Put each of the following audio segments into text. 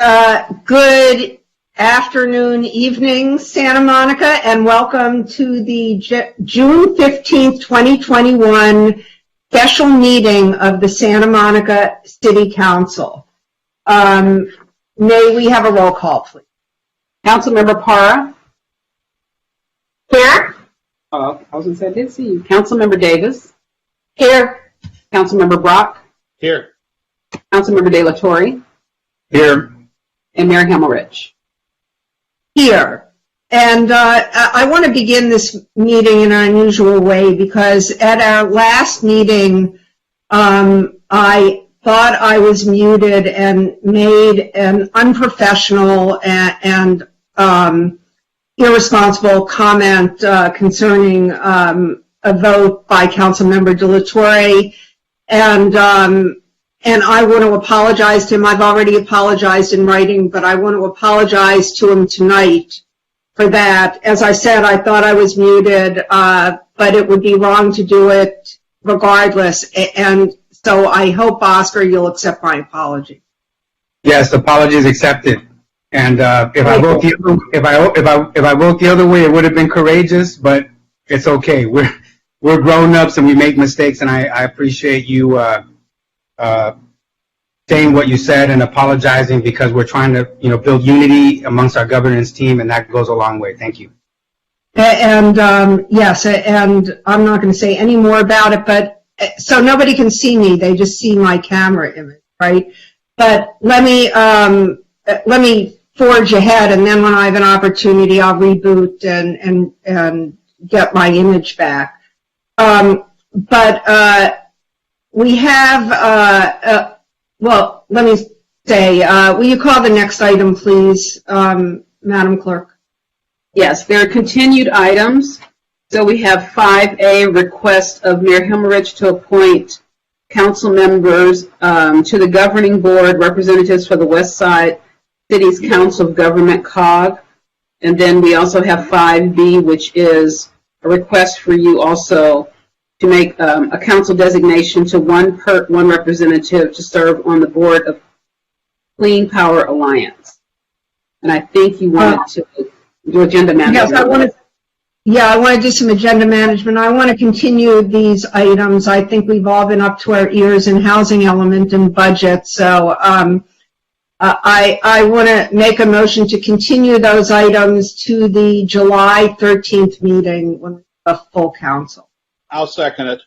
Good afternoon, evening, Santa Monica, and welcome to the June 15th, 2021 special meeting of the Santa Monica City Council. May we have a roll call, please? Councilmember Para. Here. I was going to say, I did see you. Councilmember Davis. Here. Councilmember Brock. Here. Councilmember De La Torre. Here. And Mayor Himmelrich. Here. And I want to begin this meeting in an unusual way because at our last meeting, I thought I was muted and made an unprofessional and irresponsible comment concerning a vote by Councilmember De La Torre. And I want to apologize to him. I've already apologized in writing, but I want to apologize to him tonight for that. As I said, I thought I was muted, but it would be wrong to do it regardless. And so I hope, Oscar, you'll accept my apology. Yes, apologies accepted. And if I vote the other way, it would have been courageous, but it's okay. We're grown-ups and we make mistakes, and I appreciate you saying what you said and apologizing because we're trying to, build unity amongst our governance team, and that goes a long way. Thank you. And yes, and I'm not going to say any more about it, but so nobody can see me; they just see my camera image, right? But let me forge ahead, and then when I have an opportunity, I'll reboot and get my image back. We have, well, let me say, will you call the next item, please, Madam Clerk? Yes, there are continued items. So we have 5A, request of Mayor Himmelrich to appoint council members to the governing board, representatives for the West Side City's Council of Government, COG. And then we also have 5B, which is a request for you also to make a council designation to one representative to serve on the board of Clean Power Alliance. And I think you wanted to do agenda management. Yes, I want to do some agenda management. I want to continue these items. I think we've all been up to our ears in housing element and budget. So I want to make a motion to continue those items to the July 13th meeting when we have a full council. I'll second it.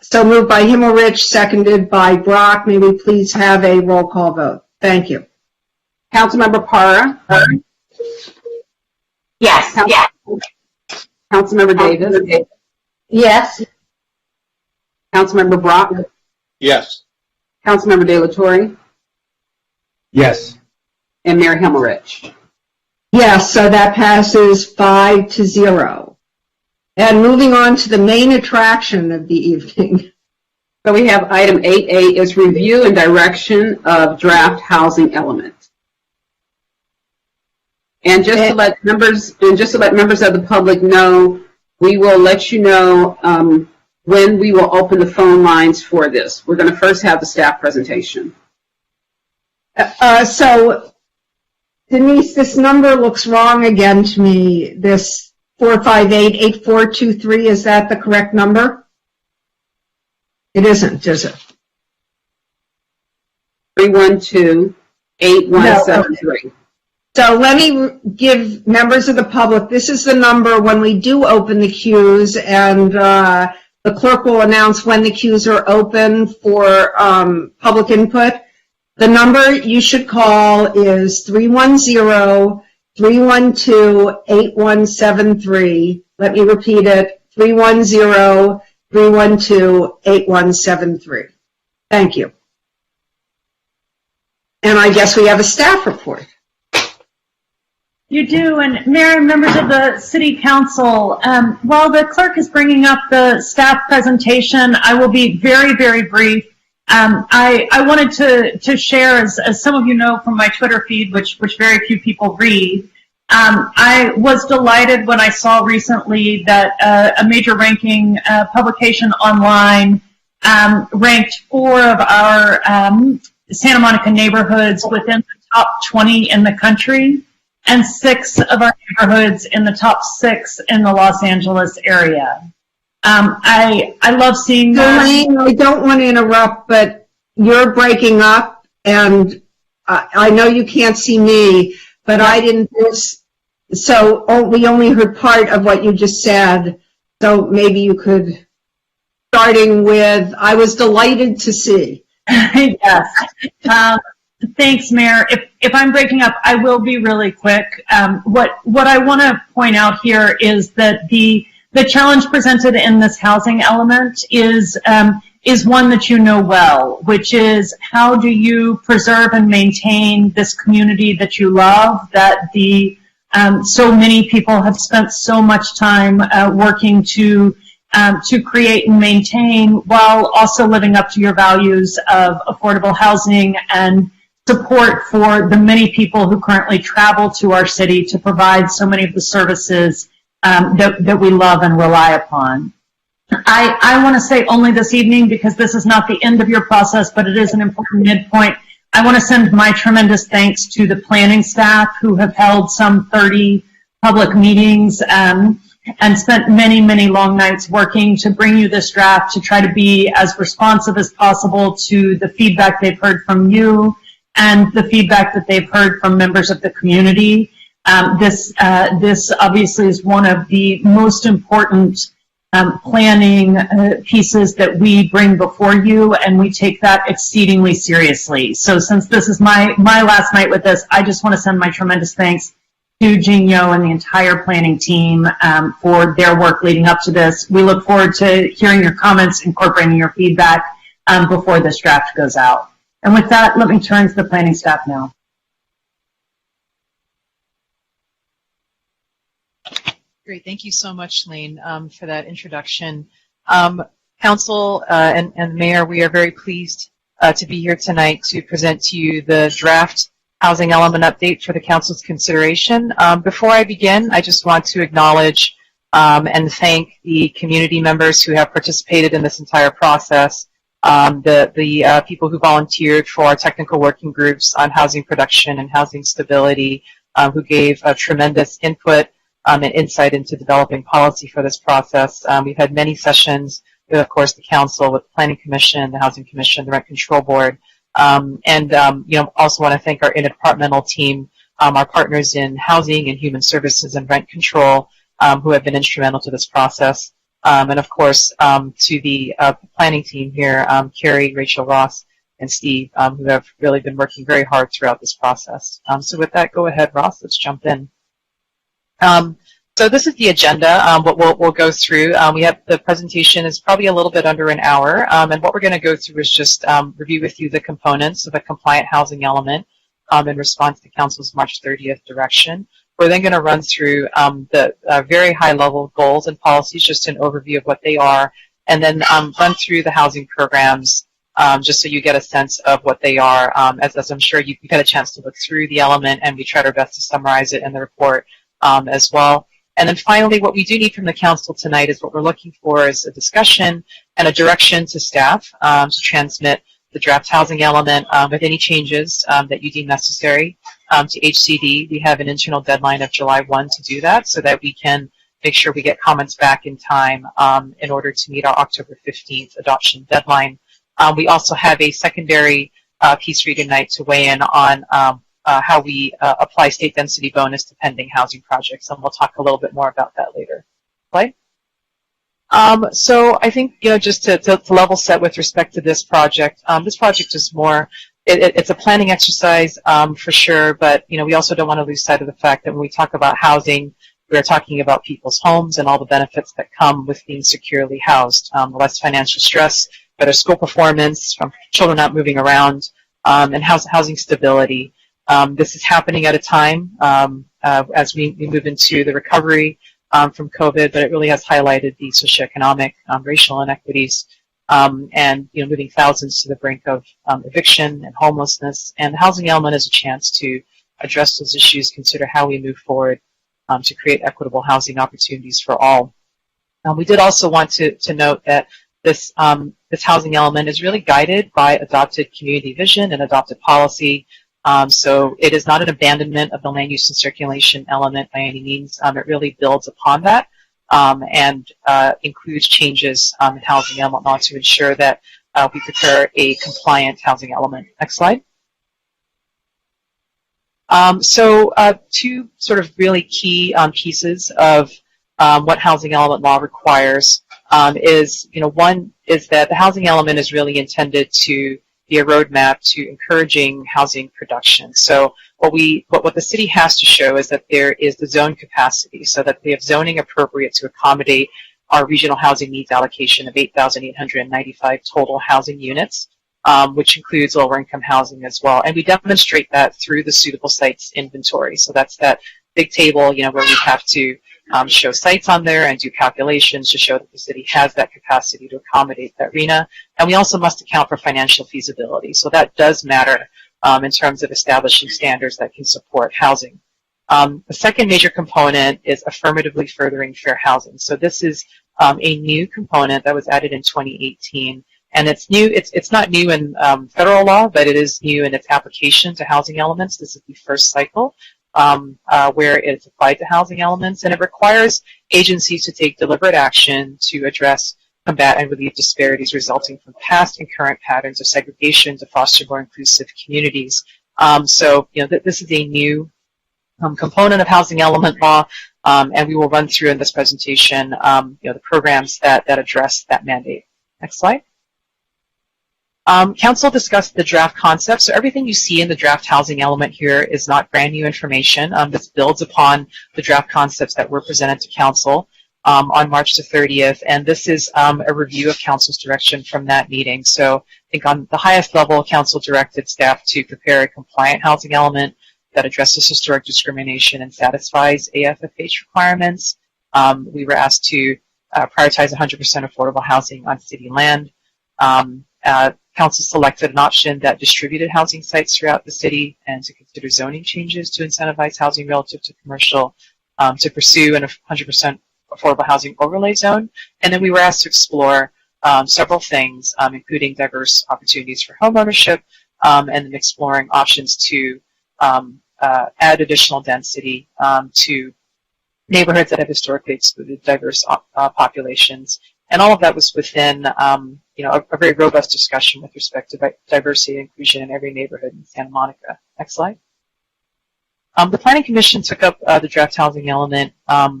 So moved by Himmelrich, seconded by Brock. May we please have a roll call vote? Thank you. Councilmember Para? Yes. Yes. Councilmember Davis? Yes. Councilmember Brock? Yes. Councilmember De La Torre? Yes. And Mayor Himmelrich? Yes, so that passes 5-0. And moving on to the main attraction of the evening. So we have item 8A is review and direction of draft housing element. And just to let members of the public know, we will let you know when we will open the phone lines for this. We're going to first have the staff presentation. So Denise, this number looks wrong again to me. This 458-8423, is that the correct number? It isn't, is it? 312-8173. So let me give members of the public, this is the number when we do open the queues, and the clerk will announce when the queues are open for public input. The number you should call is 310-312-8173. Let me repeat it, 310-312-8173. Thank you. And I guess we have a staff report. You do, and Mayor and members of the City Council, while the clerk is bringing up the staff presentation, I will be very, very brief. I wanted to share, as some of you know from my Twitter feed, which very few people read, I was delighted when I saw recently that a major ranking publication online ranked 4 of our Santa Monica neighborhoods within the top 20 in the country, and 6 of our neighborhoods in the top 6 in the Los Angeles area. I love seeing that. Elaine, I don't want to interrupt, but you're breaking up, and I know you can't see me, but I didn't. So we only heard part of what you just said. So maybe you could, starting with, I was delighted to see. Yes. Thanks, Mayor. If I'm breaking up, I will be really quick. What I want to point out here is that the challenge presented in this housing element is one that you know well, which is how do you preserve and maintain this community that you love, that so many people have spent so much time working to create and maintain, while also living up to your values of affordable housing and support for the many people who currently travel to our city to provide so many of the services that we love and rely upon. I want to say only this evening, because this is not the end of your process, but it is an important midpoint. I want to send my tremendous thanks to the planning staff who have held some 30 public meetings and spent many, many long nights working to bring you this draft, to try to be as responsive as possible to the feedback they've heard from you and the feedback that they've heard from members of the community. This obviously is one of the most important planning pieces that we bring before you, and we take that exceedingly seriously. So since this is my last night with this, I just want to send my tremendous thanks to Jean Yo and the entire planning team for their work leading up to this. We look forward to hearing your comments, incorporating your feedback before this draft goes out. And with that, let me turn to the planning staff now. Great. Thank you so much, Lane, for that introduction. Council and Mayor, we are very pleased to be here tonight to present to you the draft housing element update for the Council's consideration. Before I begin, I just want to acknowledge and thank the community members who have participated in this entire process, the people who volunteered for our technical working groups on housing production and housing stability, who gave tremendous input and insight into developing policy for this process. We've had many sessions with, of course, the Council, with the Planning Commission, the Housing Commission, the Rent Control Board, also want to thank our interdepartmental team, our partners in housing and human services and rent control, who have been instrumental to this process, and of course to the planning team here, Carrie, Rachel, Ross, and Steve, who have really been working very hard throughout this process. So with that, go ahead, Ross. Let's jump in. So this is the agenda. What we'll go through. We have the presentation is probably a little bit under an hour, and what we're going to go through is just review with you the components of a compliant housing element in response to Council's March 30th direction. We're then going to run through the very high-level goals and policies, just an overview of what they are, and then run through the housing programs, just so you get a sense of what they are. As I'm sure you got a chance to look through the element, and we tried our best to summarize it in the report as well. And then finally, what we do need from the Council tonight is what we're looking for is a discussion and a direction to staff to transmit the draft housing element with any changes that you deem necessary to HCD. We have an internal deadline of July 1 to do that, so that we can make sure we get comments back in time in order to meet our October 15th adoption deadline. We also have a secondary piece reading night to weigh in on how we apply state density bonus to pending housing projects, and we'll talk a little bit more about that later. Right? So I think, just to level set with respect to this project is more, it's a planning exercise for sure, but we also don't want to lose sight of the fact that when we talk about housing, we're talking about people's homes and all the benefits that come with being securely housed, less financial stress, better school performance from children not moving around, and housing stability. This is happening at a time as we move into the recovery from COVID, but it really has highlighted the socioeconomic, racial inequities, and moving thousands to the brink of eviction and homelessness. And the housing element is a chance to address those issues, consider how we move forward to create equitable housing opportunities for all. We did also want to note that this housing element is really guided by adopted community vision and adopted policy. So it is not an abandonment of the land use and circulation element by any means. It really builds upon that and includes changes in housing element law to ensure that we prepare a compliant housing element. Next slide. So two sort of really key pieces of what housing element law requires is, one is that the housing element is really intended to be a roadmap to encouraging housing production. So what the city has to show is that there is the zone capacity, so that they have zoning appropriate to accommodate our regional housing needs allocation of 8,895 total housing units, which includes lower income housing as well. And we demonstrate that through the suitable sites inventory. So that's that big table, where we have to show sites on there and do calculations to show that the city has that capacity to accommodate that RHNA. And we also must account for financial feasibility. So that does matter in terms of establishing standards that can support housing. The second major component is affirmatively furthering fair housing. So this is a new component that was added in 2018. And it's new. It's not new in federal law, but it is new in its application to housing elements. This is the first cycle where it's applied to housing elements, and it requires agencies to take deliberate action to address, combat, and relieve disparities resulting from past and current patterns of segregation to foster more inclusive communities. So, this is a new component of housing element law, and we will run through in this presentation, the programs that address that mandate. Next slide. Council discussed the draft concept. So everything you see in the draft housing element here is not brand new information. This builds upon the draft concepts that were presented to Council on March the 30th. And this is a review of Council's direction from that meeting. So I think on the highest level, Council directed staff to prepare a compliant housing element that addresses historic discrimination and satisfies AFFH requirements. We were asked to prioritize 100% affordable housing on city land. Council selected an option that distributed housing sites throughout the city and to consider zoning changes to incentivize housing relative to commercial, to pursue an 100% affordable housing overlay zone. And then we were asked to explore several things, including diverse opportunities for homeownership and then exploring options to add additional density to neighborhoods that have historically excluded diverse populations. And all of that was within, a very robust discussion with respect to diversity and inclusion in every neighborhood in Santa Monica. Next slide. The Planning Commission took up the draft housing element a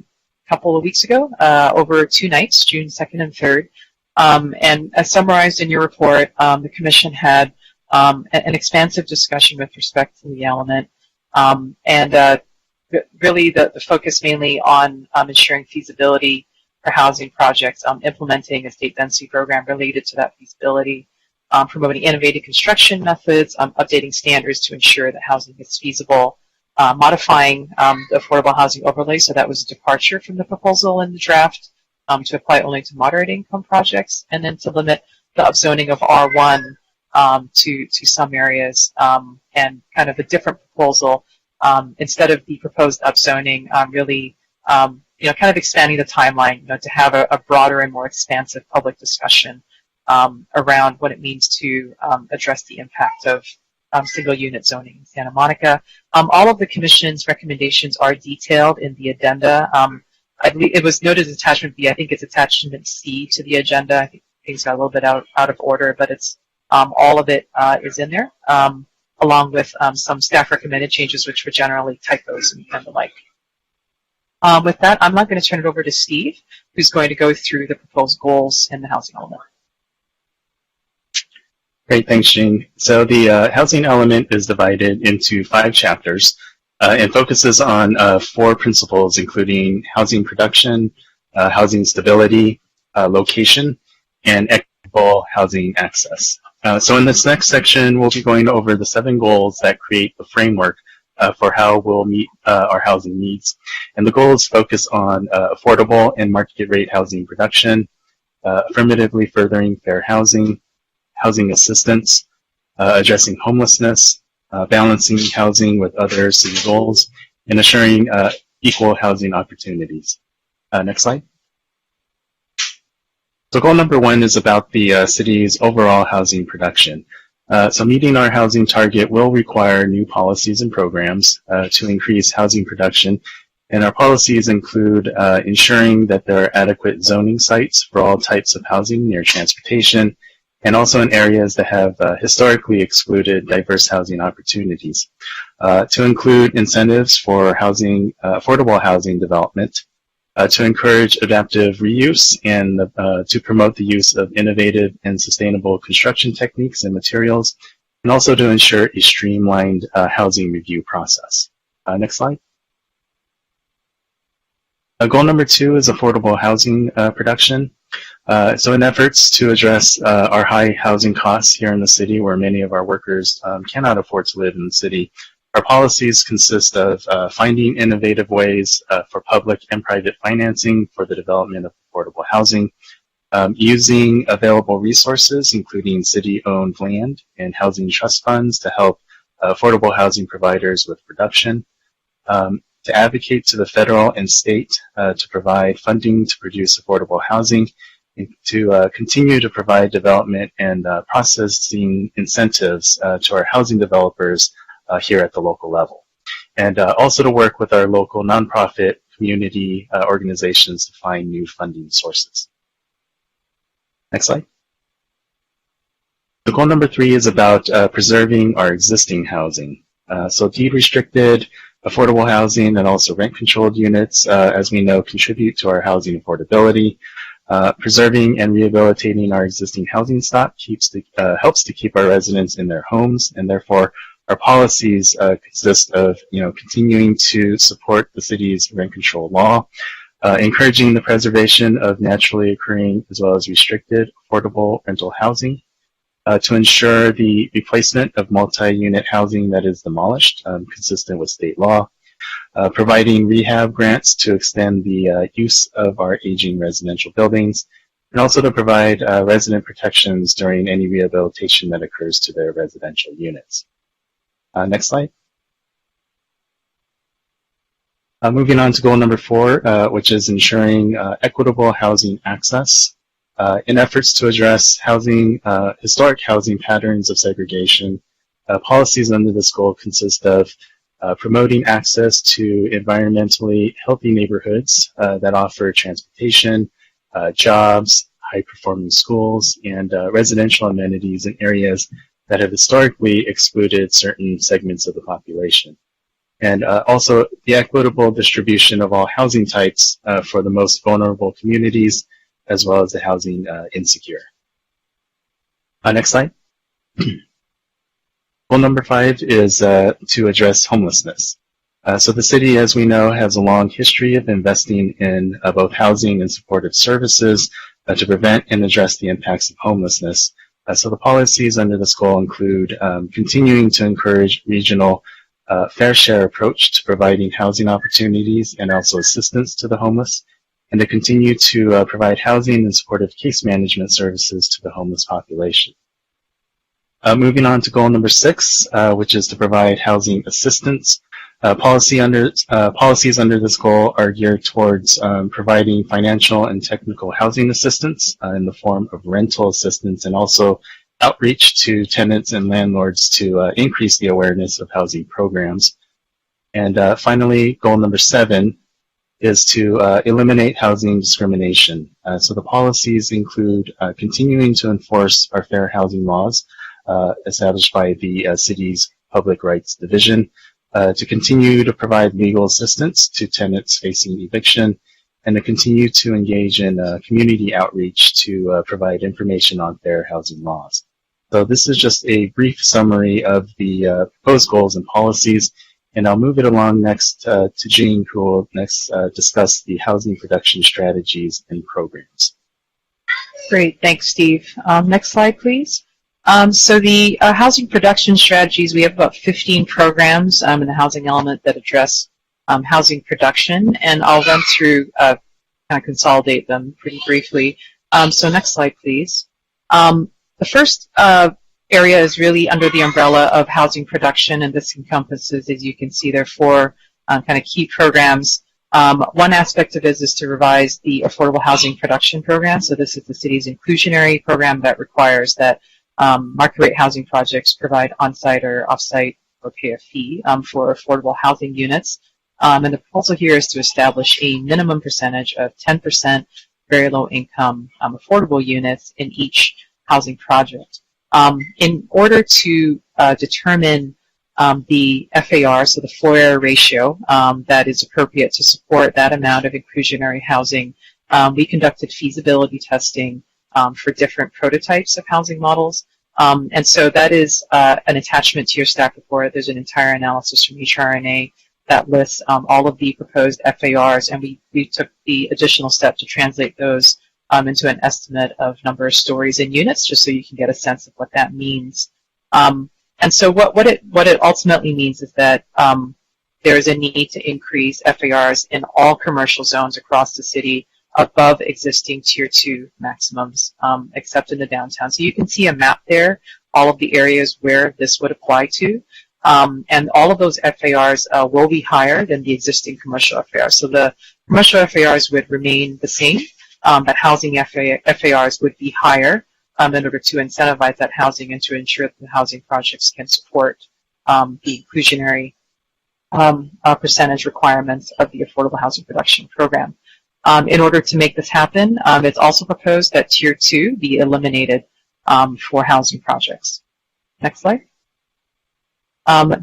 couple of weeks ago over 2 nights, June 2nd and 3rd. And as summarized in your report, the Commission had an expansive discussion with respect to the element. Really the focus mainly on ensuring feasibility for housing projects, implementing a state density program related to that feasibility, promoting innovative construction methods, updating standards to ensure that housing is feasible, modifying the affordable housing overlay, so that was a departure from the proposal in the draft, to apply only to moderate income projects, and then to limit the upzoning of R1 to some areas, and kind of a different proposal, instead of the proposed upzoning, really kind of expanding the timeline, to have a broader and more expansive public discussion around what it means to address the impact of single unit zoning in Santa Monica. All of the Commission's recommendations are detailed in the addenda. I believe it was noted as attachment B. I think it's attachment C to the agenda. I think things got a little bit out of order, but it's all of it is in there, along with some staff recommended changes, which were generally typos and the like. With that, I'm not going to turn it over to Steve, who's going to go through the proposed goals in the housing element. Great, thanks, Jean. So the housing element is divided into 5 chapters and focuses on 4 principles, including housing production, housing stability, location, and equitable housing access. So in this next section, we'll be going over the 7 goals that create the framework for how we'll meet our housing needs. And the goals focus on affordable and market rate housing production, affirmatively furthering fair housing, housing assistance, addressing homelessness, balancing housing with other city goals, and assuring equal housing opportunities. Next slide. So goal number 1 is about the city's overall housing production. So meeting our housing target will require new policies and programs to increase housing production. And our policies include ensuring that there are adequate zoning sites for all types of housing near transportation, and also in areas that have historically excluded diverse housing opportunities. To include incentives for housing, affordable housing development, to encourage adaptive reuse, and to promote the use of innovative and sustainable construction techniques and materials, and also to ensure a streamlined housing review process. Next slide. Goal number 2 is affordable housing production. So in efforts to address our high housing costs here in the city, where many of our workers cannot afford to live in the city, our policies consist of finding innovative ways for public and private financing for the development of affordable housing, using available resources, including city-owned land and housing trust funds to help affordable housing providers with production, to advocate to the federal and state to provide funding to produce affordable housing, and to continue to provide development and processing incentives to our housing developers here at the local level. And also to work with our local nonprofit community organizations to find new funding sources. Next slide. So goal number 3 is about preserving our existing housing. So deed-restricted, affordable housing, and also rent-controlled units, as we know, contribute to our housing affordability. Preserving and rehabilitating our existing housing stock helps to keep our residents in their homes, and therefore our policies consist of continuing to support the city's rent control law, encouraging the preservation of naturally occurring as well as restricted affordable rental housing, to ensure the replacement of multi-unit housing that is demolished, consistent with state law, providing rehab grants to extend the use of our aging residential buildings, and also to provide resident protections during any rehabilitation that occurs to their residential units. Next slide. Moving on to goal number 4, which is ensuring equitable housing access. In efforts to address historic housing patterns of segregation, policies under this goal consist of promoting access to environmentally healthy neighborhoods that offer transportation, jobs, high-performing schools, and residential amenities in areas that have historically excluded certain segments of the population. And also the equitable distribution of all housing types for the most vulnerable communities, as well as the housing insecure. Next slide. Goal number 5 is to address homelessness. So the city, as we know, has a long history of investing in both housing and supportive services to prevent and address the impacts of homelessness. So the policies under this goal include continuing to encourage regional fair share approach to providing housing opportunities and also assistance to the homeless, and to continue to provide housing and supportive case management services to the homeless population. Moving on to goal number 6, which is to provide housing assistance. Policies under this goal are geared towards providing financial and technical housing assistance in the form of rental assistance, and also outreach to tenants and landlords to increase the awareness of housing programs. And finally, goal number 7 is to eliminate housing discrimination. So the policies include continuing to enforce our fair housing laws established by the city's Public Rights Division, to continue to provide legal assistance to tenants facing eviction, and to continue to engage in community outreach to provide information on fair housing laws. So this is just a brief summary of the proposed goals and policies, and I'll move it along next to Jean, who will next discuss the housing production strategies and programs. Great, thanks, Steve. Next slide, please. So the housing production strategies, we have about 15 programs in the housing element that address housing production, and I'll run through, kind of consolidate them pretty briefly. So next slide, please. The first area is really under the umbrella of housing production, and this encompasses, as you can see, there are 4 kind of key programs One aspect of it is to revise the affordable housing production program. So this is the city's inclusionary program that requires that market rate housing projects provide on-site or off-site or pay a fee for affordable housing units. And the proposal here is to establish a minimum percentage of 10% very low income affordable units in each housing project. In order to determine the FAR, so the floor area ratio that is appropriate to support that amount of inclusionary housing, we conducted feasibility testing for different prototypes of housing models. And so that is an attachment to your staff report. There's an entire analysis from HRNA that lists all of the proposed FARs, and we took the additional step to translate those into an estimate of number of stories and units, just so you can get a sense of what that means. And so what it ultimately means is that there is a need to increase FARs in all commercial zones across the city above existing Tier 2 maximums, except in the downtown. So you can see a map there, all of the areas where this would apply to. And all of those FARs will be higher than the existing commercial FARs. So the commercial FARs would remain the same, but housing FARs would be higher in order to incentivize that housing and to ensure that the housing projects can support the inclusionary percentage requirements of the Affordable Housing Production Program. In order to make this happen, it's also proposed that Tier 2 be eliminated for housing projects. Next slide.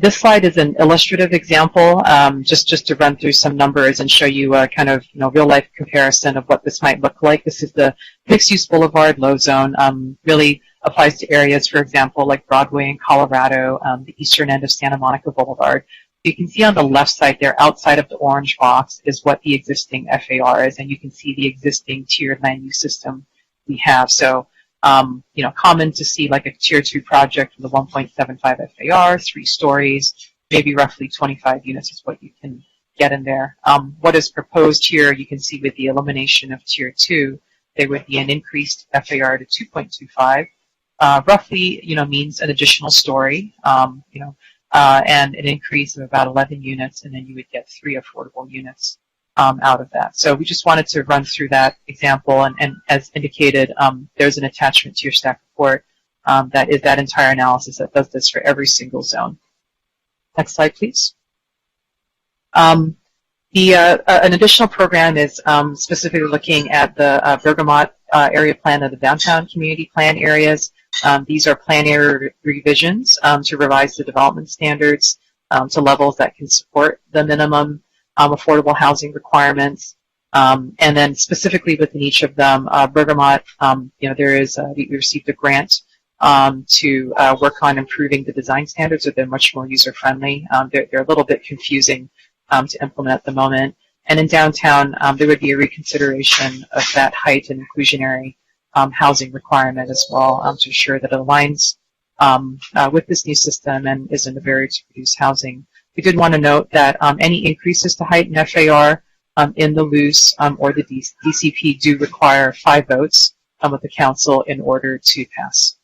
This slide is an illustrative example, just to run through some numbers and show you a kind of real-life comparison of what this might look like. This is the mixed-use boulevard low zone. Really applies to areas, for example, like Broadway in Colorado, the eastern end of Santa Monica Boulevard. You can see on the left side there, outside of the orange box, is what the existing FAR is, and you can see the existing tiered land use system we have. So, common to see like a Tier 2 project with a 1.75 FAR, 3 stories, maybe roughly 25 units is what you can get in there. What is proposed here, you can see with the elimination of Tier 2, there would be an increased FAR to 2.25. Roughly, means an additional story, and an increase of about 11 units, and then you would get 3 affordable units out of that. So we just wanted to run through that example, and as indicated, there's an attachment to your staff report that is that entire analysis that does this for every single zone. Next slide, please. An additional program is specifically looking at the Bergamot area plan of the downtown community plan areas. These are plan area revisions to revise the development standards to levels that can support the minimum affordable housing requirements. And then specifically within each of them, Bergamot, there is, we received a grant to work on improving the design standards so they're much more user-friendly. They're a little bit confusing to implement at the moment. And in downtown, there would be a reconsideration of that height and inclusionary housing requirement as well to ensure that it aligns with this new system and isn't a barrier to produce housing. We did want to note that any increases to height and FAR in the loose or the DCP do require 5 votes with the council in order to pass.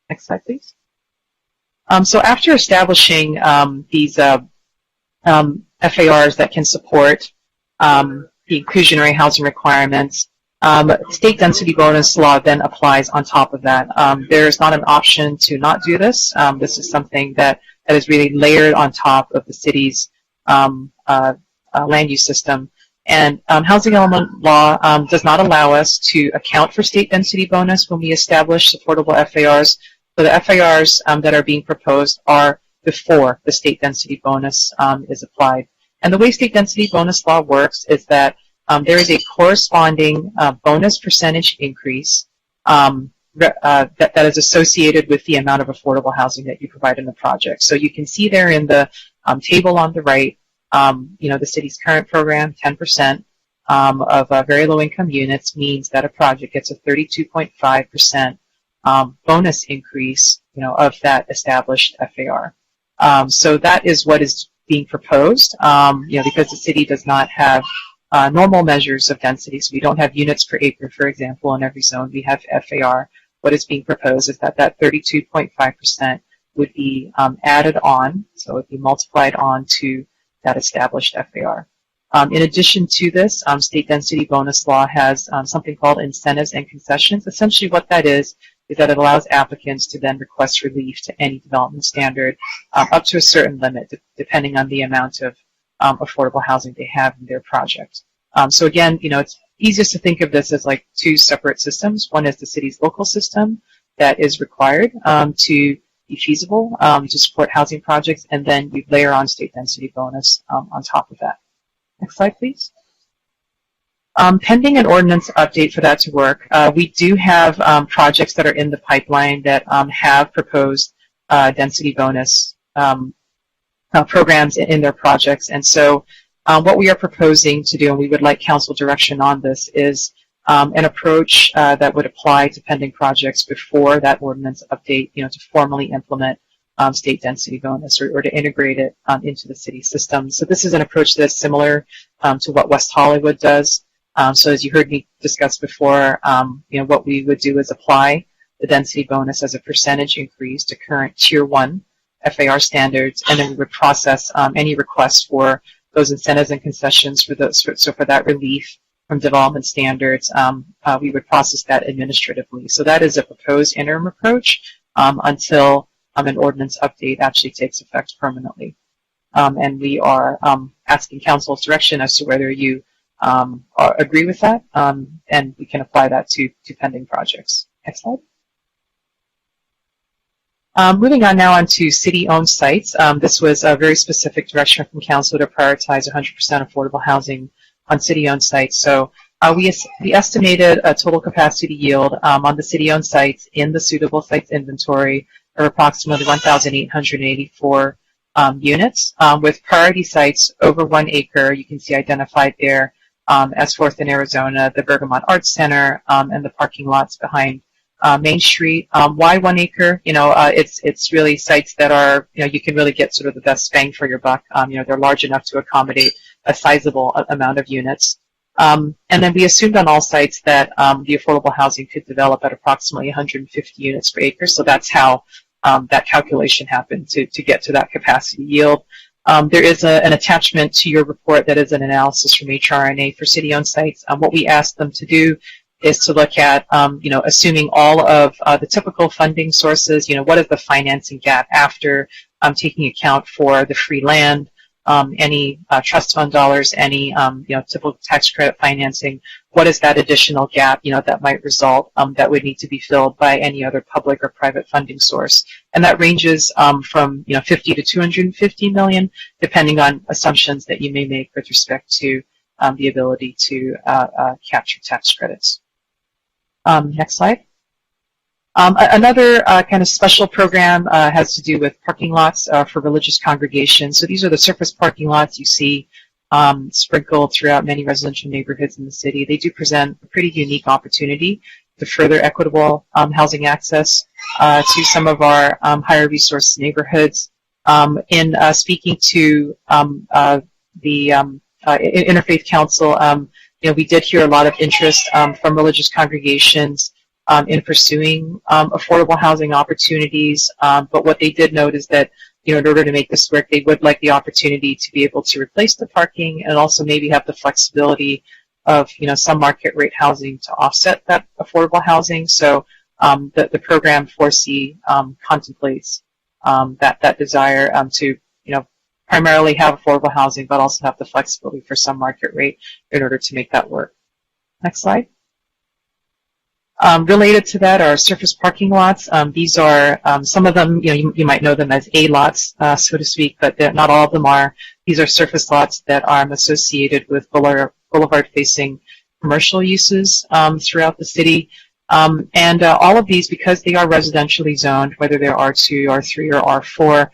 Next slide, please. So after establishing these FARs that can support the inclusionary housing requirements, state density bonus law then applies on top of that. There is not an option to not do this. This is something that is really layered on top of the city's land use system. And housing element law does not allow us to account for state density bonus when we establish supportable FARs. So the FARs that are being proposed are before the state density bonus is applied. And the way state density bonus law works is that there is a corresponding bonus percentage increase that is associated with the amount of affordable housing that you provide in the project. So you can see there in the table on the right, the city's current program, 10% of very low income units means that a project gets a 32.5% bonus increase, of that established FAR. So that is what is being proposed, because the city does not have normal measures of density. So we don't have units per acre, for example, in every zone. We have FAR. What is being proposed is that 32.5% would be added on, so it would be multiplied on to that established FAR. In addition to this, state density bonus law has something called incentives and concessions. Essentially what that is that it allows applicants to then request relief to any development standard up to a certain limit, depending on the amount of affordable housing they have in their project. So again, it's easiest to think of this as like two separate systems. One is the city's local system that is required to be feasible to support housing projects, and then you layer on state density bonus on top of that. Next slide, please. Pending an ordinance update for that to work, we do have projects that are in the pipeline that have proposed density bonus programs in their projects. And so what we are proposing to do, and we would like council direction on this, is an approach that would apply to pending projects before that ordinance update, to formally implement state density bonus or to integrate it into the city system. So this is an approach that's similar to what West Hollywood does. So as you heard me discuss before, what we would do is apply the density bonus as a percentage increase to current Tier 1 FAR standards, and then we would process any requests for those incentives and concessions for those. So for that relief from development standards, we would process that administratively. So that is a proposed interim approach until an ordinance update actually takes effect permanently. And we are asking council's direction as to whether you agree with that, and we can apply that to pending projects. Next slide. Moving on now onto city-owned sites. This was a very specific direction from council to prioritize 100% affordable housing on city-owned sites. So we estimated a total capacity yield on the city-owned sites in the suitable sites inventory of approximately 1,884 units, with priority sites over 1 acre. You can see identified there as 4th in Arizona, the Bergamot Arts Center, and the parking lots behind Main Street. Why 1 acre? It's really sites that are, you can really get sort of the best bang for your buck. They're large enough to accommodate a sizable amount of units. And then we assumed on all sites that the affordable housing could develop at approximately 150 units per acre. So that's how that calculation happened to get to that capacity yield. There is an attachment to your report that is an analysis from HRNA for city-owned sites. What we asked them to do is to look at, assuming all of the typical funding sources, what is the financing gap after taking account for the free land, any trust fund dollars, any, typical tax credit financing. What is that additional gap, that might result that would need to be filled by any other public or private funding source? And that ranges from, 50 to 250 million, depending on assumptions that you may make with respect to the ability to capture tax credits. Next slide. Another kind of special program has to do with parking lots for religious congregations. So these are the surface parking lots you see sprinkled throughout many residential neighborhoods in the city. They do present a pretty unique opportunity to further equitable housing access to some of our higher resource neighborhoods. In speaking to the Interfaith Council, we did hear a lot of interest from religious congregations in pursuing affordable housing opportunities. But what they did note is that, in order to make this work, they would like the opportunity to be able to replace the parking and also maybe have the flexibility of, some market rate housing to offset that affordable housing. So the program 4C contemplates that desire to, primarily have affordable housing, but also have the flexibility for some market rate in order to make that work. Next slide. Related to that are surface parking lots. These are some of them, you might know them as A lots, so to speak, but not all of them are. These are surface lots that are associated with boulevard-facing commercial uses throughout the city. And all of these, because they are residentially zoned, whether they're R2, R3, or R4,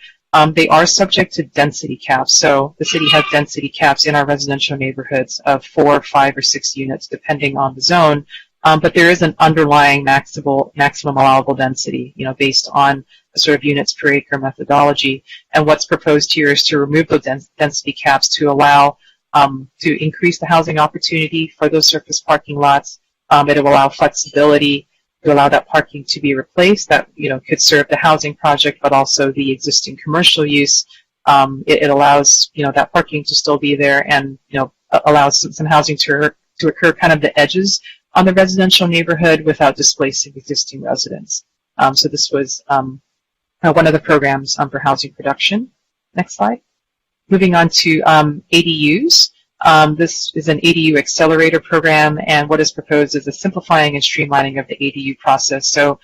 they are subject to density caps. So the city has density caps in our residential neighborhoods of 4, 5, or 6 units, depending on the zone. But there is an underlying maximum allowable density, based on a sort of units per acre methodology. And what's proposed here is to remove those density caps to allow to increase the housing opportunity for those surface parking lots. It will allow flexibility to allow that parking to be replaced that, could serve the housing project, but also the existing commercial use. It allows, that parking to still be there and, allows some housing to occur kind of the edges on the residential neighborhood without displacing existing residents. So this was one of the programs for housing production. Next slide. Moving on to ADUs. This is an ADU accelerator program, and what is proposed is a simplifying and streamlining of the ADU process. So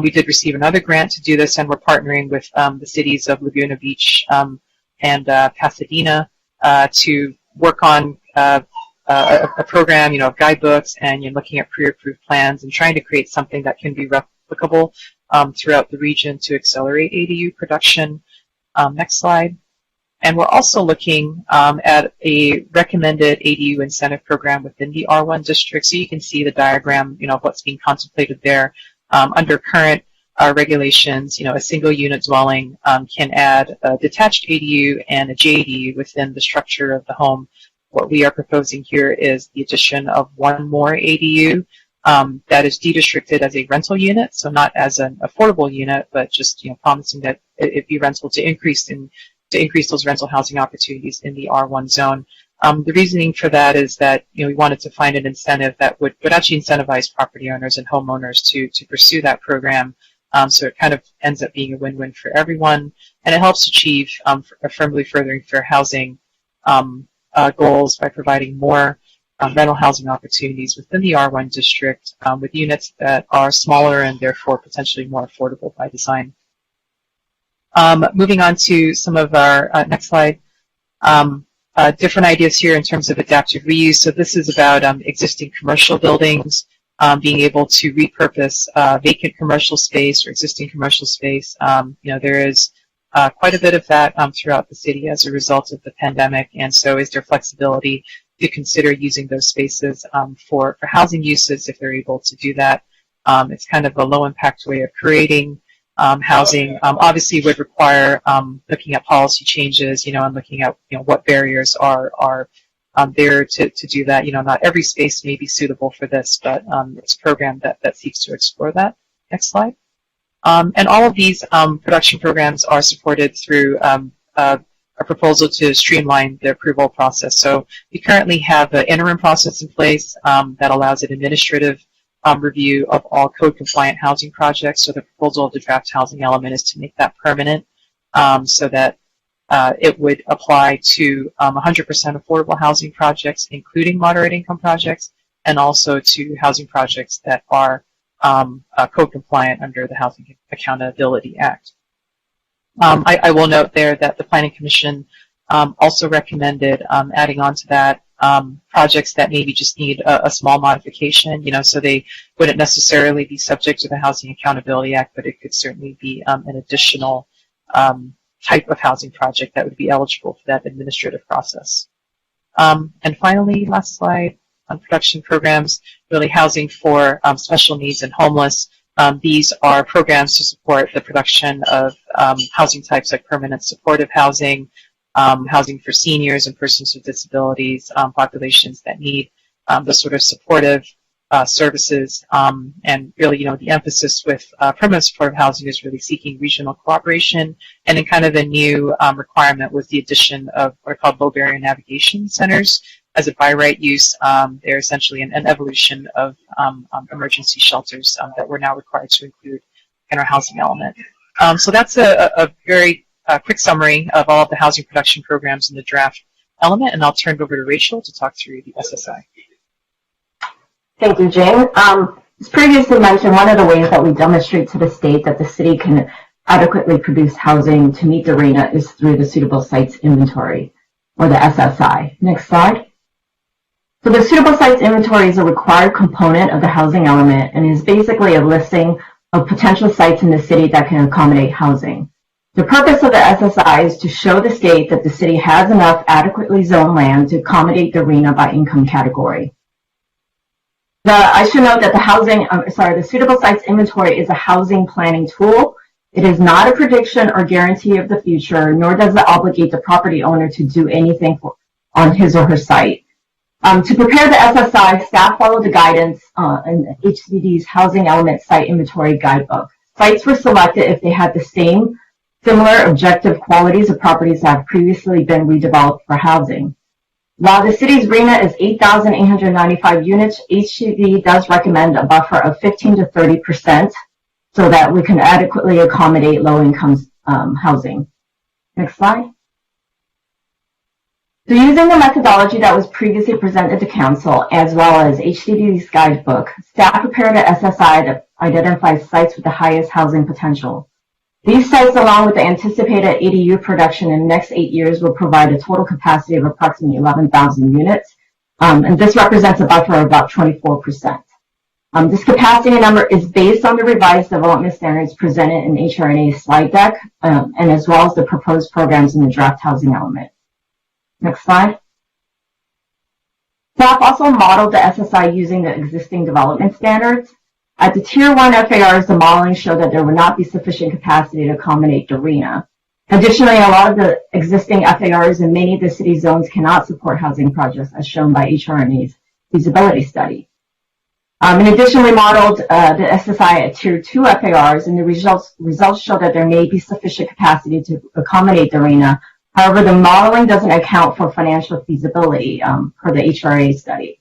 we did receive another grant to do this, and we're partnering with the cities of Laguna Beach and Pasadena to work on a program, of guidebooks and looking at pre-approved plans and trying to create something that can be replicable throughout the region to accelerate ADU production. Next slide. And we're also looking at a recommended ADU incentive program within the R1 district. So you can see the diagram, of what's being contemplated there. Under current regulations, a single unit dwelling can add a detached ADU and a JADU within the structure of the home. What we are proposing here is the addition of one more ADU that is de-districted as a rental unit, so not as an affordable unit, but just promising that it be rental to increase those rental housing opportunities in the R1 zone. The reasoning for that is that we wanted to find an incentive that would actually incentivize property owners and homeowners to pursue that program. So it kind of ends up being a win-win for everyone, and it helps achieve firmly furthering fair housing goals by providing more rental housing opportunities within the R1 district with units that are smaller and therefore potentially more affordable by design. Moving on to some of our, next slide, different ideas here in terms of adaptive reuse. So this is about existing commercial buildings, being able to repurpose vacant commercial space or existing commercial space. There is quite a bit of that throughout the city as a result of the pandemic, and so is there flexibility to consider using those spaces for housing uses if they're able to do that. It's kind of a low-impact way of creating housing. Obviously would require looking at policy changes, and looking at what barriers are there to do that. Not every space may be suitable for this, but it's a program that seeks to explore that. Next slide. And all of these production programs are supported through a proposal to streamline the approval process. So we currently have an interim process in place that allows an administrative review of all code-compliant housing projects. So the proposal of the draft housing element is to make that permanent so that it would apply to 100% affordable housing projects, including moderate income projects, and also to housing projects that are code-compliant under the Housing Accountability Act. I will note there that the Planning Commission also recommended adding on to that projects that maybe just need a small modification, so they wouldn't necessarily be subject to the Housing Accountability Act, but it could certainly be an additional type of housing project that would be eligible for that administrative process. And finally, last slide, on production programs, really housing for special needs and homeless. These are programs to support the production of housing types like permanent supportive housing, housing for seniors and persons with disabilities, populations that need the sort of supportive services. And really, the emphasis with permanent supportive housing is really seeking regional cooperation. And then kind of a new requirement was the addition of what are called low barrier navigation centers as a by right use. They're essentially an evolution of emergency shelters that we're now required to include in our housing element. So that's a very quick summary of all of the housing production programs in the draft element, and I'll turn it over to Rachel to talk through the SSI. Thank you, Jane. As previously mentioned, one of the ways that we demonstrate to the state that the city can adequately produce housing to meet the RHNA is through the Suitable Sites Inventory, or the SSI. Next slide. So the Suitable Sites Inventory is a required component of the housing element and is basically a listing of potential sites in the city that can accommodate housing. The purpose of the SSI is to show the state that the city has enough adequately zoned land to accommodate the RHNA by income category. I should note that the Suitable Sites Inventory is a housing planning tool. It is not a prediction or guarantee of the future, nor does it obligate the property owner to do anything on his or her site. To prepare the SSI, staff followed the guidance in HCD's Housing Element Site Inventory Guidebook. Sites were selected if they had the same similar objective qualities of properties that have previously been redeveloped for housing. While the city's RENA is 8,895 units, HCD does recommend a buffer of 15 to 30% so that we can adequately accommodate low-income housing. Next slide. So using the methodology that was previously presented to Council, as well as HCD's guidebook, staff prepared an SSI that identifies sites with the highest housing potential. These sites, along with the anticipated ADU production in the next 8 years, will provide a total capacity of approximately 11,000 units, and this represents a buffer of about 24%. This capacity number is based on the revised development standards presented in HRNA's slide deck, and as well as the proposed programs in the draft housing element. Next slide. Staff also modeled the SSI using the existing development standards. At the Tier 1 FARs, the modeling showed that there would not be sufficient capacity to accommodate the RENA. Additionally, a lot of the existing FARs in many of the city zones cannot support housing projects, as shown by HRNA's feasibility study. In addition, we modeled the SSI at Tier 2 FARs, and the results show that there may be sufficient capacity to accommodate the RENA. However, the modeling doesn't account for financial feasibility per the HRA study.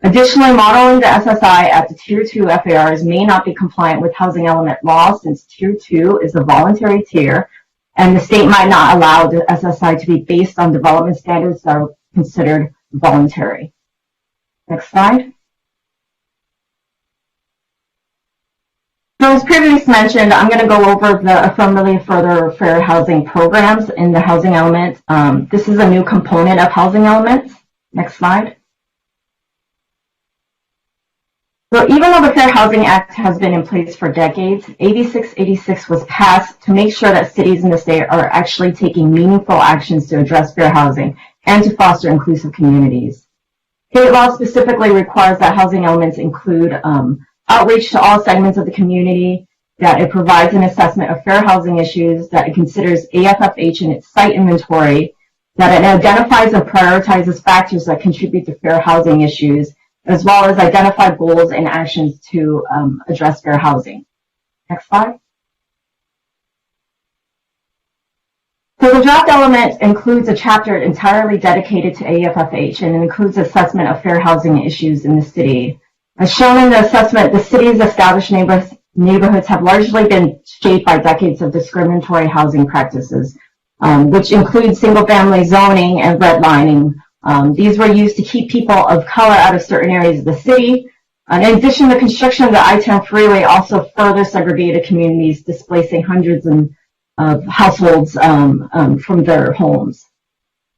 Additionally, modeling the SSI at the Tier 2 FARs may not be compliant with housing element law, since Tier 2 is a voluntary tier, and the state might not allow the SSI to be based on development standards that are considered voluntary. Next slide. So as previously mentioned, I'm going to go over the Affirmatively Further Fair Housing programs in the housing element. This is a new component of housing elements. Next slide. So even though the Fair Housing Act has been in place for decades, AB 686 was passed to make sure that cities in the state are actually taking meaningful actions to address fair housing and to foster inclusive communities. State law specifically requires that housing elements include outreach to all segments of the community, that it provides an assessment of fair housing issues, that it considers AFFH in its site inventory, that it identifies and prioritizes factors that contribute to fair housing issues, as well as identify goals and actions to address fair housing. Next slide. So the draft element includes a chapter entirely dedicated to AFFH, and it includes assessment of fair housing issues in the city. As shown in the assessment, the city's established neighborhoods have largely been shaped by decades of discriminatory housing practices, which include single-family zoning and redlining. These were used to keep people of color out of certain areas of the city. In addition, the construction of the I-10 freeway also further segregated communities, displacing hundreds of households from their homes.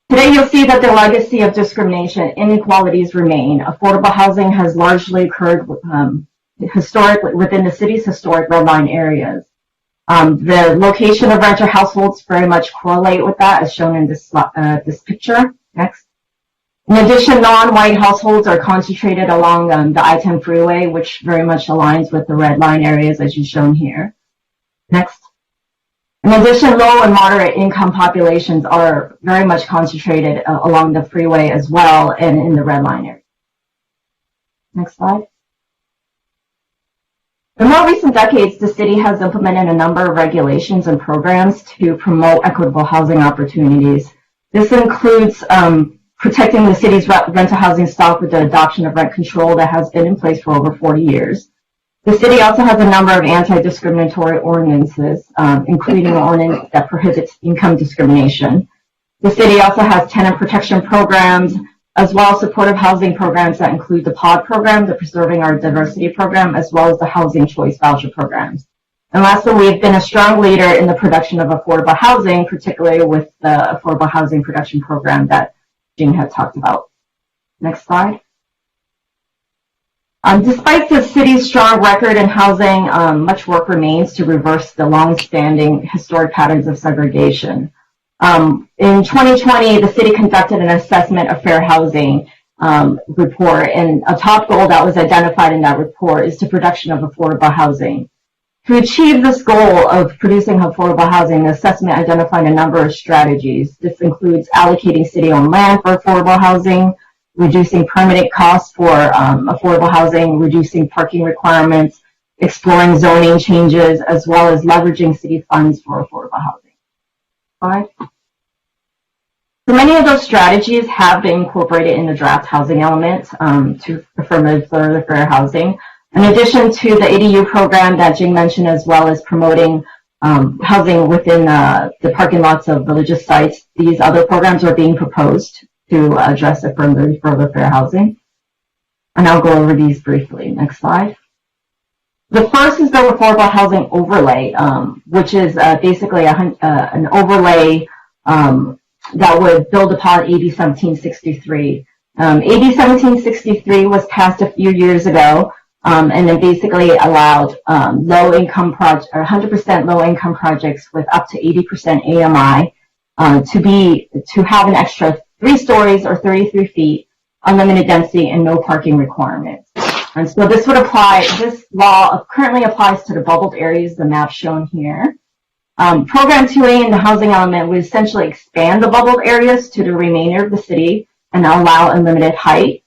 Today, you'll see that the legacy of discrimination and inequalities remain. Affordable housing has largely occurred historically within the city's historic redline areas. The location of renter households very much correlate with that, as shown in this picture. Next. In addition, non-white households are concentrated along the I-10 freeway, which very much aligns with the redline areas, as you've shown here. Next. In addition, low and moderate income populations are very much concentrated along the freeway as well and in the red line area. Next slide. In more recent decades, the city has implemented a number of regulations and programs to promote equitable housing opportunities. This includes protecting the city's rental housing stock with the adoption of rent control that has been in place for over 40 years. The city also has a number of anti-discriminatory ordinances, including an ordinance that prohibits income discrimination. The city also has tenant protection programs, as well as supportive housing programs that include the POD program, the Preserving Our Diversity program, as well as the Housing Choice Voucher programs. And lastly, we've been a strong leader in the production of affordable housing, particularly with the Affordable Housing Production Program that Jean had talked about. Next slide. Despite the city's strong record in housing, much work remains to reverse the long-standing historic patterns of segregation. In 2020, the city conducted an assessment of fair housing report, and a top goal that was identified in that report is the production of affordable housing. To achieve this goal of producing affordable housing, the assessment identified a number of strategies. This includes allocating city-owned land for affordable housing, reducing permitting costs for affordable housing, reducing parking requirements, exploring zoning changes, as well as leveraging city funds for affordable housing. All right. So many of those strategies have been incorporated in the draft housing element to affirmative fair housing. In addition to the ADU program that Jing mentioned, as well as promoting housing within the parking lots of religious sites, these other programs are being proposed to address affirmative fair housing. And I'll go over these briefly. Next slide. The first is the affordable housing overlay, which is basically an overlay that would build upon AB 1763. AB 1763 was passed a few years ago, and then basically allowed low-income projects, or 100% low-income projects with up to 80% AMI to have an extra 3 stories or 33 feet, unlimited density, and no parking requirements. And so this would apply. This law currently applies to the bubbled areas, the map shown here. Program 2A in the housing element would essentially expand the bubbled areas to the remainder of the city and allow unlimited height.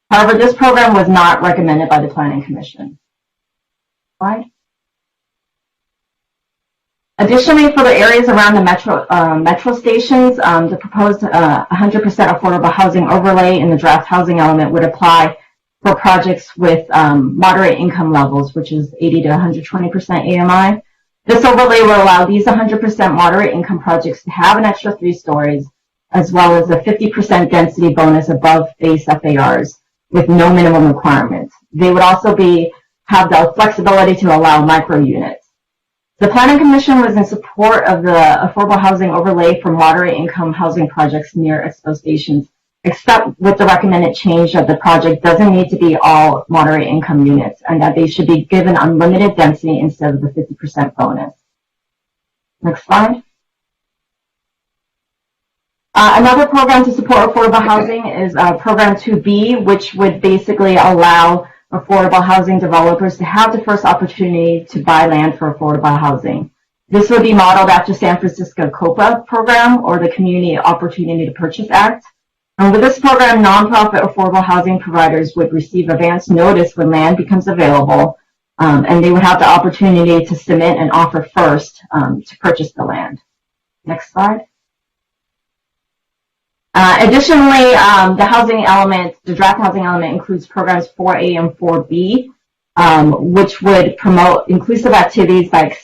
However, this program was not recommended by the Planning Commission. Slide. Additionally, for the areas around the metro stations, the proposed 100% affordable housing overlay in the draft housing element would apply for projects with moderate income levels, which is 80 to 120% AMI. This overlay will allow these 100% moderate income projects to have an extra 3 stories, as well as a 50% density bonus above base FARs with no minimum requirements. They would also have the flexibility to allow micro units. The Planning Commission was in support of the affordable housing overlay for moderate income housing projects near expo stations, except with the recommended change that the project doesn't need to be all moderate income units and that they should be given unlimited density instead of the 50% bonus. Next slide. Another program to support affordable housing is Program 2B, which would basically allow affordable housing developers to have the first opportunity to buy land for affordable housing. This would be modeled after San Francisco COPA program or the Community Opportunity to Purchase Act. And with this program, nonprofit affordable housing providers would receive advance notice when land becomes available, and they would have the opportunity to submit an offer first to purchase the land. Next slide. Additionally, the draft housing element includes programs 4A and 4B, which would promote inclusive activities by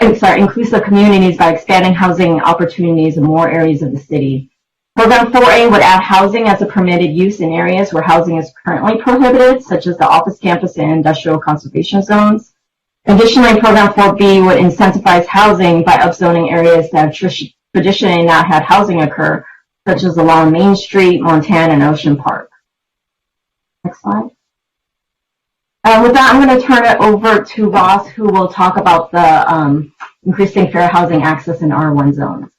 inclusive communities by expanding housing opportunities in more areas of the city. Program 4A would add housing as a permitted use in areas where housing is currently prohibited, such as the office campus and industrial conservation zones. Additionally, Program 4B would incentivize housing by upzoning areas that have traditionally not had housing occur, such as along Main Street, Montana, and Ocean Park. Next slide. With that, I'm going to turn it over to Ross, who will talk about the increasing fair housing access in R1 zones.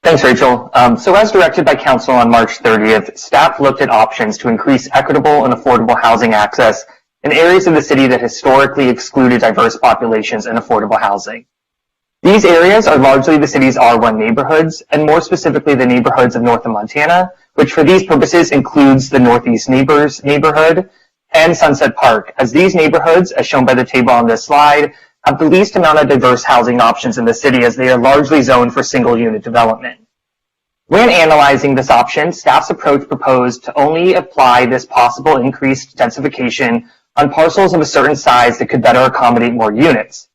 Thanks, Rachel. So as directed by Council on March 30th, staff looked at options to increase equitable and affordable housing access in areas of the city that historically excluded diverse populations and affordable housing. These areas are largely the city's R1 neighborhoods, and more specifically the neighborhoods of North of Montana, which for these purposes includes the Northeast Neighbors neighborhood and Sunset Park, as these neighborhoods, as shown by the table on this slide, have the least amount of diverse housing options in the city as they are largely zoned for single-unit development. When analyzing this option, staff's approach proposed to only apply this possible increased densification on parcels of a certain size that could better accommodate more units.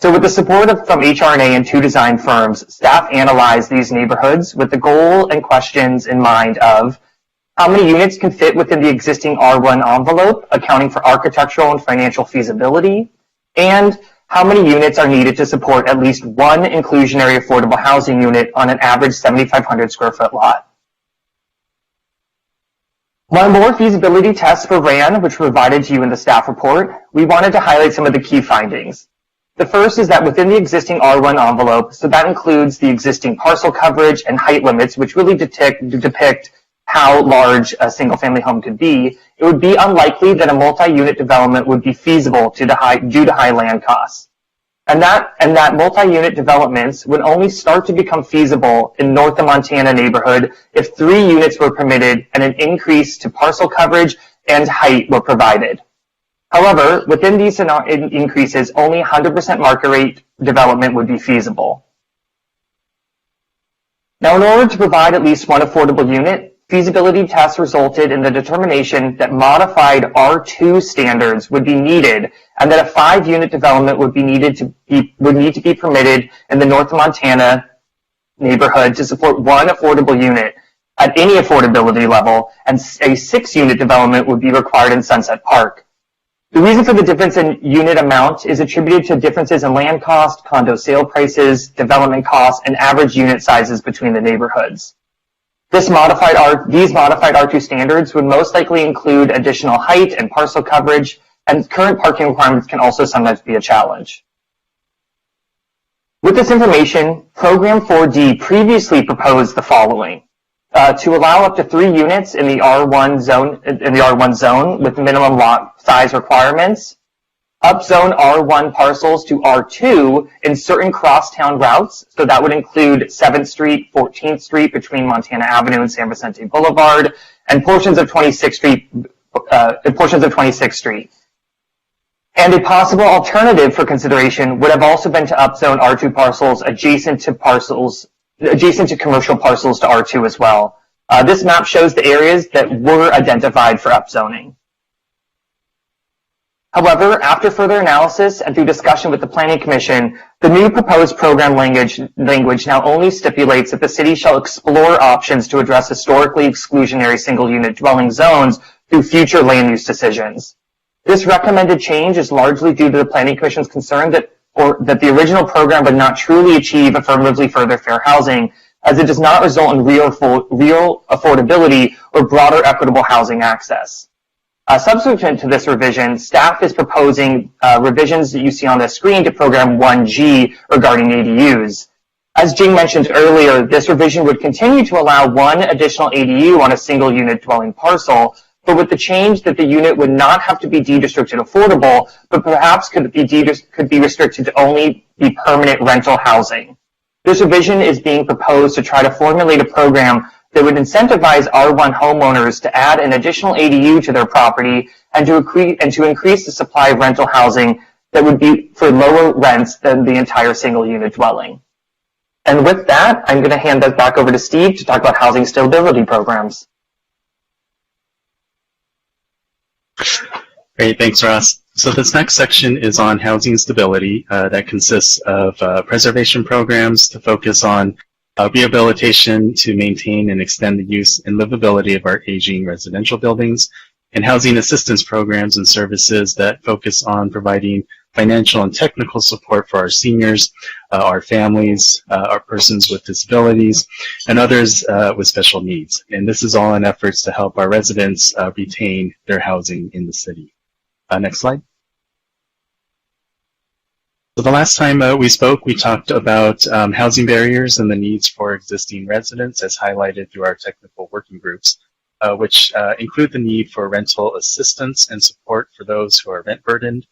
So with the support from HRNA and 2 design firms, staff analyzed these neighborhoods with the goal and questions in mind of how many units can fit within the existing R1 envelope, accounting for architectural and financial feasibility, and how many units are needed to support at least one inclusionary affordable housing unit on an average 7,500 square foot lot. While more feasibility tests were ran, which were provided to you in the staff report, we wanted to highlight some of the key findings. The first is that within the existing R1 envelope, so that includes the existing parcel coverage and height limits, which really depict how large a single-family home could be, it would be unlikely that a multi-unit development would be feasible due to high land costs. And that multi-unit developments would only start to become feasible in North of Montana neighborhood if 3 units were permitted and an increase to parcel coverage and height were provided. However, within these increases, only 100% market rate development would be feasible. Now, in order to provide at least one affordable unit, feasibility tests resulted in the determination that modified R2 standards would be needed, and that a 5-unit development would need to be permitted in the North Montana neighborhood to support one affordable unit at any affordability level, and a 6-unit development would be required in Sunset Park. The reason for the difference in unit amount is attributed to differences in land cost, condo sale prices, development costs, and average unit sizes between the neighborhoods. These modified R2 standards would most likely include additional height and parcel coverage, and current parking requirements can also sometimes be a challenge. With this information, Program 4D previously proposed the following. To allow up to 3 units in the R1 zone with minimum lot size requirements, upzone R1 parcels to R2 in certain crosstown routes, so that would include 7th Street, 14th Street between Montana Avenue and San Vicente Boulevard, and portions of 26th Street. And a possible alternative for consideration would have also been to upzone R2 parcels adjacent to commercial parcels to R2 as well. This map shows the areas that were identified for upzoning. However, after further analysis and through discussion with the Planning Commission, the new proposed program language now only stipulates that the city shall explore options to address historically exclusionary single-unit dwelling zones through future land use decisions. This recommended change is largely due to the Planning Commission's concern that the original program would not truly achieve affirmatively further fair housing, as it does not result in real affordability or broader equitable housing access. Subsequent to this revision, staff is proposing revisions that you see on the screen to Program 1G regarding ADUs. As Jing mentioned earlier, this revision would continue to allow one additional ADU on a single unit dwelling parcel, but with the change that the unit would not have to be deed restricted affordable, but perhaps could be restricted to only be permanent rental housing. This revision is being proposed to try to formulate a program that would incentivize R1 homeowners to add an additional ADU to their property and to increase the supply of rental housing that would be for lower rents than the entire single unit dwelling. And with that, I'm going to hand that back over to Steve to talk about housing stability programs. Great, thanks, Ross. So this next section is on housing stability that consists of preservation programs to focus on rehabilitation to maintain and extend the use and livability of our aging residential buildings, and housing assistance programs and services that focus on providing financial and technical support for our seniors, our families, our persons with disabilities, and others with special needs. And this is all in efforts to help our residents retain their housing in the city. Next slide. So the last time we spoke, we talked about housing barriers and the needs for existing residents as highlighted through our technical working groups, which include the need for rental assistance and support for those who are rent burdened,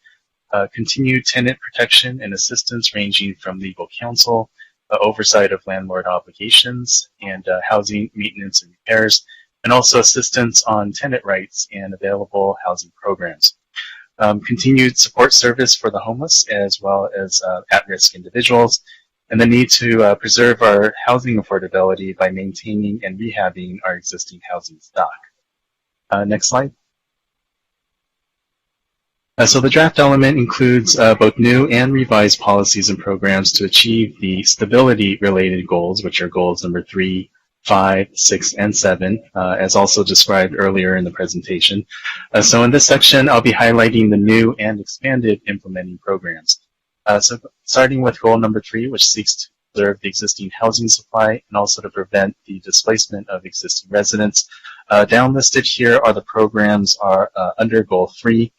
continued tenant protection and assistance ranging from legal counsel, oversight of landlord obligations, and housing maintenance and repairs, and also assistance on tenant rights and available housing programs. Continued support service for the homeless as well as at-risk individuals, and the need to preserve our housing affordability by maintaining and rehabbing our existing housing stock. Next slide. So the draft element includes both new and revised policies and programs to achieve the stability-related goals, which are goals number 3, 5, 6, and 7, as also described earlier in the presentation. So in this section, I'll be highlighting the new and expanded implementing programs. So starting with goal number 3, which seeks to preserve the existing housing supply and also to prevent the displacement of existing residents. Downlisted here are the programs under goal 3.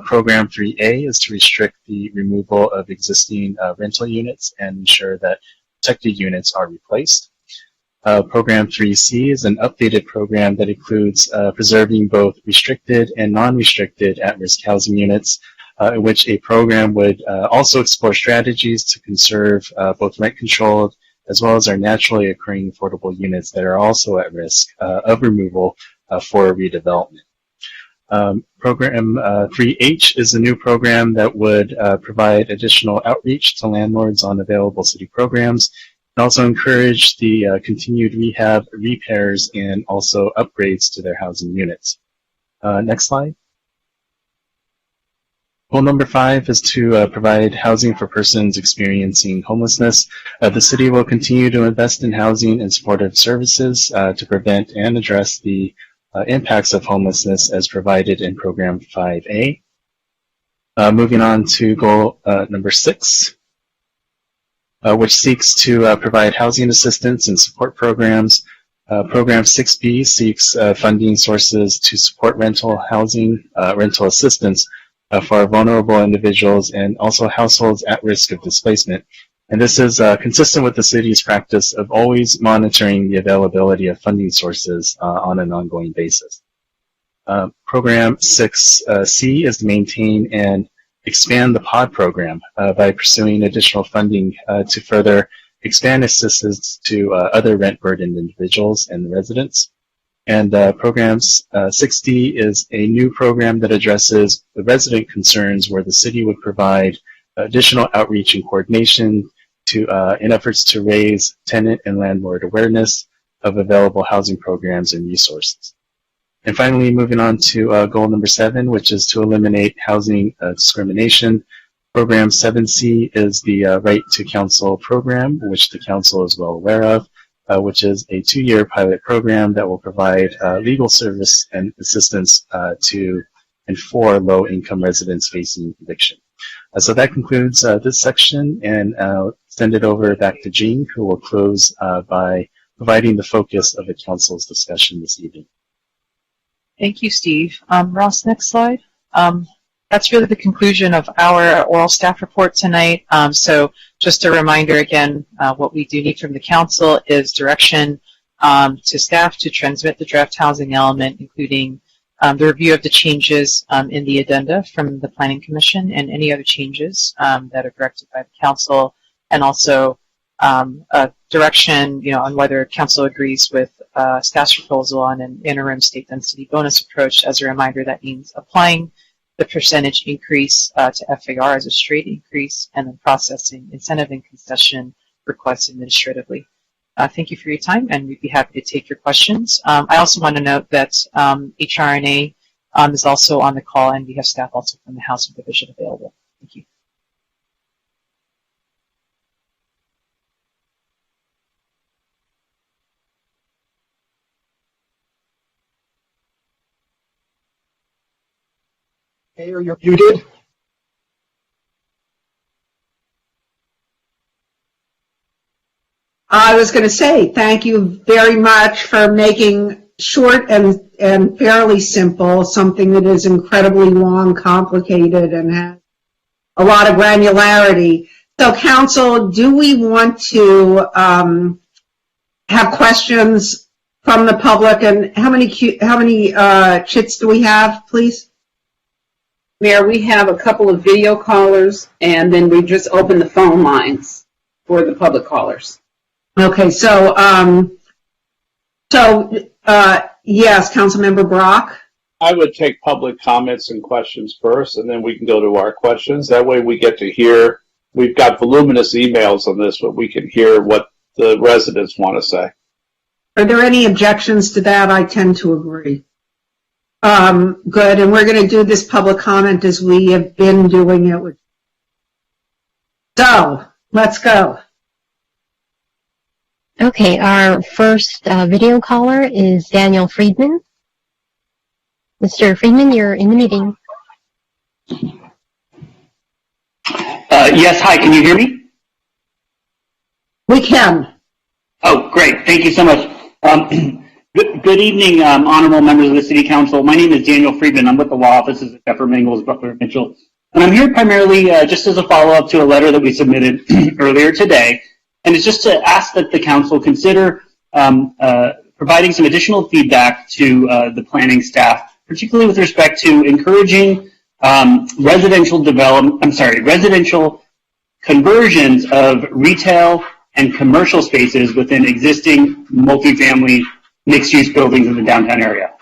Program 3A is to restrict the removal of existing rental units and ensure that protected units are replaced. Program 3C is an updated program that includes preserving both restricted and non-restricted at-risk housing units, in which a program would also explore strategies to conserve both rent-controlled as well as our naturally occurring affordable units that are also at risk of removal for redevelopment. Program 3H is a new program that would provide additional outreach to landlords on available city programs and also encourage the continued rehab, repairs, and also upgrades to their housing units. Next slide. Goal number 5 is to provide housing for persons experiencing homelessness. The city will continue to invest in housing and supportive services to prevent and address the impacts of homelessness as provided in Program 5A. Moving on to goal number 6, which seeks to provide housing assistance and support programs. Program 6B seeks funding sources to support rental housing, rental assistance for vulnerable individuals and also households at risk of displacement. And this is consistent with the city's practice of always monitoring the availability of funding sources on an ongoing basis. Program 6C is to maintain and expand the POD program by pursuing additional funding to further expand assistance to other rent-burdened individuals and residents. And programs 6D is a new program that addresses the resident concerns where the city would provide additional outreach and coordination to in efforts to raise tenant and landlord awareness of available housing programs and resources. And finally, moving on to goal number 7, which is to eliminate housing discrimination. Program 7C is the Right to Counsel program, which the council is well aware of, which is a 2-year pilot program that will provide legal service and assistance to and for low-income residents facing eviction. So that concludes this section, and I'll send it over back to Jean, who will close by providing the focus of the council's discussion this evening. Thank you, Steve. Ross, next slide. That's really the conclusion of our oral staff report tonight. So just a reminder again, what we do need from the council is direction to staff to transmit the draft housing element, including the review of the changes in the addenda from the Planning Commission and any other changes that are directed by the council, and also a direction, on whether council agrees with staff's proposal on an interim state density bonus approach. As a reminder, that means applying the percentage increase to FAR as a straight increase, and then processing incentive and concession requests administratively. Thank you for your time, and we'd be happy to take your questions. I also want to note that HRNA is also on the call, and we have staff also from the Housing Division available. Thank you. Mayor, you're muted. I was going to say thank you very much for making short and fairly simple something that is incredibly long, complicated, and has a lot of granularity. So, council, do we want to have questions from the public? And how many chits do we have, please? Mayor, we have a couple of video callers, and then we just opened the phone lines for the public callers. Okay, so yes, Councilmember Brock. I would take public comments and questions first, and then we can go to our questions. That way we get to hear, we've got voluminous emails on this, but we can hear what the residents want to say. Are there any objections to that? I tend to agree. Good, and we're going to do this public comment as we have been doing it. So, let's go. Okay, our first video caller is Daniel Friedman. Mr. Friedman, you're in the meeting. Yes, hi, can you hear me? We can. Oh, great, thank you so much. Good evening, honorable members of the City Council. My name is Daniel Friedman. I'm with the law offices of Jeffrey Mingles, Butler Mitchell. And I'm here primarily just as a follow-up to a letter that we submitted earlier today. And it's just to ask that the council consider providing some additional feedback to the planning staff, particularly with respect to encouraging residential conversions of retail and commercial spaces within existing multifamily mixed-use buildings in the downtown area.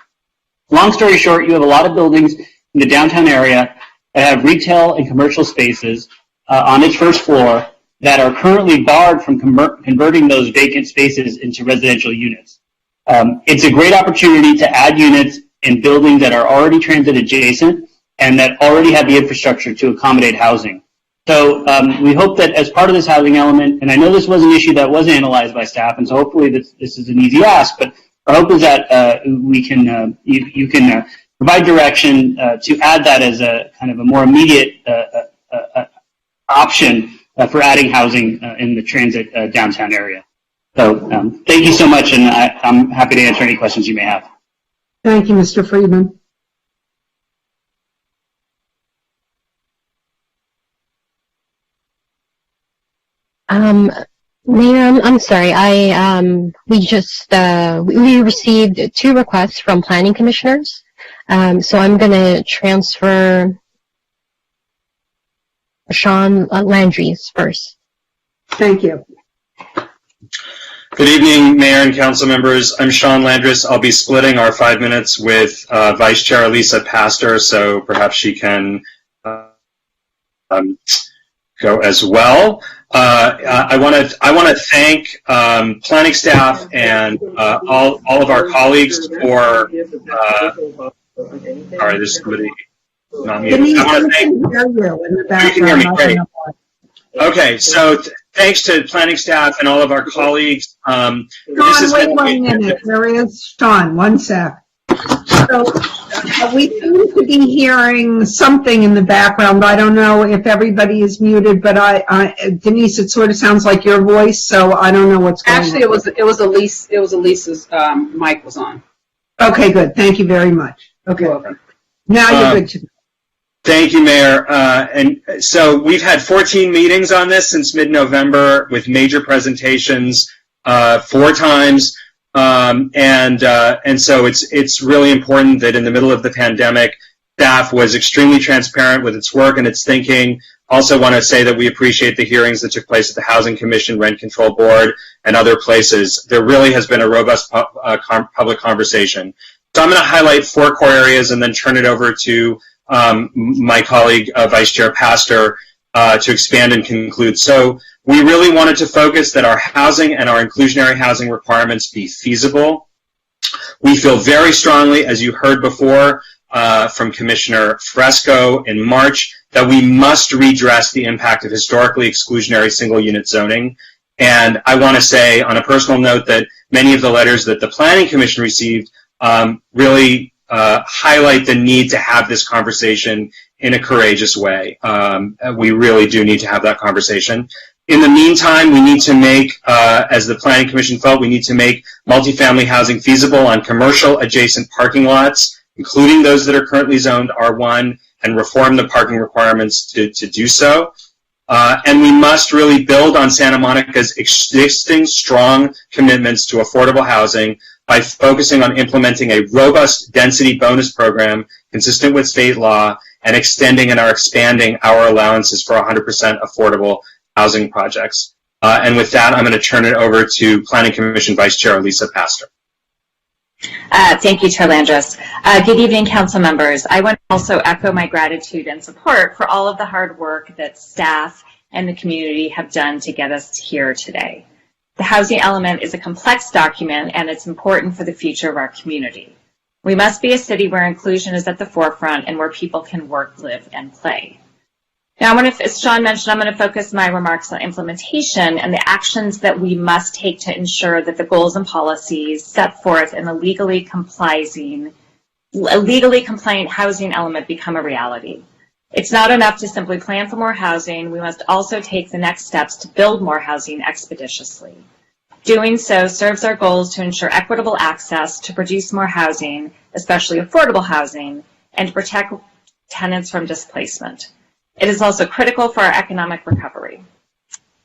Long story short, you have a lot of buildings in the downtown area that have retail and commercial spaces on its first floor that are currently barred from converting those vacant spaces into residential units. It's a great opportunity to add units in buildings that are already transit adjacent and that already have the infrastructure to accommodate housing. So we hope that as part of this housing element, and I know this was an issue that was analyzed by staff, and so hopefully this is an easy ask, but our hope is that we can you can provide direction to add that as a kind of a more immediate option for adding housing in the transit downtown area. So thank you so much, and I'm happy to answer any questions you may have. Thank you, Mr. Friedman. Mayor, I'm sorry. We received 2 requests from planning commissioners. So I'm going to transfer Sean Landry's first. Thank you. Good evening, Mayor and council members. I'm Sean Landris. I'll be splitting our 5 minutes with Vice Chair Elisa Pastor, so perhaps she can go as well. I want to thank planning staff and all of our colleagues for. Sorry, there's somebody not muted. I want to thank. You can hear me, great. Okay, so thanks to planning staff and all of our colleagues. Sean, wait 1 minute. There is Sean. 1 sec. So we seem to be hearing something in the background. I don't know if everybody is muted, but Denise, it sort of sounds like your voice, so I don't know what's going on. Actually, it was Elisa's mic was on. Okay, good. Thank you very much. Okay. You're welcome. Now you're good to go. Thank you, Mayor. And so we've had 14 meetings on this since mid-November with major presentations 4 times. And so it's really important that in the middle of the pandemic, staff was extremely transparent with its work and its thinking. Also want to say that we appreciate the hearings that took place at the Housing Commission, Rent Control Board, and other places. There really has been a robust public conversation. So I'm going to highlight 4 core areas and then turn it over to my colleague, Vice Chair Pastor, to expand and conclude. So we really wanted to focus that our housing and our inclusionary housing requirements be feasible. We feel very strongly, as you heard before from Commissioner Fresco in March, that we must redress the impact of historically exclusionary single-unit zoning. And I want to say on a personal note that many of the letters that the Planning Commission received really highlight the need to have this conversation in a courageous way. We really do need to have that conversation. In the meantime, we need to make, as the Planning Commission felt, we need to make multifamily housing feasible on commercial adjacent parking lots, including those that are currently zoned R1, and reform the parking requirements to do so. And we must really build on Santa Monica's existing strong commitments to affordable housing by focusing on implementing a robust density bonus program consistent with state law and extending and expanding our allowances for 100% affordable housing projects. And with that, I'm going to turn it over to Planning Commission Vice Chair Elisa Pastor. Thank you, Chair Landris. Good evening, council members. I want to also echo my gratitude and support for all of the hard work that staff and the community have done to get us here today. The housing element is a complex document, and it's important for the future of our community. We must be a city where inclusion is at the forefront and where people can work, live, and play. Now, as Sean mentioned, I'm going to focus my remarks on implementation and the actions that we must take to ensure that the goals and policies set forth in the legally compliant housing element become a reality. It's not enough to simply plan for more housing. We must also take the next steps to build more housing expeditiously. Doing so serves our goals to ensure equitable access, to produce more housing, especially affordable housing, and to protect tenants from displacement. It is also critical for our economic recovery.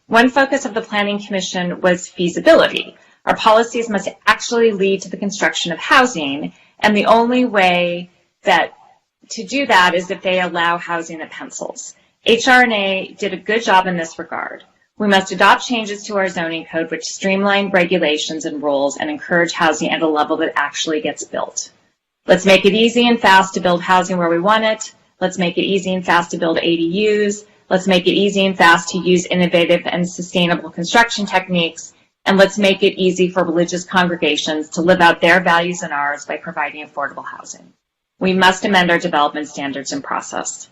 One focus of the Planning Commission was feasibility. Our policies must actually lead to the construction of housing, and the only way to do that is if they allow housing that pencils. HRNA did a good job in this regard. We must adopt changes to our zoning code which streamline regulations and rules and encourage housing at a level that actually gets built. Let's make it easy and fast to build housing where we want it. Let's make it easy and fast to build ADUs. Let's make it easy and fast to use innovative and sustainable construction techniques. And let's make it easy for religious congregations to live out their values and ours by providing affordable housing. We must amend our development standards and process.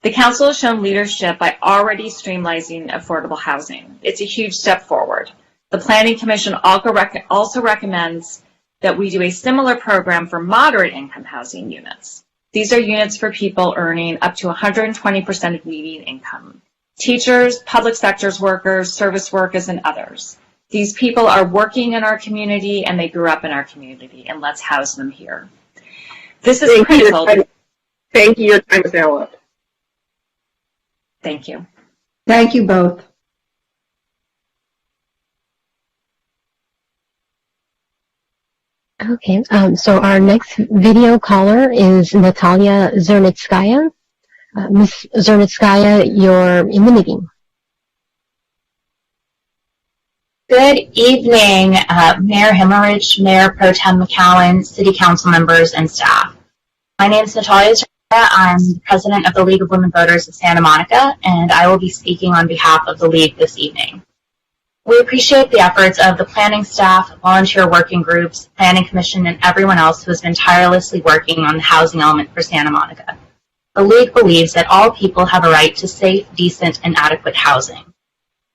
The Council has shown leadership by already streamlining affordable housing. It's a huge step forward. The Planning Commission also recommends that we do a similar program for moderate income housing units. These are units for people earning up to 120% of median income. Teachers, public sector workers, service workers, and others. These people are working in our community and they grew up in our community, and let's house them here. This is critical. Thank you. Your time is now up. Thank you. Thank you both. Okay, so our next video caller is Natalia Zernitskaya. Ms. Zernitskaya, you're in the meeting. Good evening, Mayor Himmerich, Mayor Pro Tem McCowan, City Council members, and staff. My name is Natalia Zernitskaya. I'm the president of the League of Women Voters of Santa Monica, and I will be speaking on behalf of the League this evening. We appreciate the efforts of the planning staff, volunteer working groups, planning commission, and everyone else who has been tirelessly working on the housing element for Santa Monica. The League believes that all people have a right to safe, decent, and adequate housing.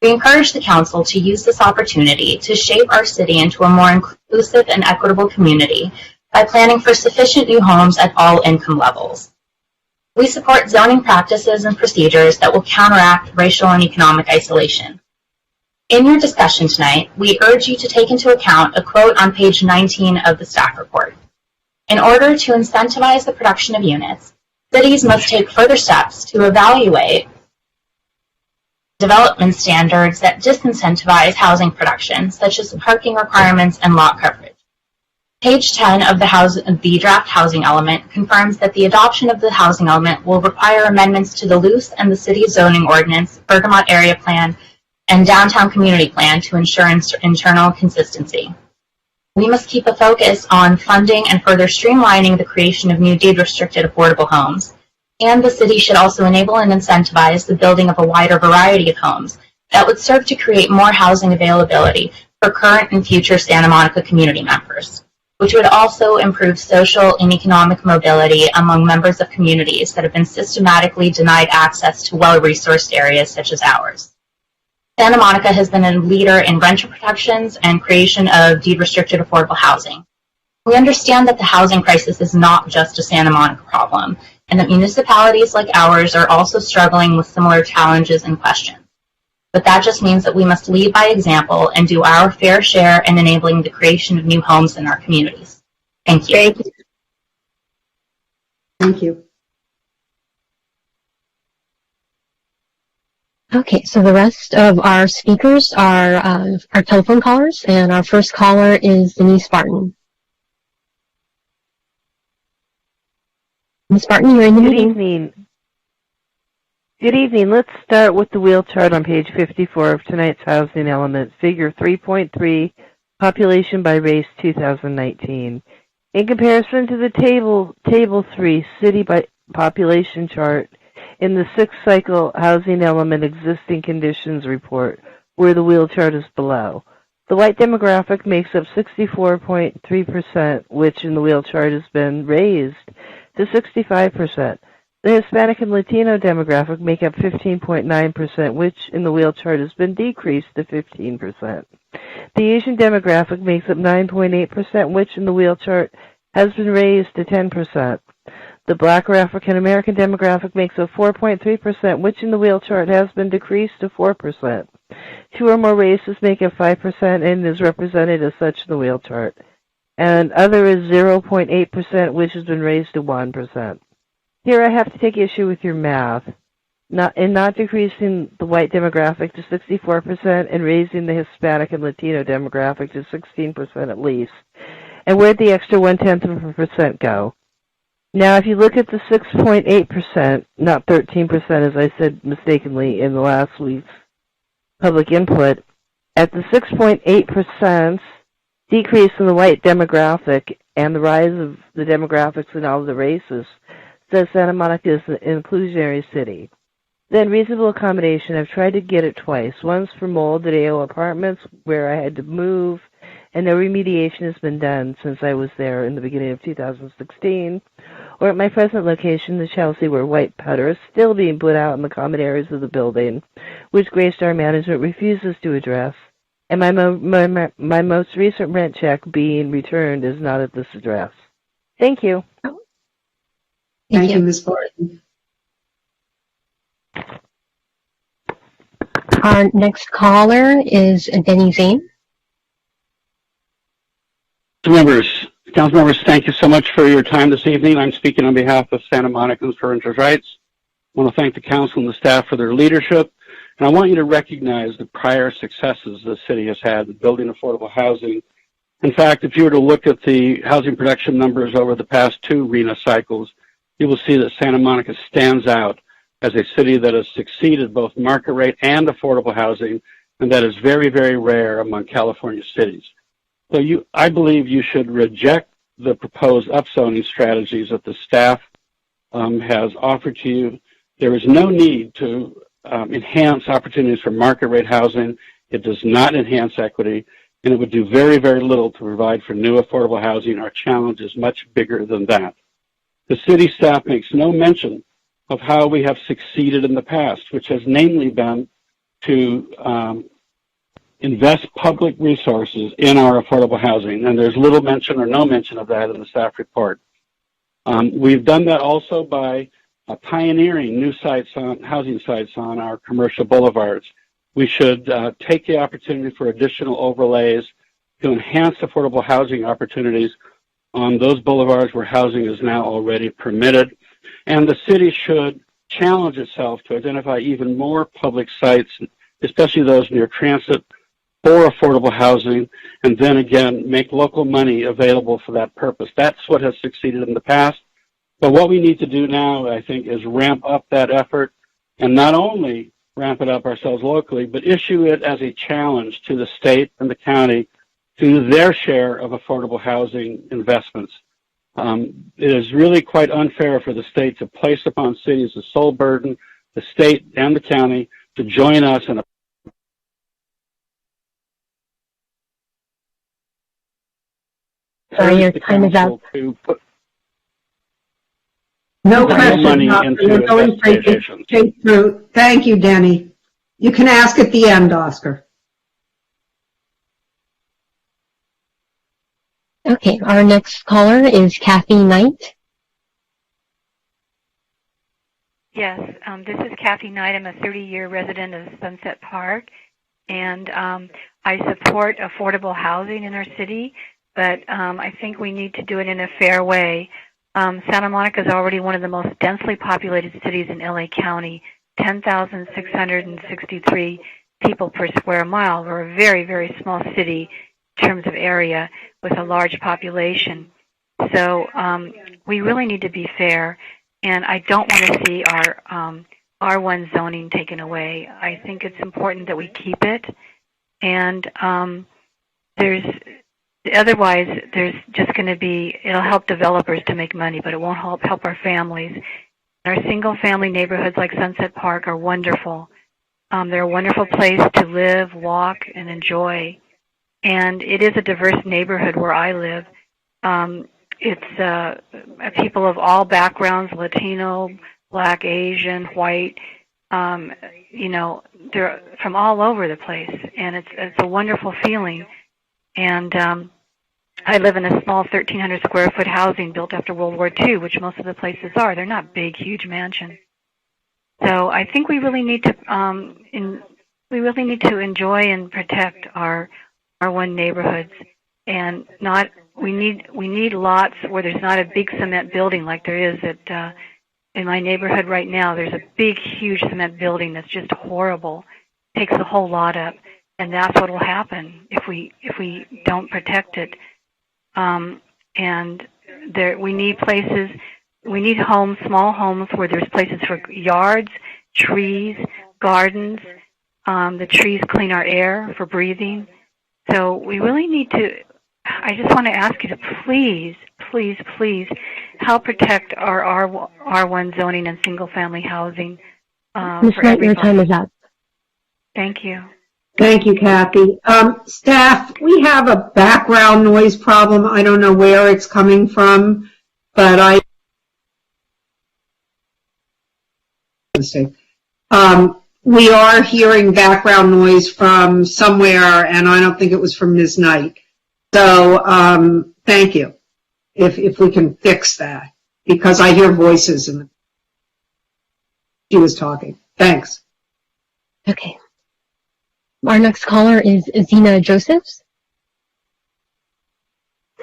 We encourage the Council to use this opportunity to shape our city into a more inclusive and equitable community by planning for sufficient new homes at all income levels. We support zoning practices and procedures that will counteract racial and economic isolation. In your discussion tonight, we urge you to take into account a quote on page 19 of the staff report. In order to incentivize the production of units, cities must take further steps to evaluate development standards that disincentivize housing production, such as parking requirements and lot coverage. Page 10 of the draft housing element confirms that the adoption of the housing element will require amendments to the Luce and the City Zoning Ordinance, Bergamot Area Plan, and Downtown Community Plan to ensure internal consistency. We must keep a focus on funding and further streamlining the creation of new deed-restricted affordable homes, and the city should also enable and incentivize the building of a wider variety of homes that would serve to create more housing availability for current and future Santa Monica community members, which would also improve social and economic mobility among members of communities that have been systematically denied access to well-resourced areas such as ours. Santa Monica has been a leader in renter protections and creation of deed-restricted affordable housing. We understand that the housing crisis is not just a Santa Monica problem, and that municipalities like ours are also struggling with similar challenges and questions. But that just means that we must lead by example and do our fair share in enabling the creation of new homes in our communities. Thank you. Thank you. Thank you. Okay, so the rest of our speakers are our telephone callers, and our first caller is Denise Barton. Ms. Barton, you're in the meeting. Good evening. Good evening. Let's start with the wheel chart on page 54 of tonight's housing element, figure 3.3, population by race 2019. In comparison to the table 3, city by population chart, in the 6th cycle housing element existing conditions report, where the wheel chart is below. The white demographic makes up 64.3%, which in the wheel chart has been raised to 65%. The Hispanic and Latino demographic make up 15.9%, which in the wheel chart has been decreased to 15%. The Asian demographic makes up 9.8%, which in the wheel chart has been raised to 10%. The Black or African American demographic makes up 4.3%, which in the wheel chart has been decreased to 4%. 2 or more races make up 5% and is represented as such in the wheel chart. And other is 0.8%, which has been raised to 1%. Here I have to take issue with your math. Not decreasing the white demographic to 64% and raising the Hispanic and Latino demographic to 16% at least. And where'd the extra 0.1% go? Now, if you look at the 6.8%, not 13% as I said mistakenly in the last week's public input, at the 6.8% decrease in the white demographic and the rise of the demographics in all of the races, says Santa Monica is an inclusionary city. Then reasonable accommodation, I've tried to get it twice. Once for mold at AO Apartments, where I had to move, and no remediation has been done since I was there in the beginning of 2016. Or at my present location, the Chelsea, where white powder is still being put out in the common areas of the building, which Greystar management refuses to address. And my most recent rent check being returned is not at this address. Thank you. Thank you, Ms. Barton. Our next caller is Denny Zane. Council members, thank you so much for your time this evening. I'm speaking on behalf of Santa Monicans for Renters' Rights. I want to thank the council and the staff for their leadership, and I want you to recognize the prior successes the city has had in building affordable housing. In fact, if you were to look at the housing production numbers over the past 2 RHNA cycles, you will see that Santa Monica stands out as a city that has succeeded both market rate and affordable housing, and that is very, very rare among California cities. So I believe you should reject the proposed upzoning strategies that the staff has offered to you. There is no need to enhance opportunities for market rate housing. It does not enhance equity, and it would do very, very little to provide for new affordable housing. Our challenge is much bigger than that. The city staff makes no mention of how we have succeeded in the past, which has namely been to invest public resources in our affordable housing, and there's little mention or no mention of that in the staff report. We've done that also by pioneering new sites on housing sites on our commercial boulevards. We should take the opportunity for additional overlays to enhance affordable housing opportunities on those boulevards where housing is now already permitted. And the city should challenge itself to identify even more public sites, especially those near transit, for affordable housing, and then again make local money available for that purpose. That's what has succeeded in the past. But what we need to do now, I think, is ramp up that effort, and not only ramp it up ourselves locally, but issue it as a challenge to the state and the county to their share of affordable housing investments. It is really quite unfair for the state to place upon cities the sole burden, the state and the county, to join us in a Sorry, your time is out. No question. money Oscar. into We're going investigations. straight through. Thank you, Denny. You can ask at the end, Oscar. Okay, our next caller is Kathy Knight. Yes, this is Kathy Knight. I'm a 30-year resident of Sunset Park, and I support affordable housing in our city, but I think we need to do it in a fair way. Santa Monica is already one of the most densely populated cities in LA County, 10,663 people per square mile. We're a very, very small city in terms of area with a large population. So we really need to be fair, and I don't want to see our R1 zoning taken away. I think it's important that we keep it, and otherwise there's just going to be, it'll help developers to make money, but it won't help our families. Our single-family neighborhoods like Sunset Park are wonderful. They're a wonderful place to live, walk, and enjoy. And it is a diverse neighborhood where I live. It's people of all backgrounds, Latino, Black, Asian, white, they're from all over the place. And it's a wonderful feeling. And I live in a small 1,300 square foot housing built after World War II, which most of the places are. They're not big, huge mansions. So I think we really need to enjoy and protect our one neighborhoods, and we need lots where there's not a big cement building like there is at in my neighborhood right now. There's a big, huge cement building that's just horrible. It takes the whole lot up, and that's what will happen if we don't protect it. And we need places. We need homes, small homes, where there's places for yards, trees, gardens. The trees clean our air for breathing. So we really need to, I just want to ask you to please, please, please help protect our R1 zoning and single-family housing. Ms. for Knight, your time everybody. is up. Thank you. Thank you, Kathy. Staff, we have a background noise problem. I don't know where it's coming from, but we are hearing background noise from somewhere, and I don't think it was from Ms. Knight. So thank you, if we can fix that, because I hear voices and she was talking. Thanks. Okay. Our next caller is Zena Josephs.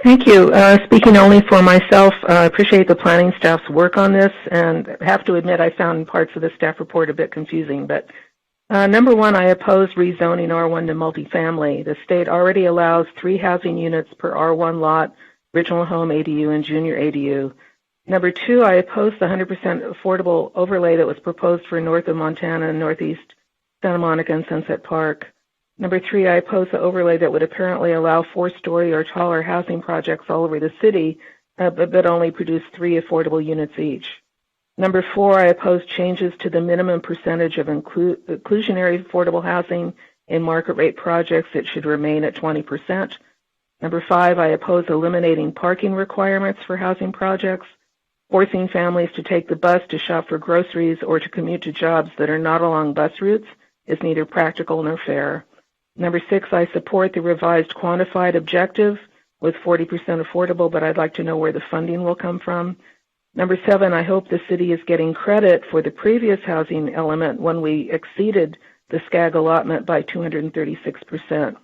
Thank you. Speaking only for myself, I appreciate the planning staff's work on this, and have to admit I found parts of the staff report a bit confusing. But number one, I oppose rezoning R1 to multifamily. The state already allows 3 housing units per R1 lot, original home ADU and junior ADU. Number two, I oppose the 100% affordable overlay that was proposed for north of Montana and northeast Santa Monica and Sunset Park. Number three, I oppose the overlay that would apparently allow 4-story or taller housing projects all over the city, but only produce 3 affordable units each. Number four, I oppose changes to the minimum percentage of inclusionary affordable housing in market rate projects that should remain at 20%. Number five, I oppose eliminating parking requirements for housing projects. Forcing families to take the bus to shop for groceries or to commute to jobs that are not along bus routes is neither practical nor fair. Number six, I support the revised quantified objective with 40% affordable, but I'd like to know where the funding will come from. Number seven, I hope the city is getting credit for the previous housing element when we exceeded the SCAG allotment by 236%.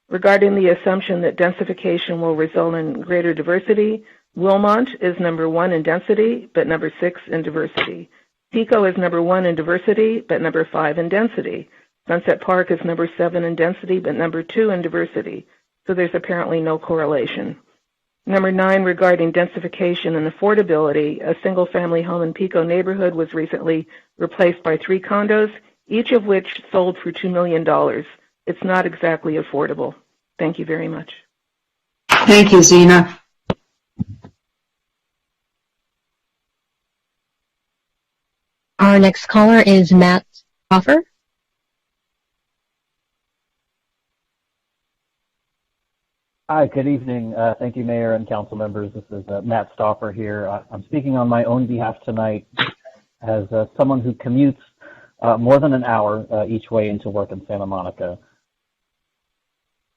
Regarding the assumption that densification will result in greater diversity, Wilmont is number 1 in density, but number 6 in diversity. Pico is number 1 in diversity, but number 5 in density. Sunset Park is number 7 in density, but number 2 in diversity. So there's apparently no correlation. Number 9, regarding densification and affordability, a single-family home in Pico neighborhood was recently replaced by 3 condos, each of which sold for $2 million. It's not exactly affordable. Thank you very much. Thank you, Zena. Our next caller is Matt Hoffer. Hi, good evening. Thank you, Mayor and council members. This is Matt Stauffer here. I'm speaking on my own behalf tonight as someone who commutes more than an hour each way into work in Santa Monica.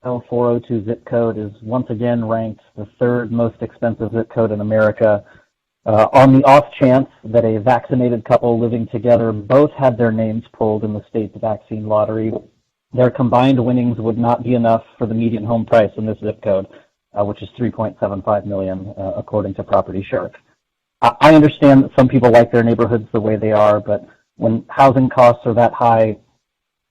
L402 zip code is once again ranked the 3rd most expensive zip code in America. On the off chance that a vaccinated couple living together both had their names pulled in the state's vaccine lottery, their combined winnings would not be enough for the median home price in this zip code, which is $3.75 million, according to Property Shark. I understand that some people like their neighborhoods the way they are, but when housing costs are that high,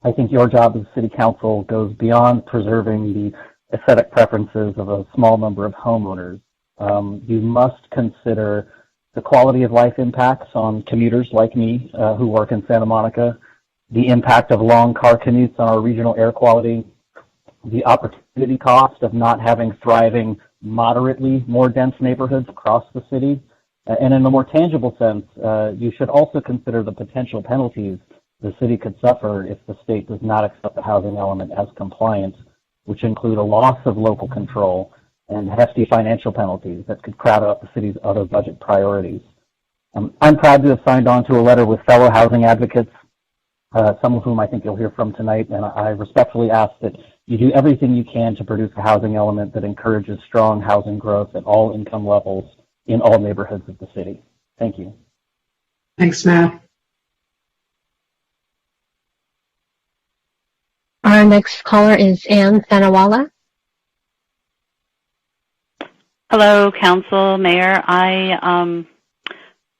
I think your job as city council goes beyond preserving the aesthetic preferences of a small number of homeowners. You must consider the quality of life impacts on commuters like me who work in Santa Monica, the impact of long car commutes on our regional air quality, the opportunity cost of not having thriving, moderately more dense neighborhoods across the city, and in a more tangible sense, you should also consider the potential penalties the city could suffer if the state does not accept the housing element as compliant, which include a loss of local control and hefty financial penalties that could crowd out the city's other budget priorities. I'm proud to have signed on to a letter with fellow housing advocates, some of whom I think you'll hear from tonight, and I respectfully ask that you do everything you can to produce a housing element that encourages strong housing growth at all income levels in all neighborhoods of the city. Thank you. Thanks, Matt. Our next caller is Ann Sanawala. Hello, Council, Mayor. I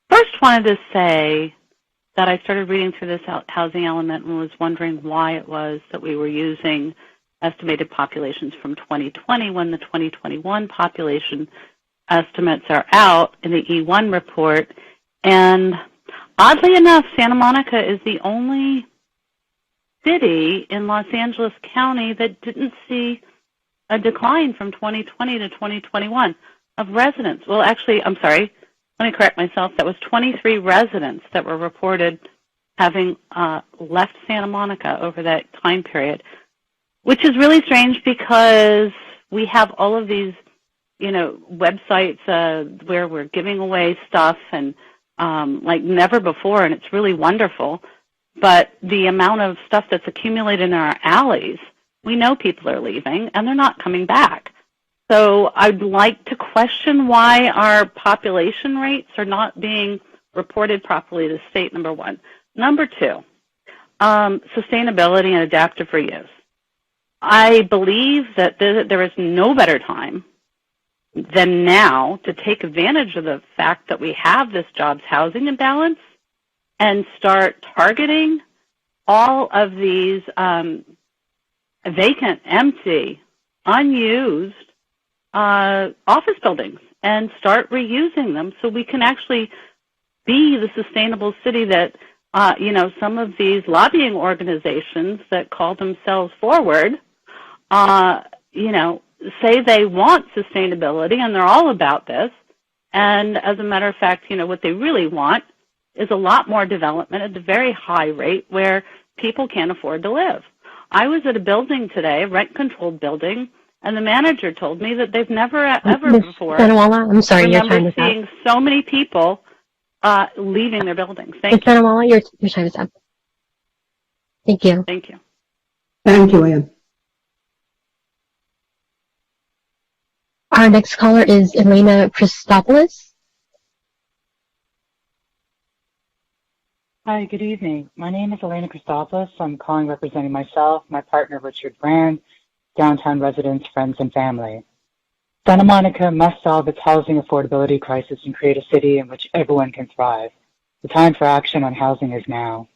first wanted to say that I started reading through this housing element and was wondering why it was that we were using estimated populations from 2020 when the 2021 population estimates are out in the E1 report. And oddly enough, Santa Monica is the only city in Los Angeles County that didn't see a decline from 2020 to 2021 of residents. Well, actually, I'm sorry, let me correct myself. That was 23 residents that were reported having left Santa Monica over that time period, which is really strange because we have all of these, websites where we're giving away stuff and like never before, and it's really wonderful. But the amount of stuff that's accumulated in our alleys, we know people are leaving, and they're not coming back. So I'd like to question why our population rates are not being reported properly to the state, number one. Number two, sustainability and adaptive reuse. I believe that there is no better time than now to take advantage of the fact that we have this jobs housing imbalance and start targeting all of these vacant, empty, unused office buildings and start reusing them so we can actually be the sustainable city that, some of these lobbying organizations that call themselves Forward, say they want sustainability and they're all about this. And as a matter of fact, what they really want is a lot more development at a very high rate where people can't afford to live. I was at a building today, a rent-controlled building, and the manager told me that they've never ever Ms. before Sanawala, I'm sorry, your time remember is up. seeing so many people leaving their buildings. Ms. Thank you. Sanawala, your time is up. Thank you. Thank you. Thank you, Ann. Our next caller is Elena Christopoulos. Hi, good evening. My name is Elena Christopoulos. I'm calling representing myself, my partner Richard Brand, downtown residents, friends, and family. Santa Monica must solve its housing affordability crisis and create a city in which everyone can thrive. The time for action on housing is now.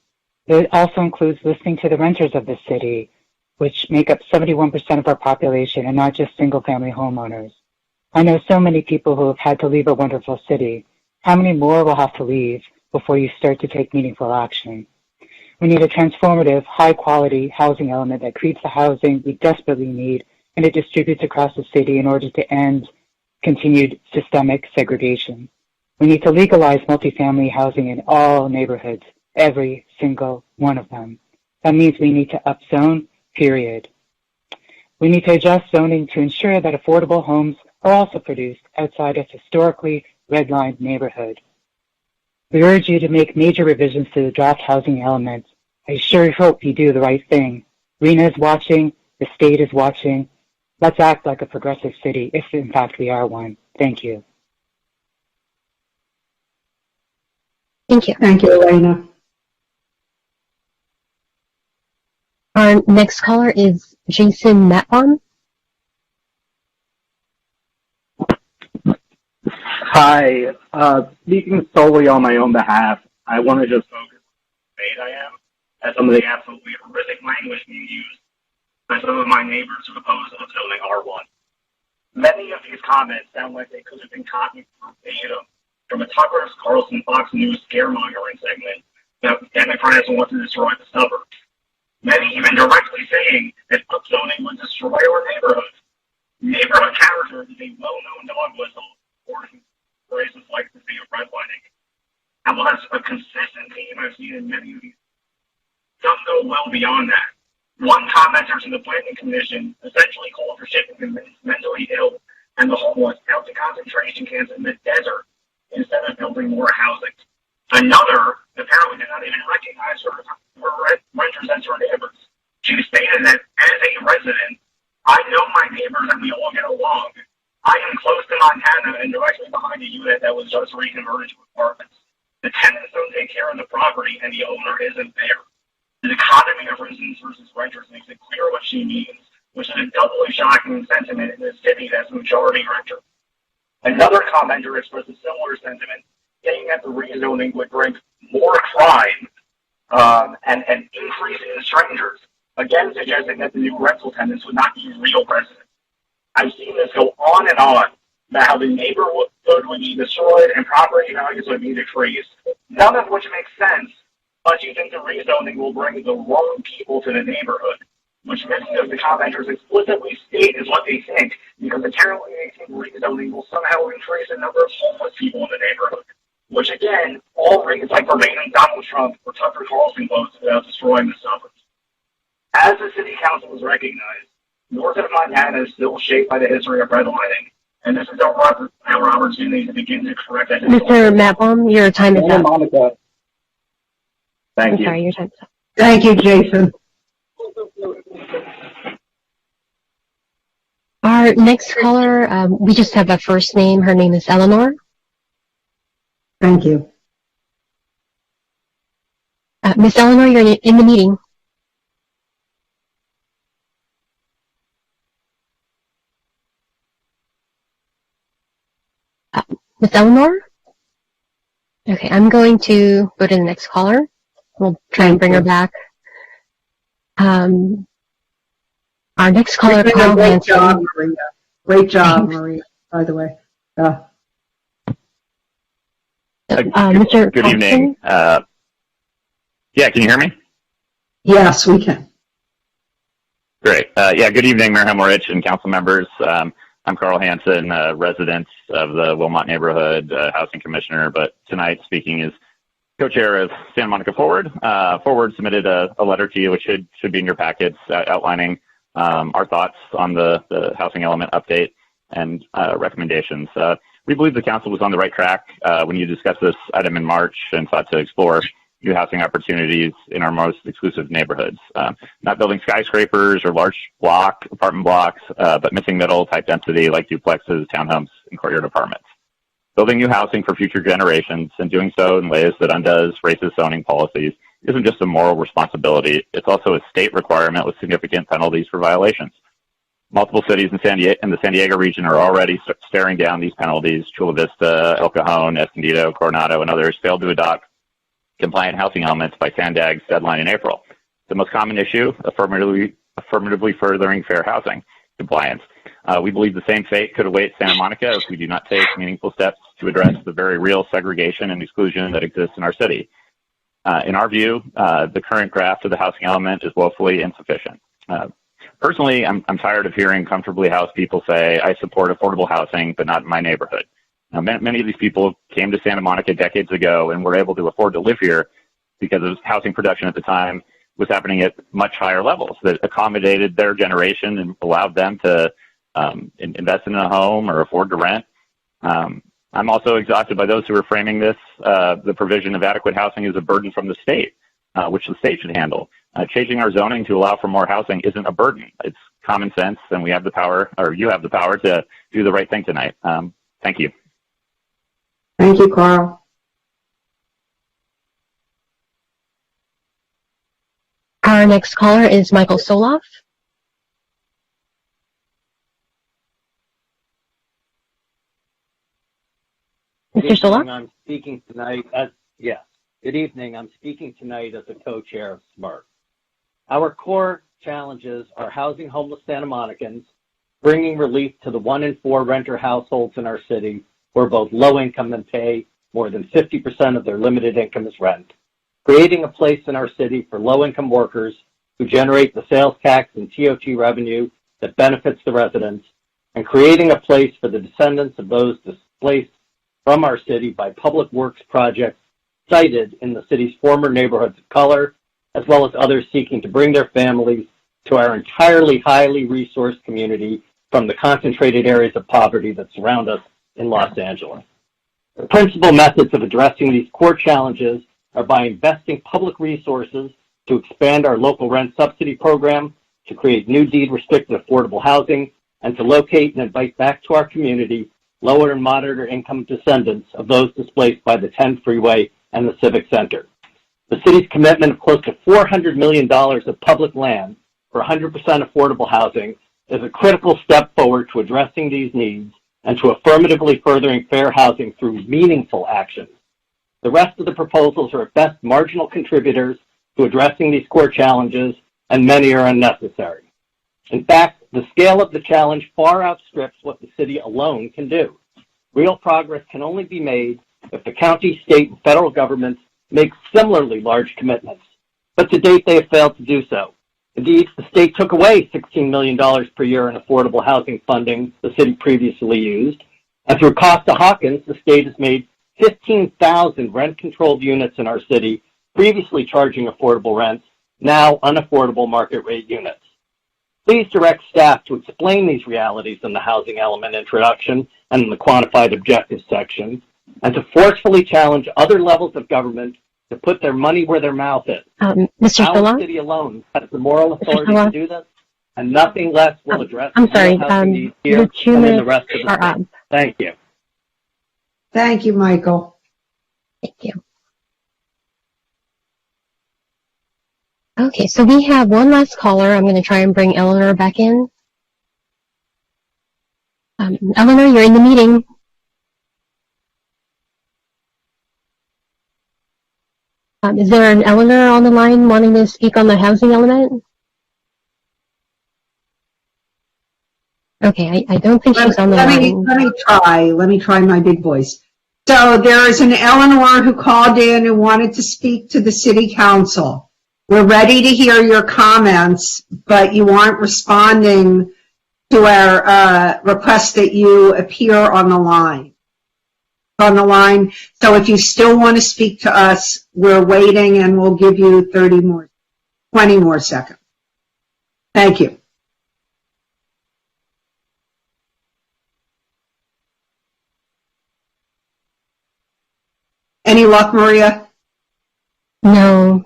It also includes listening to the renters of this city, which make up 71% of our population and not just single-family homeowners. I know so many people who have had to leave a wonderful city. How many more will have to leave before you start to take meaningful action? We need a transformative, high-quality housing element that creates the housing we desperately need and it distributes across the city in order to end continued systemic segregation. We need to legalize multifamily housing in all neighborhoods, every single one of them. That means we need to upzone, period. We need to adjust zoning to ensure that affordable homes are also produced outside of historically redlined neighborhoods. We urge you to make major revisions to the draft housing element. I sure hope you do the right thing. RHNA is watching. The state is watching. Let's act like a progressive city, if in fact we are one. Thank you. Thank you. Thank you, Elena. Our next caller is Jason Matbaum. Hi. Speaking solely on my own behalf, I want to just focus on how afraid I am at some of the absolutely horrific language being used by some of my neighbors who oppose zoning R1. Many of these comments sound like they could have been copied verbatim from a Tucker Carlson Fox News scaremongering segment that Democrats want to destroy the suburbs. Many even directly saying that upzoning would destroy our neighborhoods. Neighborhood character is a well-known dog whistle for phrases like the sea of redlining. And while that's a consistent theme I've seen in many of these, some go well beyond that. One commenter to the Planning Commission essentially called for shipping the mentally ill and the homeless out to concentration camps in the desert instead of building more housing. Another apparently did not even recognize her renters as her neighbors. She stated that as a resident, I know my neighbors and we all get along. I am close to Montana and directly behind a unit that was just reconverted to apartments. The tenants don't take care of the property and the owner isn't there. The dichotomy of residents versus renters makes it clear what she means, which is a doubly shocking sentiment in a city that's majority renter. Another commenter expressed a similar sentiment, saying that the rezoning would bring more crime and increase in strangers, again suggesting that the new rental tenants would not be real residents. I've seen this go on and on about how the neighborhood would be destroyed and property values would be decreased, none of which makes sense unless you think the rezoning will bring the wrong people to the neighborhood, which many of the commenters explicitly state is what they think, because apparently they think rezoning will somehow increase the number of homeless people in the neighborhood, which again, all reads like remaining Donald Trump or Tucker Carlson shaped by the history of redlining. And this is our opportunity to begin to correct that. Mr. Matbaum, your time is up. Monica. Thank I'm you. sorry, your time's up. Thank you, Jason. Our next caller, we just have a first name. Her name is Eleanor. Thank you. Miss Eleanor, you're in the meeting. Miss Eleanor? Okay, I'm going to go to the next caller. We'll try and bring her back. Our next caller, You're doing Carl a great Hansen. job, Maria. Great job, Maria, by the way. Mr. Good evening. Thompson? Yeah, can you hear me? Yes, we can. Great. Yeah, good evening, Mayor Hemorich and council members. I'm Carl Hansen, resident of the Wilmot neighborhood, housing commissioner, but tonight speaking as co-chair of Santa Monica Forward. Forward submitted a letter to you, which should be in your packets, outlining our thoughts on the housing element update and recommendations. We believe the council was on the right track when you discussed this item in March and sought to explore new housing opportunities in our most exclusive neighborhoods. Not building skyscrapers or large apartment blocks, but missing middle type density like duplexes, townhomes, and courtyard apartments. Building new housing for future generations and doing so in ways that undoes racist zoning policies isn't just a moral responsibility, it's also a state requirement with significant penalties for violations. Multiple cities in the San Diego region are already staring down these penalties. Chula Vista, El Cajon, Escondido, Coronado, and others failed to adopt compliant housing elements by SANDAG's deadline in April. The most common issue, affirmatively furthering fair housing compliance. We believe the same fate could await Santa Monica if we do not take meaningful steps to address the very real segregation and exclusion that exists in our city. In our view, the current draft of the housing element is woefully insufficient. Personally, I'm tired of hearing comfortably housed people say, I support affordable housing, but not in my neighborhood. Now, many of these people came to Santa Monica decades ago and were able to afford to live here because of housing production at the time was happening at much higher levels that accommodated their generation and allowed them to invest in a home or afford to rent. I'm also exhausted by those who are framing this, the provision of adequate housing as a burden from the state, which the state should handle. Changing our zoning to allow for more housing isn't a burden. It's common sense, and we have the power, or you have the power, to do the right thing tonight. Thank you. Thank you, Carl. Our next caller is Michael Soloff. Mr. Soloff? I'm speaking tonight Good evening. I'm speaking tonight as the co-chair of SMART. Our core challenges are housing homeless Santa Monicans, bringing relief to the 1 in 4 renter households in our city who are both low income and pay more than 50% of their limited income as rent, creating a place in our city for low income workers who generate the sales tax and TOT revenue that benefits the residents, and creating a place for the descendants of those displaced from our city by public works projects cited in the city's former neighborhoods of color, as well as others seeking to bring their families to our entirely highly resourced community from the concentrated areas of poverty that surround us in Los Angeles. The principal methods of addressing these core challenges are by investing public resources to expand our local rent subsidy program, to create new deed-restricted affordable housing, and to locate and invite back to our community lower and moderate income descendants of those displaced by the 10 freeway and the Civic Center. The city's commitment of close to $400 million of public land for 100% affordable housing is a critical step forward to addressing these needs and to affirmatively furthering fair housing through meaningful actions. The rest of the proposals are at best marginal contributors to addressing these core challenges, and many are unnecessary. In fact, the scale of the challenge far outstrips what the city alone can do. Real progress can only be made if the county, state, and federal governments make similarly large commitments. But to date, they have failed to do so. Indeed, the state took away $16 million per year in affordable housing funding the city previously used, and through Costa-Hawkins, the state has made 15,000 rent-controlled units in our city, previously charging affordable rents, now unaffordable market rate units. Please direct staff to explain these realities in the housing element introduction and in the quantified objectives section, and to forcefully challenge other levels of government to put their money where their mouth is. Mr. Our Silla? city alone has the moral authority to do this, and nothing less will address I'm sorry, the housing needs here your 2 and in the minutes rest of the are up. state. Thank you. Thank you, Michael. Thank you. Okay, so we have one last caller. I'm going to try and bring Eleanor back in. Eleanor, you're in the meeting. Is there an Eleanor on the line wanting to speak on the housing element? Okay, I don't think she's on the line. Let me try my big voice. So there is an Eleanor who called in and wanted to speak to the city council. We're ready to hear your comments, but you aren't responding to our request that you appear on the line. So if you still want to speak to us, we're waiting and we'll give you 20 more seconds. Thank you. Any luck, Maria? No,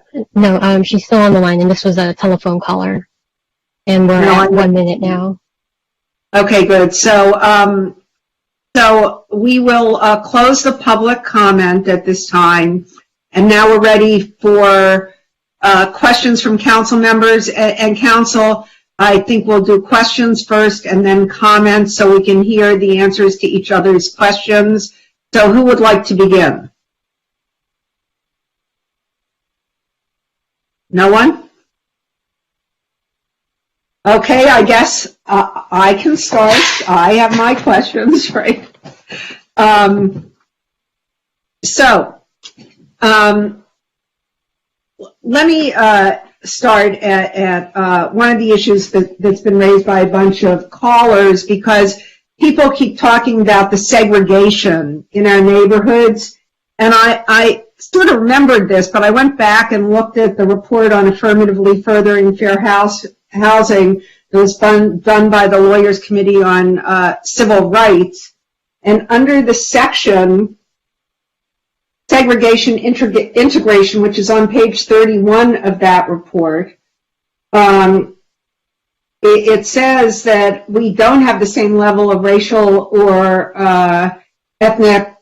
she's still on the line, and this was a telephone caller. And we're at 1 minute now. Okay, good. So we will close the public comment at this time, and now we're ready for questions from council members and council. I think we'll do questions first and then comments so we can hear the answers to each other's questions. So who would like to begin? No one? Okay, I guess I can start. I have my questions, right? Let me start at one of the issues that's been raised by a bunch of callers, because people keep talking about the segregation in our neighborhoods, and I sort of remembered this, but I went back and looked at the report on affirmatively furthering fair housing that was done by the Lawyers Committee on Civil Rights. And under the section segregation integration, which is on page 31 of that report, it says that we don't have the same level of racial or ethnic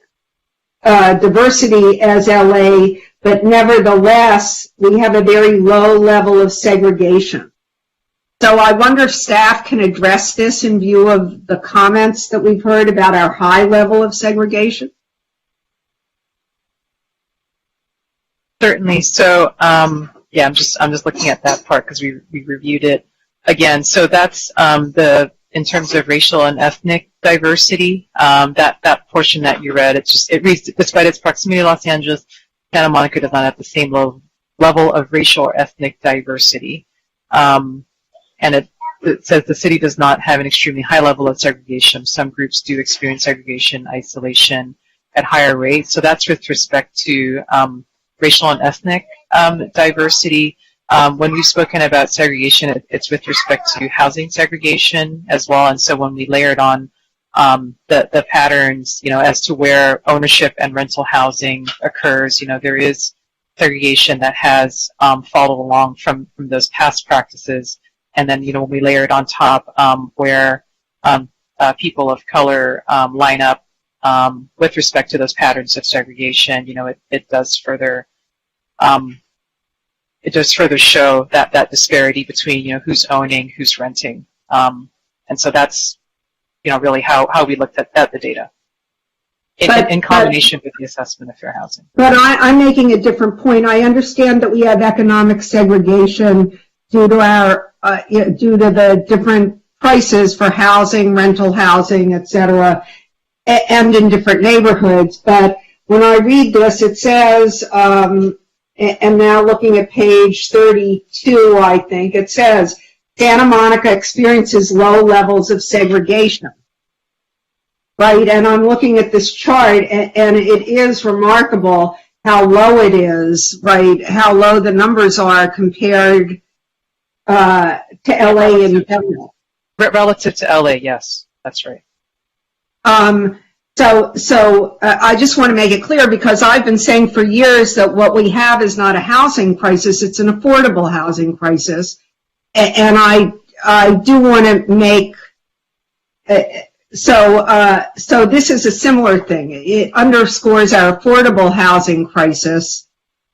diversity as LA, but nevertheless, we have a very low level of segregation. So I wonder if staff can address this in view of the comments that we've heard about our high level of segregation. Certainly. So, yeah, I'm just looking at that part because we reviewed it again. So that's in terms of racial and ethnic diversity, that portion that you read, it reads, despite its proximity to Los Angeles, Santa Monica does not have the same level of racial or ethnic diversity. And it says the city does not have an extremely high level of segregation. Some groups do experience segregation, isolation at higher rates. So that's with respect to racial and ethnic diversity. When we've spoken about segregation, it's with respect to housing segregation as well. And so when we layered on the patterns, as to where ownership and rental housing occurs, there is segregation that has followed along from those past practices. And then, when we layered on top where people of color line up with respect to those patterns of segregation, it does further show that disparity between who's owning, who's renting, and so that's really how we looked at the data in combination with the assessment of fair housing. But I'm making a different point. I understand that we have economic segregation due to the different prices for housing, rental housing, et cetera, and in different neighborhoods. But when I read this, it says, and now looking at page 32, I think, it says, Santa Monica experiences low levels of segregation. Right? And I'm looking at this chart, and it is remarkable how low it is, right? How low the numbers are compared to LA in general. Relative to LA, yes, that's right. So I just want to make it clear, because I've been saying for years that what we have is not a housing crisis, it's an affordable housing crisis. And I do want to make, so this is a similar thing. It underscores our affordable housing crisis,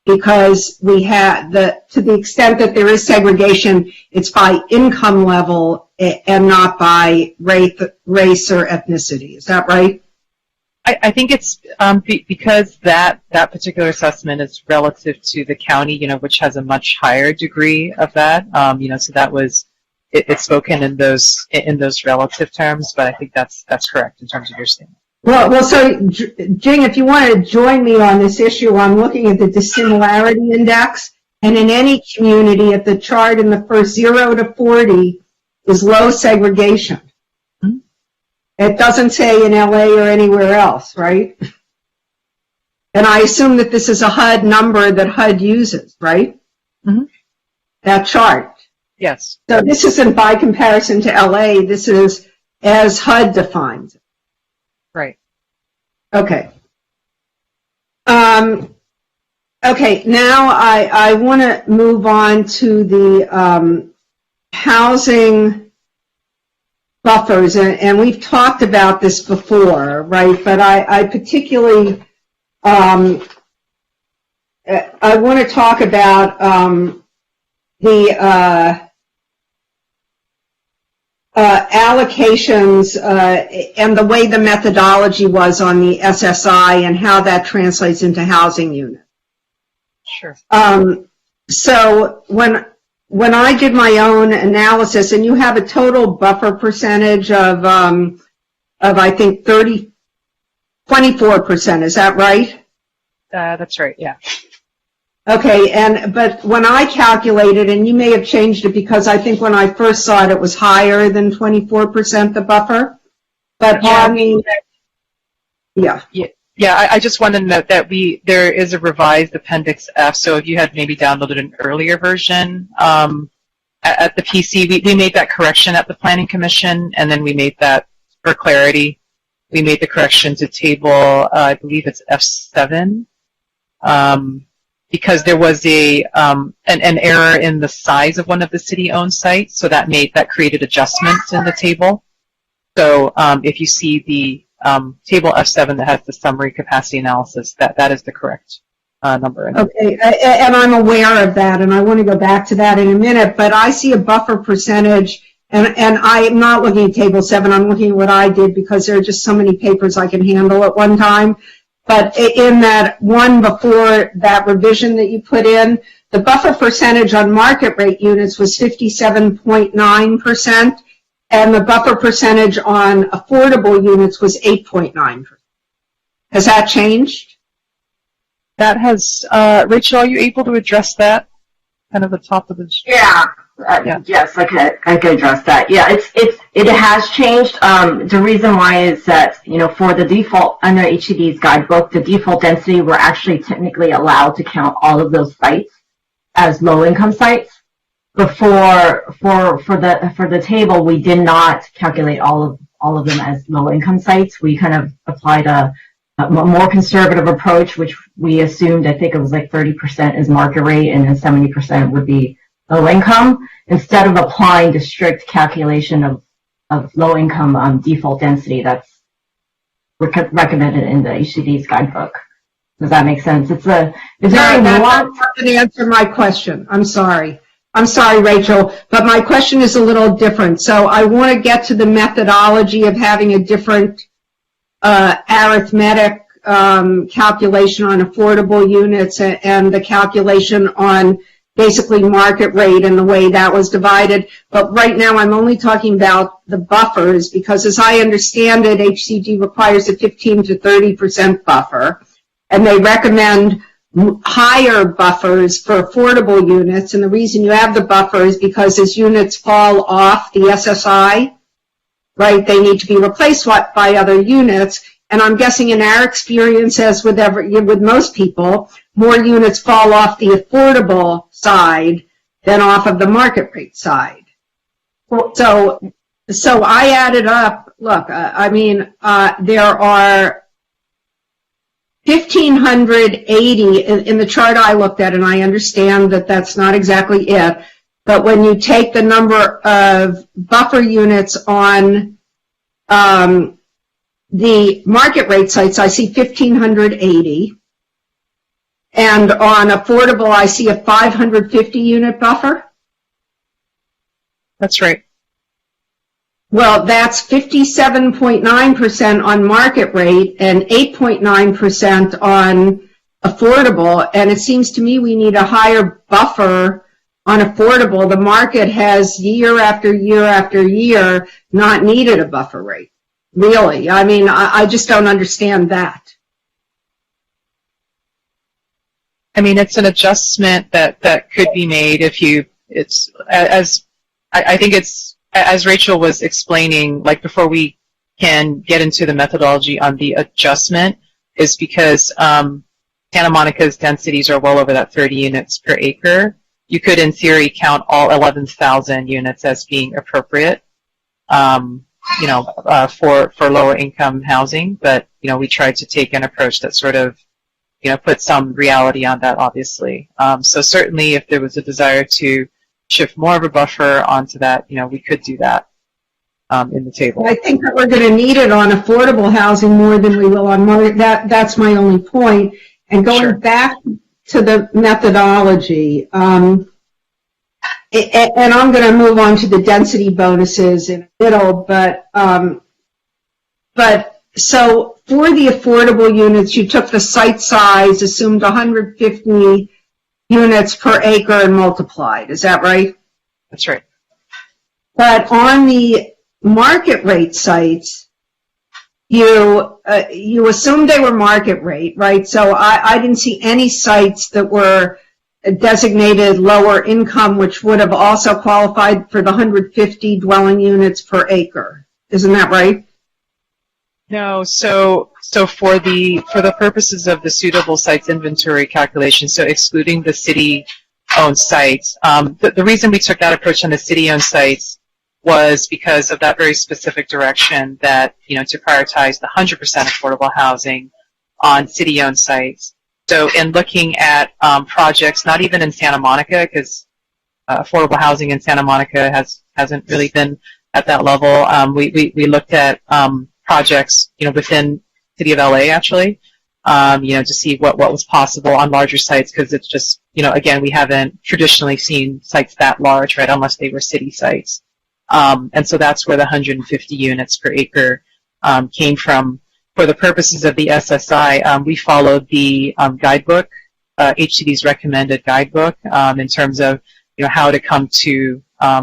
because we have to the extent that there is segregation, it's by income level and not by race or ethnicity. Is that right? I think it's because that particular assessment is relative to the county, which has a much higher degree of that. So that was it's spoken in those relative terms, but I think that's correct in terms of your statement. Well, so Jing, if you want to join me on this issue, I'm looking at the dissimilarity index, and in any community, at the chart in the first 0 to 40 is low segregation. Mm-hmm. It doesn't say in LA or anywhere else, right? And I assume that this is a HUD number that HUD uses, right? Mm-hmm. That chart. Yes. So this isn't by comparison to LA, this is as HUD defines it. Right. Okay. Okay, now I want to move on to the housing buffers, and we've talked about this before, right? But I particularly, I want to talk about the allocations and the way the methodology was on the SSI and how that translates into housing units. Sure. So when I did my own analysis, and you have a total buffer percentage of I think 24%, is that right? That's right, yeah. Okay, but when I calculated, and you may have changed it because I think when I first saw it, it was higher than 24%, the buffer. But yeah. Yeah, I just wanted to note that there is a revised Appendix F, so if you had maybe downloaded an earlier version at the PC, we made that correction at the Planning Commission, and then we made that, for clarity, we made the correction to table, I believe it's F7, because there was an error in the size of one of the city-owned sites, so that created adjustments in the table. So if you see the table F7 that has the summary capacity analysis, that is the correct number. Okay, and I'm aware of that, and I want to go back to that in a minute, but I see a buffer percentage, and I'm not looking at table 7, I'm looking at what I did because there are just so many papers I can handle at one time. But in that one before that revision that you put in, the buffer percentage on market rate units was 57.9%, and the buffer percentage on affordable units was 8.9%. Has that changed? That has, Rachel, are you able to address that? Kind of the top of the... Yeah. Yes, I can address that. Yeah, it has changed. The reason why is that, for the default, under HCD's guidebook, the default density, we're actually technically allowed to count all of those sites as low-income sites. But for the table, we did not calculate all of them as low-income sites. We kind of applied a more conservative approach, which we assumed, I think it was like 30% is market rate, and then 70% would be low income, instead of applying the strict calculation of low income default density that's recommended in the HCD's guidebook. Does that make sense? It's very nuanced. That doesn't answer my question. I'm sorry, Rachel, but my question is a little different. So I want to get to the methodology of having a different arithmetic calculation on affordable units and the calculation on basically market rate and the way that was divided. But right now I'm only talking about the buffers because as I understand it, HCD requires a 15 to 30% buffer, and they recommend higher buffers for affordable units. And the reason you have the buffer is because as units fall off the SSI, right, they need to be replaced by other units. And I'm guessing in our experience, as with most people, more units fall off the affordable side than off of the market rate side. So I added up, look, there are 1,580 in the chart I looked at, and I understand that that's not exactly it, but when you take the number of buffer units on the market rate sites, I see 1,580. And on affordable, I see a 550 unit buffer. That's right. Well, that's 57.9% on market rate and 8.9% on affordable. And it seems to me we need a higher buffer on affordable. The market has year after year after year not needed a buffer rate. Really. I mean, I just don't understand that. I mean, it's an adjustment that could be made if I think it's, as Rachel was explaining, like before we can get into the methodology on the adjustment, is because Santa Monica's densities are well over that 30 units per acre. You could, in theory, count all 11,000 units as being appropriate, for lower income housing. But, we tried to take an approach that sort of, put some reality on that, obviously. So certainly if there was a desire to shift more of a buffer onto that, we could do that in the table. I think that we're going to need it on affordable housing more than we will on more. That's my only point. And going back to the methodology, and I'm going to move on to the density bonuses in the middle, but so for the affordable units, you took the site size, assumed 150 units per acre and multiplied. Is that right? That's right. But on the market rate sites, you assumed they were market rate, right? So I didn't see any sites that were designated lower income, which would have also qualified for the 150 dwelling units per acre. Isn't that right? No, so for the purposes of the suitable sites inventory calculation, so excluding the city-owned sites, the reason we took that approach on the city-owned sites was because of that very specific direction that, to prioritize the 100% affordable housing on city-owned sites. So in looking at projects, not even in Santa Monica, because affordable housing in Santa Monica hasn't really been at that level, we looked at projects, within City of LA, actually, to see what was possible on larger sites, because it's just, again, we haven't traditionally seen sites that large, right, unless they were city sites. And so that's where the 150 units per acre came from. For the purposes of the SSI, we followed the guidebook, HCD's recommended guidebook, in terms of, how to come to a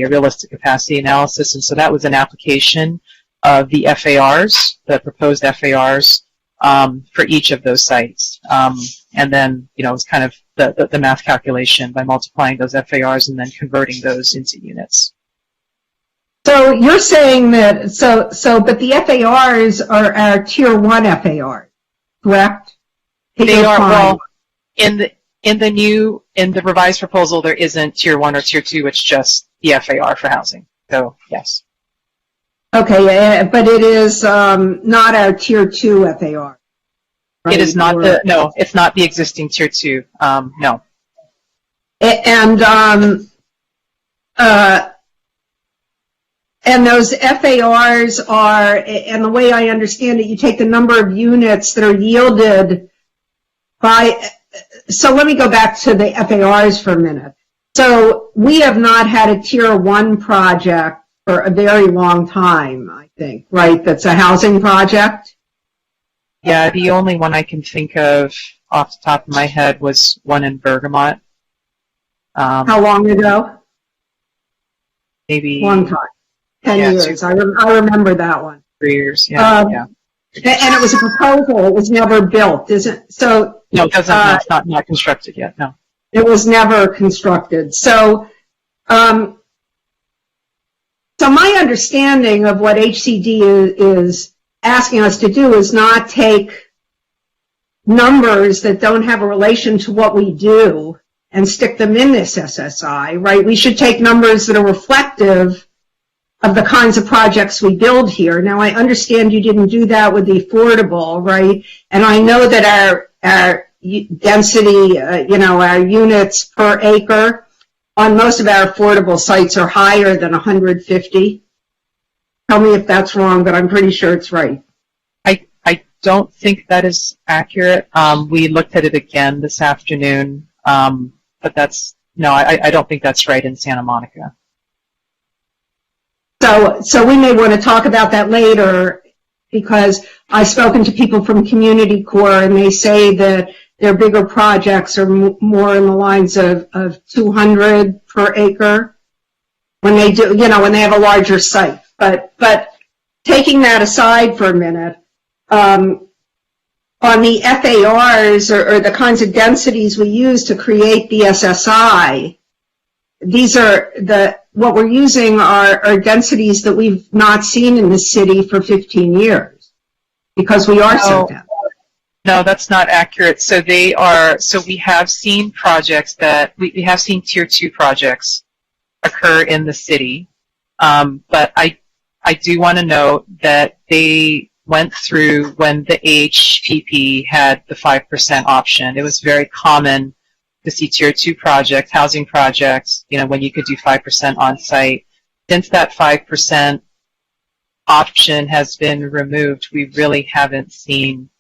realistic capacity analysis. And so that was an application of the FARs, the proposed FARs, for each of those sites. And then, it was kind of the math calculation by multiplying those FARs and then converting those into units. So you're saying that, but the FARs are our Tier 1 FARs, correct? They are, well, in the revised proposal, there isn't Tier 1 or Tier 2, it's just the FAR for housing. So, yes. Okay, but it is not our Tier 2 FAR. Right? It is not no, it's not the existing Tier 2, no. And those FARs are, and the way I understand it, you take the number of units that are yielded by, so let me go back to the FARs for a minute. So we have not had a Tier 1 project for a very long time, I think, right? That's a housing project? Yeah, the only one I can think of off the top of my head was one in Bergamot. How long ago? Maybe... Long time. 10 years. I remember that one. 3 years, yeah. And it was a proposal. It was never built, isn't so? No, it doesn't. It's not constructed yet, no. It was never constructed. So, so my understanding of what HCD is asking us to do is not take numbers that don't have a relation to what we do and stick them in this SSI, right? We should take numbers that are reflective of the kinds of projects we build here. Now, I understand you didn't do that with the affordable, right? And I know that our density, our units per acre on most of our affordable sites are higher than 150. Tell me if that's wrong, but I'm pretty sure it's right. I don't think that is accurate. We looked at it again this afternoon, but I don't think that's right in Santa Monica. So we may want to talk about that later, because I've spoken to people from Community Corps, and they say that their bigger projects are more in the lines of 200 per acre when they do, when they have a larger site. But taking that aside for a minute, on the FARs or the kinds of densities we use to create the SSI, these are what we're using are densities that we've not seen in the city for 15 years because we are so dense. No, that's not accurate. So we have seen projects we have seen tier 2 projects occur in the city. But I do want to note that they went through when the AHPP had the 5% option. It was very common to see tier 2 projects, housing projects, when you could do 5% on site. Since that 5% option has been removed, we really haven't seen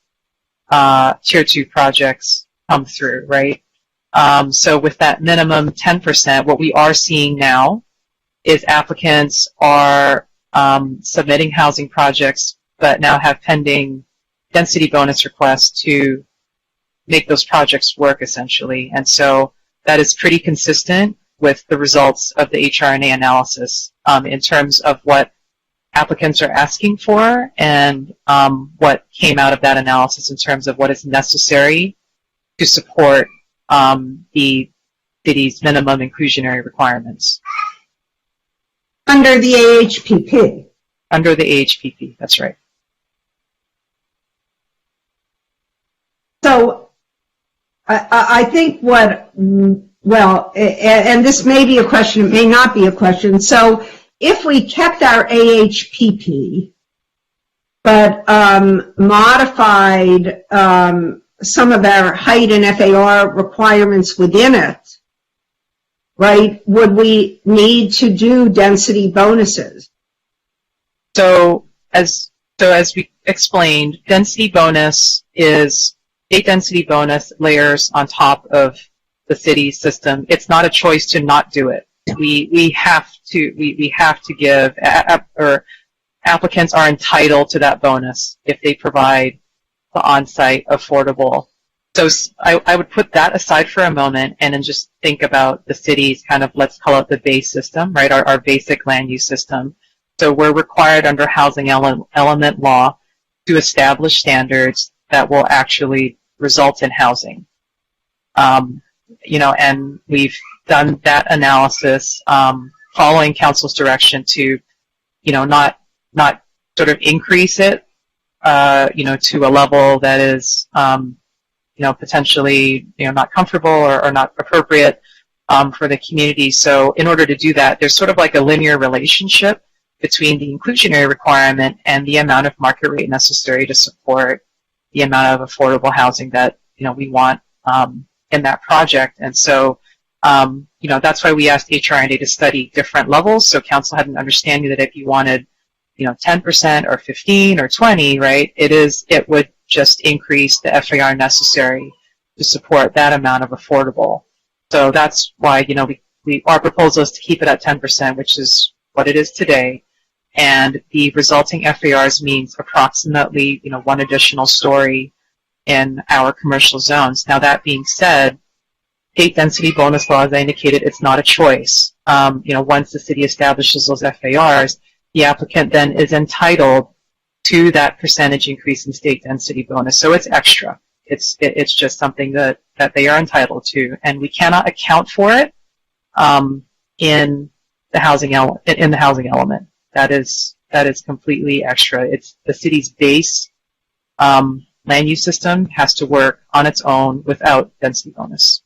tier 2 projects come through, right? So with that minimum 10%, what we are seeing now is applicants are submitting housing projects, but now have pending density bonus requests to make those projects work, essentially. And so that is pretty consistent with the results of the HRNA analysis in terms of what applicants are asking for and what came out of that analysis in terms of what is necessary to support the city's minimum inclusionary requirements. Under the AHPP. Under the AHPP, that's right. So I think and this may be a question, it may not be a question. So if we kept our AHPP, but modified some of our height and FAR requirements within it, right, would we need to do density bonuses? So as we explained, density bonus is a density bonus layers on top of the city system. It's not a choice to not do it. We have to give, or applicants are entitled to that bonus if they provide the on-site affordable. So I would put that aside for a moment and then just think about the city's kind of, let's call it the base system, right? Our basic land use system. So we're required under housing element law to establish standards that will actually result in housing. And we've done that analysis following council's direction to, not sort of increase it, to a level that is, potentially, not comfortable or not appropriate for the community. So in order to do that, there's sort of like a linear relationship between the inclusionary requirement and the amount of market rate necessary to support the amount of affordable housing that, we want in that project. And so, that's why we asked HRNA to study different levels. So council had an understanding that if you wanted, 10% or 15 or 20, right, it would just increase the FAR necessary to support that amount of affordable. So that's why, our proposal is to keep it at 10%, which is what it is today. And the resulting FARs means approximately, one additional story in our commercial zones. Now, that being said, state density bonus law, as I indicated, it's not a choice. Once the city establishes those FARs, the applicant then is entitled to that percentage increase in state density bonus. So it's extra. It's just something that they are entitled to, and we cannot account for it in the housing element. That is completely extra. It's the city's base land use system has to work on its own without density bonus.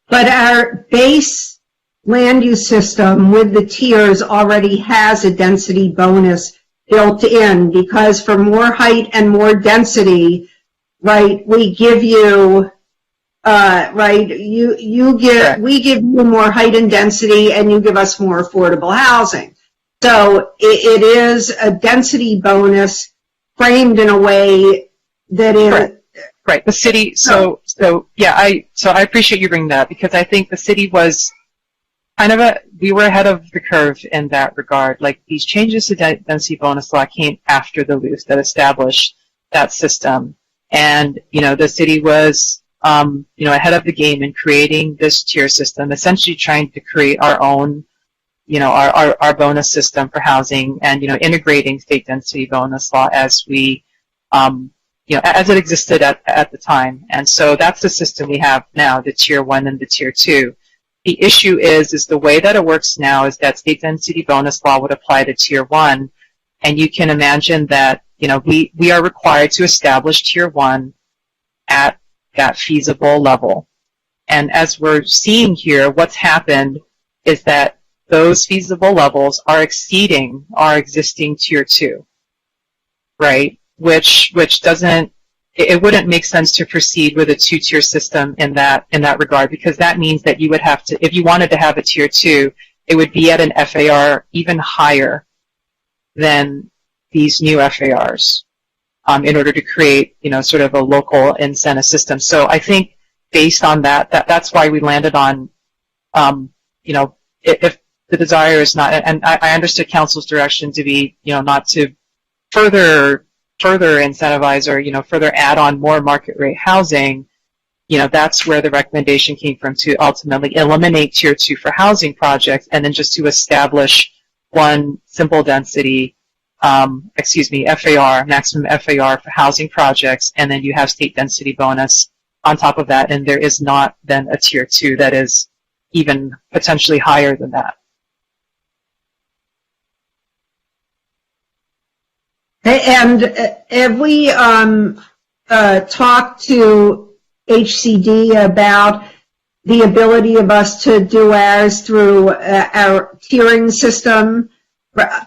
But our base land use system with the tiers already has a density bonus built in, because for more height and more density, right, we give you, we give you more height and density, and you give us more affordable housing. So it is a density bonus framed in a way that is right. The city. So I appreciate you bringing that, because I think the city was kind of we were ahead of the curve in that regard. Like, these changes to density bonus law came after the loose that established that system, and the city was ahead of the game in creating this tier system, essentially trying to create our own our bonus system for housing, and integrating state density bonus law as we as it existed at the time. And so that's the system we have now, the tier 1 and the tier 2. The issue is the way that it works now is that state density bonus law would apply to tier 1, and you can imagine that we are required to establish tier 1 at that feasible level. And as we're seeing here, what's happened is that those feasible levels are exceeding our existing tier 2, right? Which doesn't, it wouldn't make sense to proceed with a 2-tier system in that regard, because that means that you would have to, if you wanted to have a tier 2, it would be at an FAR even higher than these new FARs in order to create, sort of a local incentive system. So I think based on that's why we landed on, if the desire is not, and I understood council's direction to be, not to further incentivize or, further add on more market rate housing, that's where the recommendation came from, to ultimately eliminate tier 2 for housing projects, and then just to establish one simple density, FAR, maximum FAR for housing projects, and then you have state density bonus on top of that, and there is not then a tier 2 that is even potentially higher than that. And have we talked to HCD about the ability of us to do ours through our tiering system?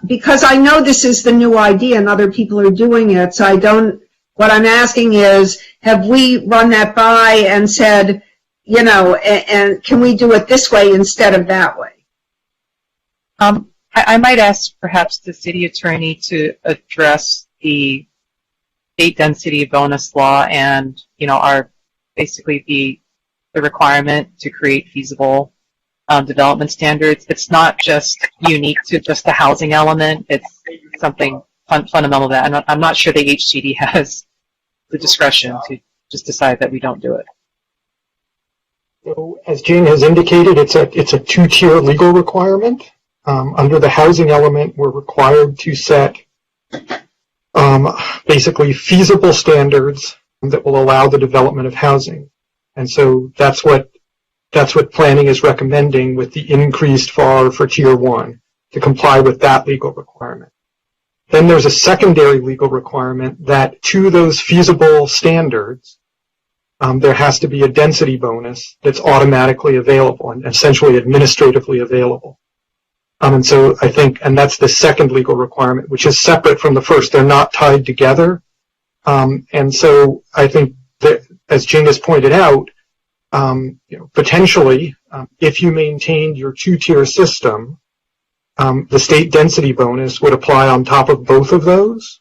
Because I know this is the new idea and other people are doing it, so what I'm asking is, have we run that by and said, and can we do it this way instead of that way? I might ask perhaps the city attorney to address the state density bonus law and, basically the requirement to create feasible development standards. It's not just unique to just the housing element. It's something fundamental to that. And I'm not sure the HCD has the discretion to just decide that we don't do it. So, as Jane has indicated, it's a 2-tier legal requirement. Under the housing element, we're required to set basically feasible standards that will allow the development of housing. And so that's what planning is recommending, with the increased FAR for tier 1, to comply with that legal requirement. Then there's a secondary legal requirement that to those feasible standards, there has to be a density bonus that's automatically available and essentially administratively available. And so I think, and that's the second legal requirement, which is separate from the first. They're not tied together. And so I think that, as Jane has pointed out, potentially, if you maintained your 2-tier system, the state density bonus would apply on top of both of those,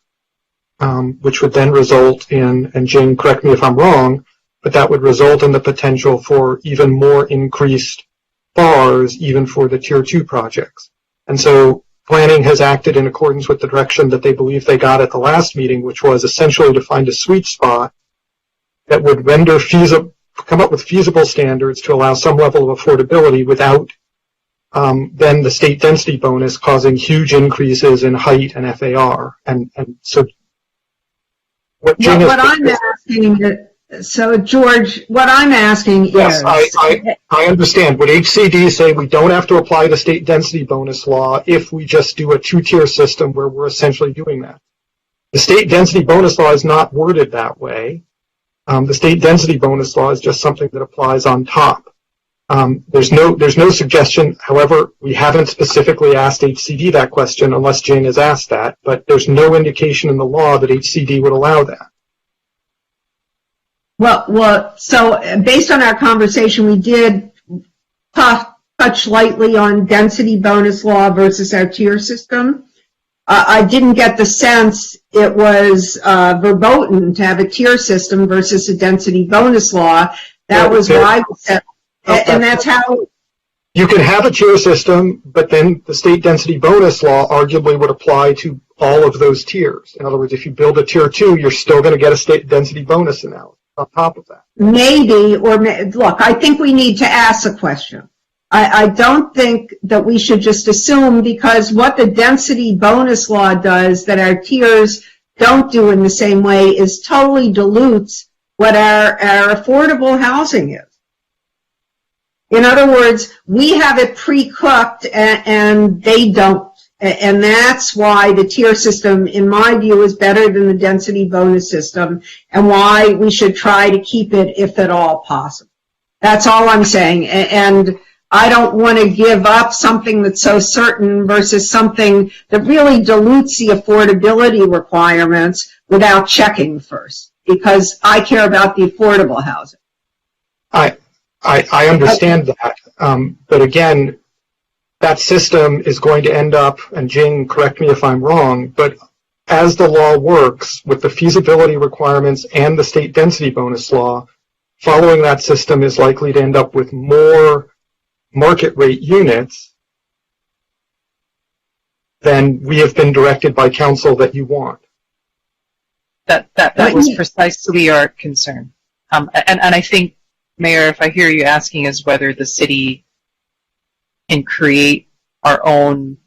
which would then result in, and Jane, correct me if I'm wrong, but that would result in the potential for even more increased FARs, even for the tier 2 projects. And so planning has acted in accordance with the direction that they believe they got at the last meeting, which was essentially to find a sweet spot that would render come up with feasible standards to allow some level of affordability without then the state density bonus causing huge increases in height and FAR. And so what Jane I'm asking, so George, what I'm asking is... Yes, I understand. Would HCD say we don't have to apply the state density bonus law if we just do a 2-tier system where we're essentially doing that? The state density bonus law is not worded that way. The state density bonus law is just something that applies on top. There's no suggestion. However, we haven't specifically asked HCD that question unless Jane has asked that, but there's no indication in the law that HCD would allow that. Well, so based on our conversation, we did touch lightly on density bonus law versus our tier system. I didn't get the sense it was verboten to have a tier system versus a density bonus law. That was why we said, and that's how. You can have a tier system, but then the state density bonus law arguably would apply to all of those tiers. In other words, if you build a tier 2, you're still going to get a state density bonus analysis on top of that. Maybe, look, I think we need to ask a question. I don't think that we should just assume, because what the density bonus law does that our tiers don't do in the same way is totally dilutes what our affordable housing is. In other words, we have it pre-cooked and they don't. And that's why the tier system, in my view, is better than the density bonus system, and why we should try to keep it if at all possible. That's all I'm saying. And I don't want to give up something that's so certain versus something that really dilutes the affordability requirements without checking first, because I care about the affordable housing. I understand that, but again, that system is going to end up, and Jane, correct me if I'm wrong, but as the law works with the feasibility requirements and the state density bonus law, following that system is likely to end up with more market rate units than we have been directed by council that you want. That was precisely our concern. And I think, Mayor, if I hear you asking is whether the city can create our own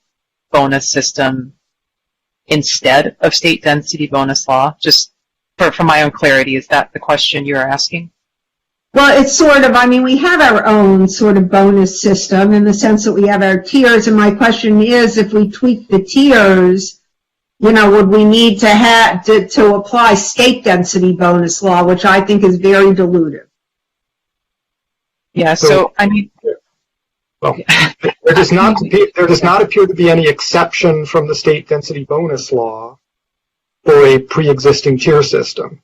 bonus system instead of state density bonus law, just for my own clarity, is that the question you're asking? Well, it's sort of, I mean, we have our own sort of bonus system in the sense that we have our tiers, and my question is, if we tweak the tiers, you know, would we need to have to apply state density bonus law, which I think is very dilutive. Yeah, so I mean, well, there does not appear to be any exception from the state density bonus law for a pre-existing tier system.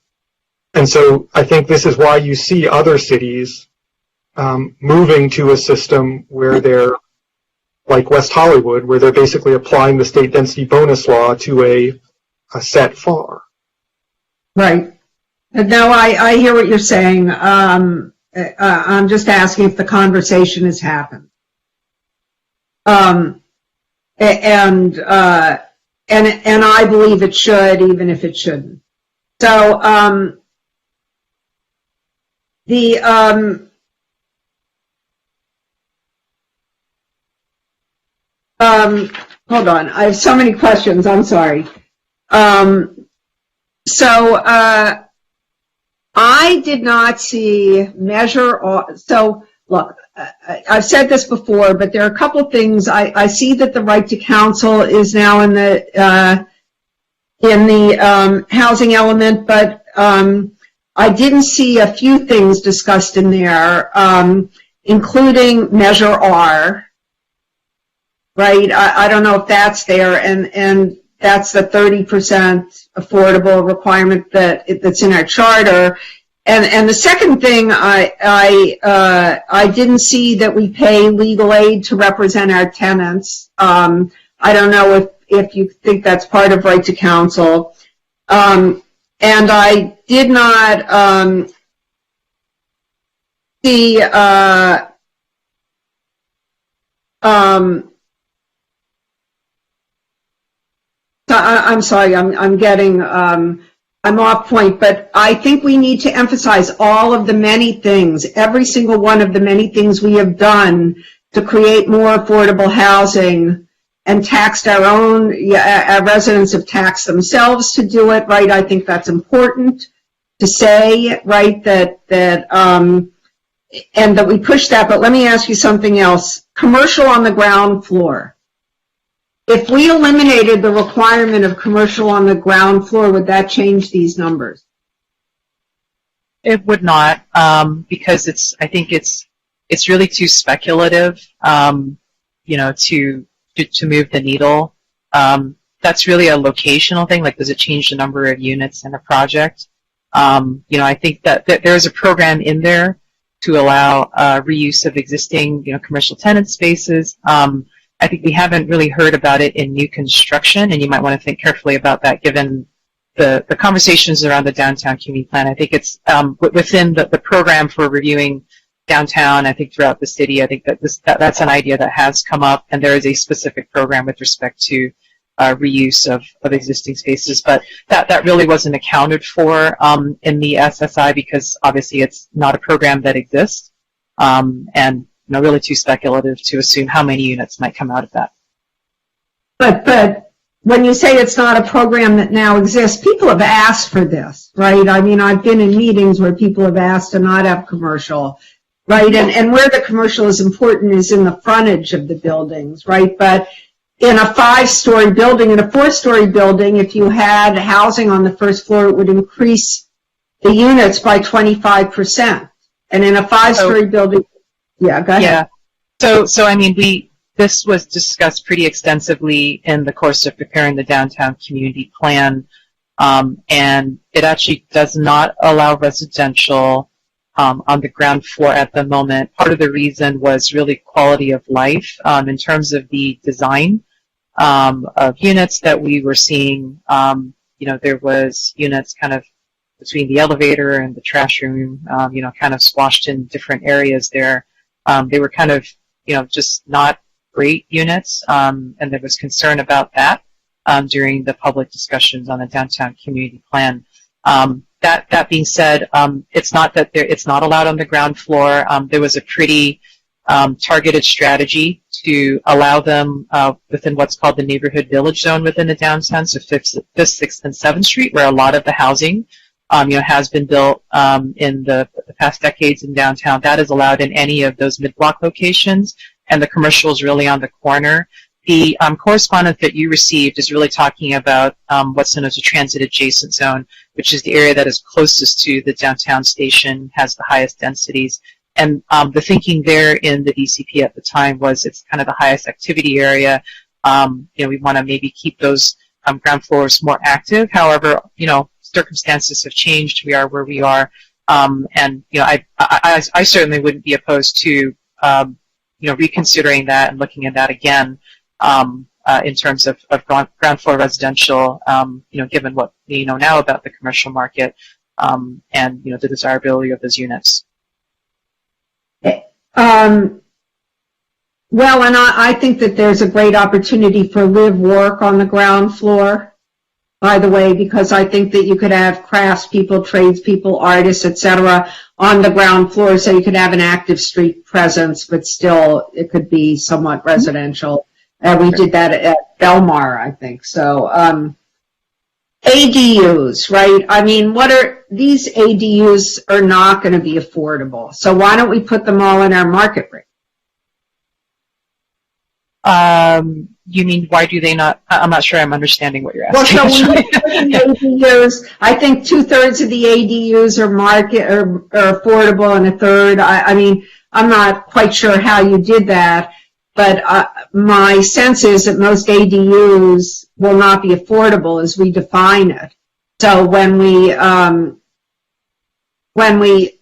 And so I think this is why you see other cities moving to a system where they're, like West Hollywood, where they're basically applying the state density bonus law to a set FAR. Right. No, I hear what you're saying. I'm just asking if the conversation has happened. And I believe it should, even if it shouldn't. So, hold on, I have so many questions, I'm sorry. I did not see so look, I've said this before, but there are a couple things. I see that the right to counsel is now in the housing element, but I didn't see a few things discussed in there, including Measure R, right? I don't know if that's there, and that's the 30% affordable requirement that's in our charter. And the second thing, I didn't see that we pay legal aid to represent our tenants. I don't know if you think that's part of right to counsel. And I did not see I'm sorry, I'm getting I'm off point, but I think we need to emphasize all of the many things, every single one of the many things we have done to create more affordable housing, and taxed our residents have taxed themselves to do it, right? I think that's important to say, right, and that we push that. But let me ask you something else. Commercial on the ground floor. If we eliminated the requirement of commercial on the ground floor, would that change these numbers? It would not, because I think it's it's really too speculative, you know, to move the needle. That's really a locational thing. Like, does it change the number of units in a project? You know, I think that there's a program in there to allow reuse of existing, you know, commercial tenant spaces. I think we haven't really heard about it in new construction, and you might want to think carefully about that given the conversations around the downtown community plan. I think it's within the program for reviewing downtown, I think throughout the city, I think that that's an idea that has come up, and there is a specific program with respect to reuse of existing spaces, but that really wasn't accounted for in the SSI because obviously it's not a program that exists, and you know, really too speculative to assume how many units might come out of that. But when you say it's not a program that now exists, people have asked for this, right? I mean, I've been in meetings where people have asked to not have commercial, right? And where the commercial is important is in the frontage of the buildings, right? But in a 5-story building, in a 4-story building, if you had housing on the first floor, it would increase the units by 25%. And in a 5-story building, yeah, go ahead. Yeah. So I mean, this was discussed pretty extensively in the course of preparing the downtown community plan, and it actually does not allow residential on the ground floor at the moment. Part of the reason was really quality of life in terms of the design of units that we were seeing. You know, there was units kind of between the elevator and the trash room, you know, kind of squashed in different areas there. They were kind of, you know, just not great units, and there was concern about that during the public discussions on the downtown community plan. That being said, it's not that it's not allowed on the ground floor. There was a pretty targeted strategy to allow them within what's called the neighborhood village zone within the downtown, so 5th, 6th, and 7th Street, where a lot of the housing you know, has been built in the past decades in downtown. That is allowed in any of those mid-block locations, and the commercial is really on the corner. The correspondence that you received is really talking about what's known as a transit adjacent zone, which is the area that is closest to the downtown station, has the highest densities. And the thinking there in the DCP at the time was it's kind of the highest activity area. You know, we want to maybe keep those ground floors more active. However, you know, circumstances have changed. We are where we are. And, you know, I certainly wouldn't be opposed to, you know, reconsidering that and looking at that again in terms of ground floor residential, you know, given what we know now about the commercial market and, you know, the desirability of those units. Well, and I think that there's a great opportunity for live work on the ground floor, by the way, because I think that you could have craftspeople, tradespeople, artists, etc. on the ground floor, so you could have an active street presence, but still it could be somewhat residential. We did that at Belmar, I think. So ADUs, right? I mean, these ADUs are not going to be affordable. So why don't we put them all in our market rate? You mean, why do they not? I'm not sure I'm understanding what you're asking. Well, so when you put in ADUs, I think 2/3 of the ADUs are market or affordable, and 1/3. I mean, I'm not quite sure how you did that, but my sense is that most ADUs will not be affordable as we define it. So when we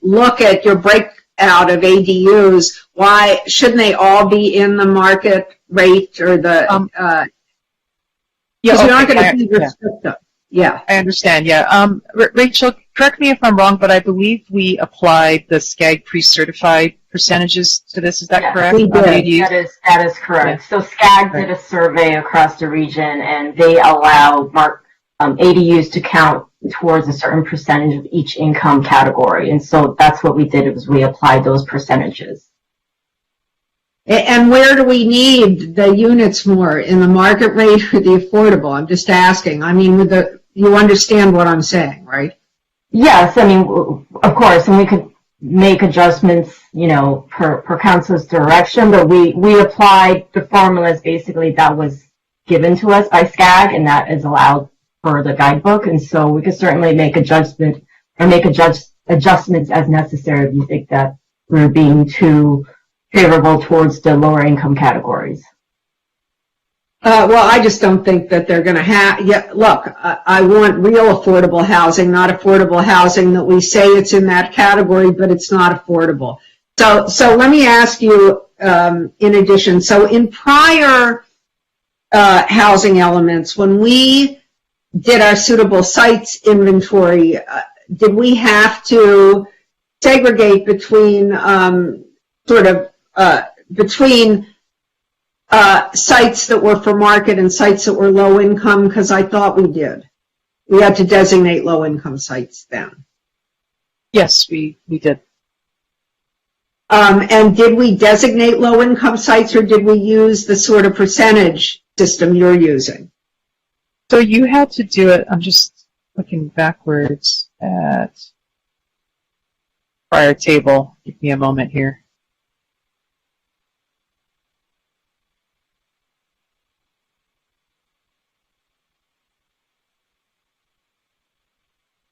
look at your breakout of ADUs, why shouldn't they all be in the market rate or the? Because you're not going to be restricted. Yeah, I understand. Yeah, Rachel, correct me if I'm wrong, but I believe we applied the SCAG pre-certified percentages to this. Is that correct? We did. That is correct. Yeah. So SCAG did a survey across the region, and they allow ADUs to count towards a certain percentage of each income category, and so that's what we did. Was we applied those percentages. And where do we need the units more, in the market rate or the affordable? I'm just asking. I mean, you understand what I'm saying, right? Yes, I mean, of course, and we could make adjustments, you know, per council's direction, but we applied the formulas basically that was given to us by SCAG, and that is allowed per the guidebook, and so we could certainly make adjustments as necessary if you think that we're being too favorable towards the lower income categories. Well, I just don't think that they're going to have. Yeah, look, I want real affordable housing, not affordable housing that we say it's in that category, but it's not affordable. So let me ask you, in addition, so in prior housing elements, when we did our suitable sites inventory, did we have to segregate between between sites that were for market and sites that were low income? Because I thought we did. We had to designate low income sites then. Yes, we did. And did we designate low income sites, or did we use the sort of percentage system you're using? So you had to do it. I'm just looking backwards at prior table. Give me a moment here.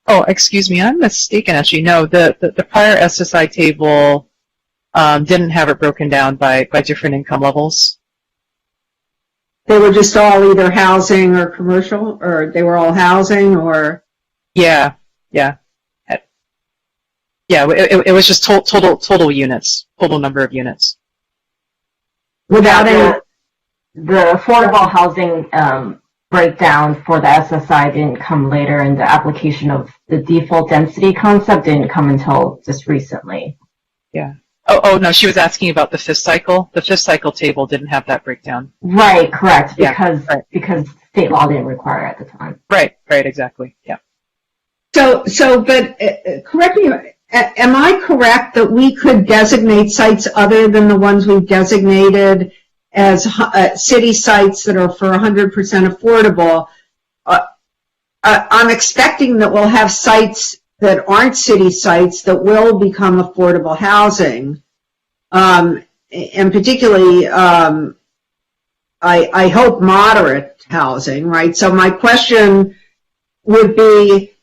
Oh, excuse me, I'm mistaken. Actually, no, the prior SSI table didn't have it broken down by different income levels. They were just all either housing or commercial, or they were all housing, or? Yeah. It was just total units, total number of units. Without any, the affordable housing breakdown for the SSI didn't come later, and the application of the default density concept didn't come until just recently. Yeah. Oh no, she was asking about the fifth cycle. The fifth cycle table didn't have that breakdown. Right, correct, because state law didn't require it at the time. Right, exactly, yeah. So, but correct me, am I correct that we could designate sites other than the ones we've designated as city sites that are for 100% affordable? I'm expecting that we'll have sites that aren't city sites that will become affordable housing, and particularly, I hope, moderate housing, right? So my question would be,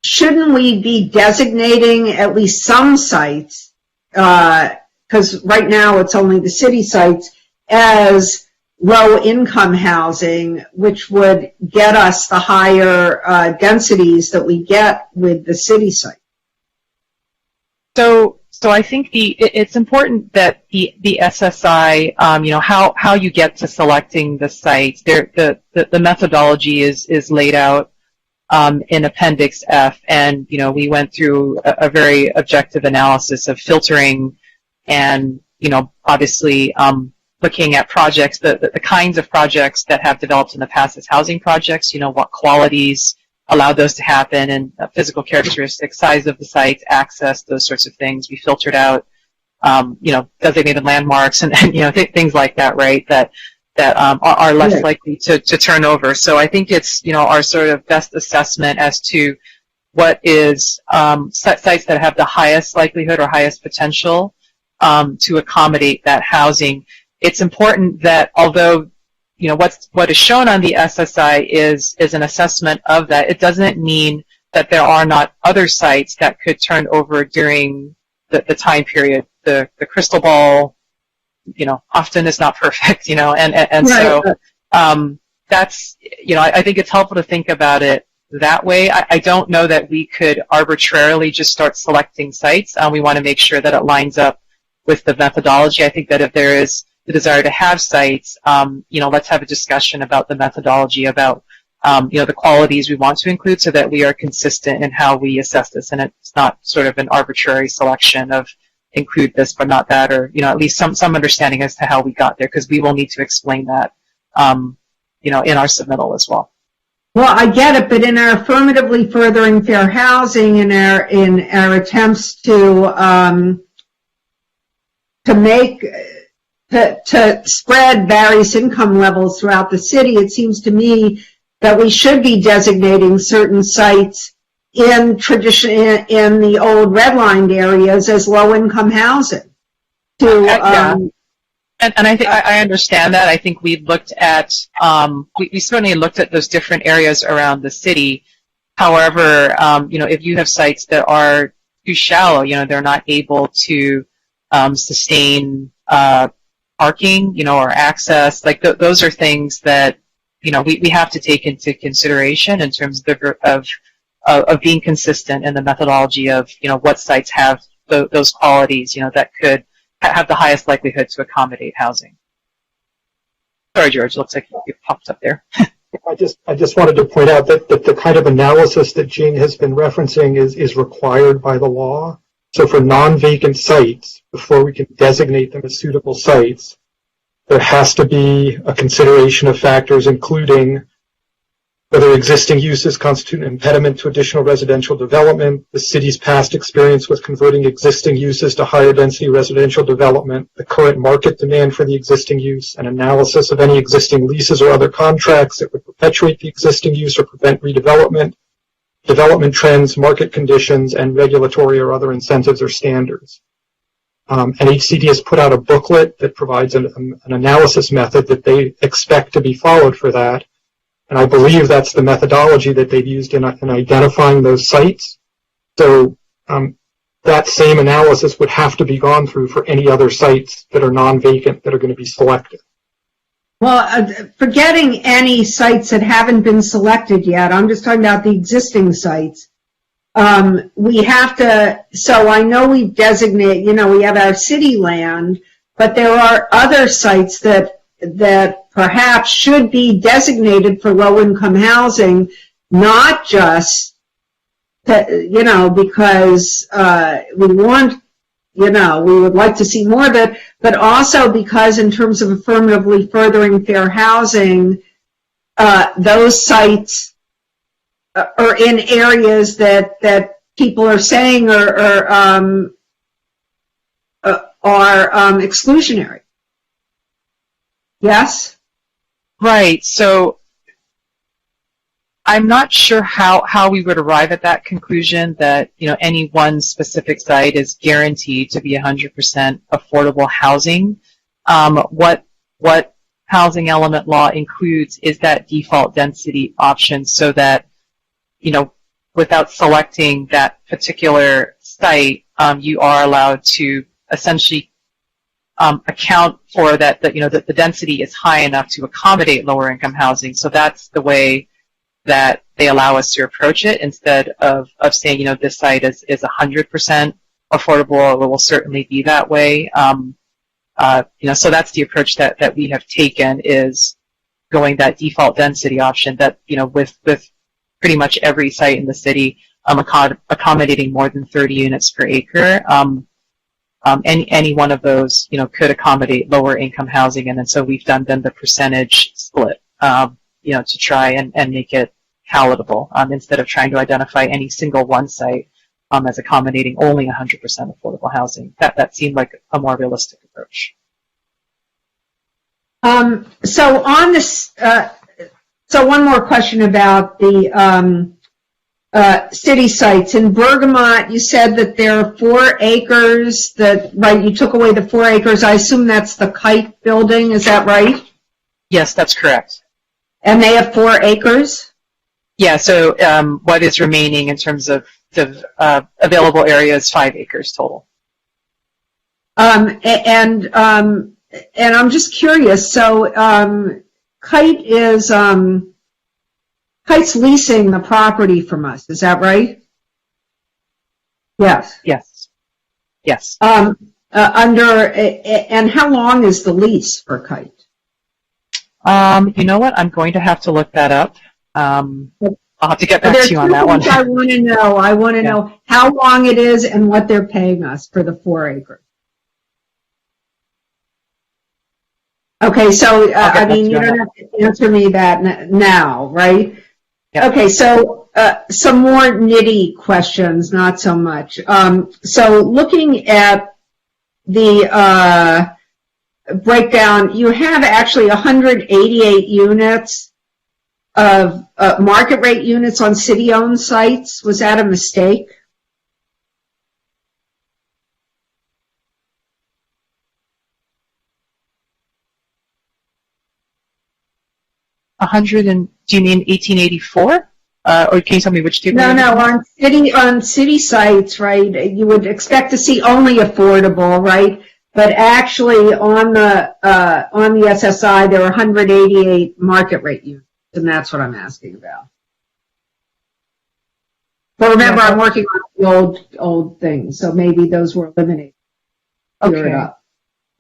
shouldn't we be designating at least some sites, because right now it's only the city sites, as low-income housing, which would get us the higher densities that we get with the city site? So I think it's important that the SSI, how you get to selecting the sites. The methodology is laid out in Appendix F, and we went through a very objective analysis of filtering, and obviously looking at projects, the kinds of projects that have developed in the past as housing projects, what qualities allow those to happen, and physical characteristics, size of the sites, access, those sorts of things. We filtered out, designated landmarks and things like that, right, that are less likely to turn over. So I think it's, our sort of best assessment as to what is sites that have the highest likelihood or highest potential to accommodate that housing. It's important that although what is shown on the SSI is an assessment of that, it doesn't mean that there are not other sites that could turn over during the time period. The crystal ball, often is not perfect, and right. So that's, I think it's helpful to think about it that way. I don't know that we could arbitrarily just start selecting sites. We want to make sure that it lines up with the methodology. I think that if there is the desire to have sites, let's have a discussion about the methodology, about, the qualities we want to include, so that we are consistent in how we assess this, and it's not sort of an arbitrary selection of include this but not that, or, at least some understanding as to how we got there, because we will need to explain that, in our submittal as well. Well, I get it, but in our affirmatively furthering fair housing, in our attempts to spread various income levels throughout the city, it seems to me that we should be designating certain sites in the old redlined areas as low-income housing. And I think I understand that. I think we looked at we certainly looked at those different areas around the city. However, if you have sites that are too shallow, they're not able to sustain parking, or access. Like those are things that we have to take into consideration in terms of being consistent in the methodology of what sites have those qualities that could have the highest likelihood to accommodate housing. Sorry, George, looks like you popped up there. I just wanted to point out that the kind of analysis that Jing has been referencing is required by the law. So for non-vacant sites, before we can designate them as suitable sites, there has to be a consideration of factors including whether existing uses constitute an impediment to additional residential development, the city's past experience with converting existing uses to higher density residential development, the current market demand for the existing use, an analysis of any existing leases or other contracts that would perpetuate the existing use or prevent redevelopment, development trends, market conditions, and regulatory or other incentives or standards. And HCD has put out a booklet that provides an analysis method that they expect to be followed for that. And I believe that's the methodology that they've used in identifying those sites. So that same analysis would have to be gone through for any other sites that are non-vacant that are going to be selected. Well, forgetting any sites that haven't been selected yet, I'm just talking about the existing sites. We have to, so I know we designate, we have our city land, but there are other sites that perhaps should be designated for low-income housing, not just, because we want, we would like to see more of it, but also because in terms of affirmatively furthering fair housing, those sites are in areas that people are saying are exclusionary. Yes? Right. So I'm not sure how we would arrive at that conclusion that, any one specific site is guaranteed to be 100% affordable housing. What housing element law includes is that default density option so that, without selecting that particular site, you are allowed to essentially account for that, the density is high enough to accommodate lower income housing. So that's the way that they allow us to approach it instead of saying, this site is 100% affordable. It will certainly be that way. So that's the approach that we have taken, is going that default density option that, with pretty much every site in the city, accommodating more than 30 units per acre. Any one of those, could accommodate lower income housing, and then so we've done then the percentage split, to try and make it palatable, instead of trying to identify any single one site as accommodating only 100% affordable housing. That seemed like a more realistic approach. So on this, so one more question about the city sites. In Bergamot, you said that there are 4 acres right, you took away the 4 acres. I assume that's the Kite building, is that right? Yes, that's correct. And they have 4 acres? Yeah, so what is remaining in terms of the available area is 5 acres total. And I'm just curious, so Kite is, Kite's leasing the property from us, is that right? Yes. Yes. Yes. And how long is the lease for Kite? You know what? I'm going to have to look that up. I'll have to get back to you on that one. I want to know. I want to know how long it is and what they're paying us for the 4 acres. Okay, so I mean, you don't have to answer me that now, right? Yeah. Okay, so some more nitty questions, not so much. So looking at the breakdown, you have actually 188 units of market rate units on city-owned sites. Was that a mistake? Do you mean 1884? Or can you tell me which table? No, on city sites, right, you would expect to see only affordable, right? But actually on the SSI, there are 188 market rate units, and that's what I'm asking about. But remember, I'm working on the old things, so maybe those were eliminated. Okay.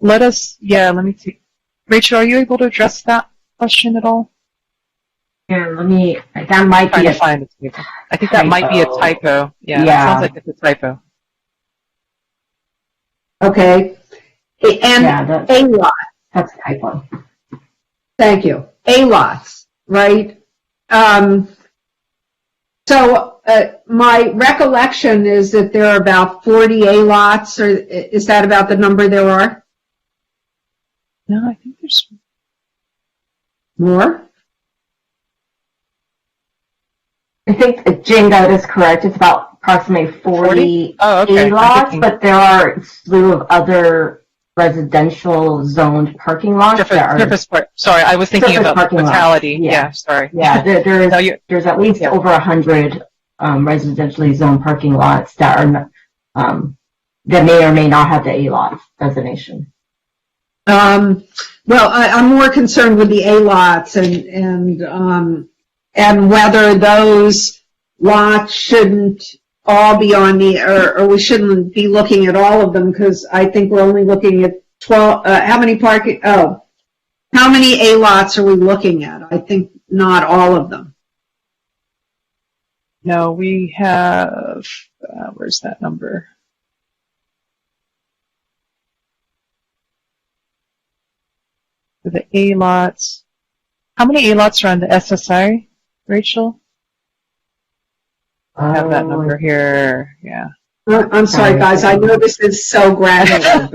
Let me see. Rachel, are you able to address that question at all? Yeah, that might be I think that might be a typo. Yeah, that sounds like it's a typo. Okay. And A-lot. That's a typo. Thank you. A-lots, right? So my recollection is that there are about 40 A-lots, or is that about the number there are? No, I think there's more. I think, Jane, that is correct. It's about approximately 40 okay. A-lots, but there are a slew of other residential zoned parking lots. Sorry, I was thinking about the totality. Yeah, sorry. Yeah, there's at least over 100 residentially zoned parking lots that are that may or may not have the A-lot designation. Well, I'm more concerned with the A-lots and whether those lots shouldn't all be on the, or we shouldn't be looking at all of them, because I think we're only looking at 12, how many A-lots are we looking at? I think not all of them. No, we have, where's that number? For the A-lots, how many A-lots are on the SSI, Rachel? I have that number here, yeah. I'm sorry, guys. I know this is so granular.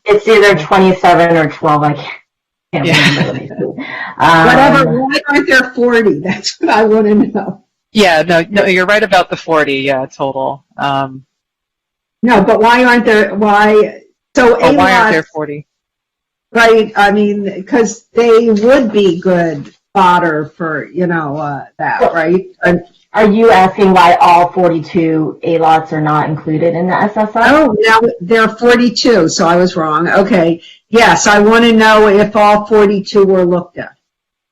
It's either 27 or 12. I can't remember. Whatever. Why aren't there 40? That's what I want to know. Yeah, no, you're right about the 40. Yeah, total. No, but why aren't there? Why? So why aren't there 40? Right. I mean, because they would be good fodder for that, right? Are you asking why all 42 A-lots are not included in the SSI? Oh, now there are 42, so I was wrong. Okay. Yes, I want to know if all 42 were looked at.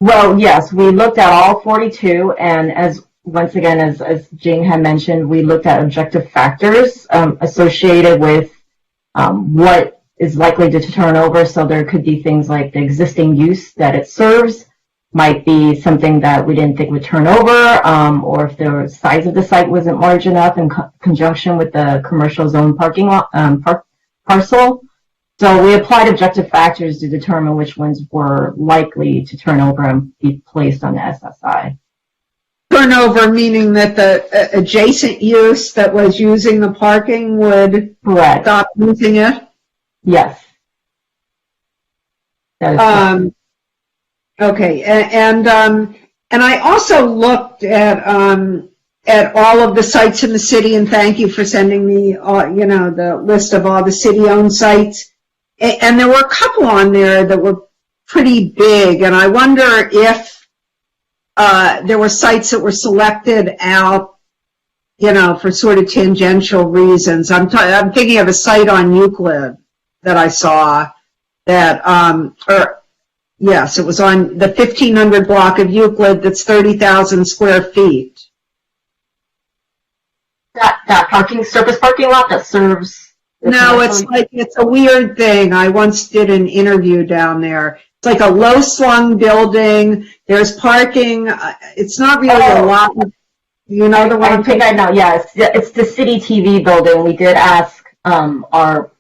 Well, yes, we looked at all 42, and once again, as Jane had mentioned, we looked at objective factors associated with what is likely to turn over. So there could be things like the existing use that it serves, might be something that we didn't think would turn over, or if the size of the site wasn't large enough in conjunction with the commercial zone parking lot, parcel. So we applied objective factors to determine which ones were likely to turn over and be placed on the SSI. Turnover meaning that the adjacent use that was using the parking would stop using it? Yes. Okay, and I also looked at all of the sites in the city, and thank you for sending me, the list of all the city-owned sites. And there were a couple on there that were pretty big, and I wonder if there were sites that were selected out, for sort of tangential reasons. I'm thinking of a site on Euclid that I saw that, yes, it was on the 1500 block of Euclid that's 30,000 square feet. That surface parking lot that serves... No, it's a weird thing. I once did an interview down there. It's like a low-slung building. There's parking. It's not really a lot. You know the one? I think I know, yes. It's the City TV building. We did ask our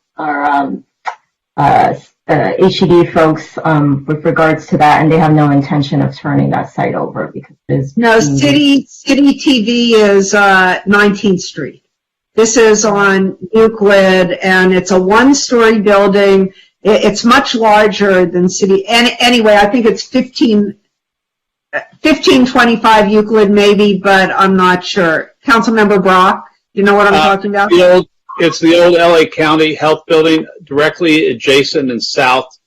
HED folks with regards to that, and they have no intention of turning that site over because there's City TV is 19th Street. This is on Euclid, and it's a one-story building. It's much larger than City. And anyway, I think it's 1525 Euclid maybe, but I'm not sure. Councilmember Brock, you know what I'm talking about? It's the old LA County Health Building directly adjacent and south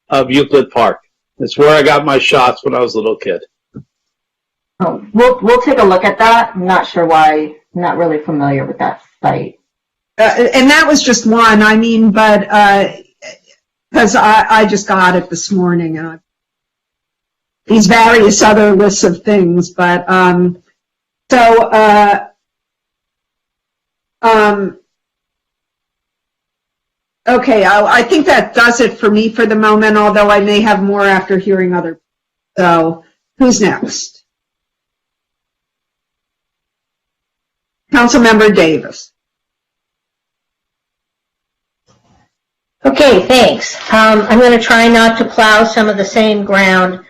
of Euclid Park. It's where I got my shots when I was a little kid. Oh, we'll take a look at that. I'm not sure why. I'm not really familiar with that site. And that was just one. I mean, but because I just got it this morning. These various other lists of things, but okay, I think that does it for me for the moment, although I may have more after hearing other. So, who's next? Councilmember Davis. Okay, thanks. I'm going to try not to plow some of the same ground.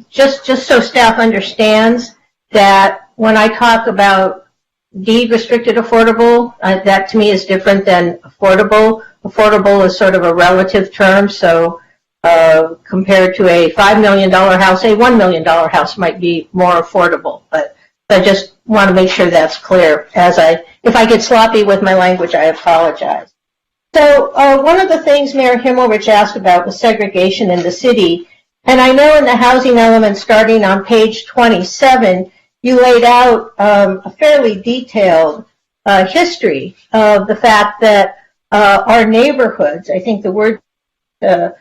Just so staff understands that when I talk about deed restricted affordable, that to me is different than affordable. Affordable is sort of a relative term, so compared to a $5 million house, a $1 million house might be more affordable. But I just want to make sure that's clear. If I get sloppy with my language, I apologize. So one of the things Mayor Himmelrich asked about was segregation in the city. And I know in the housing element starting on page 27, you laid out a fairly detailed history of the fact that our neighborhoods, I think the word, the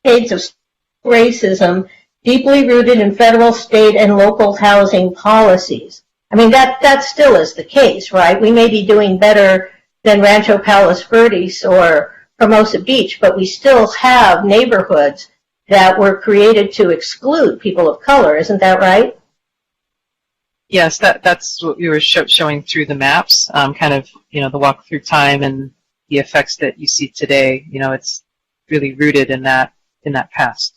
shades of racism, deeply rooted in federal, state, and local housing policies. I mean, that still is the case, right? We may be doing better than Rancho Palos Verdes or Hermosa Beach, but we still have neighborhoods that were created to exclude people of color. Isn't that right? Yes, that's what we were showing through the maps, kind of, the walk through time and the effects that you see today. It's really rooted in that past.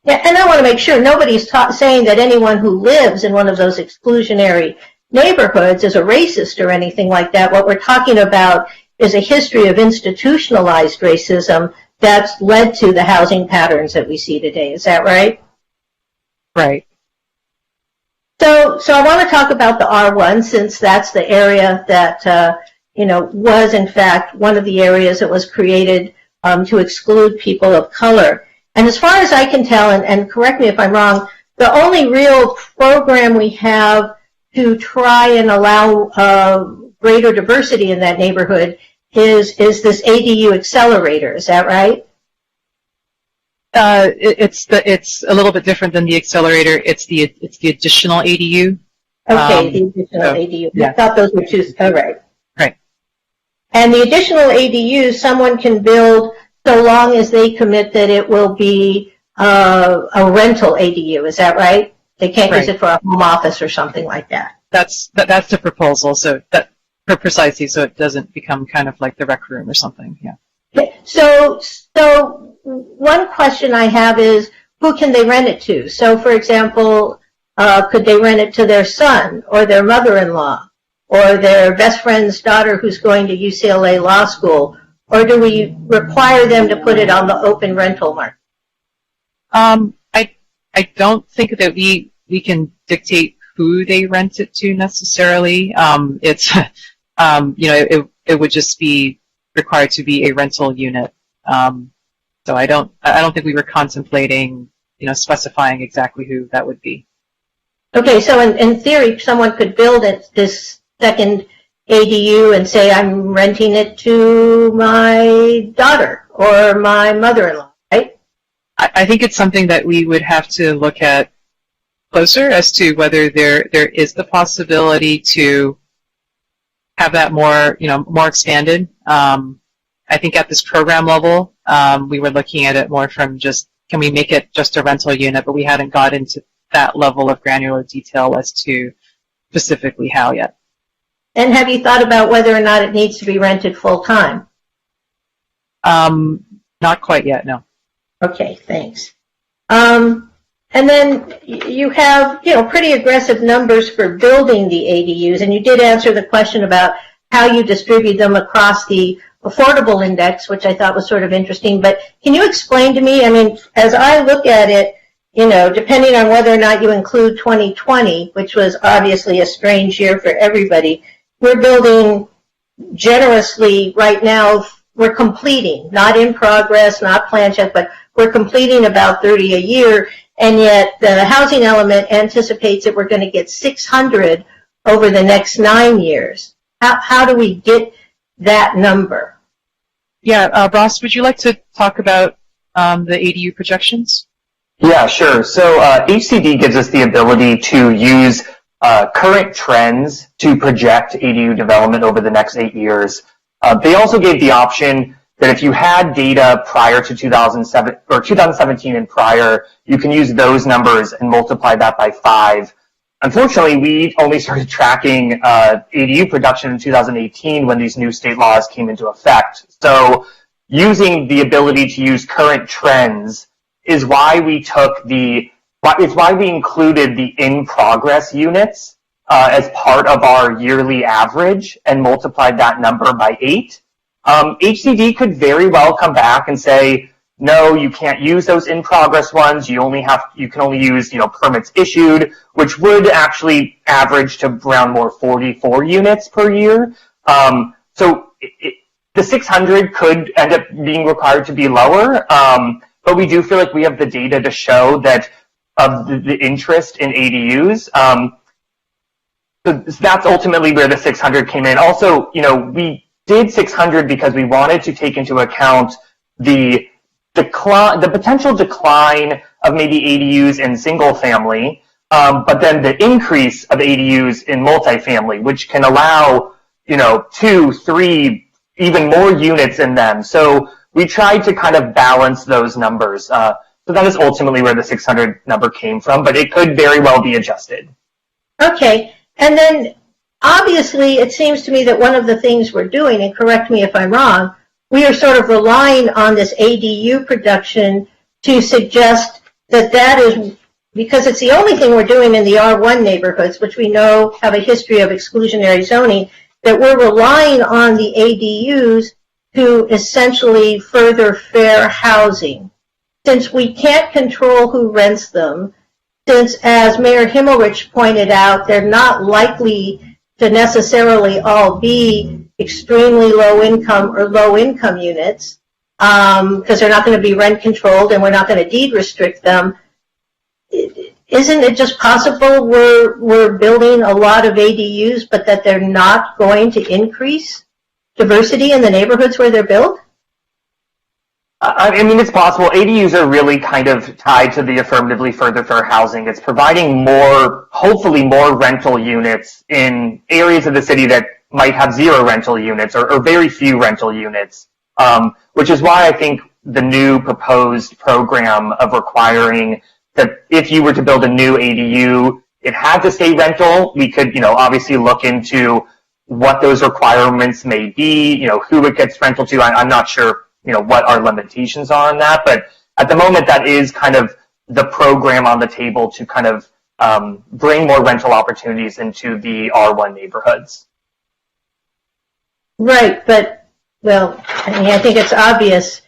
Yeah, and I want to make sure nobody's saying that anyone who lives in one of those exclusionary neighborhoods is a racist or anything like that. What we're talking about is a history of institutionalized racism that's led to the housing patterns that we see today. Is that right? Right. So I want to talk about the R1 since that's the area that, was in fact one of the areas that was created to exclude people of color. And as far as I can tell, and correct me if I'm wrong, the only real program we have to try and allow greater diversity in that neighborhood is this ADU accelerator. Is that right? It's a little bit different than the accelerator. It's the additional ADU. Okay, the additional ADU. Yeah. I thought those were two. Oh, right. Right. And the additional ADU, someone can build so long as they commit that it will be a rental ADU. Is that right? They can't use it for a home office or something like that. That's the proposal. So that precisely, so it doesn't become kind of like the rec room or something. Yeah. Okay. So one question I have is, who can they rent it to? So, for example, could they rent it to their son or their mother-in-law or their best friend's daughter who's going to UCLA Law School? Or do we require them to put it on the open rental market? I don't think that we can dictate who they rent it to necessarily. It's it would just be required to be a rental unit. So I don't think we were contemplating specifying exactly who that would be. Okay, so in theory, someone could build this second ADU and say, I'm renting it to my daughter or my mother-in-law, right? I think it's something that we would have to look at closer as to whether there is the possibility to have that more expanded. I think at this program level, we were looking at it more from just, can we make it just a rental unit, but we hadn't got into that level of granular detail as to specifically how yet. And have you thought about whether or not it needs to be rented full-time? Not quite yet, no. Okay, thanks. And then you have, pretty aggressive numbers for building the ADUs, and you did answer the question about how you distribute them across the affordable index, which I thought was sort of interesting. But can you explain to me, I mean, as I look at it, depending on whether or not you include 2020, which was obviously a strange year for everybody, we're building generously right now. We're completing, not in progress, not planned yet, but we're completing about 30 a year. and yet the housing element anticipates that we're going to get 600 over the next 9 years. How do we get that number? Yeah, Ross, would you like to talk about the ADU projections? Yeah, sure. So HCD gives us the ability to use current trends to project ADU development over the next 8 years. They also gave the option that if you had data prior to 2007 or 2017 and prior, you can use those numbers and multiply that by 5. Unfortunately, we only started tracking ADU production in 2018 when these new state laws came into effect. So using the ability to use current trends is why we included the in-progress units as part of our yearly average and multiplied that number by 8. HCD could very well come back and say, no, you can't use those in-progress ones. You can only use, permits issued, which would actually average to around more 44 units per year. So the 600 could end up being required to be lower, but we do feel like we have the data to show that of the interest in ADUs. So that's ultimately where the 600 came in. Also, we did 600 because we wanted to take into account the potential decline of maybe ADUs in single family, but then the increase of ADUs in multifamily, which can allow, 2, 3, even more units in them. So we tried to kind of balance those numbers. So that is ultimately where the 600 number came from, but it could very well be adjusted. Okay. And then obviously it seems to me that one of the things we're doing, and correct me if I'm wrong, we are sort of relying on this ADU production to suggest that is, because it's the only thing we're doing in the R1 neighborhoods, which we know have a history of exclusionary zoning, that we're relying on the ADUs to essentially further fair housing. Since we can't control who rents them, since, as Mayor Himmelrich pointed out, they're not likely to necessarily all be extremely low income or low income units, because they're not going to be rent controlled and we're not going to deed restrict them. Isn't it just possible we're building a lot of ADUs, but that they're not going to increase diversity in the neighborhoods where they're built? I mean, it's possible. ADUs are really kind of tied to the affirmatively further fair housing. It's providing hopefully more rental units in areas of the city that might have 0 rental units or very few rental units, which is why I think the new proposed program of requiring that if you were to build a new ADU, it had to stay rental. We could, obviously look into what those requirements may be, who it gets rental to. I'm not sure, what our limitations are on that, but at the moment that is kind of the program on the table to kind of bring more rental opportunities into the R1 neighborhoods. Right, but, I think it's obvious,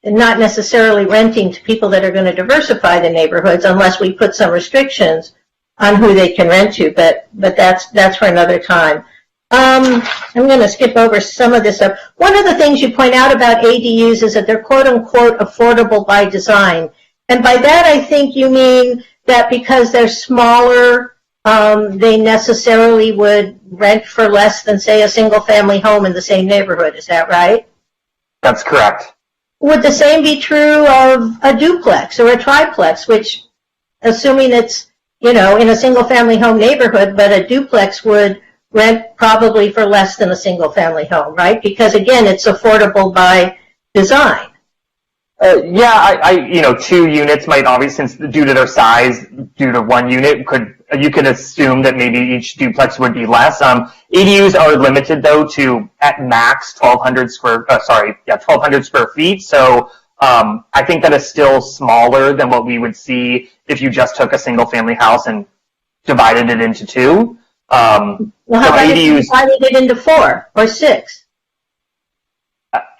not necessarily renting to people that are going to diversify the neighborhoods unless we put some restrictions on who they can rent to, but that's for another time. I'm going to skip over some of this stuff. One of the things you point out about ADUs is that they're quote-unquote affordable by design. And by that I think you mean that because they're smaller, they necessarily would rent for less than, say, a single-family home in the same neighborhood. Is that right? That's correct. Would the same be true of a duplex or a triplex, which, assuming it's, in a single-family home neighborhood, but a duplex would rent probably for less than a single-family home, right? Because, again, it's affordable by design. Yeah, 2 units might obviously, since due to their size, due to 1 unit, you could assume that maybe each duplex would be less. ADUs are limited though to at max 1,200 square feet. So I think that is still smaller than what we would see if you just took a single family house and divided it into 2. Well, how about if you divided it into 4 or 6?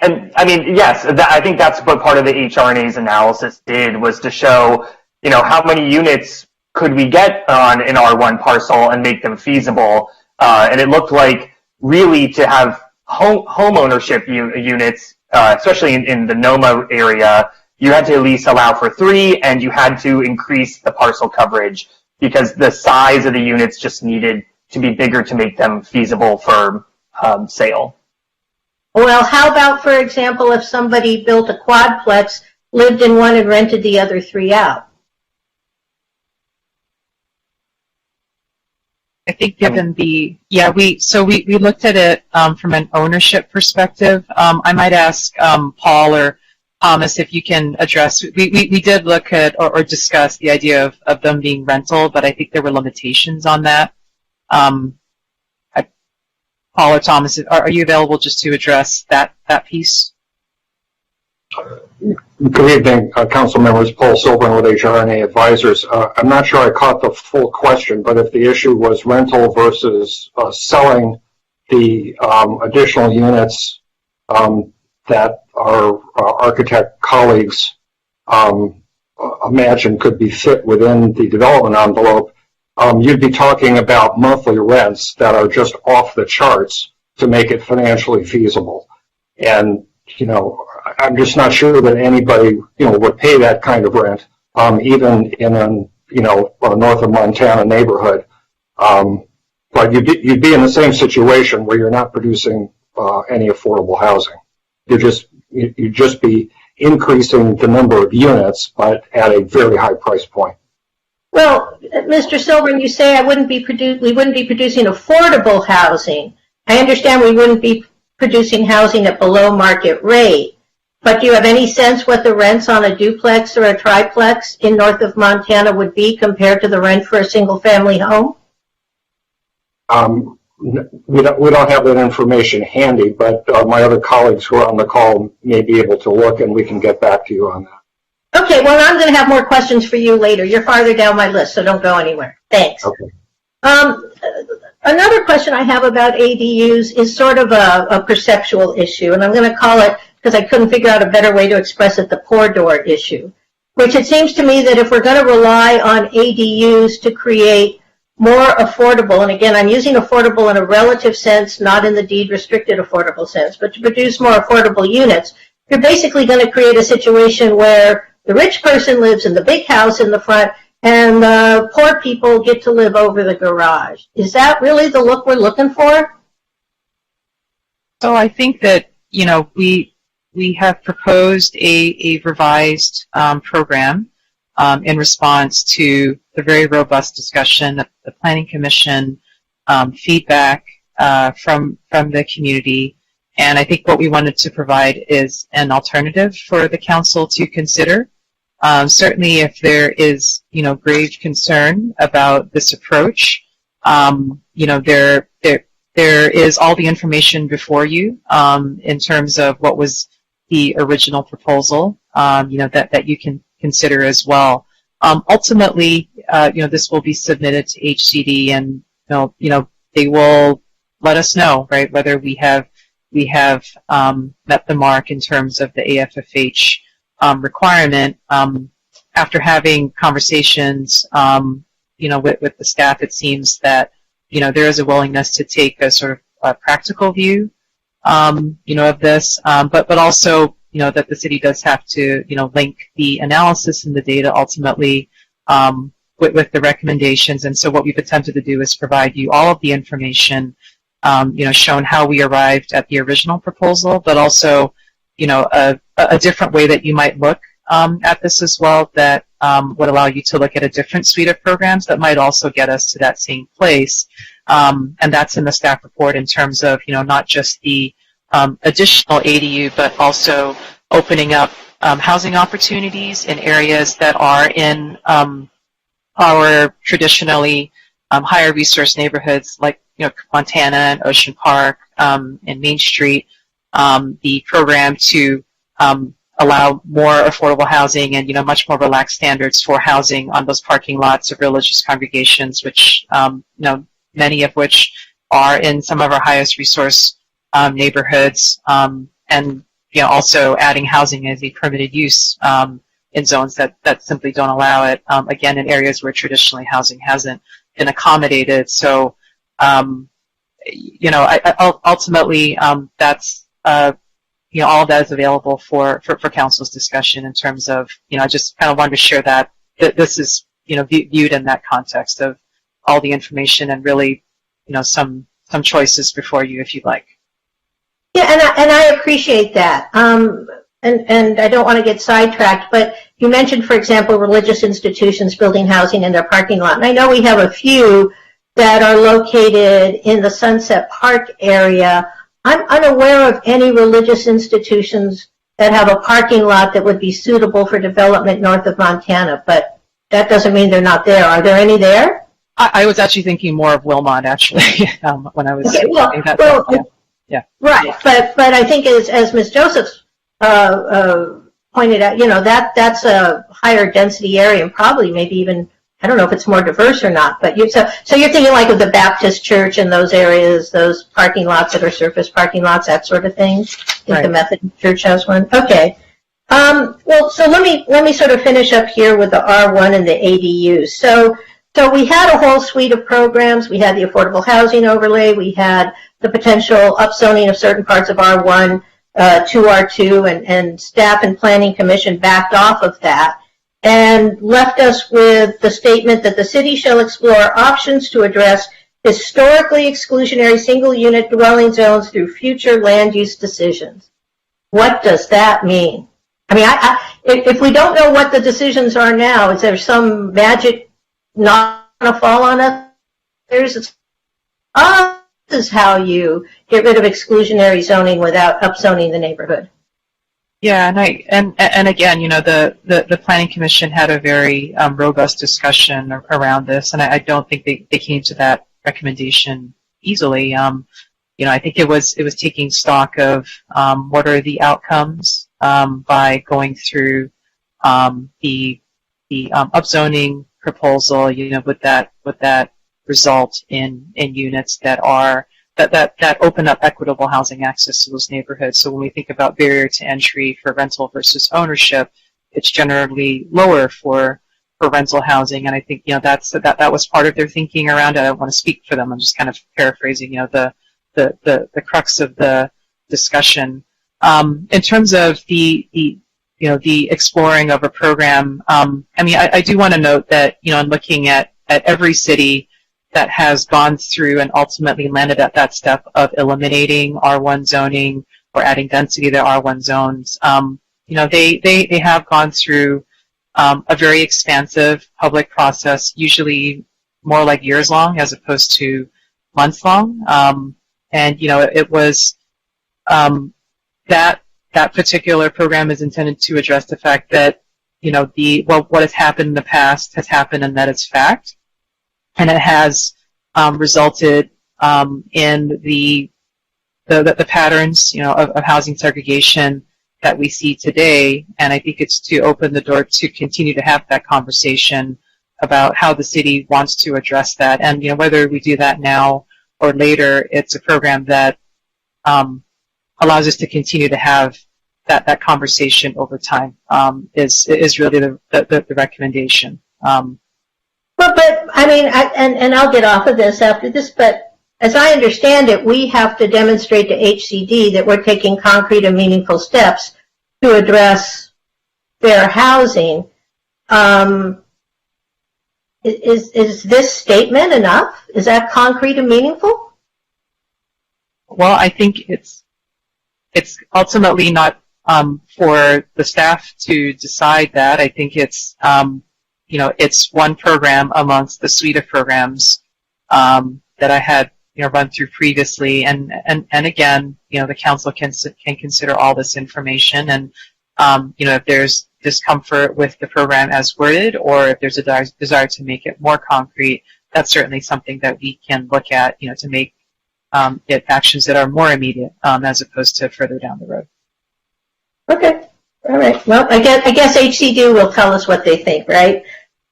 And I mean, yes, I think that's what part of the HRNA's analysis did, was to show, how many units could we get on an R1 parcel and make them feasible. And it looked like really to have home ownership units, especially in the NOMA area, you had to at least allow for 3, and you had to increase the parcel coverage because the size of the units just needed to be bigger to make them feasible for sale. Well, how about, for example, if somebody built a quadplex, lived in one and rented the other 3 out? I think given we looked at it from an ownership perspective. I might ask Paul or Thomas if you can address. We did look at or discuss the idea of them being rental, but I think there were limitations on that. Paul or Thomas, are you available just to address that piece? Good evening, council members. Paul Silburn with HRNA Advisors. I'm not sure I caught the full question, but if the issue was rental versus selling the additional units that our architect colleagues imagine could be fit within the development envelope, you'd be talking about monthly rents that are just off the charts to make it financially feasible. And, I'm just not sure that anybody, would pay that kind of rent, even in a north of Montana neighborhood. But you'd be in the same situation where you're not producing any affordable housing. You'd just be increasing the number of units, but at a very high price point. Well, Mr. Silburn, you say we wouldn't be producing affordable housing. I understand we wouldn't be producing housing at below market rate. But do you have any sense what the rents on a duplex or a triplex in north of Montana would be compared to the rent for a single-family home? We don't have that information handy, but my other colleagues who are on the call may be able to look, and we can get back to you on that. Okay, well, I'm going to have more questions for you later. You're farther down my list, so don't go anywhere. Thanks. Okay. Another question I have about ADUs is sort of a perceptual issue, and I'm going to call it, because I couldn't figure out a better way to express it, the poor door issue, which it seems to me that if we're going to rely on ADUs to create more affordable, and again, I'm using affordable in a relative sense, not in the deed-restricted affordable sense, but to produce more affordable units, you're basically going to create a situation where the rich person lives in the big house in the front, and the poor people get to live over the garage. Is that really the look we're looking for? So I think that, we have proposed a revised program in response to the very robust discussion of the Planning Commission, feedback from the community, and I think what we wanted to provide is an alternative for the council to consider. Certainly, if there is grave concern about this approach, there is all the information before you in terms of what was the original proposal, that you can consider as well. Ultimately, this will be submitted to HCD, and they will let us know, right, whether we have met the mark in terms of the AFFH requirement. After having conversations, with the staff, it seems that there is a willingness to take a sort of practical view, of this, but also, that the city does have to, link the analysis and the data ultimately with the recommendations. And so what we've attempted to do is provide you all of the information, shown how we arrived at the original proposal, but also, a different way that you might look at this as well, that would allow you to look at a different suite of programs that might also get us to that same place. And that's in the staff report in terms of, not just the additional ADU, but also opening up housing opportunities in areas that are in our traditionally higher resource neighborhoods like Montana and Ocean Park and Main Street. The program to allow more affordable housing and much more relaxed standards for housing on those parking lots of religious congregations, which many of which are in some of our highest resource neighborhoods, and also adding housing as a permitted use in zones that simply don't allow it, again, in areas where traditionally housing hasn't been accommodated. So ultimately that's all of that is available for council's discussion in terms of, I just kind of wanted to share that this is, viewed in that context of all the information and really, some choices before you if you'd like. Yeah, and I appreciate that. And I don't want to get sidetracked, but you mentioned, for example, religious institutions building housing in their parking lot. And I know we have a few that are located in the Sunset Park area. I'm unaware of any religious institutions that have a parking lot that would be suitable for development north of Montana, but that doesn't mean they're not there. Are there any there? I was actually thinking more of Wilmot, actually, when I was okay, talking that. Well, yeah. Right, but I think as Ms. Josephs pointed out, that's a higher density area and probably maybe even, I don't know if it's more diverse or not, but so you're thinking like of the Baptist church in those areas, those parking lots that are surface parking lots, that sort of thing. I think Right. the Methodist church has one. Okay. Well, so let me sort of finish up here with the R1 and the ADUs. So we had a whole suite of programs. We had the affordable housing overlay. We had the potential upzoning of certain parts of R1 to R2, and staff and planning commission backed off of that and left us with the statement that the city shall explore options to address historically exclusionary single-unit dwelling zones through future land use decisions. What does that mean? I mean, if we don't know what the decisions are now, is there some magic not going to fall on us? This is how you get rid of exclusionary zoning without upzoning the neighborhood. Yeah, and again, the Planning Commission had a very robust discussion around this, and I don't think they came to that recommendation easily. I think it was taking stock of what are the outcomes by going through the upzoning proposal. Would that result in units that are that open up equitable housing access to those neighborhoods. So when we think about barrier to entry for rental versus ownership, it's generally lower for rental housing. And I think, that was part of their thinking around it. I don't want to speak for them. I'm just kind of paraphrasing, the crux of the discussion. In terms of the exploring of a program, I do want to note that, in looking at every city that has gone through and ultimately landed at that step of eliminating R1 zoning or adding density to R1 zones, they have gone through a very expansive public process, usually more like years long as opposed to months long. It was that particular program is intended to address the fact that what has happened in the past has happened, and that it's fact. And it has resulted in the patterns, of housing segregation that we see today. And I think it's to open the door to continue to have that conversation about how the city wants to address that. And whether we do that now or later, it's a program that allows us to continue to have that conversation over time. Is really the recommendation. But and I'll get off of this after this, but as I understand it, we have to demonstrate to HCD that we're taking concrete and meaningful steps to address fair housing. Is this statement enough? Is that concrete and meaningful? Well, I think it's ultimately not for the staff to decide that. I think it's it's one program amongst the suite of programs that I had run through previously, and again, the council can consider all this information, and if there's discomfort with the program as worded, or if there's a desire to make it more concrete, that's certainly something that we can look at, to make it actions that are more immediate as opposed to further down the road. Okay. All right. Well, I guess HCD will tell us what they think, right?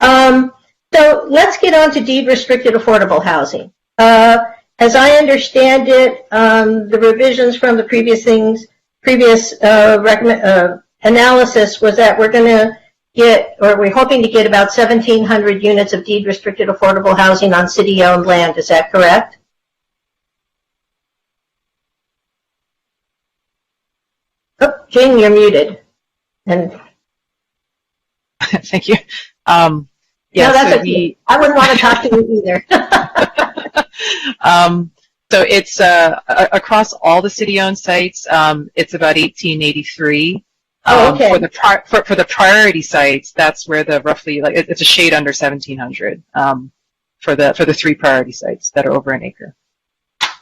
So let's get on to deed-restricted affordable housing. As I understand it, the revisions from the previous analysis was that we're going to get, or we're hoping to get about 1,700 units of deed-restricted affordable housing on city-owned land. Is that correct? Jane, you're muted. And Thank you. no, that's okay. I wouldn't want to talk to you either. So it's across all the city-owned sites. It's about 1883. Okay. For the priority sites, that's where the roughly it's a shade under 1700 for the 3 priority sites that are over an acre.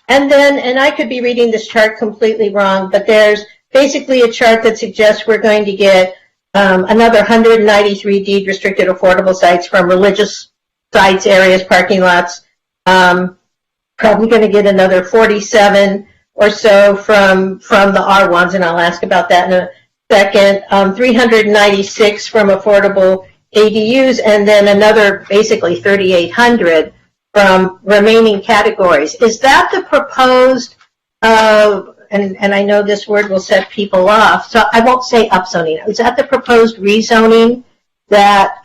And then, and I could be reading this chart completely wrong, but there's basically a chart that suggests we're going to get another 193 deed restricted affordable sites from religious sites, areas, parking lots. Probably going to get another 47 or so from the R1s, and I'll ask about that in a second. 396 from affordable ADUs, and then another basically 3,800 from remaining categories. Is that the proposed, and I know this word will set people off, so I won't say upzoning. Is that the proposed rezoning that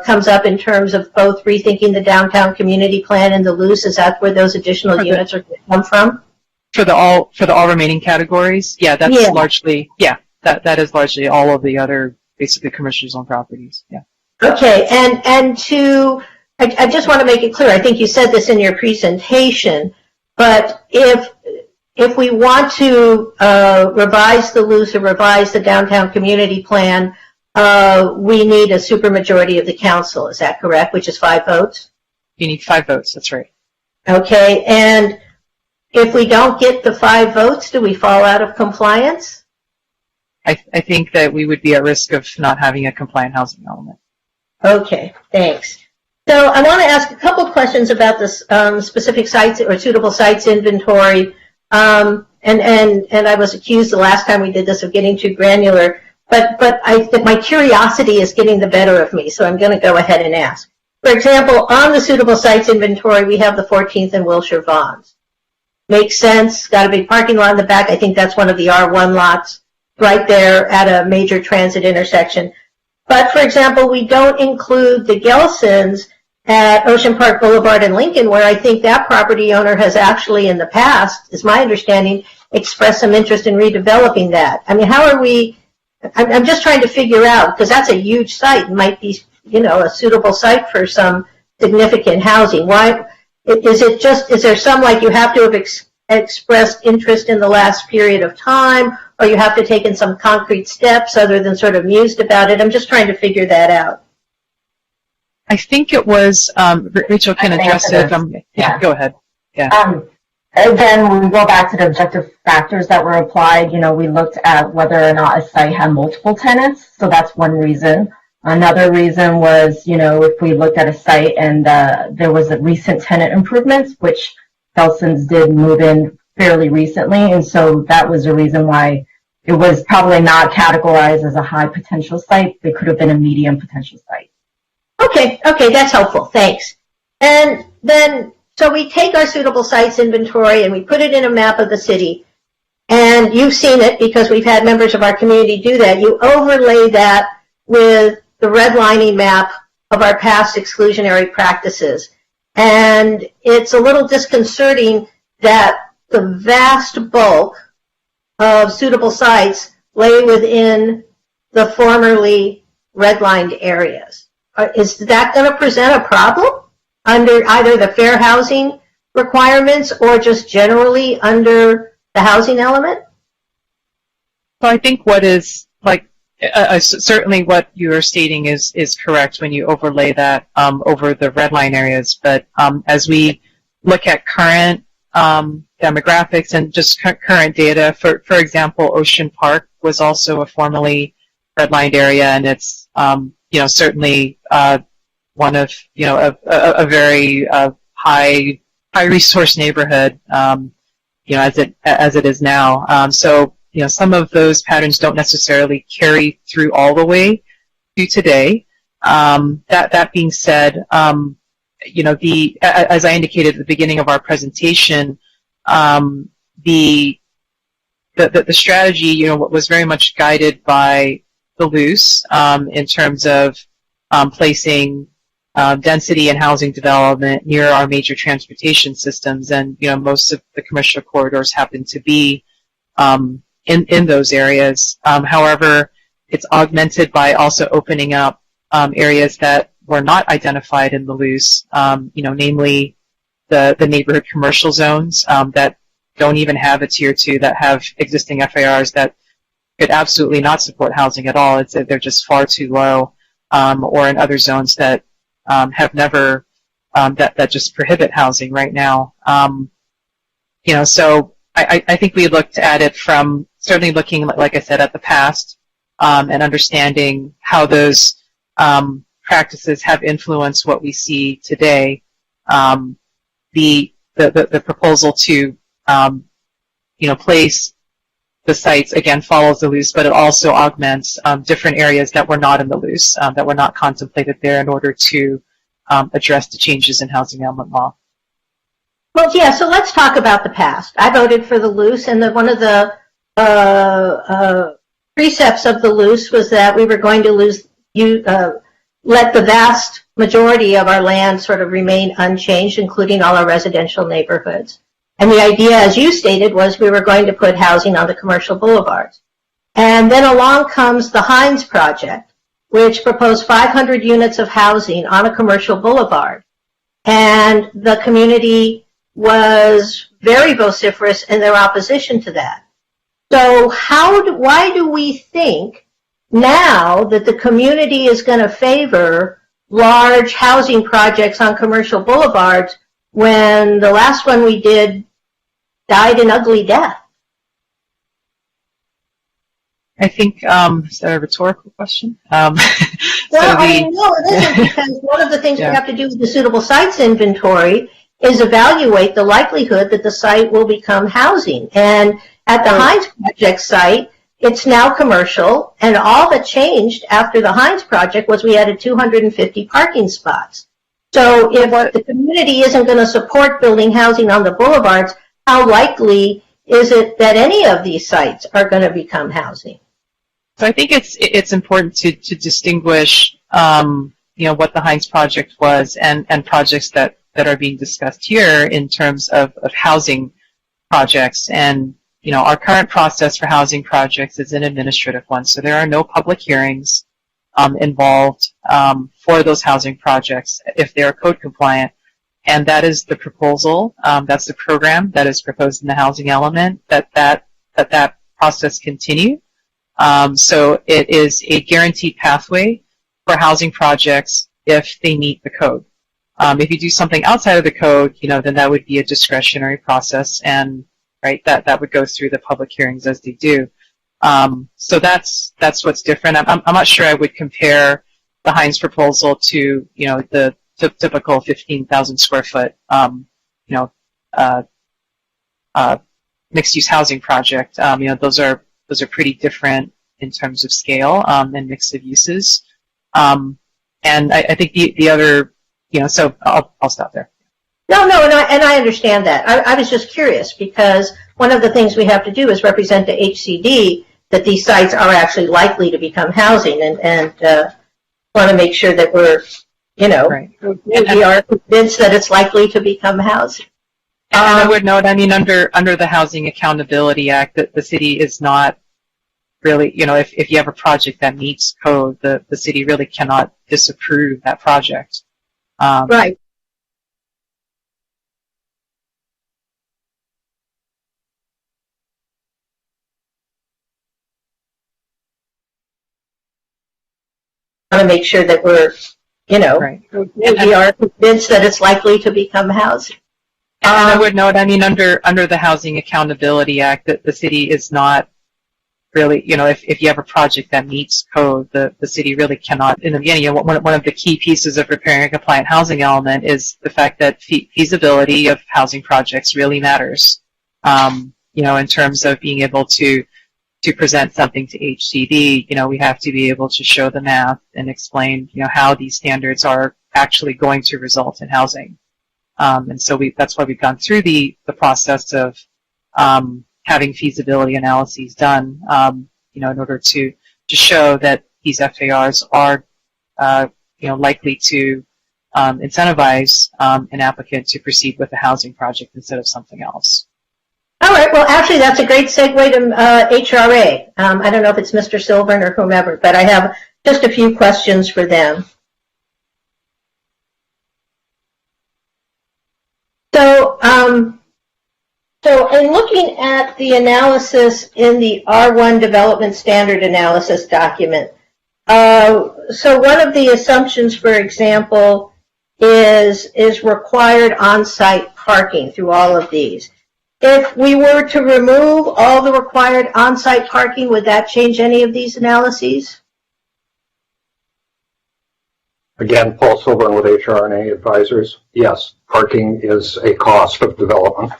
comes up in terms of both rethinking the downtown community plan and the loose? Is that where those additional units are going to come from? For the all remaining categories? Yeah, that's largely, that is largely all of the other basically commercial zone properties. Yeah. Okay, and I just want to make it clear, I think you said this in your presentation, but if we want to revise the loose or revise the downtown community plan, we need a supermajority of the council, is that correct, which is 5 votes? You need 5 votes, that's right. Okay, and if we don't get the 5 votes, do we fall out of compliance? I think that we would be at risk of not having a compliant housing element. Okay, thanks. So I want to ask a couple of questions about this specific sites or suitable sites inventory. And I was accused the last time we did this of getting too granular, but my curiosity is getting the better of me, so I'm going to go ahead and ask. For example, on the suitable sites inventory, we have the 14th and Wilshire Vons. Makes sense. Got a big parking lot in the back. I think that's one of the R1 lots right there at a major transit intersection. But, for example, we don't include the Gelsons at Ocean Park Boulevard in Lincoln, where I think that property owner has actually in the past, is my understanding, expressed some interest in redeveloping that. I mean, how are we, I'm just trying to figure out, because that's a huge site, it might be, a suitable site for some significant housing. Why, is there some, like, you have to have expressed interest in the last period of time, or you have to take in some concrete steps other than sort of mused about it? I'm just trying to figure that out. I think it was, Rachel can address it. Yeah, go ahead. Yeah. Again, when we go back to the objective factors that were applied, we looked at whether or not a site had multiple tenants. So that's one reason. Another reason was, if we looked at a site and there was a recent tenant improvements, which Gelson's did move in fairly recently. And so that was a reason why it was probably not categorized as a high potential site. It could have been a medium potential site. Okay, that's helpful. Thanks. And then, so we take our suitable sites inventory and we put it in a map of the city. And you've seen it because we've had members of our community do that. You overlay that with the redlining map of our past exclusionary practices. And it's a little disconcerting that the vast bulk of suitable sites lay within the formerly redlined areas. Is that going to present a problem under either the fair housing requirements or just generally under the housing element? Well, I think what is, certainly what you are stating is correct when you overlay that over the red line areas. But as we look at current demographics and just current data, for example, Ocean Park was also a formerly redlined area, and it's certainly one of a very high resource neighborhood, as it is now. So some of those patterns don't necessarily carry through all the way to today. That being said, as I indicated at the beginning of our presentation, the strategy, was very much guided by the loose in terms of placing density and housing development near our major transportation systems, and most of the commercial corridors happen to be in those areas. However, it's augmented by also opening up areas that were not identified in the loose, namely the neighborhood commercial zones that don't even have a tier 2, that have existing FARs that could absolutely not support housing at all. They're just far too low, or in other zones that have never that just prohibit housing right now. So I think we looked at it from certainly looking, like I said, at the past and understanding how those practices have influenced what we see today. The proposal to place the sites, again, follows the loose, but it also augments different areas that were not in the loose, that were not contemplated there in order to address the changes in housing element law. Well, yeah, so let's talk about the past. I voted for the loose, and one of the precepts of the loose was that we were going to let the vast majority of our land sort of remain unchanged, including all our residential neighborhoods. And the idea, as you stated, was we were going to put housing on the commercial boulevards. And then along comes the Hines Project, which proposed 500 units of housing on a commercial boulevard. And the community was very vociferous in their opposition to that. So why do we think now that the community is going to favor large housing projects on commercial boulevards when the last one we did died an ugly death? I think, is that a rhetorical question? Well, no, it isn't, because one of the things we have to do with the suitable sites inventory is evaluate the likelihood that the site will become housing. And at the Hines Project site, it's now commercial, and all that changed after the Hines Project was we added 250 parking spots. So if the community isn't going to support building housing on the boulevards, how likely is it that any of these sites are going to become housing? So I think it's important to distinguish, what the Hines Project was and projects that are being discussed here in terms of housing projects. And, our current process for housing projects is an administrative one. So there are no public hearings involved for those housing projects if they are code compliant. And that is the proposal. That's the program that is proposed in the housing element, that process continue. So it is a guaranteed pathway for housing projects if they meet the code. If you do something outside of the code, then that would be a discretionary process, and that would go through the public hearings as they do. So that's what's different. I'm not sure I would compare the Hines proposal to the typical 15,000 square foot mixed use housing project. Those are pretty different in terms of scale and mix of uses. And I think the other, so I'll stop there. No, and I understand that. I was just curious because one of the things we have to do is represent to HCD that these sites are actually likely to become housing, and want to make sure that we're, we are convinced that it's likely to become housing. And I would note, under the Housing Accountability Act, that the city is not really, if you have a project that meets code, the city really cannot disapprove that project. Right. Want to make sure that we're, we are convinced that it's likely to become housing. And I would note, under the Housing Accountability Act, that the city is not really, if you have a project that meets code, the city really cannot. In the beginning, one of the key pieces of preparing a compliant housing element is the fact that feasibility of housing projects really matters. In terms of being able to present something to HCD, we have to be able to show the math and explain, how these standards are actually going to result in housing. And so that's why we've gone through the process of having feasibility analyses done, in order to show that these FARs are, likely to incentivize an applicant to proceed with a housing project instead of something else. All right. Well, actually, that's a great segue to HRA. I don't know if it's Mr. Silvern or whomever, but I have just a few questions for them. So, in looking at the analysis in the R1 Development Standard Analysis document, so one of the assumptions, for example, is required on-site parking through all of these. If we were to remove all the required on-site parking, would that change any of these analyses? Again, Paul Silvern with HRNA Advisors. Yes, parking is a cost of development.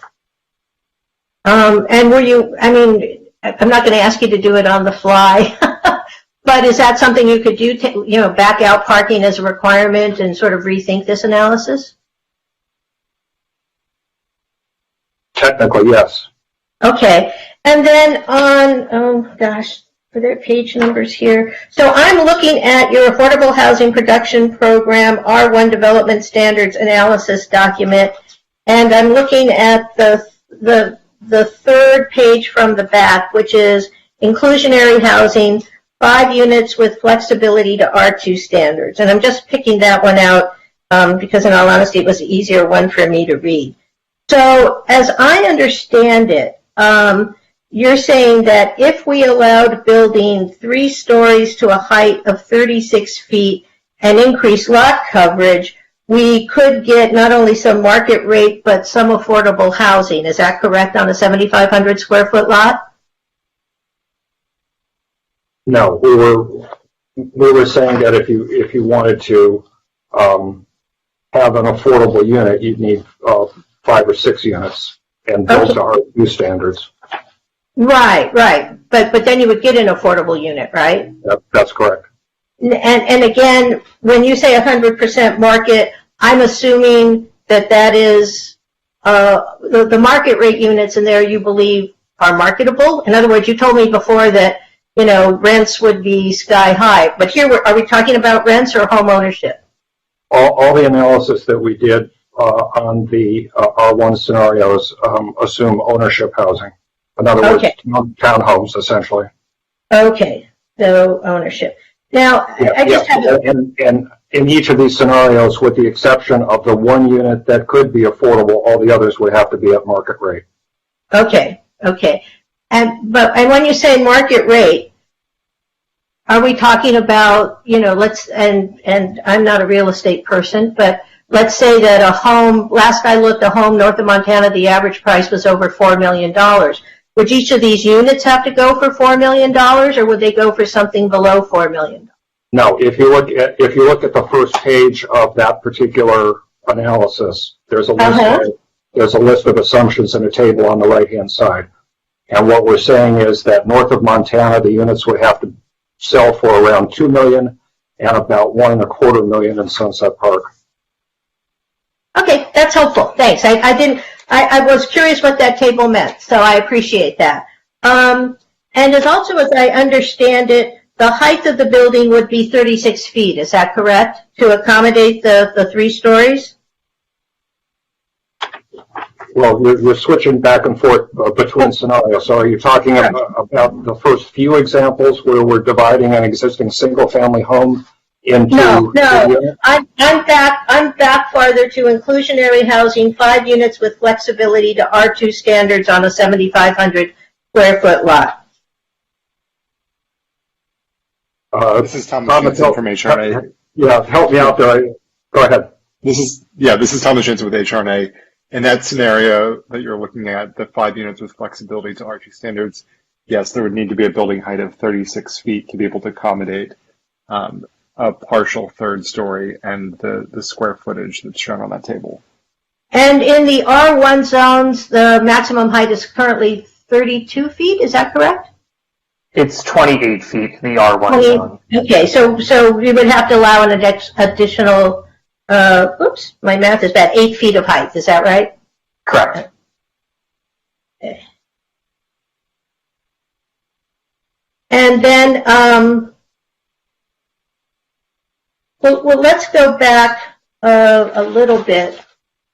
And were you, I mean, I'm not going to ask you to do it on the fly, but is that something you could do, back out parking as a requirement and sort of rethink this analysis? Technically, yes. Okay. And then on, oh gosh, for their page numbers here. So I'm looking at your Affordable Housing Production Program R1 Development Standards Analysis document, and I'm looking at the third page from the back, which is inclusionary housing, 5 units with flexibility to R2 standards. And I'm just picking that one out because, in all honesty, it was the easier one for me to read. So, as I understand it, you're saying that if we allowed building 3 stories to a height of 36 feet and increase lot coverage, we could get not only some market rate, but some affordable housing. Is that correct on a 7,500 square foot lot? No, we were saying that if you wanted to have an affordable unit, you'd need 5 or 6 units and build to R2 standards. Right. But then you would get an affordable unit, right? That's correct. And again, when you say 100% market, I'm assuming that is the market rate units in there you believe are marketable. In other words, you told me before that rents would be sky high, but here are we talking about rents or home ownership? All the analysis that we did on the R1 scenarios assume ownership housing. In other words, townhomes, essentially. Okay, so ownership. Now, I just have and in each of these scenarios, with the exception of the 1 unit that could be affordable, all the others would have to be at market rate. Okay. And when you say market rate, are we talking about, and I'm not a real estate person, but let's say that a home, last I looked, a home north of Montana, the average price was over $4 million. Would each of these units have to go for $4 million, or would they go for something below $4 million? No, if you look at the first page of that particular analysis, there's a list of assumptions in a table on the right-hand side. And what we're saying is that north of Montana, the units would have to sell for around $2 million and about $1.25 million in Sunset Park. Okay, that's helpful. Thanks. I was curious what that table meant, so I appreciate that. And as also as I understand it, the height of the building would be 36 feet. Is that correct? To accommodate the 3 stories? Well, you're switching back and forth between scenarios. So are you talking about the first few examples where we're dividing an existing single-family home into... No. I'm back farther to inclusionary housing, 5 units with flexibility to R2 standards on a 7,500 square foot lot. This is Thomas Jensen from HRNA. Yeah, help me out there. Go ahead. This is Thomas Jensen with HRNA. In that scenario that you're looking at, the 5 units with flexibility to R2 standards, yes, there would need to be a building height of 36 feet to be able to accommodate a partial 3rd story and the square footage that's shown on that table. And in the R1 zones, the maximum height is currently 32 feet. Is that correct? It's 28 feet, the R1 zone. Okay, so we would have to allow an additional, oops, my math is bad, 8 feet of height. Is that right? Correct. Okay. And then, well, let's go back a little bit.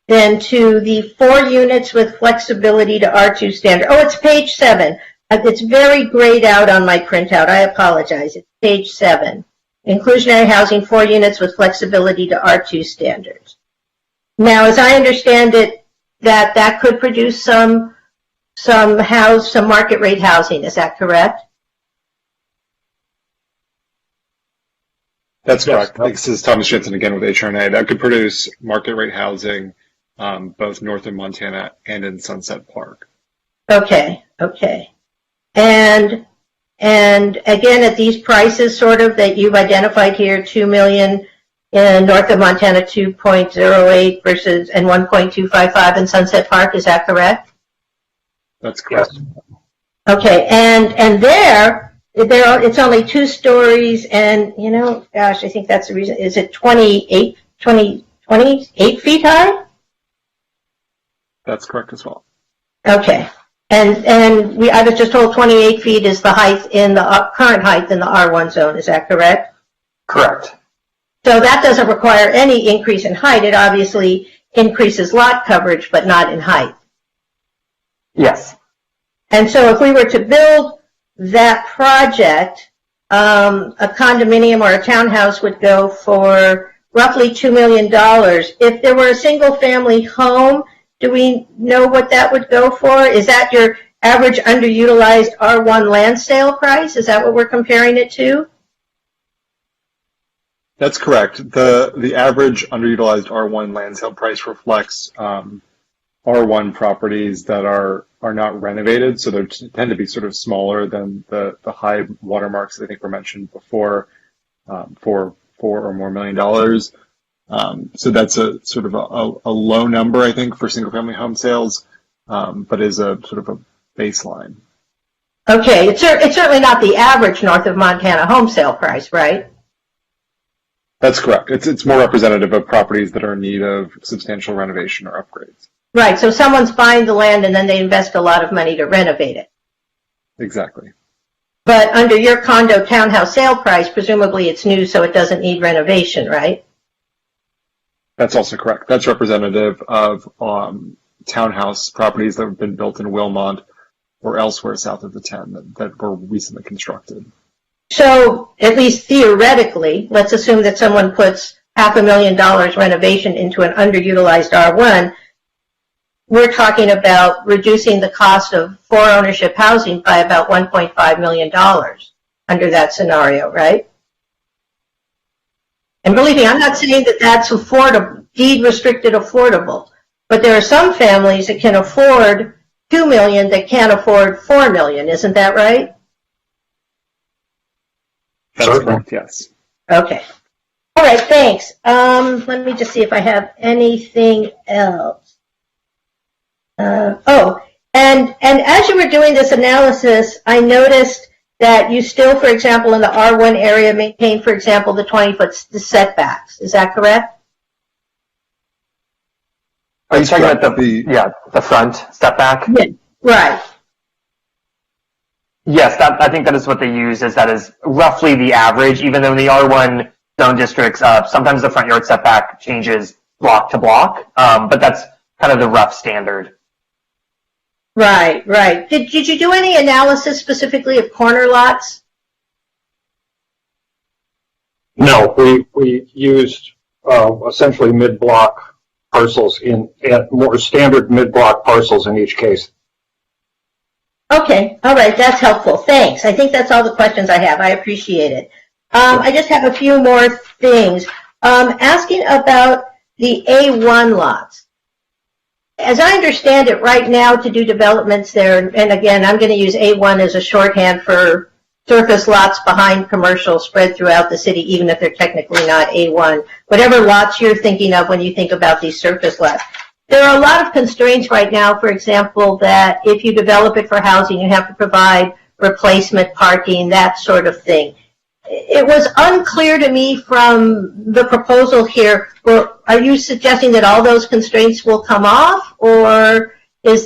then to the 4 units with flexibility to R2 standard. Oh, it's page 7. It's very grayed out on my printout. I apologize. It's page 7. Inclusionary housing, 4 units with flexibility to R2 standards. Now, as I understand it, that could produce some market rate housing. Is that correct? That's correct. This is Thomas Jensen again with HRNA. That could produce market rate housing both north of Montana and in Sunset Park. Okay. And again, at these prices sort of that you've identified here, $2 million in north of Montana, 2.08 versus and 1.255 in Sunset Park, is that correct? That's correct. Okay, and there it's only 2 stories, and gosh, I think that's the reason. Is it 28 feet high? That's correct as well. Okay, and I was just told 28 feet is the height in the current height in the R1 zone. Is that correct? Correct. So that doesn't require any increase in height. It obviously increases lot coverage, but not in height. Yes. And so if we were to build that project, a condominium or a townhouse would go for roughly $2 million. If there were a single family home, do we know what that would go for? Is that your average underutilized R1 land sale price? Is that what we're comparing it to? That's correct. The average underutilized R1 land sale price reflects R1 properties that are not renovated, so they tend to be sort of smaller than the high watermarks that I think were mentioned before, for $4 or more million. So that's a sort of a low number, I think, for single-family home sales, but is a sort of a baseline. Okay, it's certainly not the average north of Montana home sale price, right? That's correct. It's more representative of properties that are in need of substantial renovation or upgrades. Right, so someone's buying the land and then they invest a lot of money to renovate it. Exactly. But under your condo townhouse sale price, presumably it's new, so it doesn't need renovation, right? That's also correct. That's representative of townhouse properties that have been built in Wilmont or elsewhere south of the 10 that were recently constructed. So, at least theoretically, let's assume that someone puts $500,000 renovation into an underutilized R1. We're talking about reducing the cost of for ownership housing by about $1.5 million under that scenario, right? And believe me, I'm not saying that that's affordable, deed restricted affordable, but there are some families that can afford $2 million that can't afford $4 million. Isn't that right? That's correct, yes. Okay. All right, thanks. Let me just see if I have anything else. And as you were doing this analysis, I noticed that you still, for example, in the R1 area, maintain, for example, the 20-foot setbacks. Is that correct? Are you talking about the front setback? Yeah, right. Yes, I think that is what they use, that is roughly the average, even though in the R1 zone districts, sometimes the front yard setback changes block to block, but that's kind of the rough standard. Right. Did you do any analysis specifically of corner lots? No, we used essentially mid-block parcels more standard mid-block parcels in each case. Okay, all right, that's helpful. Thanks. I think that's all the questions I have. I appreciate it. I just have a few more things. Asking about the A1 lots. As I understand it right now, to do developments there, and again, I'm going to use A1 as a shorthand for surface lots behind commercial spread throughout the city, even if they're technically not A1. Whatever lots you're thinking of when you think about these surface lots. There are a lot of constraints right now, for example, that if you develop it for housing, you have to provide replacement parking, that sort of thing. It was unclear to me from the proposal here, are you suggesting that all those constraints will come off, or are we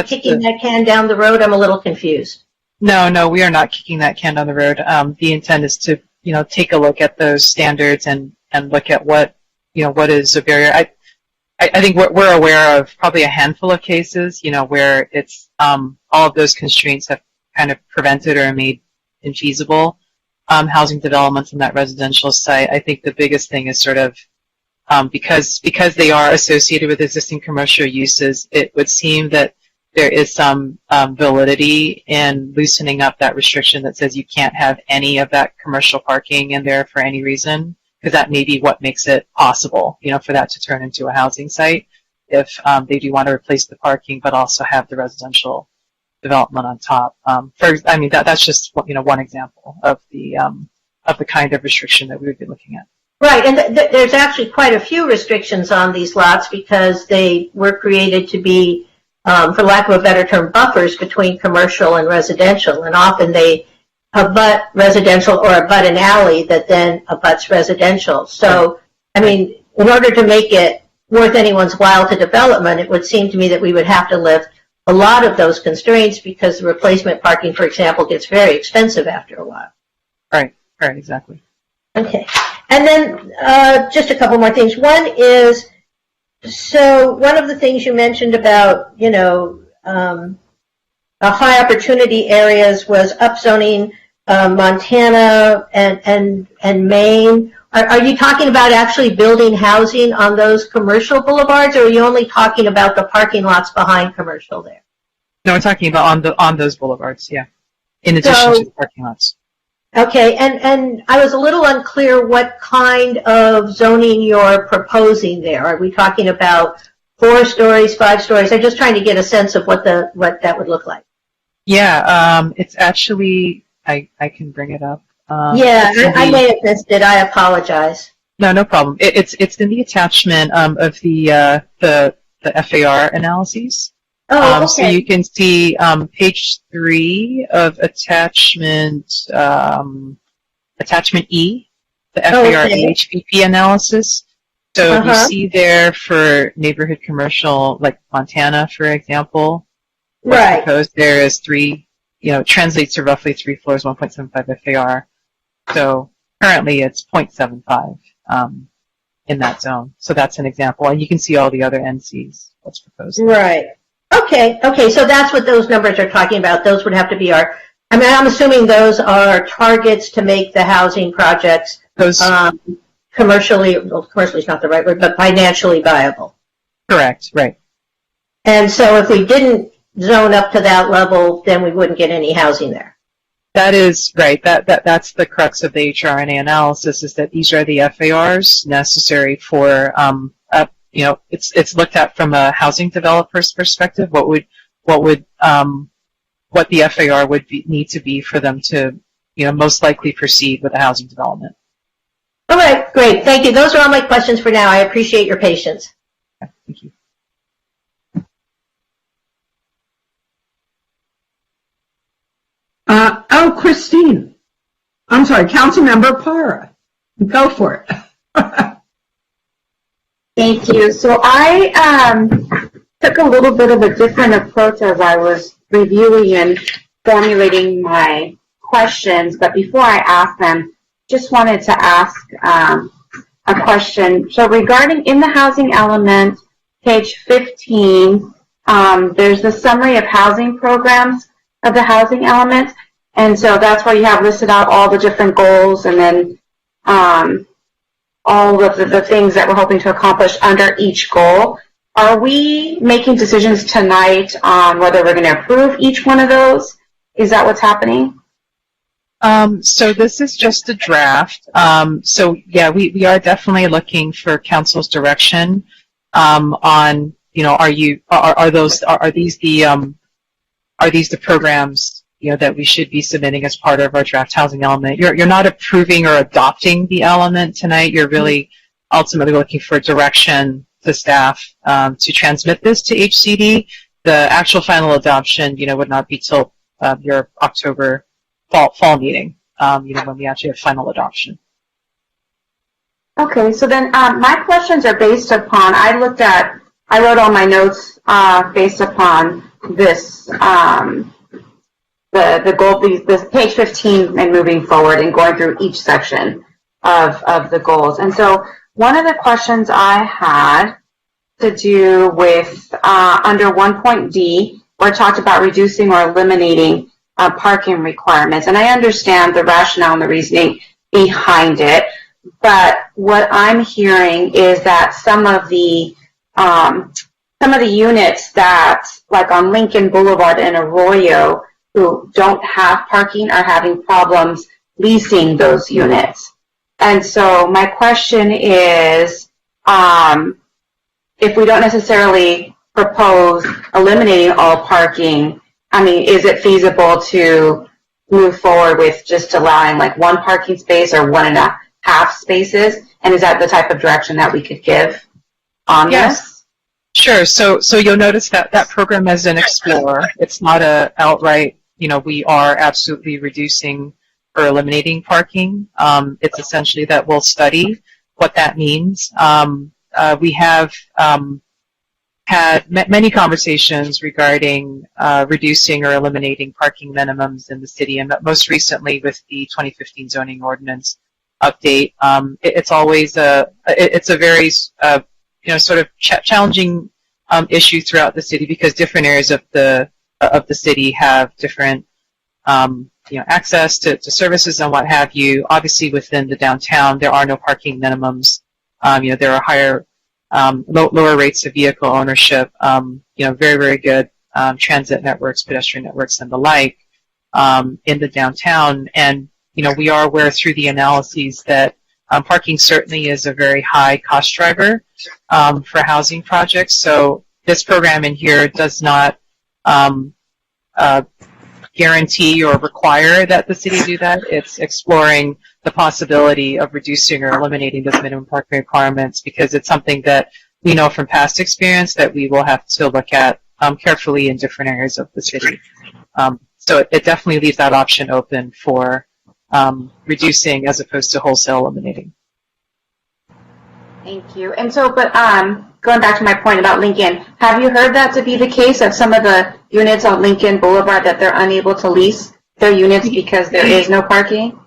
kicking that can down the road? I'm a little confused. No, we are not kicking that can down the road. The intent is to, take a look at those standards and look at what is a barrier. I think we're aware of probably a handful of cases, where it's all of those constraints have kind of prevented or made infeasible housing developments in that residential site. I think the biggest thing is sort of because they are associated with existing commercial uses, it would seem that there is some validity in loosening up that restriction that says you can't have any of that commercial parking in there for any reason, because that may be what makes it possible, for that to turn into a housing site if they do want to replace the parking but also have the residential development on top. That's just one example of the kind of restriction that we would be looking at. Right, and there's actually quite a few restrictions on these lots because they were created to be, for lack of a better term, buffers between commercial and residential, and often they abut residential or abut an alley that then abuts residential. So, in order to make it worth anyone's while to development, it would seem to me that we would have to lift a lot of those constraints because the replacement parking, for example, gets very expensive after a while. Right, exactly. Okay. And then just a couple more things. One is, so one of the things you mentioned about, high opportunity areas was upzoning Montana and Maine. Are you talking about actually building housing on those commercial boulevards, or are you only talking about the parking lots behind commercial there? No, we're talking about on those boulevards, yeah, in addition to the parking lots. Okay, and I was a little unclear what kind of zoning you're proposing there. Are we talking about 4 stories, 5 stories? I'm just trying to get a sense of what that would look like. Yeah, it's actually, I can bring it up. I may have missed it. I apologize. No problem. It's in the attachment of the FAR analyses. Oh, okay. So you can see page 3 of attachment E, the FAR HPP analysis. So you see there for neighborhood commercial, like Montana, for example. Right. Proposed there is 3, translates to roughly 3 floors, 1.75 FAR. So currently it's 0.75 in that zone. So that's an example. And you can see all the other NCs that's proposed. Right. Okay, so that's what those numbers are talking about. Those would have to be I'm assuming those are targets to make the housing projects commercially is not the right word, but financially viable. Correct, right. And so if we didn't zone up to that level, then we wouldn't get any housing there. That is right. That's the crux of the HRNA analysis, is that these are the FARs necessary for it's looked at from a housing developer's perspective. What the FAR would need to be for them to, most likely proceed with a housing development. All right, great. Thank you. Those are all my questions for now. I appreciate your patience. Okay, thank you. Christine. I'm sorry, Councilmember Para. Go for it. Thank you. So I took a little bit of a different approach as I was reviewing and formulating my questions, but before I ask them, just wanted to ask a question. So regarding in the housing element, page 15, there's the summary of housing programs of the housing element, and so that's where you have listed out all the different goals and then all of the things that we're hoping to accomplish under each goal. Are we making decisions tonight on whether we're going to approve each one of those? Is that what's happening? So this is just a draft. So yeah, we are definitely looking for council's direction on, are these the programs that we should be submitting as part of our draft housing element. You're not approving or adopting the element tonight. You're really ultimately looking for direction to staff to transmit this to HCD. The actual final adoption, would not be till your October fall meeting, when we actually have final adoption. Okay, so then my questions are based upon, I wrote all my notes based upon this, the goal, this page 15 and moving forward and going through each section of the goals. And so one of the questions I had, to do with under 1.d, where it talked about reducing or eliminating parking requirements. And I understand the rationale and the reasoning behind it, but what I'm hearing is that some of the units that, like on Lincoln Boulevard and Arroyo, who don't have parking are having problems leasing those units. And so my question is, if we don't necessarily propose eliminating all parking, I mean, is it feasible to move forward with just allowing like one parking space or 1.5 spaces? And is that the type of direction that we could give on this? Sure. So you'll notice that that program is an explorer. It's not a outright, we are absolutely reducing or eliminating parking. It's essentially that we'll study what that means. We have had many conversations regarding reducing or eliminating parking minimums in the city, and most recently with the 2015 zoning ordinance update. It's always it's a very sort of challenging issue throughout the city because different areas of the city have different access to services and what have you. Obviously, within the downtown, there are no parking minimums. There are higher, lower rates of vehicle ownership. Very, very good transit networks, pedestrian networks, and the like in the downtown. And we are aware through the analyses that parking certainly is a very high cost driver for housing projects. So this program in here does not guarantee or require that the city do that. It's exploring the possibility of reducing or eliminating those minimum parking requirements because it's something that we know from past experience that we will have to look at carefully in different areas of the city. So it definitely leaves that option open for reducing as opposed to wholesale eliminating. Thank you. And so, but going back to my point about Lincoln, have you heard that to be the case of some of the units on Lincoln Boulevard that they're unable to lease their units because there is no parking?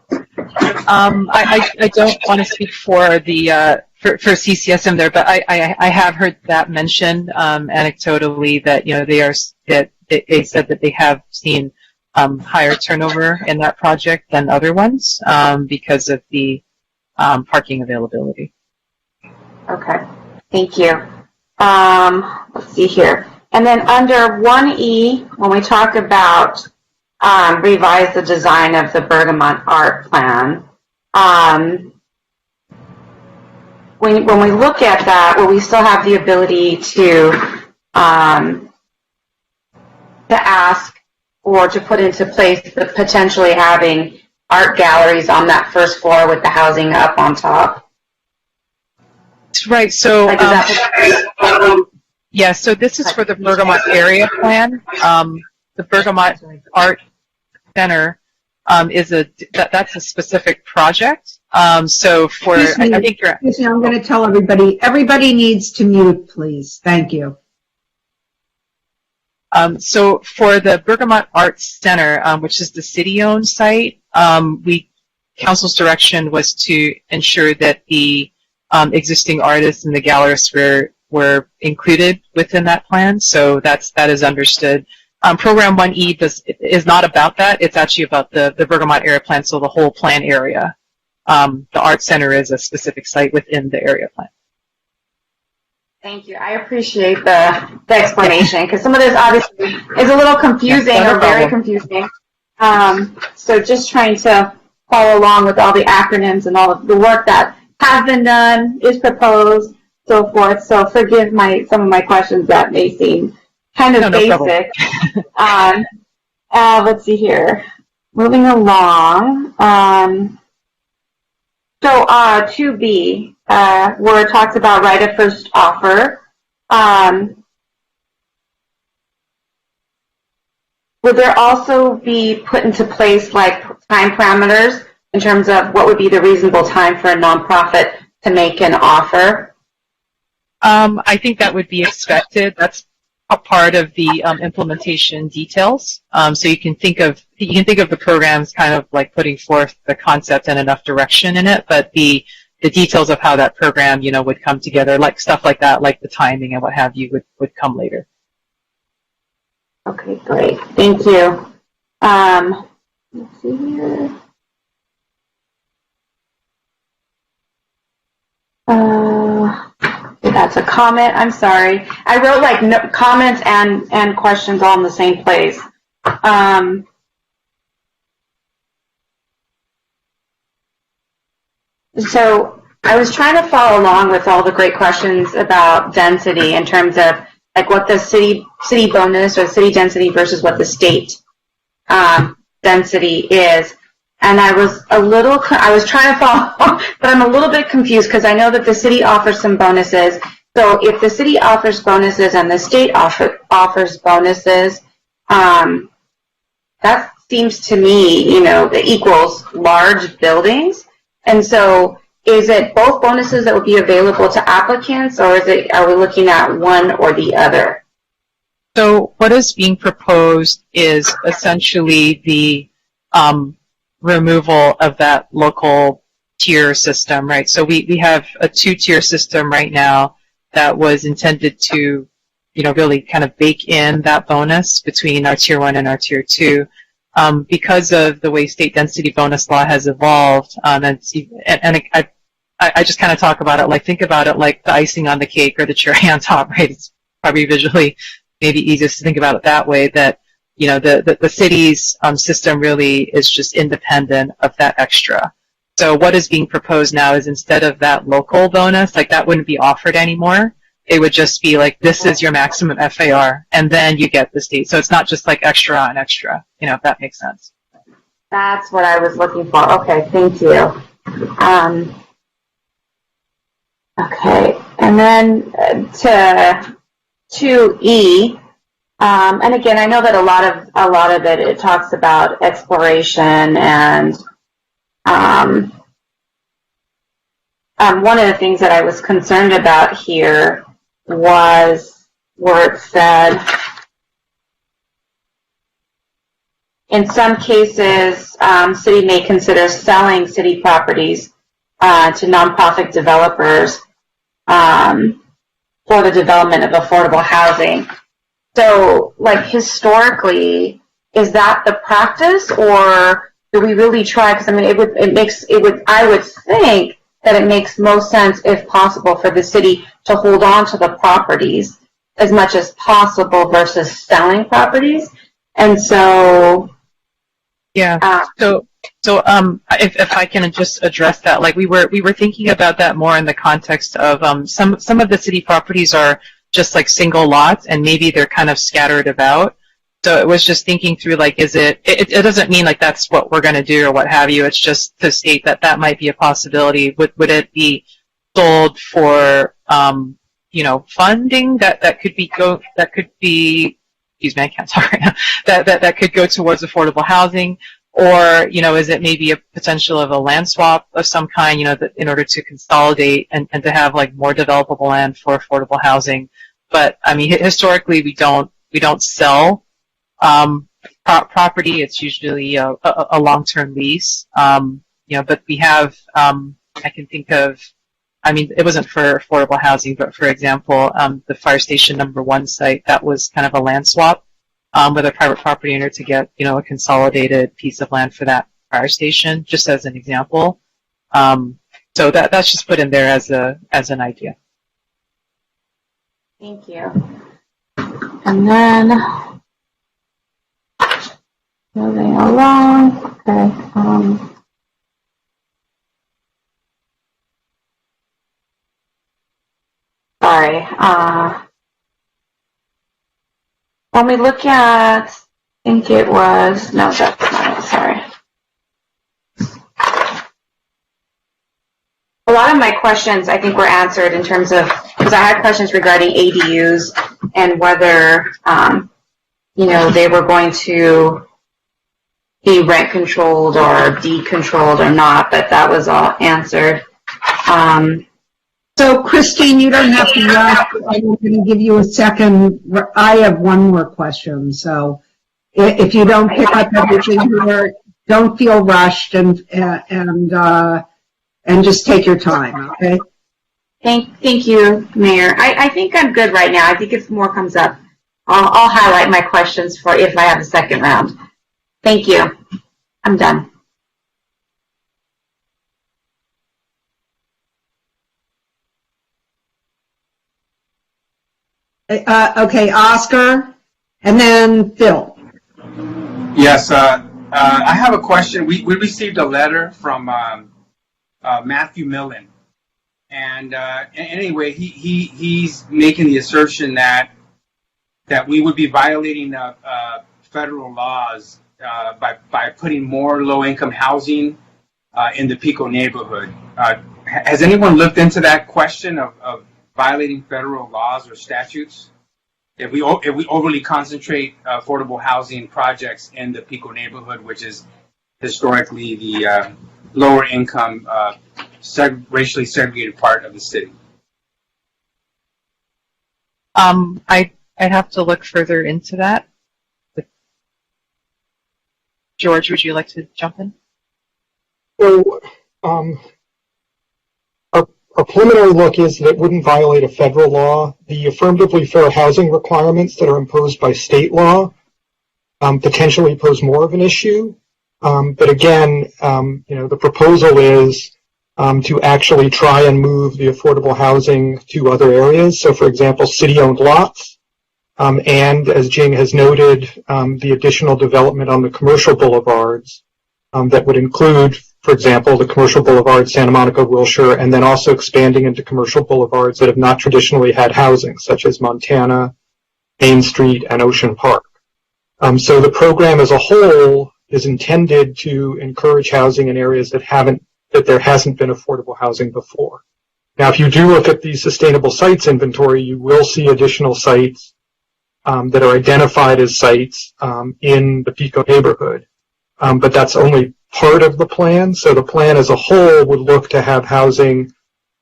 I don't want to speak for the for CCSM there, but I have heard that mentioned anecdotally that they said that they have seen higher turnover in that project than other ones because of the parking availability. Okay, thank you. Let's see here. And then under 1E, when we talk about revise the design of the Bergamot art plan, when we look at that, will we still have the ability to ask or to put into place the potentially having art galleries on that first floor with the housing up on top? Right. So yeah. So this is for the Bergamot area plan. The Bergamot Art Center that's a specific project. So for I think you're. Excuse me, I'm going to tell everybody. Everybody needs to mute, please. Thank you. So for the Bergamot Arts Center, which is the city-owned site, council's direction was to ensure that the existing artists and the gallerists were included within that plan. So that is understood. Program 1E is not about that. It's actually about the Bergamot area plan, so the whole plan area. The Art Center is a specific site within the area plan. Thank you. I appreciate the explanation because some of this obviously is a little confusing or very confusing. So just trying to follow along with all the acronyms and all of the work that has been done, is proposed, so forth. So forgive some of my questions that may seem kind of basic. Let's see here. Moving along. So 2B, where it talks about right of first offer. Would there also be put into place like time parameters in terms of what would be the reasonable time for a nonprofit to make an offer? I think that would be expected. That's a part of the implementation details. So you can think of the programs kind of like putting forth the concept and enough direction in it, but the the details of how that program, would come together, like stuff like that, like the timing and what have you would come later. Okay, great. Thank you. Let's see here. That's a comment. I'm sorry. I wrote like comments and questions all in the same place. So I was trying to follow along with all the great questions about density in terms of like what the city bonus or city density versus what the state density is. And I was trying to follow, but I'm a little bit confused because I know that the city offers some bonuses. So if the city offers bonuses and the state offers bonuses, that seems to me, that equals large buildings. And so is it both bonuses that would be available to applicants, or are we looking at one or the other? So what is being proposed is essentially the removal of that local tier system, right? So we have a 2-tier system right now that was intended to, really kind of bake in that bonus between our Tier 1 and our Tier 2. Because of the way state density bonus law has evolved, and I just kind of talk about it, think about it like the icing on the cake or the cherry on top, right? It's probably visually maybe easiest to think about it that way, that, the city's system really is just independent of that extra. So what is being proposed now is instead of that local bonus, that wouldn't be offered anymore. It would just be like, this is your maximum FAR, and then you get the state. So it's not just like extra on extra, if that makes sense. That's what I was looking for. Okay, thank you. Okay, and then to 2E, and again, I know that a lot of it talks about exploration, and one of the things that I was concerned about here was where it said, in some cases, city may consider selling city properties to nonprofit developers for the development of affordable housing. So, historically, is that the practice, or do we really try? Because I would think that it makes most sense, if possible, for the city to hold on to the properties as much as possible versus selling properties. And so, yeah. So if I can just address that, we were thinking about that more in the context of some of the city properties are just like single lots, and maybe they're kind of scattered about. So it was just thinking through, it doesn't mean that's what we're going to do or what have you. It's just to state that might be a possibility. Would it be sold for, funding that could be, excuse me, I can't talk right now, that could go towards affordable housing? Or, is it maybe a potential of a land swap of some kind, in order to consolidate and to have more developable land for affordable housing? But I mean, historically, we don't sell property. It's usually a long-term lease. But we have, I can think of, it wasn't for affordable housing, but for example, the Fire Station No. 1 site, that was kind of a land swap with a private property owner to get, a consolidated piece of land for that fire station, just as an example. So that's just put in there as an idea. Thank you. And then moving along. Okay. Sorry. When we look at, I think it was, no, that's not it, sorry. A lot of my questions, I think, were answered in terms of, because I had questions regarding ADUs and whether, they were going to be rent controlled or deed controlled or not, but that was all answered. So, Christine, you don't have to rush. I'm going to give you a second. I have one more question. So, if you don't pick up everything here, don't feel rushed, and and just take your time, okay? Thank you, Mayor. I think I'm good right now. I think if more comes up, I'll highlight my questions for if I have a second round. Thank you. I'm done. Okay, Oscar, and then Phil. Yes, I have a question. We received a letter from Matthew Millen, and anyway, he's making the assertion that we would be violating federal laws by putting more low-income housing in the Pico neighborhood. Has anyone looked into that question of violating federal laws or statutes? If we overly concentrate affordable housing projects in the Pico neighborhood, which is historically the lower income, racially segregated part of the city. I'd have to look further into that. George, would you like to jump in? So, our preliminary look is that it wouldn't violate a federal law. The affirmatively fair housing requirements that are imposed by state law potentially pose more of an issue. But again, the proposal is to actually try and move the affordable housing to other areas. So, for example, city-owned lots, and as Jing has noted, the additional development on the commercial boulevards that would include, for example, the commercial boulevard, Santa Monica, Wilshire, and then also expanding into commercial boulevards that have not traditionally had housing, such as Montana, Main Street, and Ocean Park. So the program as a whole is intended to encourage housing in areas that there hasn't been affordable housing before. Now, if you do look at the sustainable sites inventory, you will see additional sites that are identified as sites in the Pico neighborhood. But that's only part of the plan. So the plan as a whole would look to have housing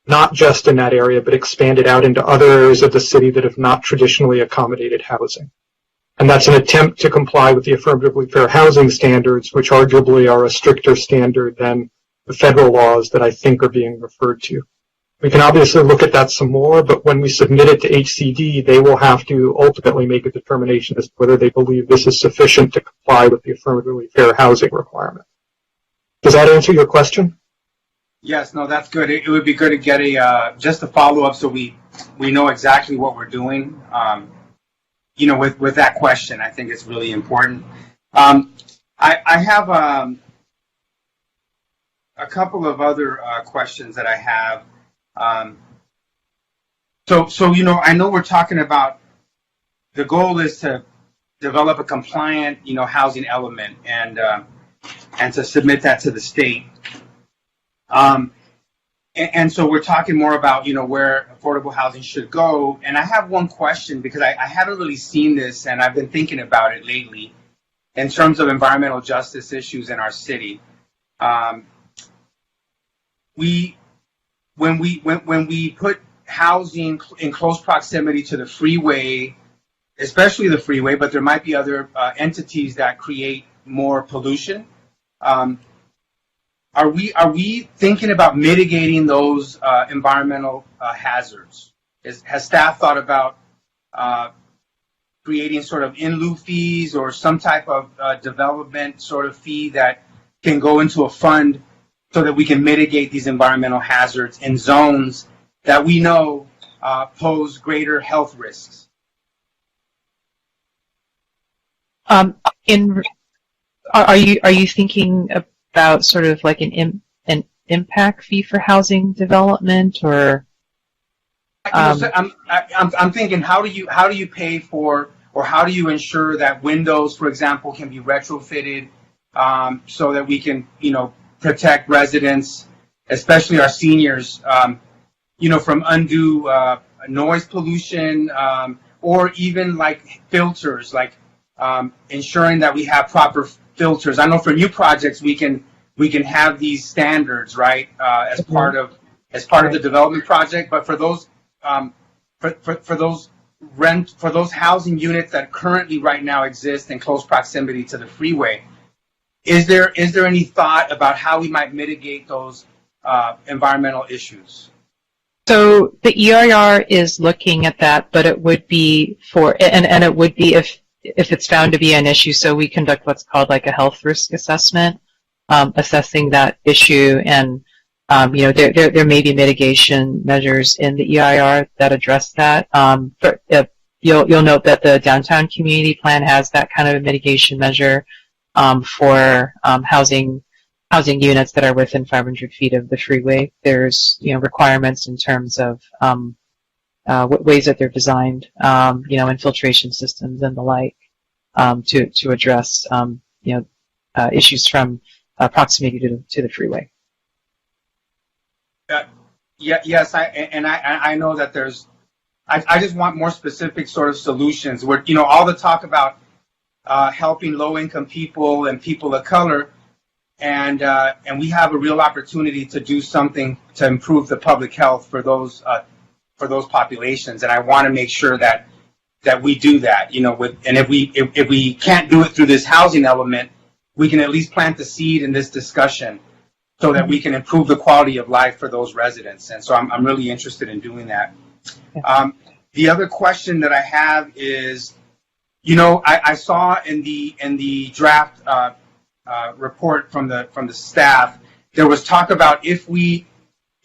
not just in that area, but expanded out into other areas of the city that have not traditionally accommodated housing. And that's an attempt to comply with the affirmatively fair housing standards, which arguably are a stricter standard than the federal laws that I think are being referred to. We can obviously look at that some more, but when we submit it to HCD, they will have to ultimately make a determination as to whether they believe this is sufficient to comply with the affirmatively fair housing requirement. Does that answer your question? Yes, no, that's good. It would be good to get just a follow-up so we know exactly what we're doing. With that question, I think it's really important. I have a couple of other questions that I have. I know we're talking about the goal is to develop a compliant, housing element and to submit that to the state. And so we're talking more about, where affordable housing should go. And I have one question because I haven't really seen this and I've been thinking about it lately in terms of environmental justice issues in our city. When we put housing in close proximity to the freeway, especially the freeway, but there might be other entities that create more pollution. Are we thinking about mitigating those environmental hazards? Has staff thought about creating sort of in lieu fees or some type of development sort of fee that can go into a fund so that we can mitigate these environmental hazards in zones that we know pose greater health risks? Are you thinking about sort of like an impact fee for housing development, or? I'm thinking, how do you pay for, or how do you ensure that windows, for example, can be retrofitted so that we can, protect residents, especially our seniors, from undue noise pollution, or even like filters, like ensuring that we have proper filters. I know for new projects we can have these standards, right, as part of the development project. But for those for those housing units that currently right now exist in close proximity to the freeway, is there any thought about how we might mitigate those environmental issues? So the EIR is looking at that, but it would be and it would be if it's found to be an issue. So we conduct what's called like a health risk assessment, assessing that issue, and there may be mitigation measures in the EIR that address that. You'll note that the downtown community plan has that kind of a mitigation measure for housing units that are within 500 feet of the freeway. There's requirements in terms of ways that they're designed, infiltration systems and the like, to address issues from proximity to the freeway. Yes, I know that there's. I just want more specific sort of solutions. Where all the talk about helping low-income people and people of color, and we have a real opportunity to do something to improve the public health for those populations, and I want to make sure that we do that. And if we can't do it through this housing element, we can at least plant the seed in this discussion so that we can improve the quality of life for those residents. And so I'm really interested in doing that. The other question that I have is, I saw in the draft report from the staff, there was talk about if we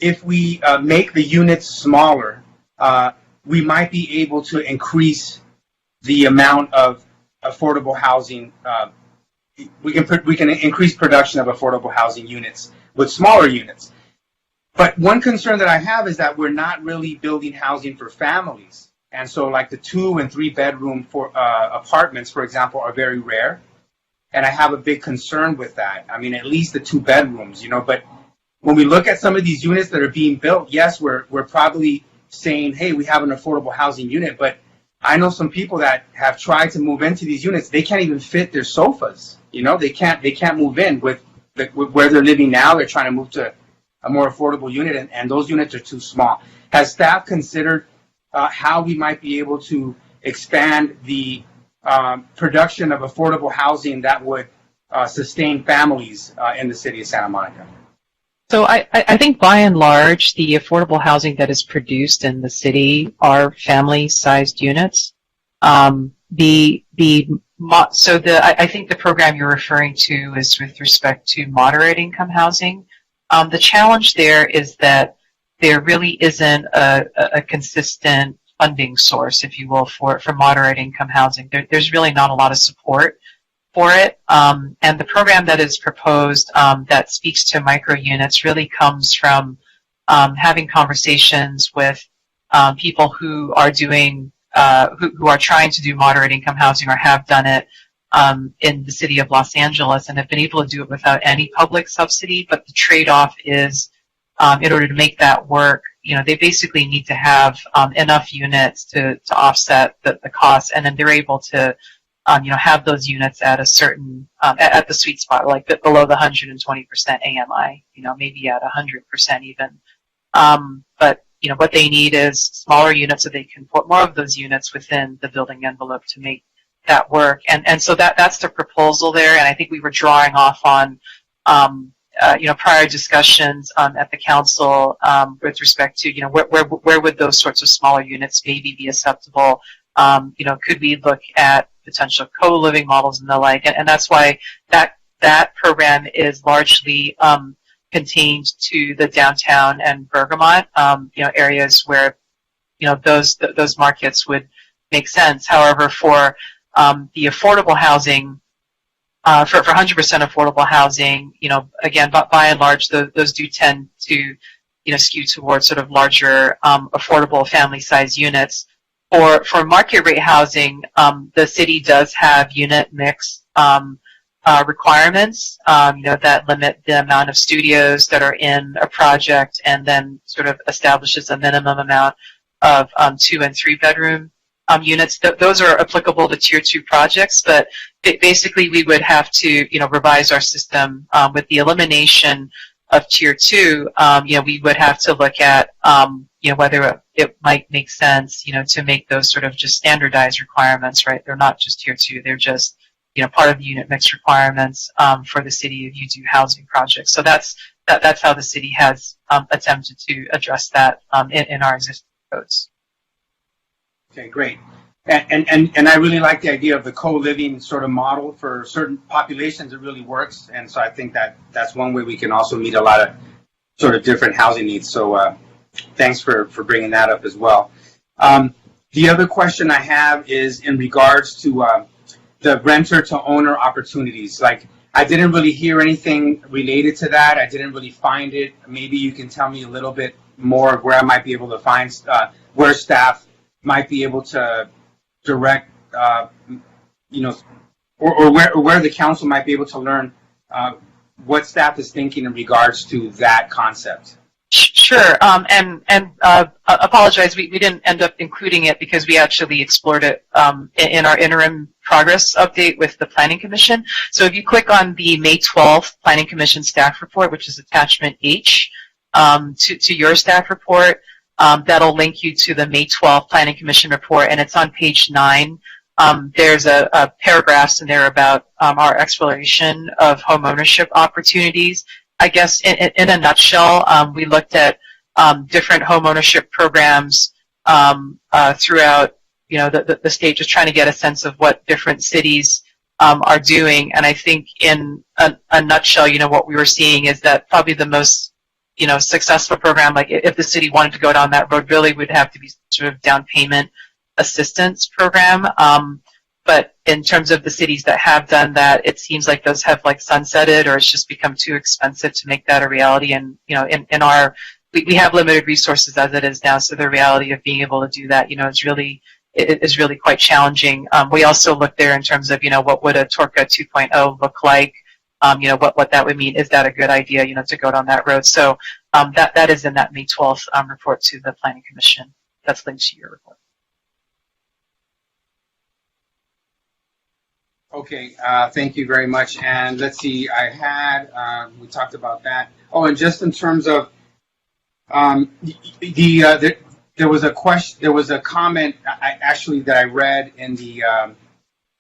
make the units smaller, we might be able to increase the amount of affordable housing. We can increase production of affordable housing units with smaller units. But one concern that I have is that we're not really building housing for families. And so like the 2 and 3 bedroom apartments, for example, are very rare. And I have a big concern with that. I mean, at least the 2 bedrooms, but when we look at some of these units that are being built, yes, we're probably saying, hey, we have an affordable housing unit, but I know some people that have tried to move into these units. They can't even fit their sofas. They can't move in with where they're living now. They're trying to move to a more affordable unit, and those units are too small. Has staff considered how we might be able to expand the production of affordable housing that would sustain families in the city of Santa Monica? So I think by and large, the affordable housing that is produced in the city are family-sized units. I think the program you're referring to is with respect to moderate income housing. The challenge there is that there really isn't a consistent funding source, if you will, for moderate income housing. There's really not a lot of support for it. And the program that is proposed that speaks to micro units really comes from having conversations with people who are doing who are trying to do moderate income housing or have done it in the city of Los Angeles and have been able to do it without any public subsidy. But the trade-off is, in order to make that work, they basically need to have enough units to offset the cost, and then they're able to have those units at a certain at the sweet spot, like below the 120% AMI, maybe at 100% even. But what they need is smaller units so they can put more of those units within the building envelope to make that work. And so that's the proposal there. And I think we were drawing off on prior discussions at the council with respect to where would those sorts of smaller units maybe be acceptable. Could we look at potential co-living models and the like, and that's why that program is largely contained to the downtown and Bergamot, areas where those markets would make sense. However, for the affordable housing, for 100% affordable housing, again, by and large, those do tend to skew towards sort of larger affordable family-size units. For market rate housing, the city does have unit mix requirements, that limit the amount of studios that are in a project, and then sort of establishes a minimum amount of 2 and 3 bedroom units. Those are applicable to Tier 2 projects, but basically we would have to revise our system with the elimination of Tier 2. We would have to look at whether it might make sense, to make those sort of just standardized requirements, right? They're not just Tier 2, they're just, part of the unit mix requirements for the city if you do housing projects. So that's that's how the city has attempted to address that in our existing codes. Okay, great. And I really like the idea of the co-living sort of model for certain populations. It really works, and so I think that's one way we can also meet a lot of sort of different housing needs. So thanks for bringing that up as well. The other question I have is in regards to the renter to owner opportunities. Like, I didn't really hear anything related to that. I didn't really find it. Maybe you can tell me a little bit more of where I might be able to find, where staff might be able to direct, or where the council might be able to learn what staff is thinking in regards to that concept. Sure, and apologize, we didn't end up including it because we actually explored it in our interim progress update with the Planning Commission. So if you click on the May 12th Planning Commission staff report, which is attachment H to your staff report, that'll link you to the May 12th Planning Commission report, and it's on page 9. There's a paragraphs in there about our exploration of home ownership opportunities. I guess in a nutshell, we looked at different home ownership programs throughout, the state, just trying to get a sense of what different cities are doing. And I think in a nutshell, what we were seeing is that probably the most, successful program, like if the city wanted to go down that road, really would have to be sort of down payment assistance program. But in terms of the cities that have done that, it seems like those have like sunsetted, or it's just become too expensive to make that a reality. And, in our, we have limited resources as it is now. So the reality of being able to do that, is really quite challenging. We also look there in terms of, what would a TORCA 2.0 look like? What that would mean. Is that a good idea, to go down that road? So that is in that May 12th report to the Planning Commission. That's linked to your report. Okay, thank you very much. And let's see, we talked about that. Oh, and just in terms of there was a question, there was a comment that I read in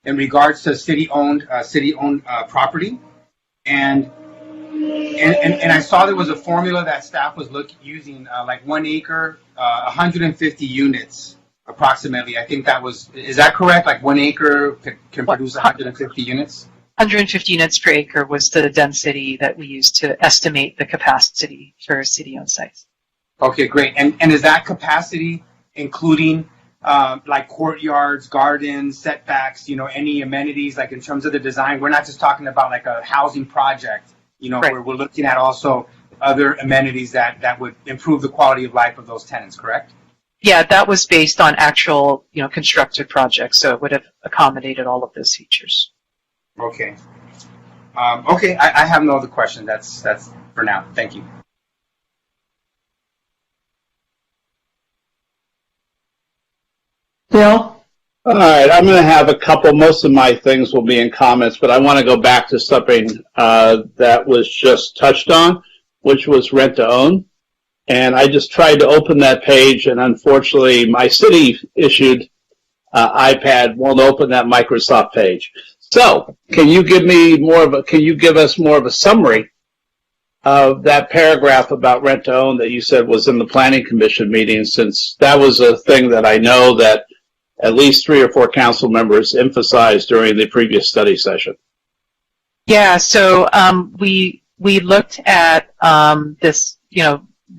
regards to city-owned property, and I saw there was a formula that staff was using, like 1 acre, 150 units. Approximately, I think is that correct? Like 1 acre can produce 150 units? 150 units per acre was the density that we used to estimate the capacity for city-owned sites. Okay, great. And is that capacity including like courtyards, gardens, setbacks, any amenities, like in terms of the design? We're not just talking about like a housing project, right. Where we're looking at also other amenities that would improve the quality of life of those tenants, correct? Yeah, that was based on actual, constructed projects, so it would have accommodated all of those features. Okay. Okay, I have no other questions. That's for now. Thank you. Bill? All right, I'm going to have a couple. Most of my things will be in comments, but I want to go back to something that was just touched on, which was rent to own. And I just tried to open that page, and unfortunately, my city-issued iPad won't open that Microsoft page. So, can you give us more of a summary of that paragraph about rent to own that you said was in the Planning Commission meeting, since that was a thing that I know that at least 3 or 4 council members emphasized during the previous study session? Yeah, so we looked at this,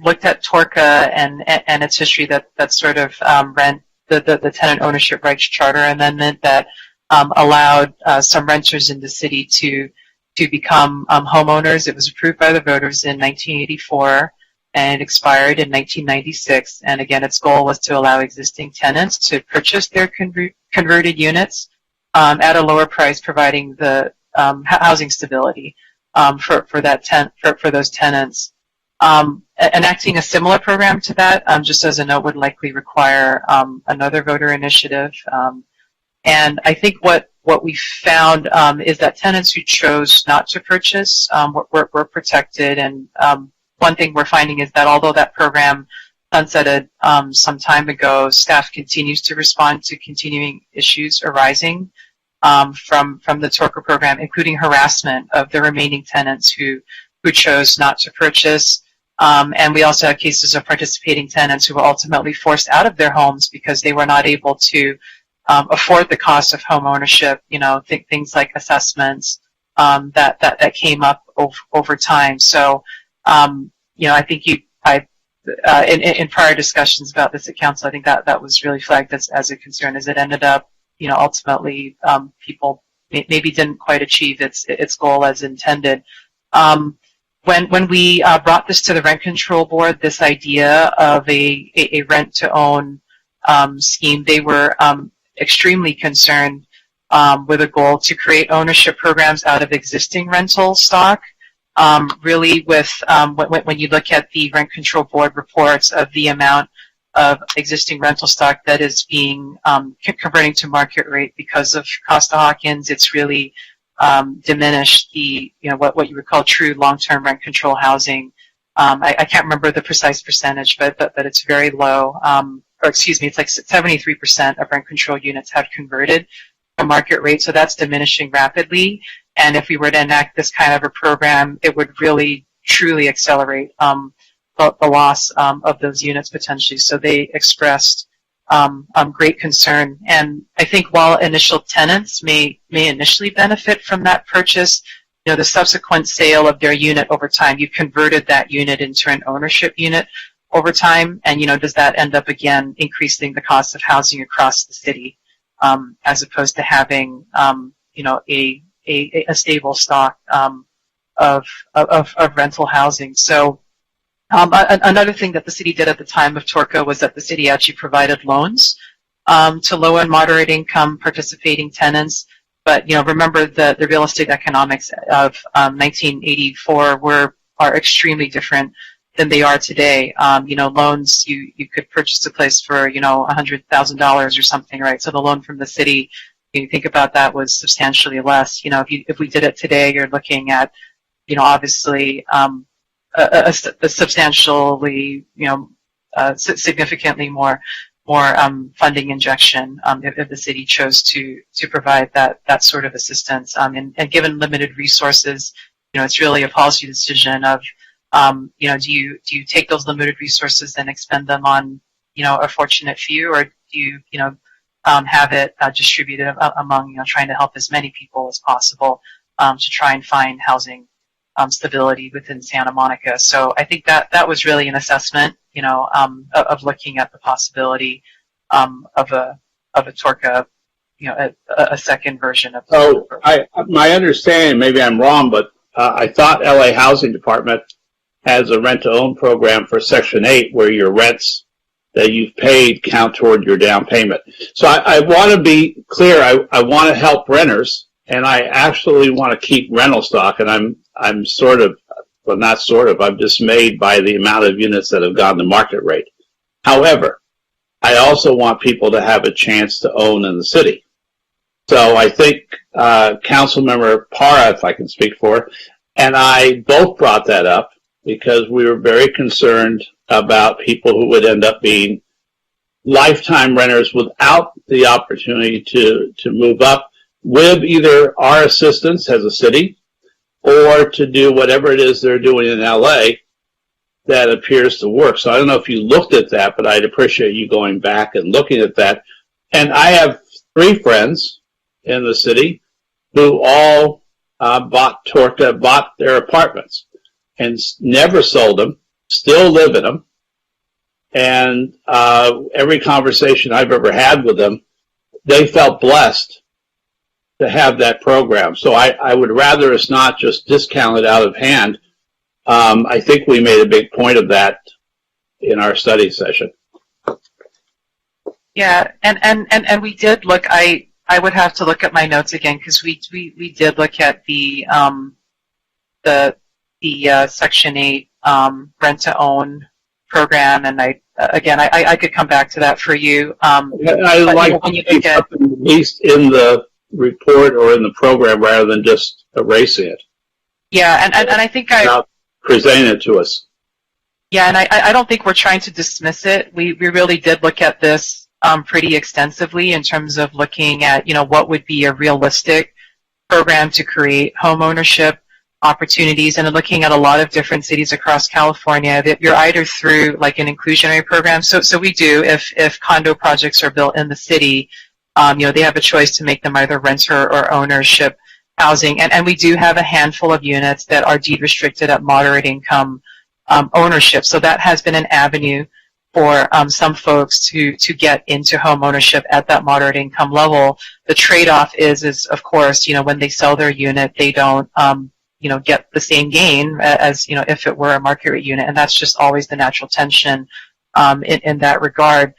looked at TORCA and its history that sort of the tenant ownership rights charter amendment that allowed some renters in the city to become homeowners. It was approved by the voters in 1984 and it expired in 1996. And again, its goal was to allow existing tenants to purchase their converted units at a lower price, providing the housing stability for those tenants. Enacting a similar program to that, just as a note, would likely require another voter initiative. And I think what we found is that tenants who chose not to purchase were protected. And one thing we're finding is that although that program sunsetted some time ago, staff continues to respond to continuing issues arising from the TORCA program, including harassment of the remaining tenants who who chose not to purchase. And we also have cases of participating tenants who were ultimately forced out of their homes because they were not able to afford the cost of home ownership. Things like assessments that came up over time. So, I think in prior discussions about this at council, I think that was really flagged as a concern, as it ended up, ultimately people maybe didn't quite achieve its goal as intended. When we brought this to the Rent Control Board, this idea of a rent-to-own scheme, they were extremely concerned with a goal to create ownership programs out of existing rental stock. Really, when you look at the Rent Control Board reports of the amount of existing rental stock that is being converting to market rate because of Costa-Hawkins, it's really diminished the what you would call true long-term rent control housing. I can't remember the precise percentage, but it's very low. It's like 73% of rent control units have converted to market rate, so that's diminishing rapidly. And if we were to enact this kind of a program, it would really truly accelerate the loss of those units potentially. So they expressed great concern. And I think while initial tenants may initially benefit from that purchase, the subsequent sale of their unit over time, you've converted that unit into an ownership unit over time, and does that end up again increasing the cost of housing across the city, as opposed to having a stable stock of rental housing. So another thing that the city did at the time of TORCA was that the city actually provided loans to low and moderate income participating tenants. But remember the real estate economics of 1984 are extremely different than they are today. Loans, you could purchase a place for $100,000 or something, right? So the loan from the city, you think about that, was substantially less. If we did it today, you're looking at obviously a substantially significantly more funding injection if the city chose to provide that sort of assistance. And given limited resources, it's really a policy decision of do you take those limited resources and expend them on a fortunate few, or do you have it distributed among trying to help as many people as possible to try and find housing stability within Santa Monica. So I think that was really an assessment of looking at the possibility of a TORCA, a second version of. So my understanding, maybe I'm wrong, but I thought LA Housing Department has a rent-to-own program for Section 8 where your rents that you've paid count toward your down payment. So I want to be clear. I want to help renters, and I actually want to keep rental stock. And I'm I'm dismayed by the amount of units that have gone to market rate. However, I also want people to have a chance to own in the city. So I think Councilmember Parra, if I can speak for her, and I both brought that up because we were very concerned about people who would end up being lifetime renters without the opportunity to move up with either our assistance as a city or to do whatever it is they're doing in LA that appears to work. So I don't know if you looked at that, but I'd appreciate you going back and looking at that. And I have 3 friends in the city who all bought their apartments and never sold them, still live in them. And every conversation I've ever had with them, they felt blessed to have that program. So I would rather us not just discount it out of hand. I think we made a big point of that in our study session. Yeah, and we did look. I would have to look at my notes again because we did look at the Section 8 rent to own program, and I could come back to that for you. I'd like to see something at least in the report or in the program rather than just erasing it. Yeah, and I think presenting it to us. Yeah, and I don't think we're trying to dismiss it. We really did look at this pretty extensively in terms of looking at what would be a realistic program to create home ownership opportunities, and looking at a lot of different cities across California, that you're either through like an inclusionary program. So we do, if condo projects are built in the city, they have a choice to make them either renter or ownership housing. And we do have a handful of units that are deed restricted at moderate income ownership. So that has been an avenue for some folks to get into home ownership at that moderate income level. The trade-off is of course, when they sell their unit, they don't get the same gain as, if it were a market rate unit. And that's just always the natural tension in that regard.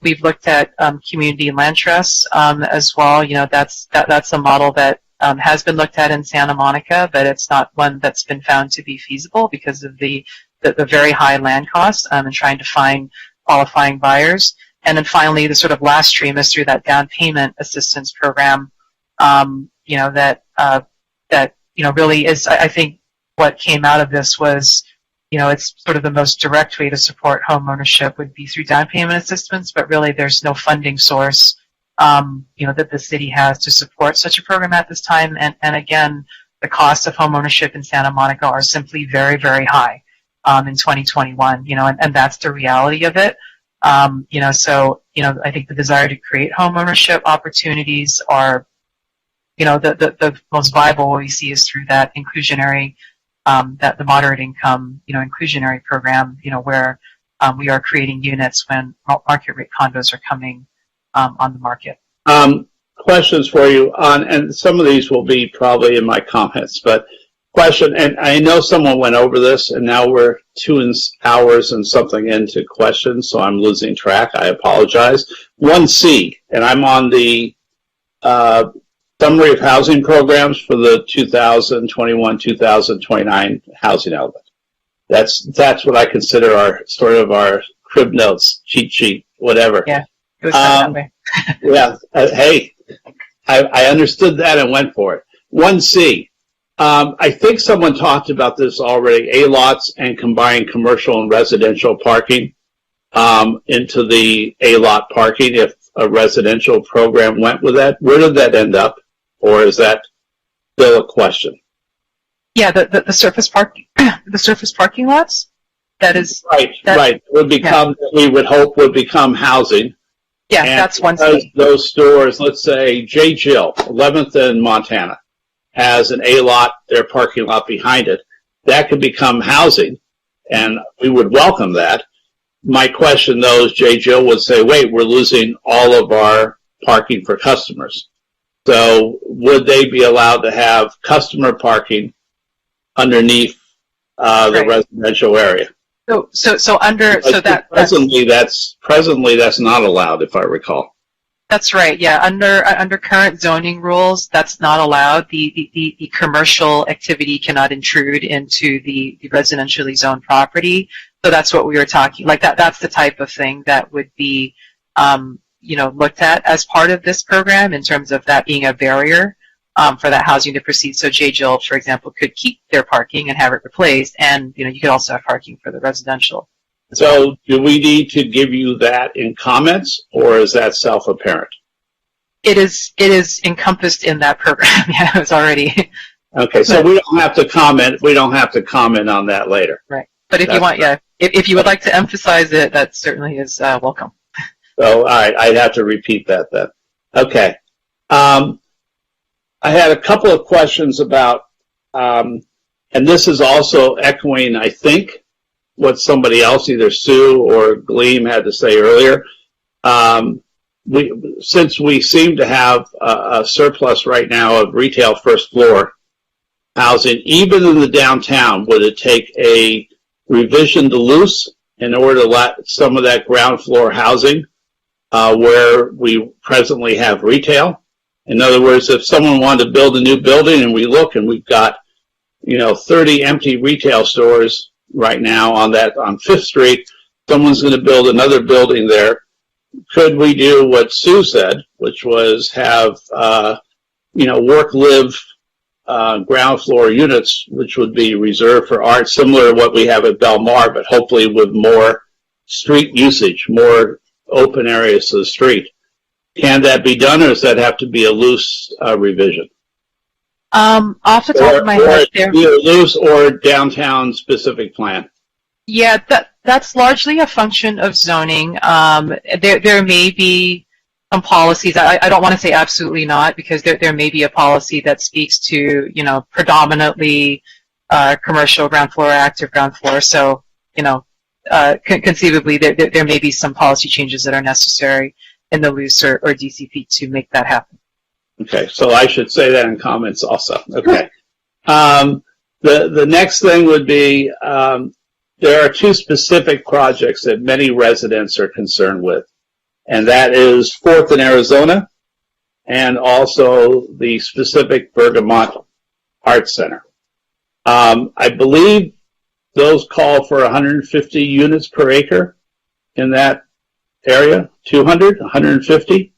We've looked at community land trusts as well. That's a model that has been looked at in Santa Monica, but it's not one that's been found to be feasible because of the very high land costs and trying to find qualifying buyers. And then finally, the sort of last stream is through that down payment assistance program, that really is, I think what came out of this was, it's sort of the most direct way to support home ownership would be through down payment assistance, but really there's no funding source, that the city has to support such a program at this time. And again, the costs of home ownership in Santa Monica are simply very, very high in 2021, and that's the reality of it. So I think the desire to create home ownership opportunities are, the most viable we see is through that inclusionary, that the moderate income, inclusionary program, where we are creating units when market rate condos are coming on the market. Questions for you on, and some of these will be probably in my comments, but question, and I know someone went over this, and now we're 2 hours and something into questions, so I'm losing track. I apologize. 1C, and I'm on the summary of housing programs for the 2021-2029 housing element. That's what I consider our crib notes, cheat sheet, whatever. Yeah, it was that way. Yeah. Hey, I understood that and went for it. 1C. I think someone talked about this already, A-lots and combined commercial and residential parking into the A-lot parking if a residential program went with that. Where did that end up? Or is that still a question? Yeah, the surface parking, the surface parking lots. That is right. Right. Would become, we would hope, would become housing. Yeah, and that's one. Those stores, let's say J. Jill, 11th in Montana, has an A-lot, their parking lot behind it. That could become housing, and we would welcome that. My question, though, is J. Jill would say, wait, we're losing all of our parking for customers. So would they be allowed to have customer parking underneath the residential area? Presently that's not allowed, if I recall. That's right. Yeah, under current zoning rules, that's not allowed. The commercial activity cannot intrude into the residentially zoned property. So that's what we were talking. Like that's the type of thing that would be, looked at as part of this program in terms of that being a barrier for that housing to proceed. So J. Jill, for example, could keep their parking and have it replaced, and you could also have parking for the residential. So do we need to give you that in comments, or is that self-apparent? It is encompassed in that program. Yeah, it's already. Okay, so we don't have to comment. We don't have to comment on that later. Right. But if you want, if you would like to emphasize it, that certainly is welcome. So, all right, I'd have to repeat that then. Okay. I had a couple of questions about, and this is also echoing, I think, what somebody else, either Sue or Gleam, had to say earlier. Since we seem to have a surplus right now of retail first floor housing, even in the downtown, would it take a revision to loose in order to let some of that ground floor housing where we presently have retail? In other words, if someone wanted to build a new building and we look and we've got, 30 empty retail stores right now on 5th Street, someone's going to build another building there. Could we do what Sue said, which was have, work-live ground floor units, which would be reserved for art, similar to what we have at Belmar, but hopefully with more street usage, more open areas to the street. Can that be done, or does that have to be a loose revision? Off the top of my head, there. Either loose or downtown specific plan. Yeah, that's largely a function of zoning. There may be some policies. I don't want to say absolutely not, because there may be a policy that speaks to, predominantly commercial ground floor, active ground floor. So, conceivably there may be some policy changes that are necessary in the loose or DCP to make that happen. Okay, so I should say that in comments also. Okay. The next thing would be, there are two specific projects that many residents are concerned with, and that is 4th and Arizona, and also the specific Bergamot Arts Center. I believe those call for 150 units per acre in that area. 200, 150?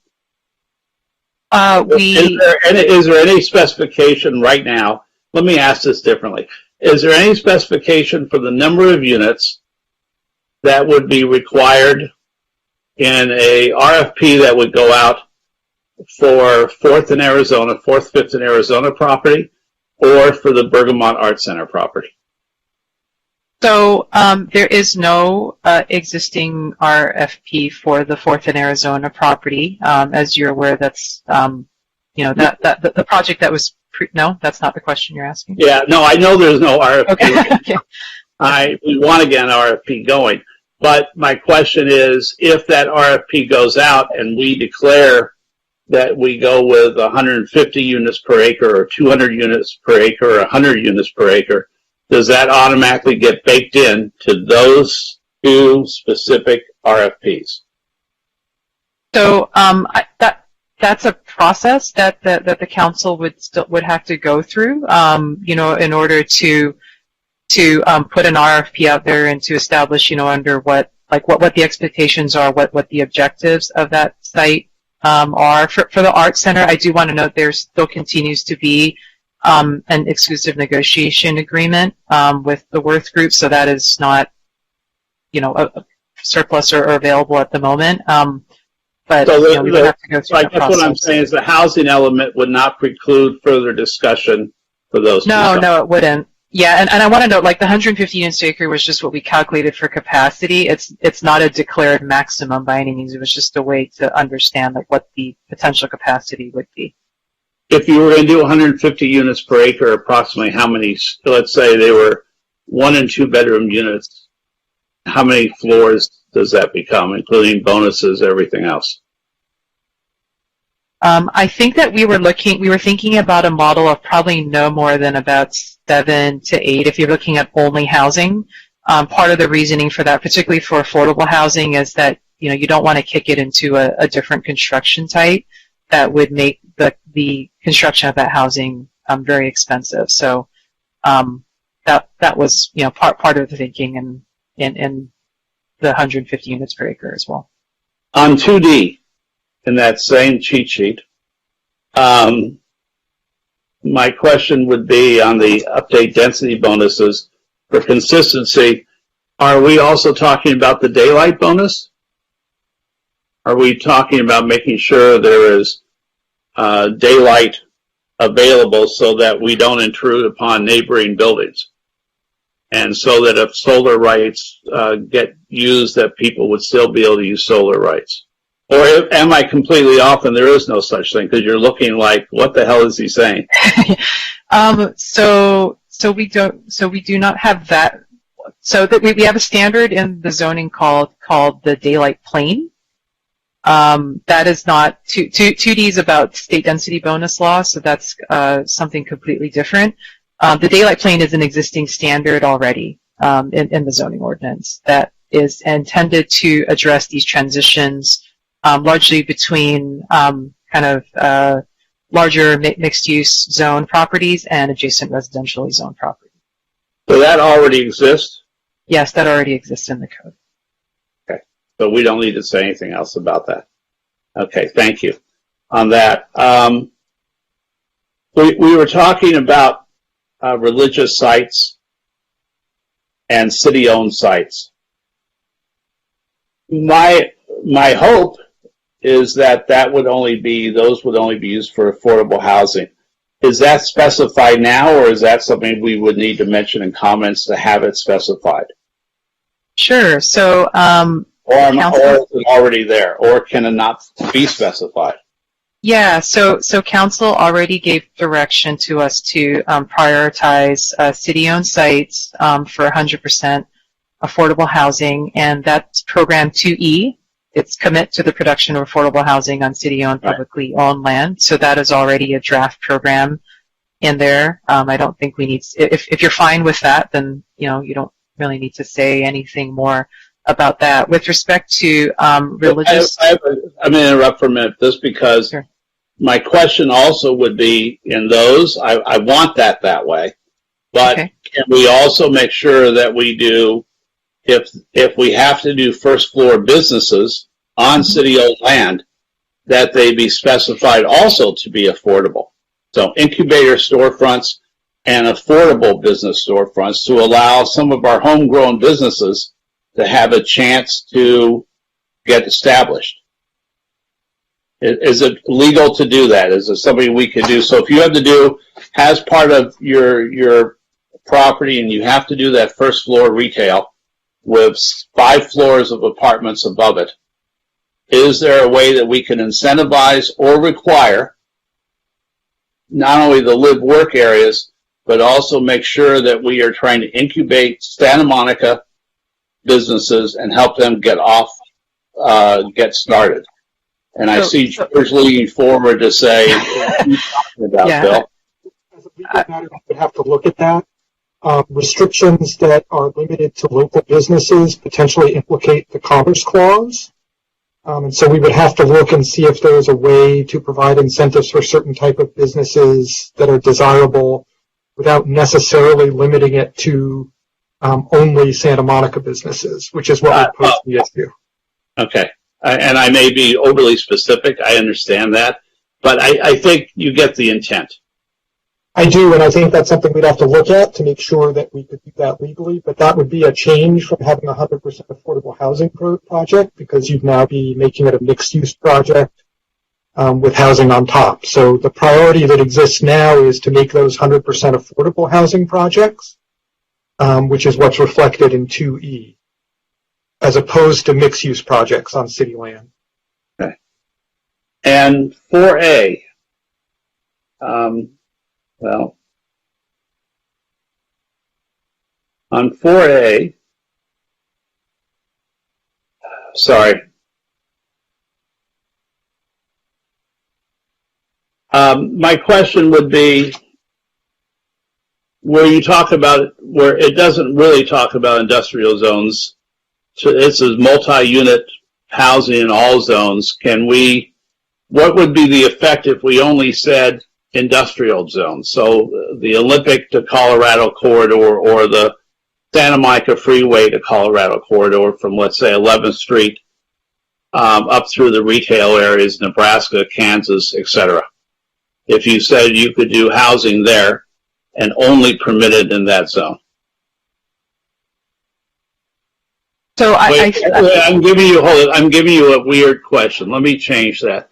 Is there any specification right now? Let me ask this differently. Is there any specification for the number of units that would be required in a RFP that would go out for 4th and Arizona, 4th, 5th and Arizona property, or for the Bergamot Art Center property? So there is no existing RFP for the 4th and Arizona property. As you're aware, that's the project that was no, that's not the question you're asking. Yeah, no, I know there's no RFP. Okay. We want to get an RFP going, but my question is, if that RFP goes out and we declare that we go with 150 units per acre, or 200 units per acre, or 100 units per acre, does that automatically get baked in to those two specific RFPs? So that's a process that the council would have to go through, in order to put an RFP out there and to establish, under what the expectations are, what the objectives of that site are. For the Art Center, I do want to note there still continues to be an exclusive negotiation agreement with the Worth Group, so that is not, a surplus or available at the moment. But so we would have to go through that process. What I'm saying is the housing element would not preclude further discussion for those. No, it wouldn't. Yeah, and I want to note, the 150 units per acre was just what we calculated for capacity. It's not a declared maximum by any means. It was just a way to understand what the potential capacity would be. If you were going to do 150 units per acre, approximately how many? Let's say they were 1 and 2 bedroom units. How many floors does that become, including bonuses, everything else? I think that we were thinking about a model of probably no more than about 7 to 8 if you're looking at only housing. Part of the reasoning for that, particularly for affordable housing, is that you don't want to kick it into a different construction type that would make the construction of that housing very expensive. So that was part of the thinking in the 150 units per acre as well. On 2D, in that same cheat sheet, my question would be on the update density bonuses for consistency. Are we also talking about the daylight bonus? Are we talking about making sure there is daylight available so that we don't intrude upon neighboring buildings? And so that if solar rights get used, that people would still be able to use solar rights? Or am I completely off and there is no such thing? Because you're looking like, what the hell is he saying? So we do not have that. So that we have a standard in the zoning called the daylight plane. That is not 2D is about state density bonus law, so that's something completely different. The daylight plane is an existing standard already in the zoning ordinance that is intended to address these transitions largely between larger mixed-use zone properties and adjacent residentially zoned properties. So that already exists? Yes, that already exists in the code. Okay, so we don't need to say anything else about that. Okay, thank you on that. We were talking about religious sites and city-owned sites. My hope is that those would only be used for affordable housing. is that specified now, or is that something we would need to mention in comments to have it specified? Sure. So, or is it already there, or can it not be specified? yeah. So council already gave direction to us to prioritize city-owned sites for 100% affordable housing, and that's Program 2E. It's commit to the production of affordable housing on city-owned, publicly owned land. So that is already a draft program in there. I don't think we need. If you're fine with that, then you don't really need to say anything more about that. With respect to religious, I'm going to interrupt for a minute, just because my question also would be in those. I want that way, but can we also make sure that we do? If we have to do first floor businesses on city-owned land, that they be specified also to be affordable. So incubator storefronts and affordable business storefronts to allow some of our homegrown businesses to have a chance to get established. Is it legal to do that? Is it something we could do? So if you have to do as part of your property and you have to do that first floor retail, with 5 floors of apartments above it, is there a way that we can incentivize or require not only the live-work areas, but also make sure that we are trying to incubate Santa Monica businesses and help them get started? And I see George leaning forward to say, what are you talking about, Bill? As a legal matter, we would have to look at that. Restrictions that are limited to local businesses potentially implicate the Commerce Clause. And so we would have to look and see if there's a way to provide incentives for certain type of businesses that are desirable without necessarily limiting it to only Santa Monica businesses, which is what we posed the issue. Okay. And I may be overly specific. I understand that. But I think you get the intent. I do, and I think that's something we'd have to look at to make sure that we could do that legally, but that would be a change from having a 100% affordable housing project, because you'd now be making it a mixed-use project with housing on top. So the priority that exists now is to make those 100% affordable housing projects, which is what's reflected in 2E, as opposed to mixed-use projects on city land. Okay. And 4A, well, on 4A, sorry. My question would be, where you talk about, where it doesn't really talk about industrial zones, so this is multi-unit housing in all zones, what would be the effect if we only said industrial zones? So the Olympic to Colorado corridor, or the Santa Monica Freeway to Colorado corridor from, let's say, 11th Street up through the retail areas, Nebraska, Kansas, etc. If you said you could do housing there and only permitted in that zone. So I'm giving you a weird question. Let me change that.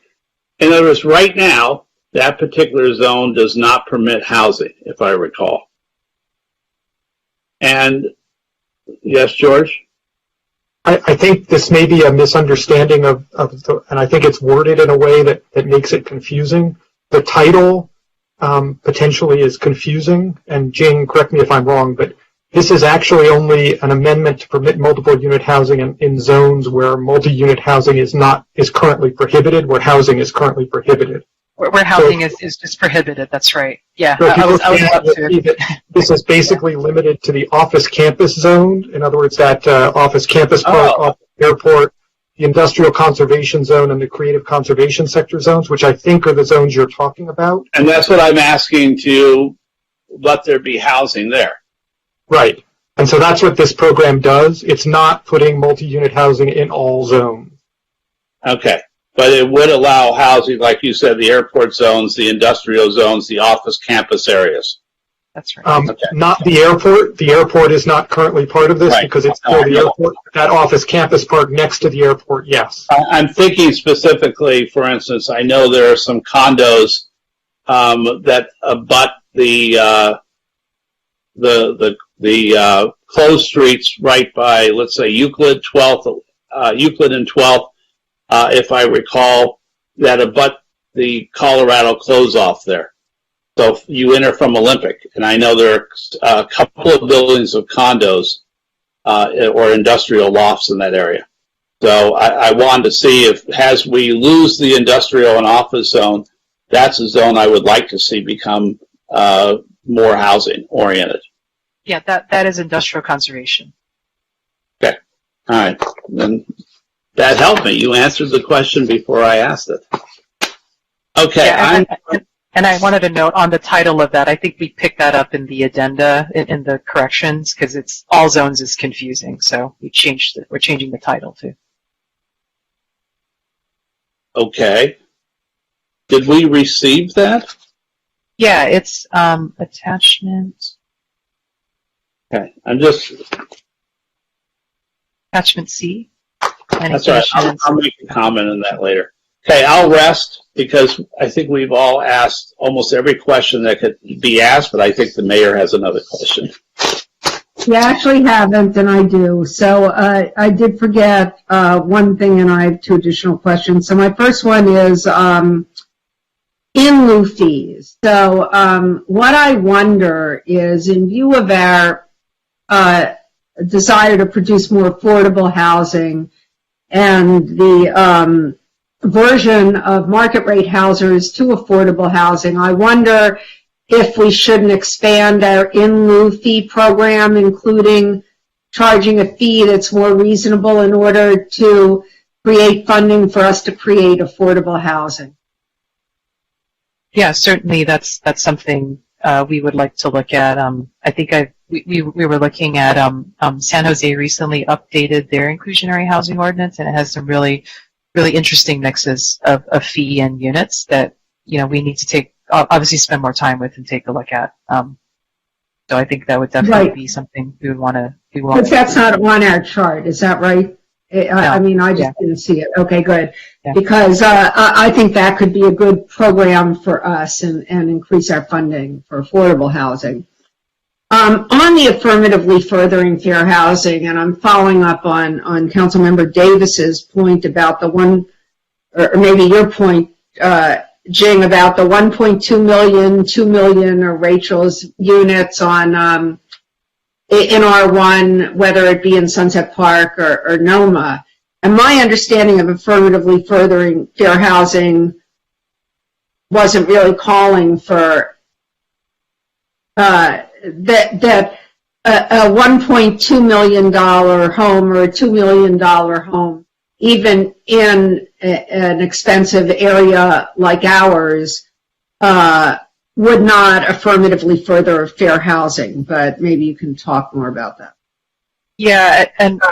In other words, right now, that particular zone does not permit housing, if I recall. And yes, George? I think this may be a misunderstanding and I think it's worded in a way that makes it confusing. The title potentially is confusing, and Jing, correct me if I'm wrong, but this is actually only an amendment to permit multiple unit housing in zones where multi-unit housing is currently prohibited, where housing is currently prohibited. Where housing is just prohibited, that's right. Yeah, so I was about to. This is basically limited to the office campus zone. In other words, that office campus park, office airport, the industrial conservation zone, and the creative conservation sector zones, which I think are the zones you're talking about. And that's what I'm asking, to let there be housing there. Right. And so that's what this program does. It's not putting multi-unit housing in all zones. Okay. But it would allow housing, like you said, the airport zones, the industrial zones, the office campus areas. That's right. Okay. Not the airport. The airport is not currently part of this, because it's still the airport. That office campus park next to the airport, yes. I'm thinking specifically, for instance, I know there are some condos that abut the closed streets right by, let's say, Euclid, 12th, Euclid and 12th, if I recall, that abut the Colorado close-off there. So you enter from Olympic, and I know there are a couple of buildings of condos or industrial lofts in that area. So I wanted to see if, as we lose the industrial and office zone, that's a zone I would like to see become more housing oriented. Yeah, that is industrial conservation. Okay. All right. Then that helped me. You answered the question before I asked it. Okay. Yeah, and I wanted to note on the title of that, I think we picked that up in the addenda in the corrections because it's all zones is confusing. So we changed it. We're changing the title too. Okay. Did we receive that? Yeah, it's attachment. Okay. I'm just. Attachment C. That's all right. I'll make a comment on that later. Okay, I'll rest because I think we've all asked almost every question that could be asked, but I think the mayor has another question. You actually haven't, and I do. So I did forget one thing, and I have two additional questions. So my first one is in lieu fees. So what I wonder is, in view of our desire to produce more affordable housing and the version of market rate houses to affordable housing, I wonder if we shouldn't expand our in lieu fee program, including charging a fee that's more reasonable in order to create funding for us to create affordable housing. Yeah, certainly that's something we would like to look at. I think we were looking at San Jose recently updated their inclusionary housing ordinance, and it has some really interesting mixes of fee and units that we need to obviously spend more time with and take a look at. So I think that would definitely be something we would want to do. But that's not on our chart, is that right? I mean, I just didn't see it. Okay, good. Yeah. Because I think that could be a good program for us and increase our funding for affordable housing. On the affirmatively furthering fair housing, and I'm following up on Councilmember Davis's point about the one, or maybe your point, Jing, about the 1.2 million, 2 million, or Rachel's units on in R1, whether it be in Sunset Park or NOMA. And my understanding of affirmatively furthering fair housing wasn't really calling for that a $1.2 million home or a $2 million home, even in an expensive area like ours, would not affirmatively further fair housing. But maybe you can talk more about that. Yeah, and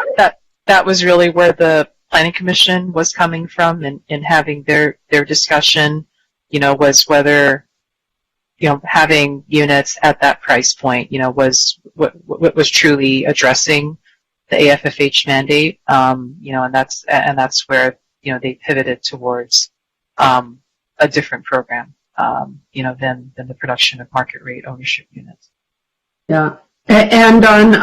that was really where the Planning Commission was coming from in having their discussion, was whether having units at that price point, was what was truly addressing the AFFH mandate, and that's where they pivoted towards a different program, than the production of market rate ownership units. Yeah, and on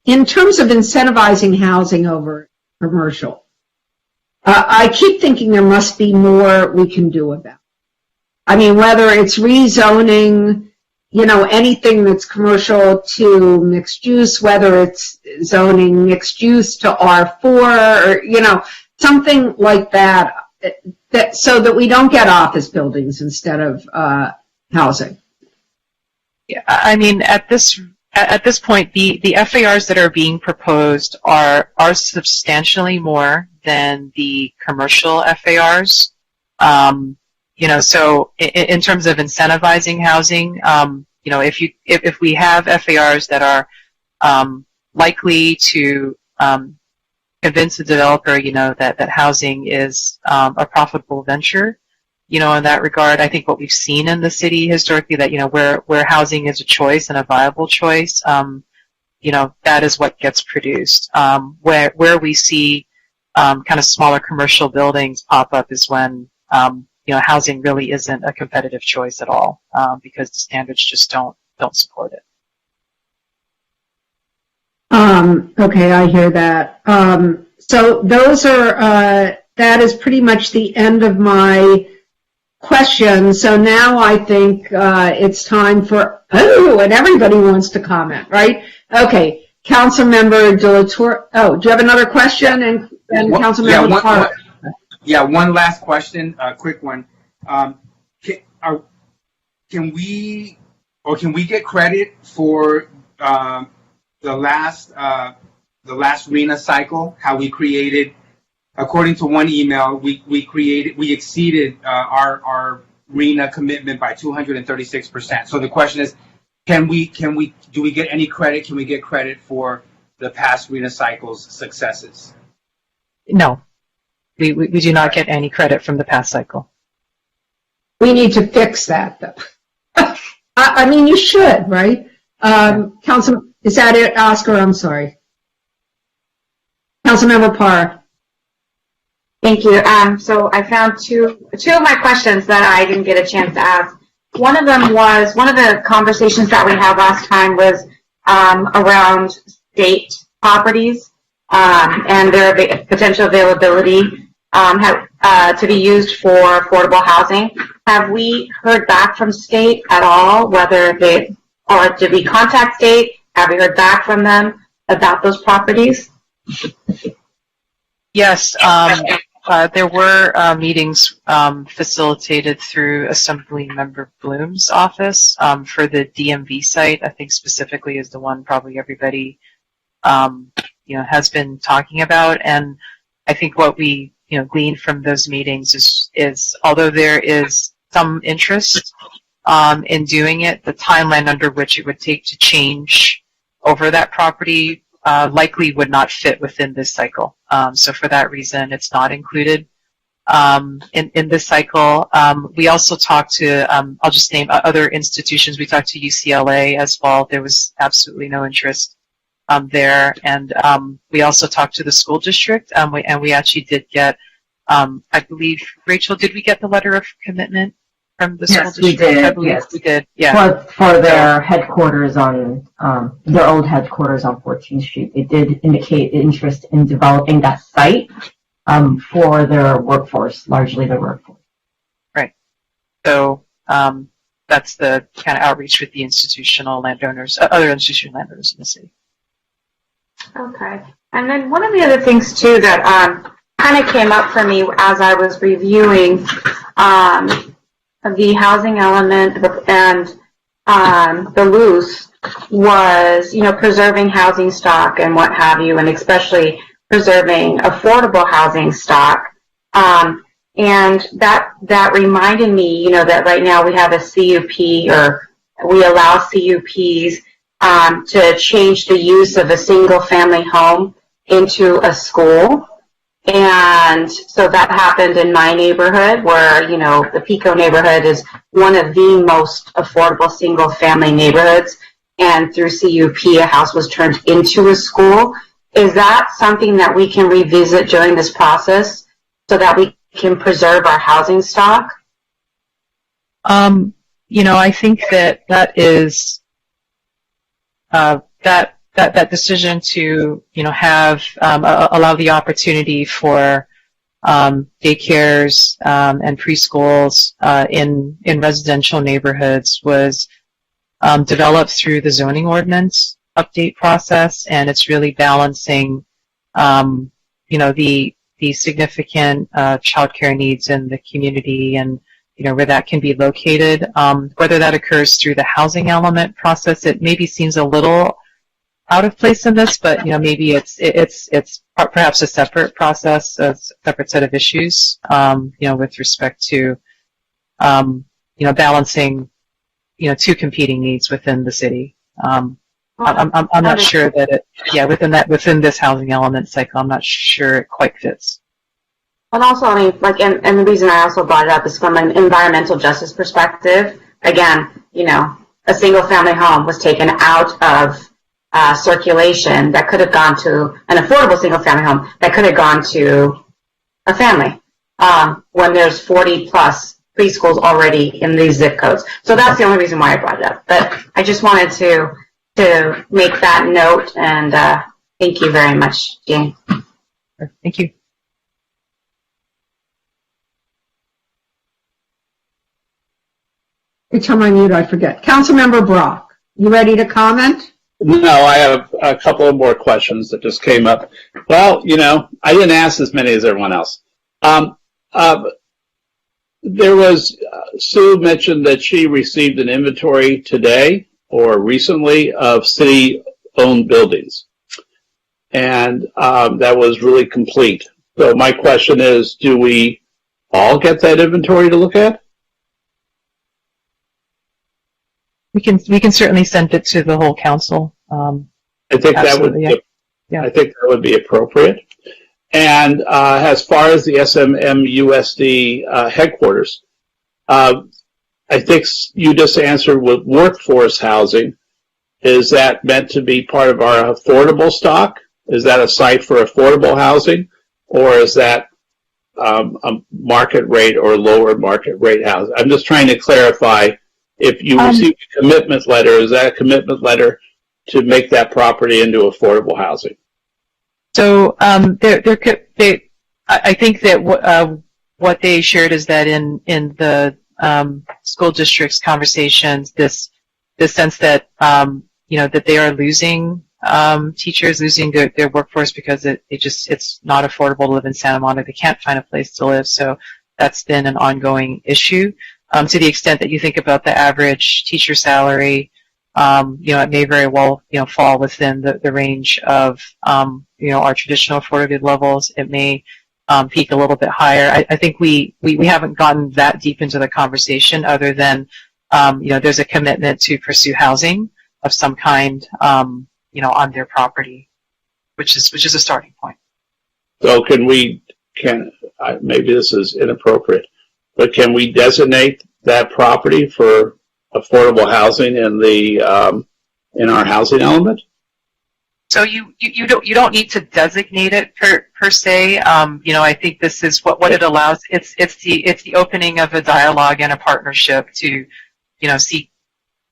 in terms of incentivizing housing over commercial, I keep thinking there must be more we can do about it. I mean, whether it's rezoning, anything that's commercial to mixed use, whether it's zoning mixed use to R4, or, something like that, so that we don't get office buildings instead of housing. Yeah, I mean, at this point, the FARs that are being proposed are substantially more than the commercial FARs. So in terms of incentivizing housing, if we have FARs that are likely to convince the developer, that housing is a profitable venture, in that regard, I think what we've seen in the city historically, that where housing is a choice and a viable choice, that is what gets produced. Where we see kind of smaller commercial buildings pop up is when housing really isn't a competitive choice at all, because the standards just don't support it. Okay, I hear that. So those are, that is pretty much the end of my questions. So now I think it's time for, and everybody wants to comment, right? Okay, Councilmember Delatorre. Oh, do you have another question? And Councilmember Park. One last question, a quick one. Can we get credit for the last RHNA cycle? How we created, according to one email, we exceeded our RHNA commitment by 236%. So the question is, do we get any credit? Can we get credit for the past RHNA cycle's successes? No, we do not get any credit from the past cycle. We need to fix that, though. I mean, you should, right? Council, is that it, Oscar? I'm sorry. Councilmember Parr. Thank you. So I found two of my questions that I didn't get a chance to ask. One of them was, one of the conversations that we had last time was around state properties and their potential availability to be used for affordable housing. Have we heard back from state at all, whether they, or did we contact state? Have we heard back from them about those properties? Yes, there were meetings facilitated through Assemblymember Bloom's office for the DMV site. I think specifically is the one probably everybody has been talking about. And I think what we gleaned from those meetings is although there is some interest in doing it, the timeline under which it would take to change over that property likely would not fit within this cycle. So for that reason, it's not included in this cycle. We also talked to, I'll just name other institutions. We talked to UCLA as well. There was absolutely no interest there. And we also talked to the school district, and we actually did get, I believe, Rachel, did we get the letter of commitment from the school district? Yes, we did. Yes, we did. Yeah. For their headquarters on their old headquarters on 14th Street, they did indicate interest in developing that site for their workforce, largely their workforce. Right. So that's the kind of outreach with the institutional landowners, other institutional landowners in the city. Okay. And then one of the other things too that kind of came up for me as I was reviewing the housing element and the loose was, preserving housing stock and what have you, and especially preserving affordable housing stock. And that reminded me, that right now we have a CUP, or we allow CUPs to change the use of a single family home into a school. And so that happened in my neighborhood where, the Pico neighborhood is one of the most affordable single family neighborhoods. And through CUP, a house was turned into a school. Is that something that we can revisit during this process so that we can preserve our housing stock? I think that is, that decision to have allow the opportunity for daycares and preschools in residential neighborhoods was developed through the zoning ordinance update process, and it's really balancing the significant childcare needs in the community and where that can be located. Whether that occurs through the housing element process, it maybe seems a little out of place in this, but maybe it's perhaps a separate process, a separate set of issues, with respect to balancing two competing needs within the city. I'm not sure that within this housing element cycle, I'm not sure it quite fits. And also, and the reason I also brought it up is from an environmental justice perspective. Again, a single family home was taken out of circulation that could have gone to an affordable single family home that could have gone to a family. When there's 40 plus preschools already in these zip codes. So that's the only reason why I brought it up. But I just wanted to make that note, and thank you very much, Jane. Thank you. Every time I mute, I forget. Councilmember Brock, you ready to comment? No, I have a couple of more questions that just came up. Well, I didn't ask as many as everyone else. There was, Sue mentioned that she received an inventory today or recently of city-owned buildings. And that was really complete. So my question is, do we all get that inventory to look at? We can certainly send it to the whole council. I think that would be, yeah. I think that would be appropriate. And as far as the SMMUSD headquarters, I think you just answered with workforce housing. Is that meant to be part of our affordable stock? Is that a site for affordable housing, or is that a market rate or lower market rate housing? I'm just trying to clarify. If you receive a commitment letter, is that a commitment letter to make that property into affordable housing? So I think that what they shared is that in the school district's conversations, this sense that that they are losing teachers, losing their workforce because it's not affordable to live in Santa Monica. They can't find a place to live, so that's been an ongoing issue. To the extent that you think about the average teacher salary, it may very well, fall within the range of, our traditional affordability levels. It may peak a little bit higher. I think we haven't gotten that deep into the conversation other than, there's a commitment to pursue housing of some kind, on their property, which is a starting point. So maybe this is inappropriate, but can we designate that property for affordable housing in our housing element? So you don't need to designate it per se. I think this is what it allows. It's the opening of a dialogue and a partnership to seek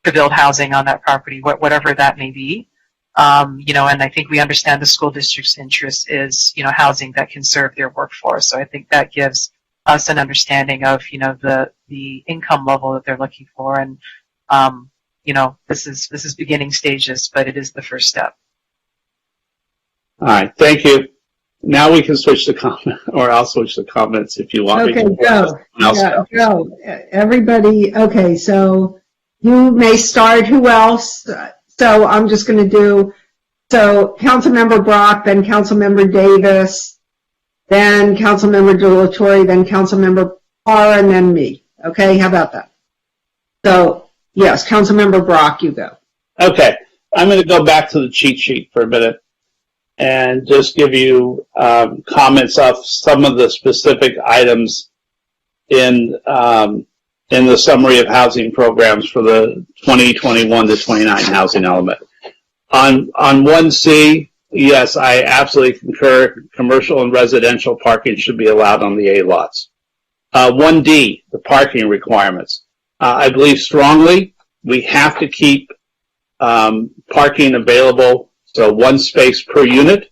to build housing on that property, whatever that may be. And I think we understand the school district's interest is housing that can serve their workforce. So I think that gives us an understanding of the income level that they're looking for, and this is beginning stages, but it is the first step. All right, thank you. Now we can switch to comment, or I'll switch to comments if you want me to. Okay, go. Yeah, go. Everybody, okay, so you may start. Who else? So I'm just going to do, Councilmember Brock, then Councilmember Davis, then Councilmember DeLatorre, then Councilmember Parr, and then me. Okay, how about that? So, yes, Councilmember Brock, you go. Okay, I'm going to go back to the cheat sheet for a minute and just give you comments off some of the specific items in the summary of housing programs for the 2021 to 29 housing element. On 1C, yes, I absolutely concur. Commercial and residential parking should be allowed on the A lots. 1D, the parking requirements. I believe strongly we have to keep parking available, so one space per unit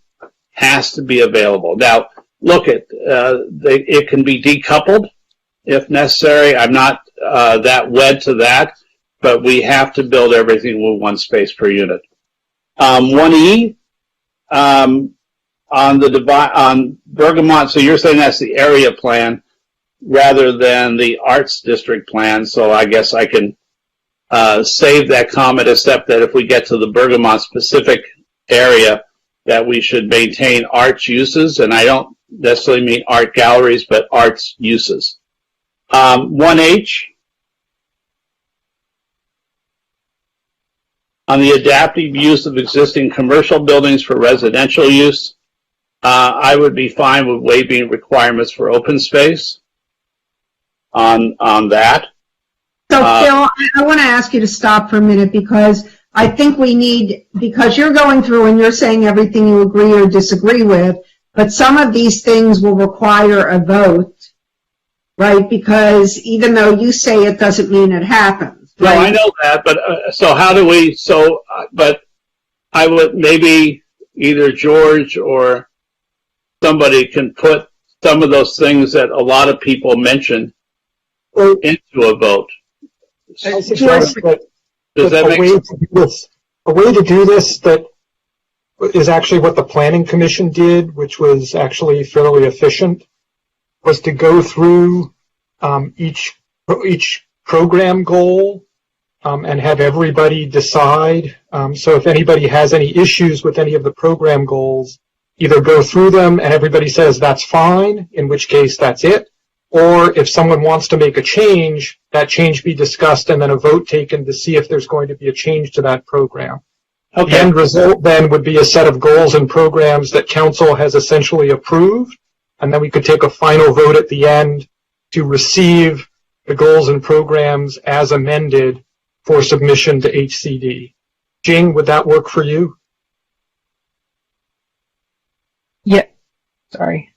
has to be available. Now, look at it can be decoupled if necessary. I'm not that wed to that, but we have to build everything with one space per unit. 1E, on Bergamot, so you're saying that's the area plan rather than the arts district plan, so I guess I can save that comment, except that if we get to the Bergamot specific area, that we should maintain arts uses, and I don't necessarily mean art galleries, but arts uses. 1H, on the adaptive use of existing commercial buildings for residential use, I would be fine with waiving requirements for open space on that. So, Phil, I want to ask you to stop for a minute, because I think we need, because you're going through and you're saying everything you agree or disagree with, but some of these things will require a vote. right? Because even though you say it doesn't mean it happens. No, Right? I know that, but so how do we? But I would maybe either George or somebody can put some of those things that a lot of people mention into a vote. I suggest that Does that a make way sense? to do this, a way to do this that is actually what the Planning Commission did, which was actually fairly efficient, was to go through each program goal and have everybody decide. So if anybody has any issues with any of the program goals, either go through them and everybody says that's fine, in which case that's it, or if someone wants to make a change, that change be discussed and then a vote taken to see if there's going to be a change to that program. Okay. The end result then would be a set of goals and programs that council has essentially approved, and then we could take a final vote at the end to receive the goals and programs as amended for submission to HCD. Jing, would that work for you? Yeah. Sorry.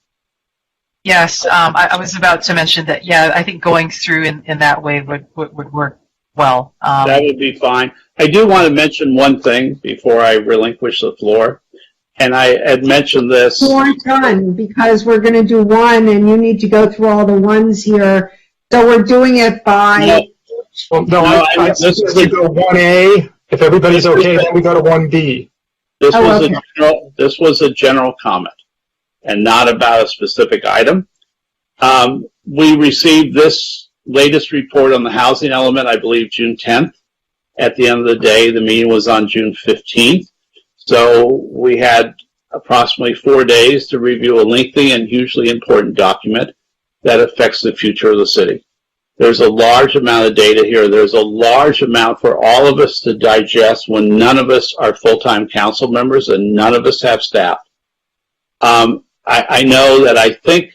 Yes, I was about to mention that. Yeah, I think going through in that way would work well. That would be fine. I do want to mention one thing before I relinquish the floor, and I had mentioned this. You aren't done because we're going to do one and you need to go through all the ones here. So we're doing it by... Well, no, I we go 1A. If everybody's okay, then we go to 1B. This was okay. This was a general comment and not about a specific item. We received this latest report on the housing element, I believe, June 10th. At the end of the day, the meeting was on June 15th. So we had approximately 4 days to review a lengthy and hugely important document that affects the future of the city. There's a large amount of data here. There's a large amount for all of us to digest when none of us are full-time council members and none of us have staff. I know that I think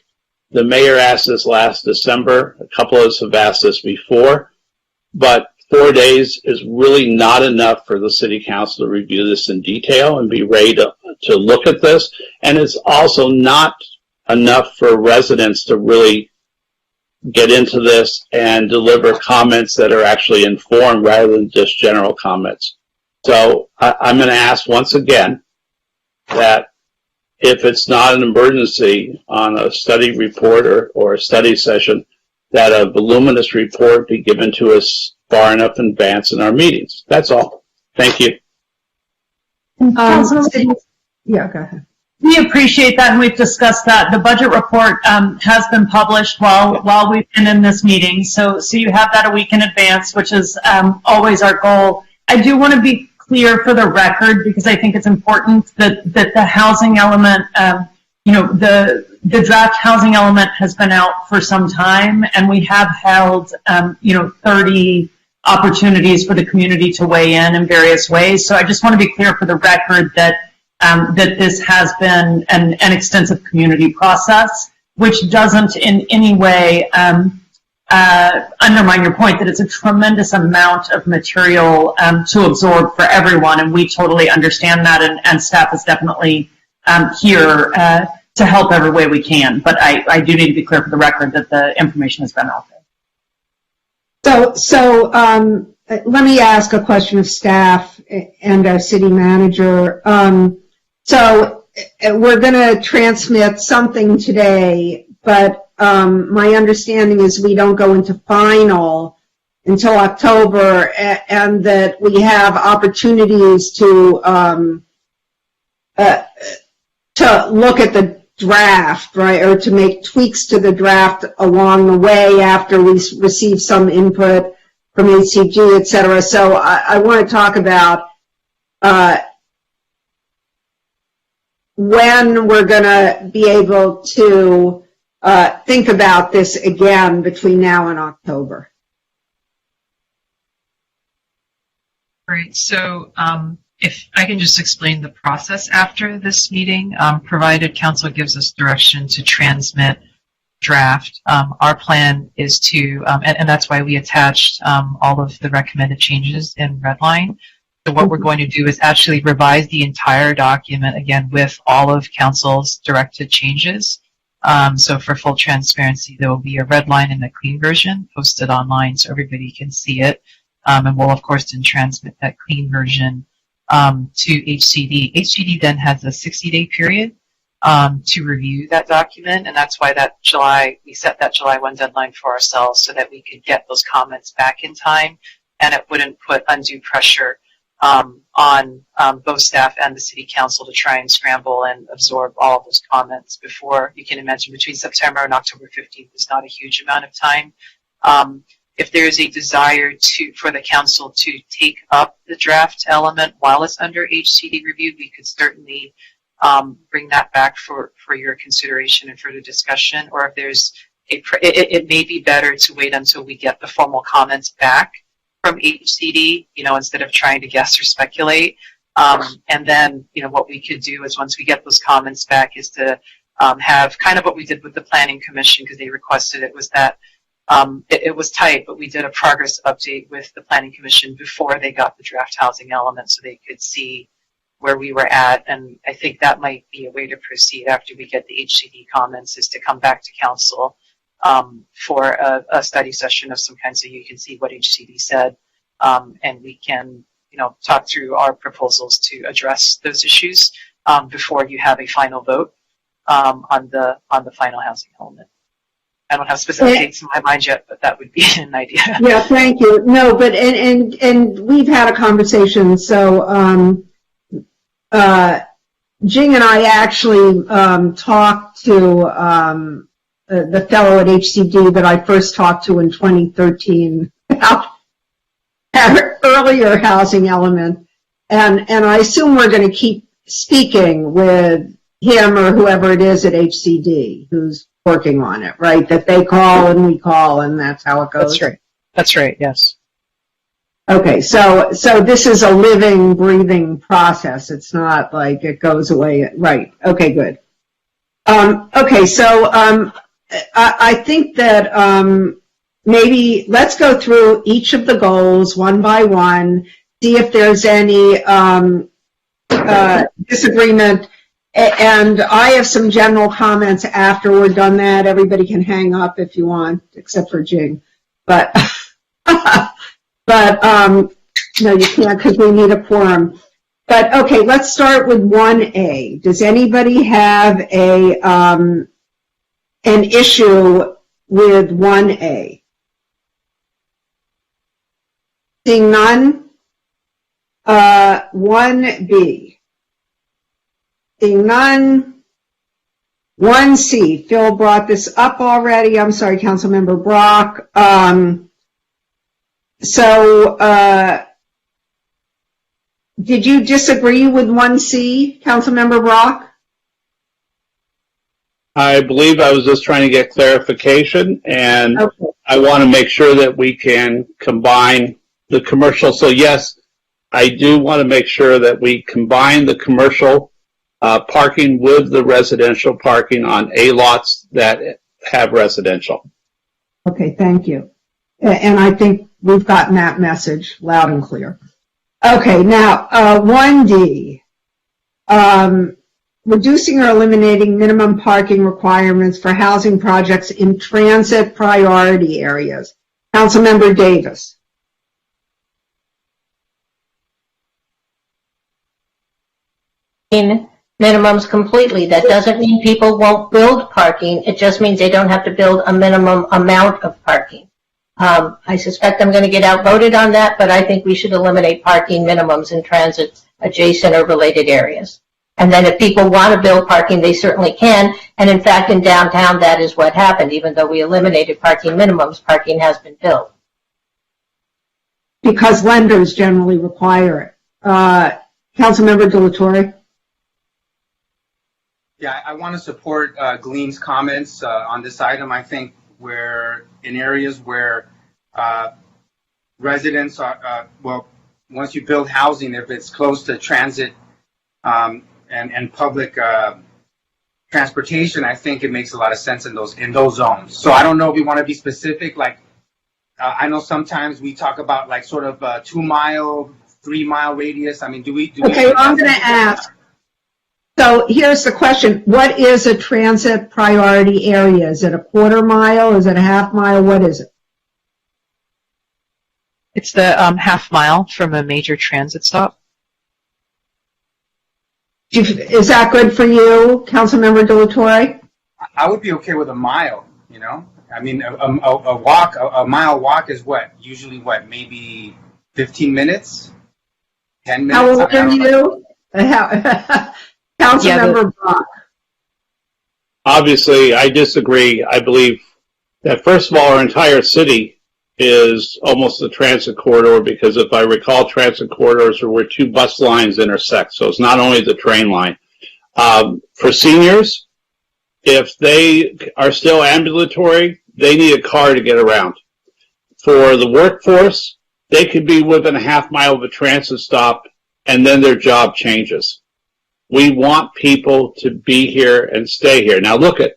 the mayor asked this last December. A couple of us have asked this before, but 4 days is really not enough for the city council to review this in detail and be ready to look at this. And it's also not enough for residents to really get into this and deliver comments that are actually informed rather than just general comments. So I'm going to ask once again that if it's not an emergency on a study report or a study session, that a voluminous report be given to us far enough in advance in our meetings. That's all. Thank you. Yeah, go ahead. We appreciate that, and we've discussed that. The budget report has been published while we've been in this meeting, so you have that a week in advance, which is always our goal. I do want to be clear for the record, because I think it's important that the housing element, the draft housing element has been out for some time, and we have held 30 opportunities for the community to weigh in various ways. So I just want to be clear for the record that this has been an extensive community process, which doesn't in any way undermine your point that it's a tremendous amount of material to absorb for everyone, and we totally understand that, and staff is definitely here to help every way we can. But I do need to be clear for the record that the information has been out there. So let me ask a question of staff and our city manager. So we're going to transmit something today, but my understanding is we don't go into final until October, and that we have opportunities to look at the draft, right, or to make tweaks to the draft along the way after we receive some input from HCG, et cetera. So I want to talk about when we're going to be able to think about this again between now and October. Great. So if I can just explain the process after this meeting, provided council gives us direction to transmit draft, our plan is to, and that's why we attached all of the recommended changes in red line. So what we're going to do is actually revise the entire document again with all of council's directed changes So for full transparency, there will be a red line in the clean version posted online so everybody can see it. And we'll, of course, then transmit that clean version to HCD. HCD then has a 60-day period to review that document, and that's why we set that July 1 deadline for ourselves so that we could get those comments back in time, and it wouldn't put undue pressure on both staff and the City Council to try and scramble and absorb all of those comments before. You can imagine between September and October 15th is not a huge amount of time. If there is a desire for the council to take up the draft element while it's under HCD review, we could certainly bring that back for your consideration and further discussion. Or if there's it may be better to wait until we get the formal comments back from HCD, instead of trying to guess or speculate. And then, what we could do is once we get those comments back is to have kind of what we did with the Planning Commission, because they requested it, was that it was tight, but we did a progress update with the Planning Commission before they got the draft housing element so they could see where we were at. And I think that might be a way to proceed after we get the HCD comments, is to come back to council for a study session of some kind so you can see what HCD said. And we can, talk through our proposals to address those issues before you have a final vote on the final housing element. I don't have specific dates in my mind yet, but that would be an idea. Yeah, thank you. No, but and we've had a conversation. So Jing and I actually talked to the fellow at HCD that I first talked to in 2013 about our earlier housing element, and I assume we're going to keep speaking with him or whoever it is at HCD who's working on it, right? That they call and we call, and that's how it goes. That's right. Yes. Okay, so this is a living, breathing process. It's not like it goes away. Right. Okay, good. Okay, so I think that maybe let's go through each of the goals one by one, see if there's any disagreement. And I have some general comments after we're done that. Everybody can hang up if you want, except for Jing. But no, you can't because we need a quorum. But okay, let's start with 1A. Does anybody have an issue with 1A? Seeing none. 1B. Seeing none. 1C. Phil brought this up already. I'm sorry, Councilmember Brock. Did you disagree with 1C, Councilmember Brock? I believe I was just trying to get clarification, and okay. I want to make sure that we can combine the commercial. So yes, I do want to make sure that we combine the commercial parking with the residential parking on A lots that have residential. Okay, thank you. And I think we've gotten that message loud and clear. Okay, now 1D. Reducing or eliminating minimum parking requirements for housing projects in transit priority areas. Councilmember Davis. Minimums completely. That doesn't mean people won't build parking. It just means they don't have to build a minimum amount of parking. I suspect I'm going to get outvoted on that, but I think we should eliminate parking minimums in transit adjacent or related areas. And then if people want to build parking, they certainly can. And in fact, in downtown, that is what happened. Even though we eliminated parking minimums, parking has been built. Because lenders generally require it. Councilmember De La Torre. Yeah, I want to support Gleen's comments on this item. I think we're in areas where residents are, once you build housing, if it's close to transit and public transportation, I think it makes a lot of sense in those zones. So I don't know if we want to be specific. Like I know sometimes we talk about like sort of a 2 mile, 3 mile radius. I mean, do we? Okay, I'm going to ask. So So here's the question. What is a transit priority area? Is it a quarter mile? Is it a half mile? What is it? It's the half mile from a major transit stop. Is that good for you, Councilmember Delatorre? I would be okay with a mile, you know? I mean, a mile walk is what? Usually what? Maybe 15 minutes? 10 minutes? How old are you? Councilmember Brock. Obviously, I disagree. I believe that, first of all, our entire city is almost a transit corridor, because if I recall, transit corridors are where two bus lines intersect. So it's not only the train line. For seniors, if they are still ambulatory, they need a car to get around. For the workforce, they could be within a half mile of a transit stop, and then their job changes. We want people to be here and stay here. Now look at,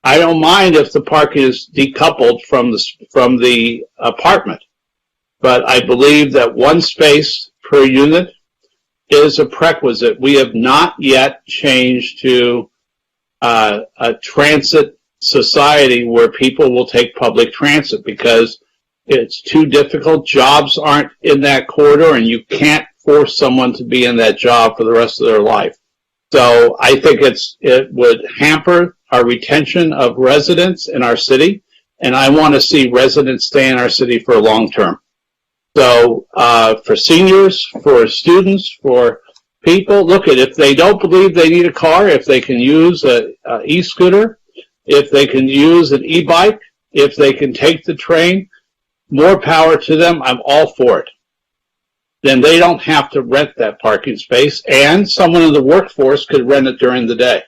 I don't mind if the parking is decoupled from the apartment, but I believe that one space per unit is a prerequisite. We have not yet changed to a transit society where people will take public transit, because it's too difficult. Jobs aren't in that corridor, and you can't force someone to be in that job for the rest of their life. So I think it would hamper our retention of residents in our city, and I want to see residents stay in our city for long term. So for seniors, for students, for people, look at, if they don't believe they need a car, if they can use a e-scooter, if they can use an e-bike, if they can take the train, more power to them. I'm all for it. Then they don't have to rent that parking space, and someone in the workforce could rent it during the day.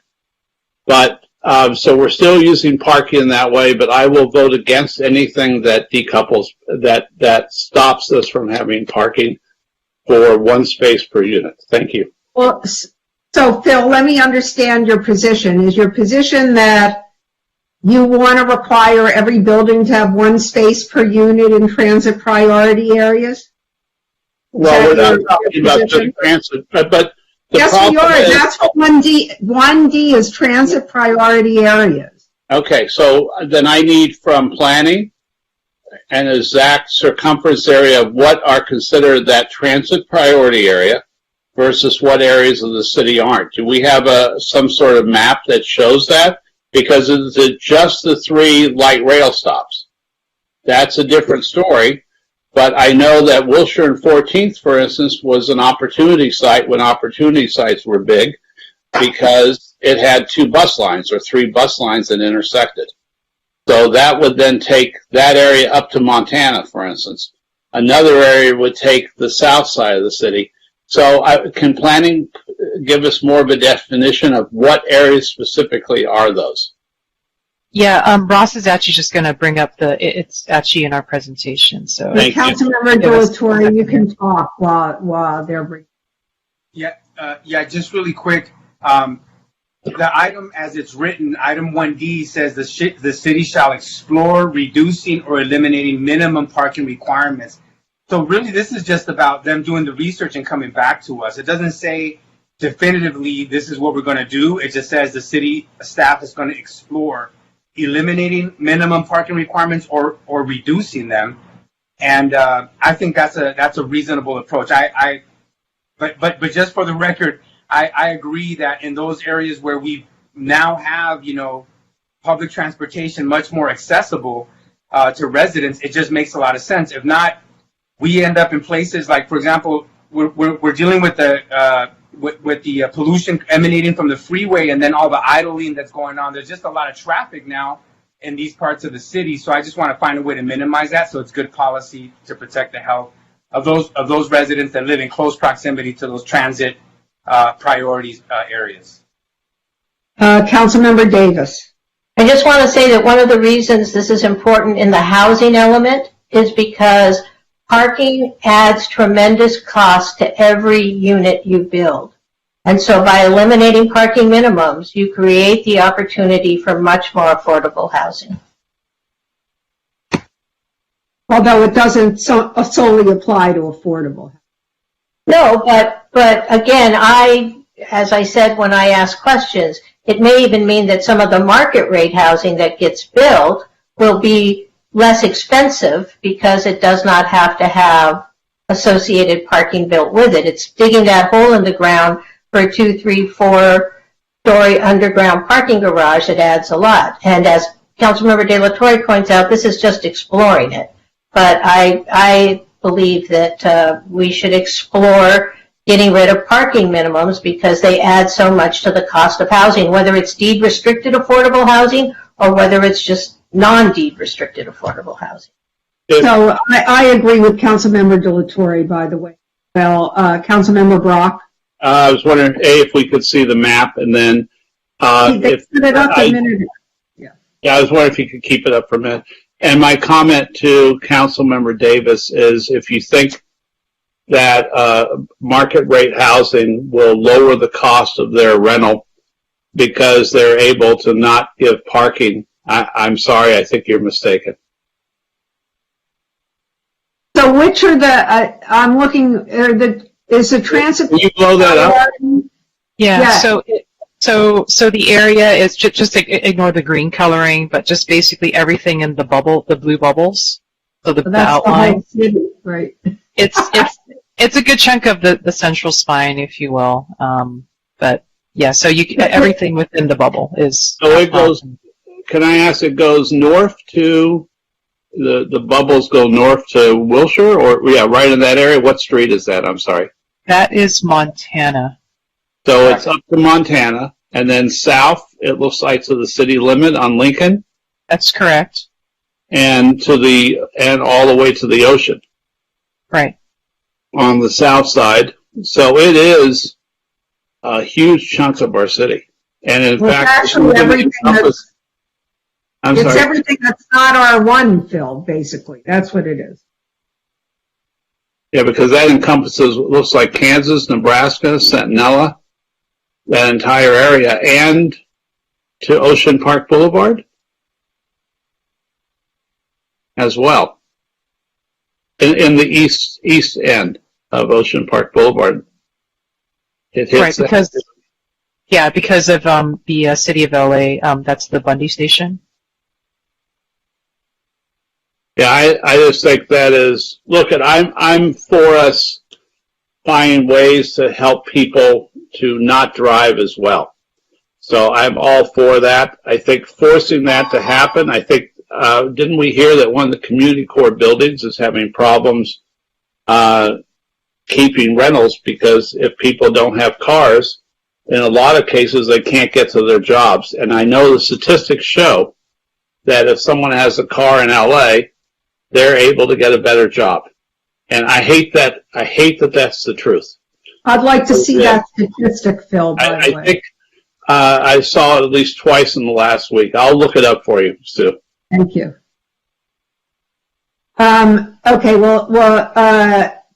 But so we're still using parking in that way, but I will vote against anything that decouples, that stops us from having parking for one space per unit. Thank you. Well, so Phil, let me understand your position. Is your position that you want to require every building to have one space per unit in transit priority areas? Well, we're not talking about just transit, but the yes, we problem are. is, That's what 1D is, transit priority areas. okay, so then I need from planning an exact circumference area of what are considered that transit priority area versus what areas of the city aren't. Do we have some sort of map that shows that? Because it's just the 3 light rail stops. That's a different story. But I know that Wilshire and 14th, for instance, was an opportunity site when opportunity sites were big, because it had 2 bus lines or 3 bus lines that intersected. So that would then take that area up to Montana, for instance. Another area would take the south side of the city. So can planning give us more of a definition of what areas specifically are those? Yeah, Ross is actually just going to bring up it's actually in our presentation. So, Councilmember Delatorre, you can talk while they're bringing. Yeah, just really quick. The item as it's written, item 1D says the city shall explore reducing or eliminating minimum parking requirements. So really, this is just about them doing the research and coming back to us. It doesn't say definitively this is what we're going to do. It just says the city staff is going to explore eliminating minimum parking requirements or reducing them, and I think that's a reasonable approach. But just for the record, I agree that in those areas where we now have public transportation much more accessible to residents, it just makes a lot of sense. If not, we end up in places like, for example, we're dealing with the pollution emanating from the freeway, and then all the idling that's going on. There's just a lot of traffic now in these parts of the city. So I just want to find a way to minimize that, so it's good policy to protect the health of those residents that live in close proximity to those transit priorities areas. Councilmember Davis. I just want to say that one of the reasons this is important in the housing element is because parking adds tremendous cost to every unit you build. And so by eliminating parking minimums, you create the opportunity for much more affordable housing. Although it doesn't solely apply to affordable. No, but again, as I said when I asked questions, it may even mean that some of the market rate housing that gets built will be less expensive because it does not have to have associated parking built with it. It's digging that hole in the ground for a 2, 3, 4-story underground parking garage that adds a lot. And as Councilmember De La Torre points out, this is just exploring it. But I believe that we should explore getting rid of parking minimums because they add so much to the cost of housing, whether it's deed-restricted affordable housing or whether it's just non-deed restricted affordable housing. So I agree with Councilmember De La Torre, by the way. Well, Councilmember Brock? I was wondering, if we could see the map, and then They put it up a minute ago. Yeah, I was wondering if you could keep it up for a minute. And my comment to Councilmember Davis is if you think that market rate housing will lower the cost of their rental because they're able to not give parking, I'm sorry, I think you're mistaken. So which are the, I'm looking, is the transit... Can you blow that up? Yeah. So the area is just ignore the green coloring, but just basically everything in the bubble, the blue bubbles. So the outline. The city, right. It's a good chunk of the central spine, if you will. But yeah, so everything within the bubble is. So it goes. Can I ask? It goes north to the bubbles go north to Wilshire, or right in that area. What street is that? I'm sorry. That is Montana. So it's up to Montana, and then south, it looks like to the city limit on Lincoln. That's correct. And all the way to the ocean. Right. On the south side. So it is a huge chunk of our city. And in fact, actually everything it's everything that's not R1 filled, basically. That's what it is. Yeah, because that encompasses what looks like Kansas, Nebraska, Centinela, that entire area, and to Ocean Park Boulevard as well. In the east end of Ocean Park Boulevard. It hits right, because of the city of LA, that's the Bundy station. Yeah, I just think that is, I'm for us finding ways to help people to not drive as well. So I'm all for that. I think forcing that to happen, I think, didn't we hear that one of the community core buildings is having problems keeping rentals because if people don't have cars, in a lot of cases they can't get to their jobs. And I know the statistics show that if someone has a car in LA, they're able to get a better job. And I hate that that's the truth. I'd like to see that statistic, Phil, by the way. I think I saw it at least twice in the last week. I'll look it up for you, Sue. Thank you. Okay, well,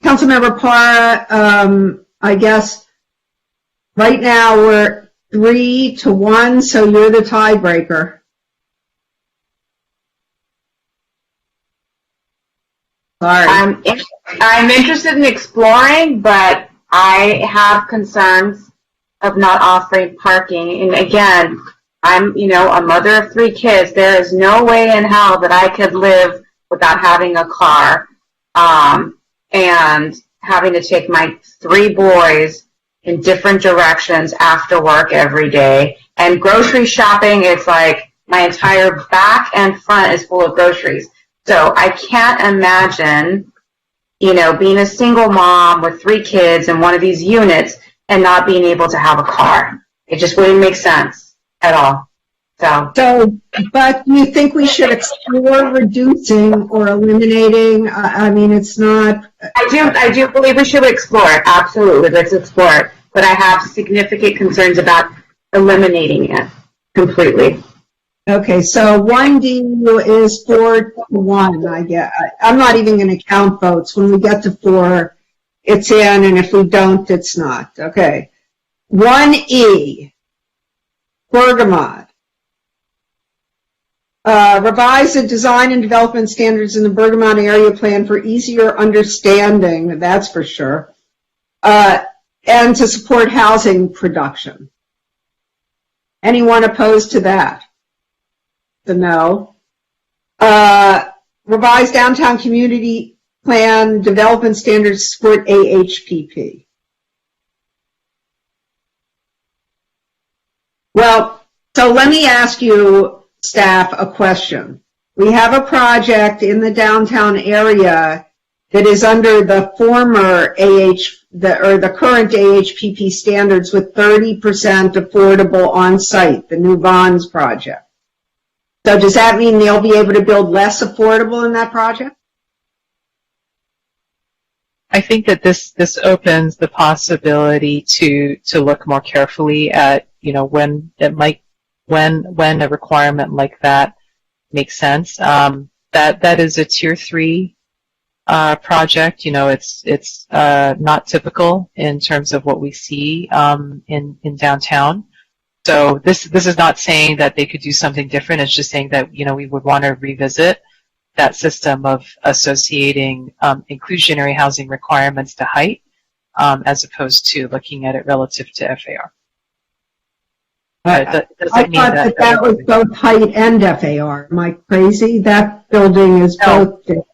Councilmember Parra, I guess right now we're 3-1, so you're the tiebreaker. Sorry. I'm interested in exploring, but I have concerns of not offering parking. And again, I'm, a mother of 3 kids. There is no way in hell that I could live without having a car, and having to take my 3 boys in different directions after work every day. And grocery shopping, it's like my entire back and front is full of groceries. So I can't imagine, being a single mom with 3 kids in one of these units and not being able to have a car. It just wouldn't make sense at all. So, but you think we should explore reducing or eliminating? I mean, it's not. I do believe we should explore it. Absolutely, let's explore it. But I have significant concerns about eliminating it completely. Okay, so 1D is 4-1, I guess. I'm not even going to count votes. When we get to 4, it's in, and if we don't, it's not. Okay. 1E, Bergamot. Revise the design and development standards in the Bergamot area plan for easier understanding, that's for sure. F, and to support housing production. Anyone opposed to that? The no. Revised downtown community plan development standards to support AHPP. Well, so let me ask you, staff, a question. We have a project in the downtown area that is under the former the current AHPP standards with 30% affordable on-site, the New Bonds project. So does that mean they'll be able to build less affordable in that project? I think that this opens the possibility to look more carefully at, when a requirement like that makes sense. That is a tier 3 project. It's not typical in terms of what we see in downtown. So this is not saying that they could do something different. It's just saying that we would want to revisit that system of associating inclusionary housing requirements to height, as opposed to looking at it relative to FAR. I thought that was both height and FAR. Am I crazy? That building is both. It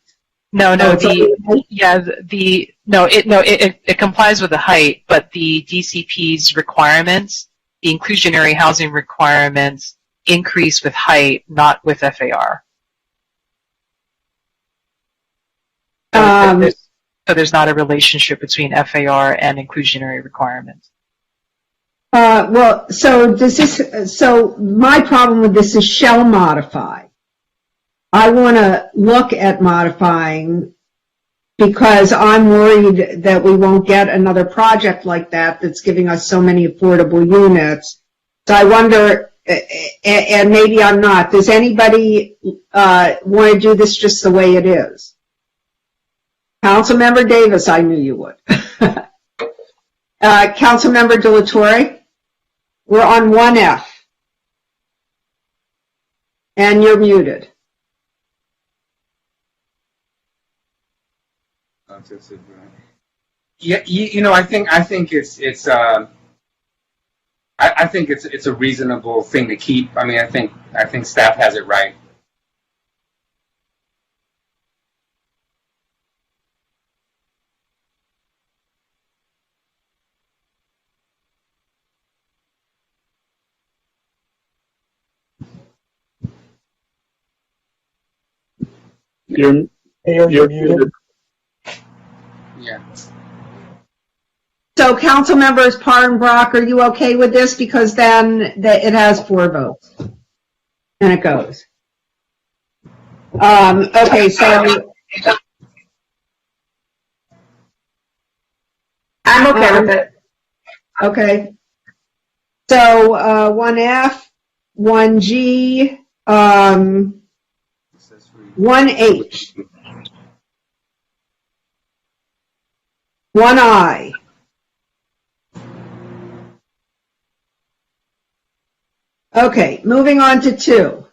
complies with the height, but the DCP's requirements, the inclusionary housing requirements, increase with height, not with FAR. So there's not a relationship between FAR and inclusionary requirements. So my problem with this is shall modify. I want to look at modifying because I'm worried that we won't get another project like that that's giving us so many affordable units. So I wonder, and maybe I'm not, does anybody want to do this just the way it is? Councilmember Davis, I knew you would. Councilmember De La Torre, we're on 1F. And you're muted. Yeah, I think it's a reasonable thing to keep. I mean, I think staff has it right. You're muted. Yeah. So council members Parr and Brock, are you okay with this? Because then it has 4 votes. And it goes. Okay, so I'm okay with it. Okay. So 1F, 1G, 1H, 1I. Okay, moving on to 2.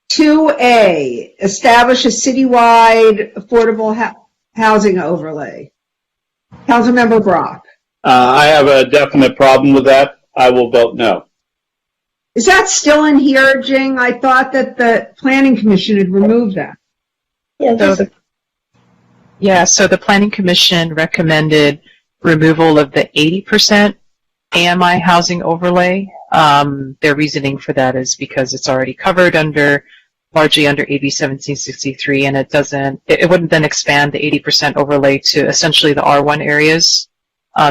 2A, establish a citywide affordable housing overlay. Councilmember Brock. I have a definite problem with that. I will vote no. Is that still in here, Jing? I thought that the Planning Commission had removed that. So the Planning Commission recommended removal of the 80% AMI housing overlay. Their reasoning for that is because it's already covered largely under AB 1763, and it wouldn't then expand the 80% overlay to essentially the R1 areas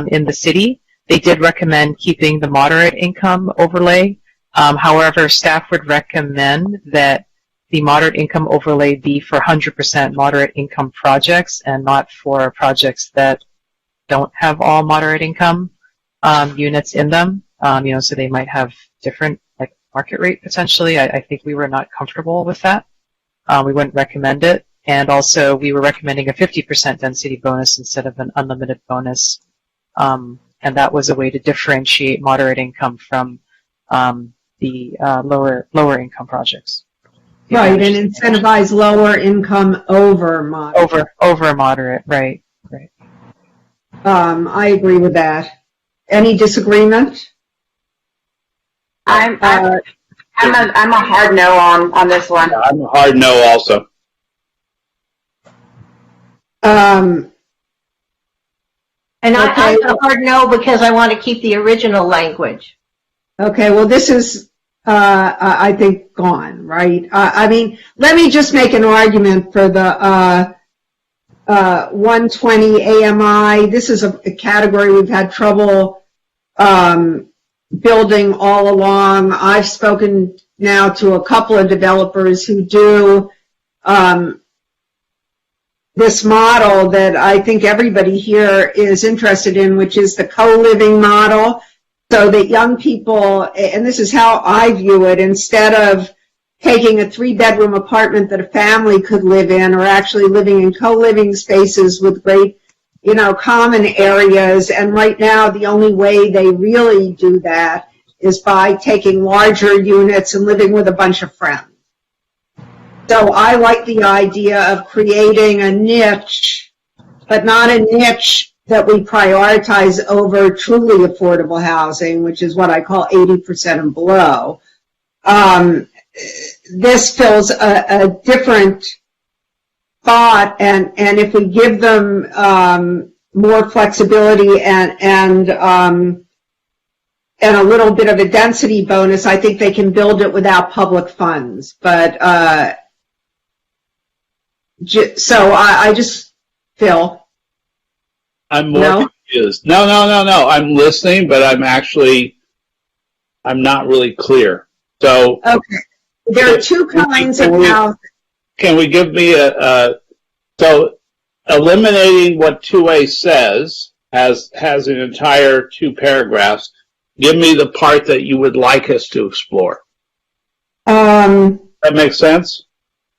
in the city. They did recommend keeping the moderate income overlay. However, staff would recommend that the moderate income overlay be for 100% moderate income projects and not for projects that don't have all moderate income units in them. So they might have different market rate potentially. I think we were not comfortable with that. We wouldn't recommend it. And also we were recommending a 50% density bonus instead of an unlimited bonus. And that was a way to differentiate moderate income from the lower income projects. Right, and incentivize lower income over moderate. Over moderate, right. I agree with that. Any disagreement? I'm a hard no on this one. Yeah, I'm a hard no also. And I'm a hard no because I want to keep the original language. Okay, well, this is, I think, gone, right? I mean, let me just make an argument for the 120 AMI. This is a category we've had trouble building all along. I've spoken now to a couple of developers who do this model that I think everybody here is interested in, which is the co-living model, so that young people, and this is how I view it, instead of taking a 3-bedroom apartment that a family could live in, or actually living in co-living spaces with great, common areas. And right now, the only way they really do that is by taking larger units and living with a bunch of friends. So I like the idea of creating a niche, but not a niche that we prioritize over truly affordable housing, which is what I call 80% and below. This fills a different thought, and if we give them more flexibility and a little bit of a density bonus, I think they can build it without public funds. But so I just, Phil. I'm more confused. No. I'm listening, but I'm not really clear. So okay, there are two kinds of housing. Can we give me so eliminating what 2A says has an entire 2 paragraphs. Give me the part that you would like us to explore. That makes sense?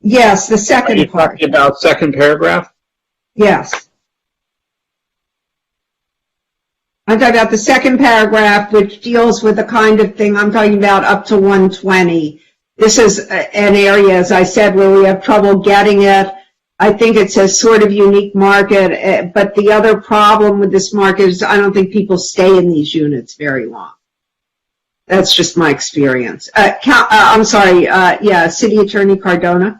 Yes, the second part. Are you talking about second paragraph? Yes. I'm talking about the second paragraph, which deals with the kind of thing I'm talking about up to 120. This is an area, as I said, where we have trouble getting it. I think it's a sort of unique market, but the other problem with this market is I don't think people stay in these units very long. That's just my experience. I'm sorry, City Attorney Cardona.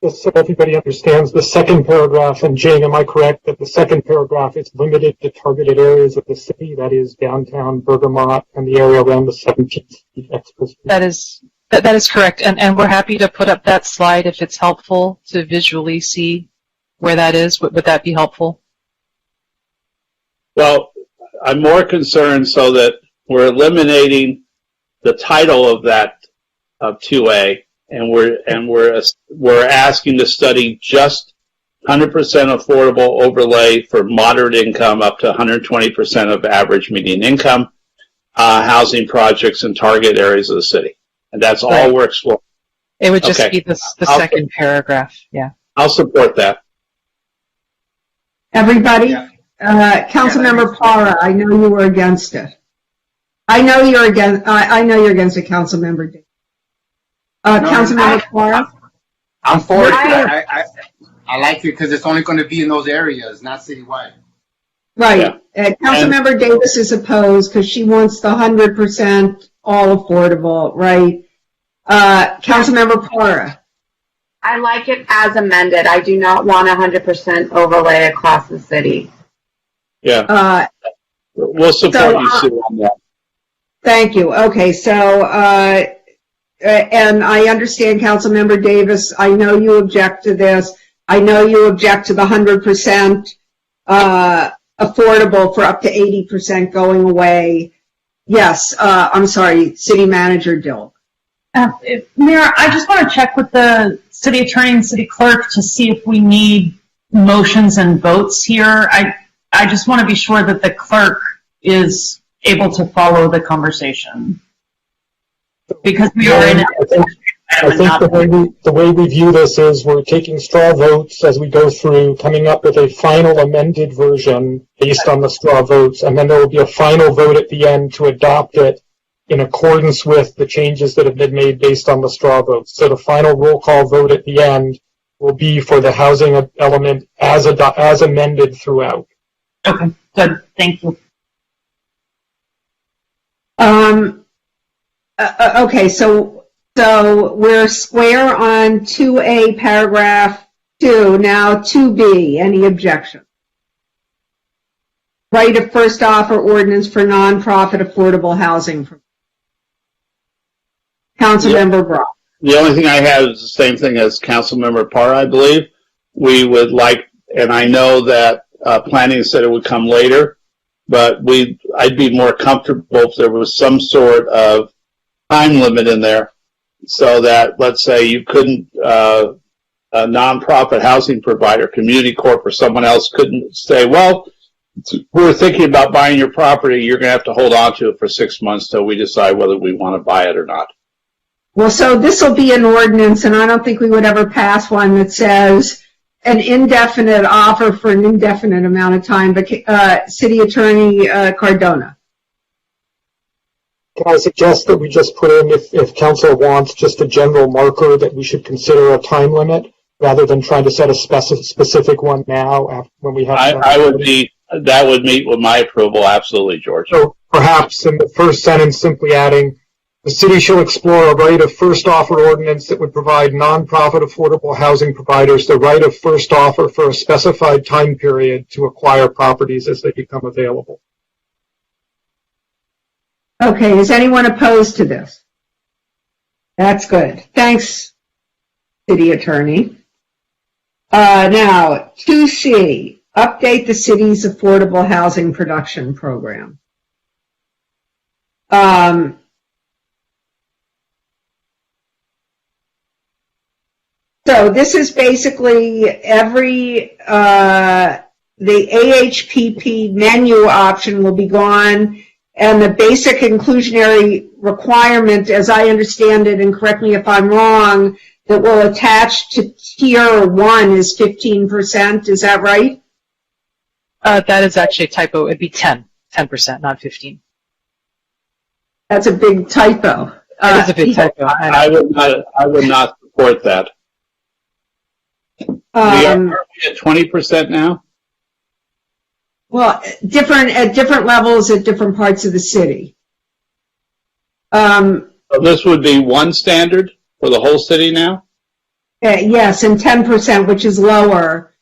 Just so everybody understands the second paragraph, and Jane, am I correct that the second paragraph is limited to targeted areas of the city, that is downtown Bergamot and the area around the 17th Street Expo Street? That is correct, and we're happy to put up that slide if it's helpful to visually see where that is. Would that be helpful? Well, I'm more concerned so that we're eliminating the title of that of 2A, and we're asking to study just 100% affordable overlay for moderate income up to 120% of average median income housing projects in target areas of the city. And that's all we're exploring. It would just be the second paragraph, yeah. I'll support that. Everybody? Councilmember Para, I know you were against it. I know you're against it, Councilmember Davis. Councilmember Para? I'm for it. I like it because it's only going to be in those areas, not citywide. Right. Councilmember Davis is opposed because she wants the 100% all affordable, right? Councilmember Para. I like it as amended. I do not want 100% overlay across the city. Yeah. We'll support you, Sue, on that. Thank you. Okay, so, and I understand, Councilmember Davis, I know you object to this. I know you object to the 100% affordable for up to 80% going away. Yes, I'm sorry, City Manager Dill. Mayor, I just want to check with the city attorney and city clerk to see if we need motions and votes here. I just want to be sure that the clerk is able to follow the conversation. Because we are in I think the way we view this is we're taking straw votes as we go through, coming up with a final amended version based on the straw votes, and then there will be a final vote at the end to adopt it in accordance with the changes that have been made based on the straw votes. So the final roll call vote at the end will be for the housing element as amended throughout. Okay, good. Thank you. Okay, so we're square on 2A paragraph 2. Now 2B, any objection? Right of first offer ordinance for nonprofit affordable housing. Councilmember Brock. The only thing I have is the same thing as Councilmember Parr, I believe. We would like, and I know that planning said it would come later, but I'd be more comfortable if there was some sort of time limit in there so that, let's say, you couldn't, a nonprofit housing provider, community corp, or someone else couldn't say, well, we're thinking about buying your property. You're going to have to hold on to it for 6 months till we decide whether we want to buy it or not. Well, so this will be an ordinance, and I don't think we would ever pass one that says an indefinite offer for an indefinite amount of time. But City Attorney Cardona. Can I suggest that we just put in, if council wants, just a general marker that we should consider a time limit rather than trying to set a specific one now when we have. That would meet with my approval, absolutely, George. So perhaps in the first sentence, simply adding, the city shall explore a right of first offer ordinance that would provide nonprofit affordable housing providers the right of first offer for a specified time period to acquire properties as they become available. Okay, is anyone opposed to this? That's good. Thanks, City Attorney. Now, 2C, update the city's affordable housing production program. So this is basically the AHPP menu option will be gone, and the basic inclusionary requirement, as I understand it, and correct me if I'm wrong, that will attach to tier 1 is 15%. Is that right? That is actually a typo. It'd be 10%, not 15. That's a big typo. It is a big typo. I would not support that. We are at 20% now? Well, at different levels at different parts of the city. So this would be one standard for the whole city now? Yes, and 10%, which is lower.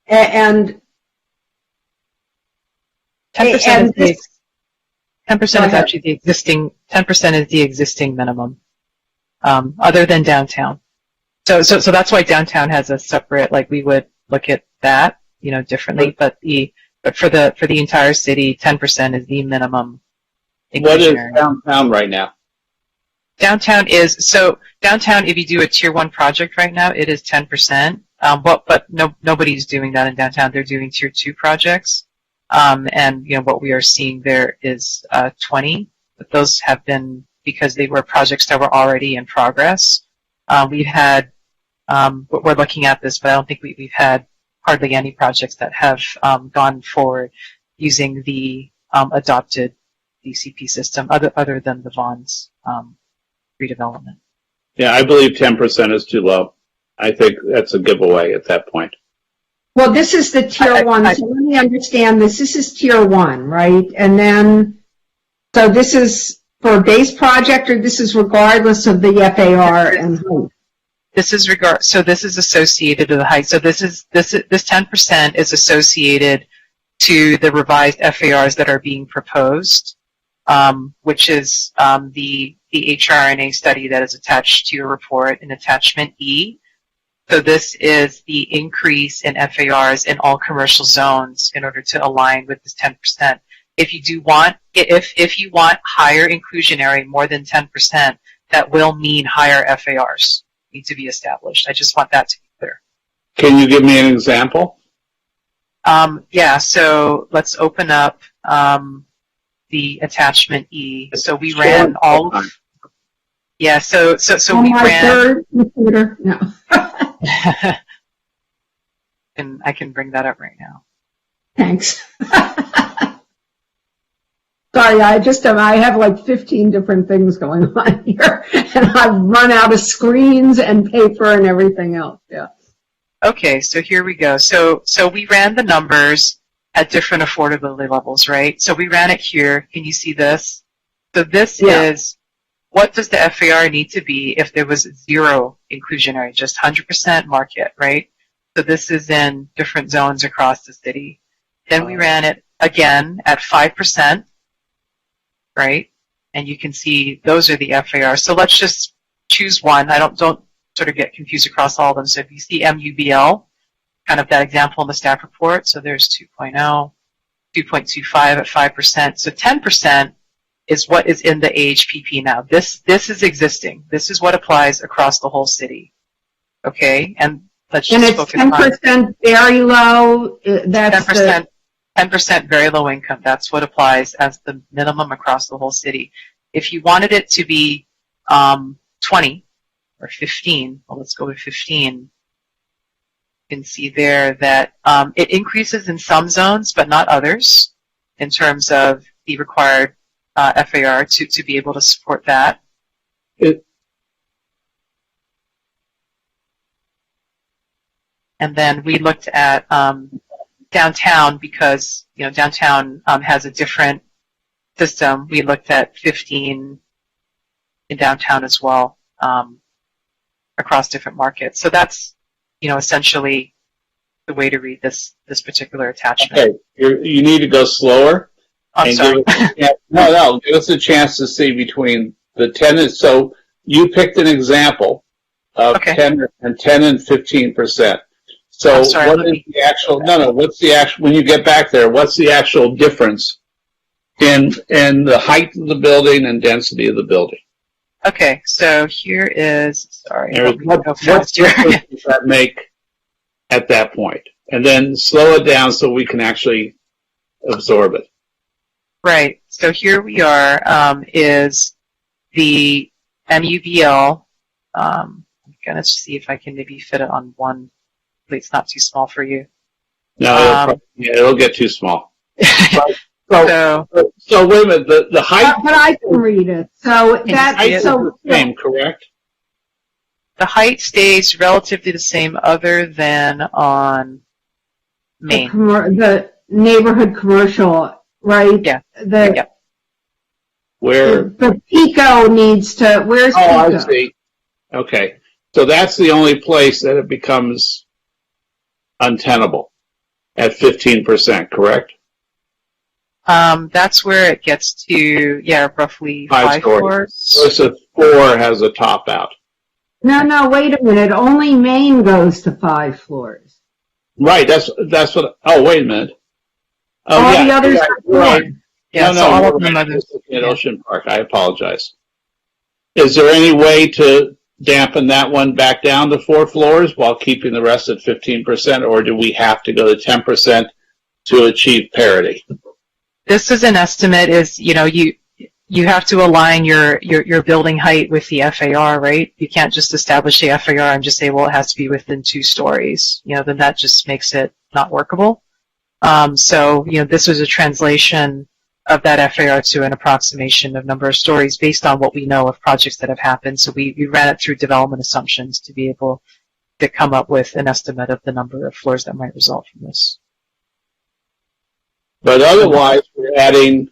And 10% is 10% is actually the existing. 10% is the existing minimum, other than downtown. So that's why downtown has a separate. Like we would look at that, differently. But for the entire city, 10% is the minimum. What is downtown right now? Downtown, if you do a tier 1 project right now, it is 10%. But nobody's doing that in downtown. They're doing tier 2 projects. And what we are seeing there is 20. But those have been because they were projects that were already in progress. We've had, we're looking at this, but I don't think we've had hardly any projects that have gone forward using the adopted DCP system, other than the Vaughn's redevelopment. Yeah, I believe 10% is too low. I think that's a giveaway at that point. Well, this is the tier 1, so let me understand this. This is tier 1, right? And then, so this is for a base project, or this is regardless of the FAR and height? This is this is associated to the height. So this 10% is associated to the revised FARs that are being proposed, which is the HRNA study that is attached to your report in attachment E. So this is the increase in FARs in all commercial zones in order to align with this 10%. If you want higher inclusionary, more than 10%, that will mean higher FARs need to be established. I just want that to be clear. Can you give me an example? Yeah, so let's open up the attachment E. So we ran all of, yeah, so we ran. Third computer? No. And I can bring that up right now. Thanks. Sorry, I have like 15 different things going on here, and I've run out of screens and paper and everything else. Yeah. Okay, so here we go. So we ran the numbers at different affordability levels, right? So we ran it here. Can you see this? So this is, what does the FAR need to be if there was zero inclusionary, just 100% market, right? So this is in different zones across the city. Then we ran it again at 5%, right? And you can see those are the FARs. So let's just choose one. Don't sort of get confused across all of them. So if you see MUBL, kind of that example in the staff report, so there's 2.0, 2.25 at 5%. So 10% is what is in the AHPP now. This is existing. This is what applies across the whole city. Okay, and let's just focus on 10% very low. That's 10% very low income. That's what applies as the minimum across the whole city. If you wanted it to be 20 or 15, well, let's go with 15. You can see there that it increases in some zones, but not others, in terms of the required FAR to be able to support that. And then we looked at downtown because downtown has a different system. We looked at 15 in downtown as well across different markets. So that's essentially the way to read this particular attachment. Okay, you need to go slower. I'm sorry. Give us a chance to see between the 10 so you picked an example of 10 and 15%. So what is the actual, what's the actual, when you get back there, what's the actual difference in the height of the building and density of the building? Okay, so here is, sorry. What difference does that make at that point? And then slow it down so we can actually absorb it. Right, so here we are, is the MUBL. I'm going to see if I can maybe fit it on one. Hopefully it's not too small for you. No, it'll get too small. So wait a minute, the height. But I can read it. So that's the same, correct? The height stays relatively the same, other than on Main. The neighborhood commercial, right? Yeah. Where the Pico needs to. Where's Pico? Oh, I see. Okay, so that's the only place that it becomes untenable at 15%, correct? That's where it gets to, roughly 5 floors. So 4 has a top out. No, wait a minute. Only Main goes to 5 floors. Right, that's what, oh, wait a minute. Oh, all the others are 4. Right. Yeah, no, all we're of them at Ocean Park. I apologize. Is there any way to dampen that one back down to 4 floors while keeping the rest at 15%, or do we have to go to 10% to achieve parity? This is an estimate. You have to align your building height with the FAR, right? You can't just establish the FAR and just say, well, it has to be within 2 stories. Then that just makes it not workable. So this was a translation of that FAR to an approximation of number of stories based on what we know of projects that have happened. So we ran it through development assumptions to be able to come up with an estimate of the number of floors that might result from this. But otherwise, we're adding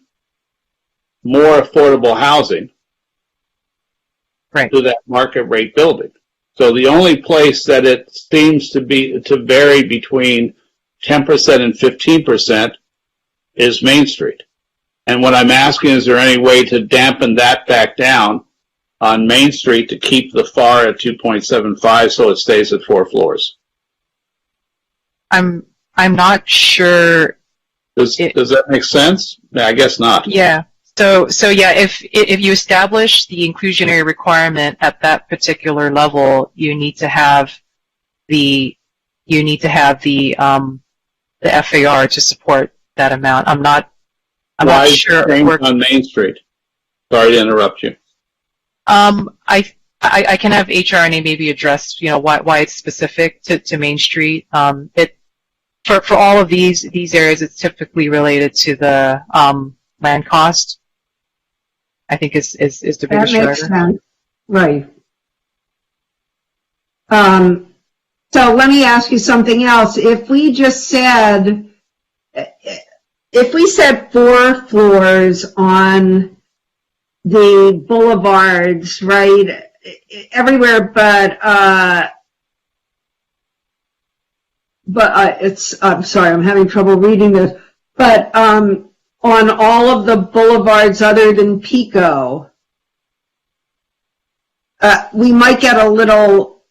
more affordable housing to that market rate building. So the only place that it seems to vary between 10% and 15% is Main Street. And what I'm asking, is there any way to dampen that back down on Main Street to keep the FAR at 2.75 so it stays at 4 floors? I'm not sure. Does that make sense? I guess not. Yeah. So yeah, if you establish the inclusionary requirement at that particular level, you need to have the FAR to support that amount. I'm not sure. On Main Street. Sorry to interrupt you. I can have HRNA maybe address why it's specific to Main Street. For all of these areas, it's typically related to the land cost. I think is the biggest driver. That makes sense. Right. So let me ask you something else. If we just said if we said 4 floors on the boulevards, right, everywhere but I'm sorry, I'm having trouble reading this, but on all of the boulevards other than Pico, we might get a little,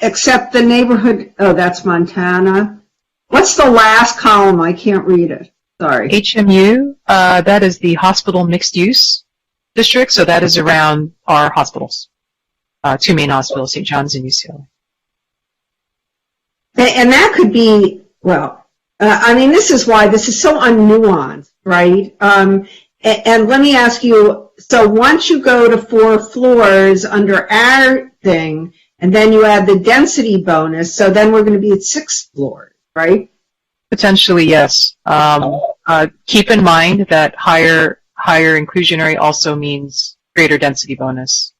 except the neighborhood, oh, that's Montana. What's the last column? I can't read it. Sorry. HMU, that is the hospital mixed use district, so that is around our hospitals. 2 main hospitals, St. John's and UCLA. And that could be, well, I mean, this is why this is so unnuanced, right? And let me ask you, so once you go to 4 floors under our thing, and then you add the density bonus, so then we're going to be at 6 floors, right? Potentially, yes. Keep in mind that higher inclusionary also means greater density bonus.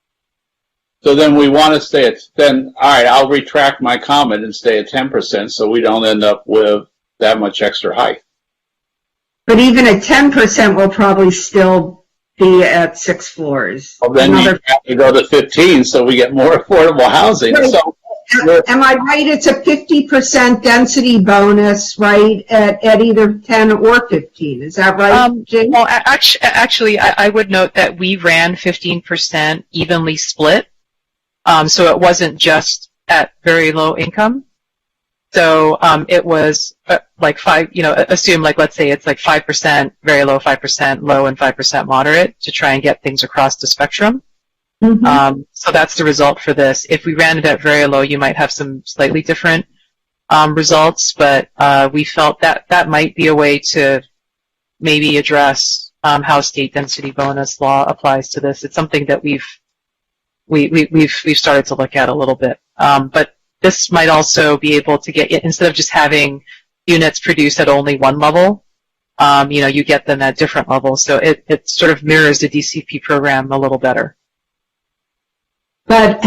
So then we want to stay at, then, all right, I'll retract my comment and stay at 10% so we don't end up with that much extra height. But even at 10%, we'll probably still be at 6 floors. Well, then you have to go to 15 so we get more affordable housing. Right. So, am I right? It's a 50% density bonus, right, at either 10 or 15. Is that right, Jane? Well, actually, I would note that we ran 15% evenly split. So it wasn't just at very low income. So it was like 5, assume like, let's say it's like 5% very low, 5% low, and 5% moderate to try and get things across the spectrum. Mm-hmm. So that's the result for this. If we ran it at very low, you might have some slightly different results, but we felt that that might be a way to maybe address how state density bonus law applies to this. It's something that we've started to look at a little bit. But this might also be able to get, instead of just having units produced at only one level, you get them at different levels. So it sort of mirrors the DCP program a little better. But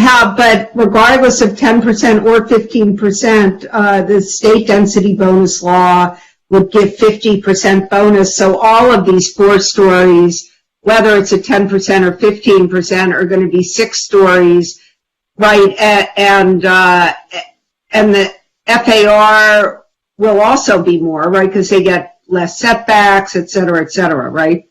regardless of 10% or 15%, the state density bonus law would give 50% bonus. So all of these 4 stories, whether it's a 10% or 15%, are going to be 6 stories, right? And the FAR will also be more, right? Because they get less setbacks, et cetera, right?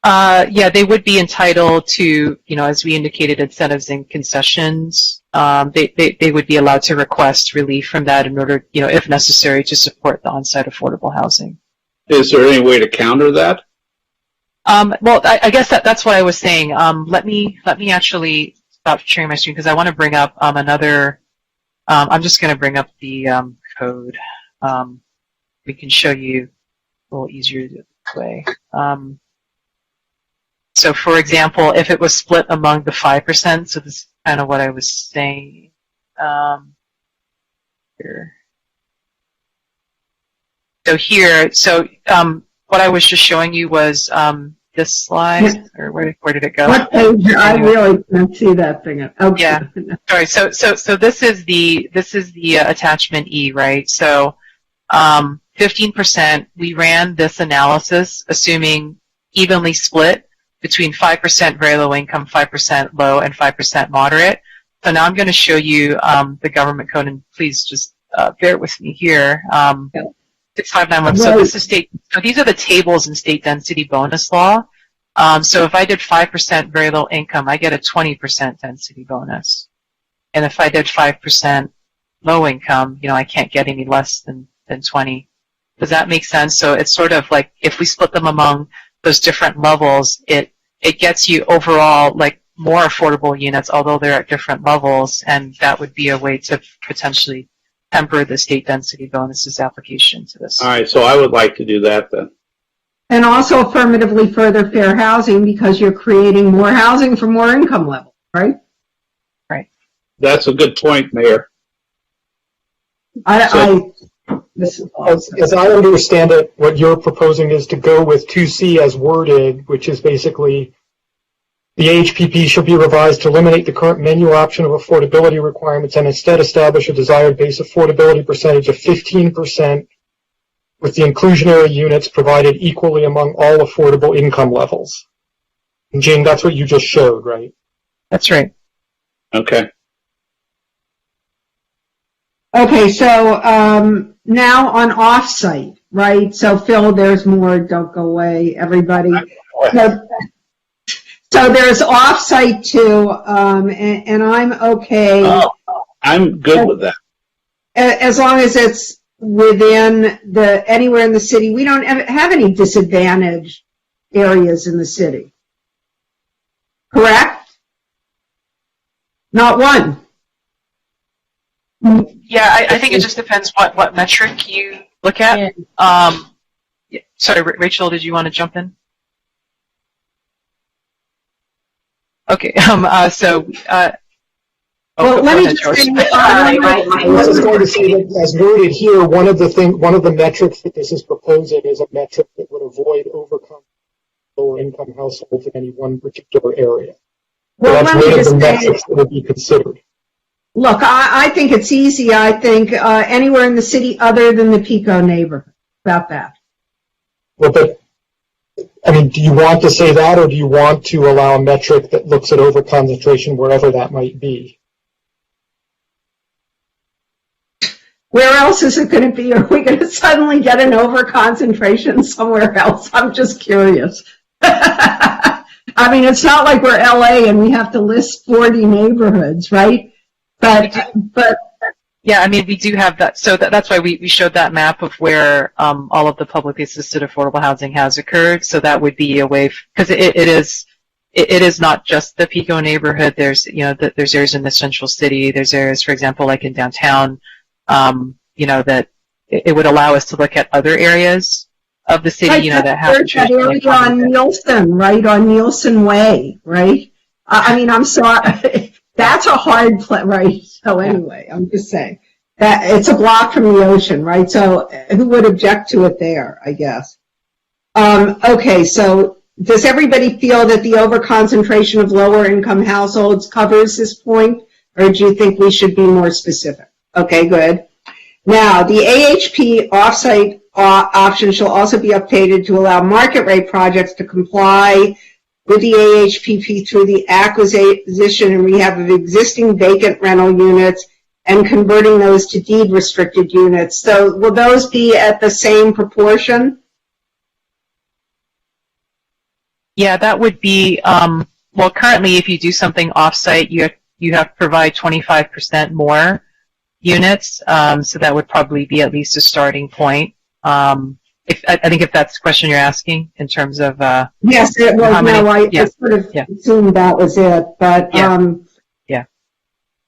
Yeah, they would be entitled to, as we indicated, incentives and concessions. They would be allowed to request relief from that in order, if necessary, to support the on-site affordable housing. Is there any way to counter that? Well, I guess that's what I was saying. Let me actually stop sharing my screen because I want to bring up another. I'm just going to bring up the code. We can show you a little easier this way. So, for example, if it was split among the 5%, so this is kind of what I was saying here. So here, what I was just showing you was this slide, or where did it go? What page? I really can't see that thing. Okay. Yeah. Sorry. So this is the attachment E, right? So 15%. We ran this analysis assuming evenly split between 5% very low income, 5% low, and 5% moderate. So now I'm going to show you the government code, and please just bear with me here. 6591. So this is state. So these are the tables in state density bonus law. So if I did 5% very low income, I get a 20% density bonus. And if I did 5% low income, I can't get any less than 20. Does that make sense? So it's sort of like if we split them among those different levels, it gets you overall like more affordable units, although they're at different levels, and that would be a way to potentially temper the state density bonuses application to this. All right, so I would like to do that then. And also affirmatively further fair housing because you're creating more housing for more income levels, right? Right. That's a good point, Mayor. As I understand it, what you're proposing is to go with 2C as worded, which is basically the HPP shall be revised to eliminate the current menu option of affordability requirements and instead establish a desired base affordability percentage of 15% with the inclusionary units provided equally among all affordable income levels. And Jane, that's what you just showed, right? That's right. Okay. Okay, so now on off-site, right? So Phil, there's more. Don't go away, everybody. So there's off-site too, and I'm okay. Oh, I'm good with that. As long as it's within anywhere in the city. We don't have any disadvantaged areas in the city. Correct? Not one. Yeah, I think it just depends what metric you look at. Sorry, Rachel, did you want to jump in? Okay. Well, let me just say, I was just going to say that, as noted here, one of the metrics that this is proposing is a metric that would avoid overcome lower income households in any one particular area. Well, that's one of the metrics that would be considered. Look, I think it's easy. I think anywhere in the city other than the Pico neighborhood. About that. Well, but I mean, do you want to say that, or do you want to allow a metric that looks at overconcentration wherever that might be? Where else is it going to be? Are we going to suddenly get an overconcentration somewhere else? I'm just curious. I mean, it's not like we're LA and we have to list 40 neighborhoods, right? But yeah, I mean, we do have that. So that's why we showed that map of where all of the publicly assisted affordable housing has occurred. So that would be a way, because it is not just the Pico neighborhood. There's there's areas in the central city. There's areas, for example, like in downtown. That it would allow us to look at other areas of the city, that have that area on Nielsen, right, on Nielsen Way, right? I mean, I'm sorry, that's a hard place, right? So anyway, I'm just saying that it's a block from the ocean, right? So who would object to it there? I guess. Okay, so does everybody feel that the overconcentration of lower income households covers this point, or do you think we should be more specific? Okay, good. Now, the AHP offsite option shall also be updated to allow market rate projects to comply with the AHPP through the acquisition and rehab of existing vacant rental units and converting those to deed restricted units. So will those be at the same proportion? Yeah, that would be, well, currently if you do something offsite, you have to provide 25% more units, so that would probably be at least a starting point. I think if that's the question you're asking in terms of yes, it was. I sort of assumed that was it, but yeah.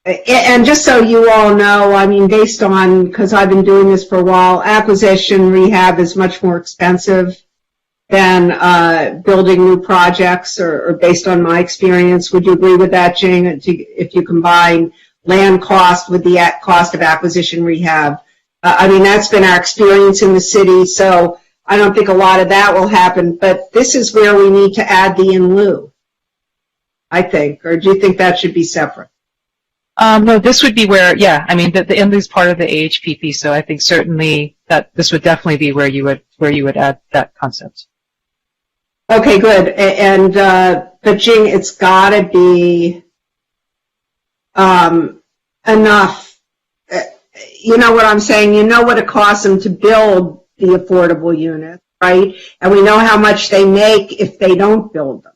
And just so you all know, I mean, based on, because I've been doing this for a while, acquisition rehab is much more expensive than building new projects, or based on my experience. Would you agree with that, Jane? If you combine land cost with the cost of acquisition rehab. I mean, that's been our experience in the city, so I don't think a lot of that will happen, but this is where we need to add the in lieu, I think. Or do you think that should be separate? No, this would be where, yeah, I mean, the in lieu is part of the AHPP, so I think certainly that this would definitely be where you would add that concept. Okay, good. And, but Jing, it's gotta be enough. You know what I'm saying? You know what it costs them to build the affordable unit, right? And we know how much they make if they don't build them.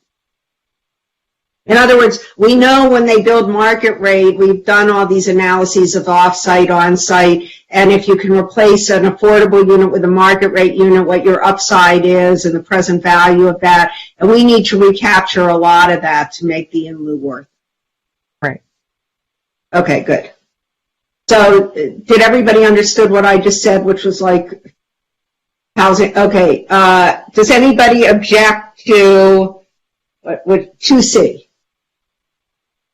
In other words, we know when they build market rate, we've done all these analyses of off-site, on-site, and if you can replace an affordable unit with a market rate unit, what your upside is and the present value of that. And we need to recapture a lot of that to make the in lieu worth. Right. Okay, good. So did everybody understood what I just said, which was like housing? Okay. Does anybody object to 2C?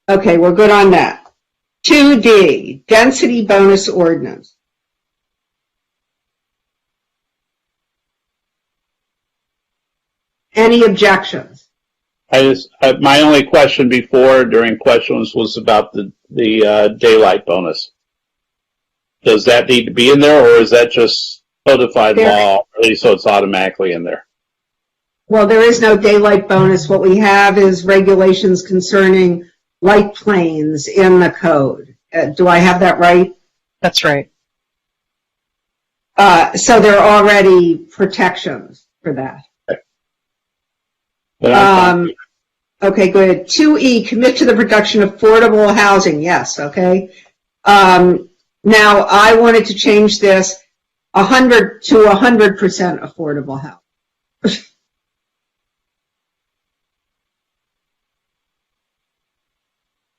Okay, we're good on that. 2D, density bonus ordinance. Any objections? My only question before during questions was about the daylight bonus. Does that need to be in there, or is that just codified law, or at least so it's automatically in there. Well, there is no daylight bonus. What we have is regulations concerning light planes in the code. Do I have that right? That's right. So there are already protections for that. Okay, good. 2E, commit to the production of affordable housing. Yes, okay. Now, I wanted to change this 100 to 100% affordable housing.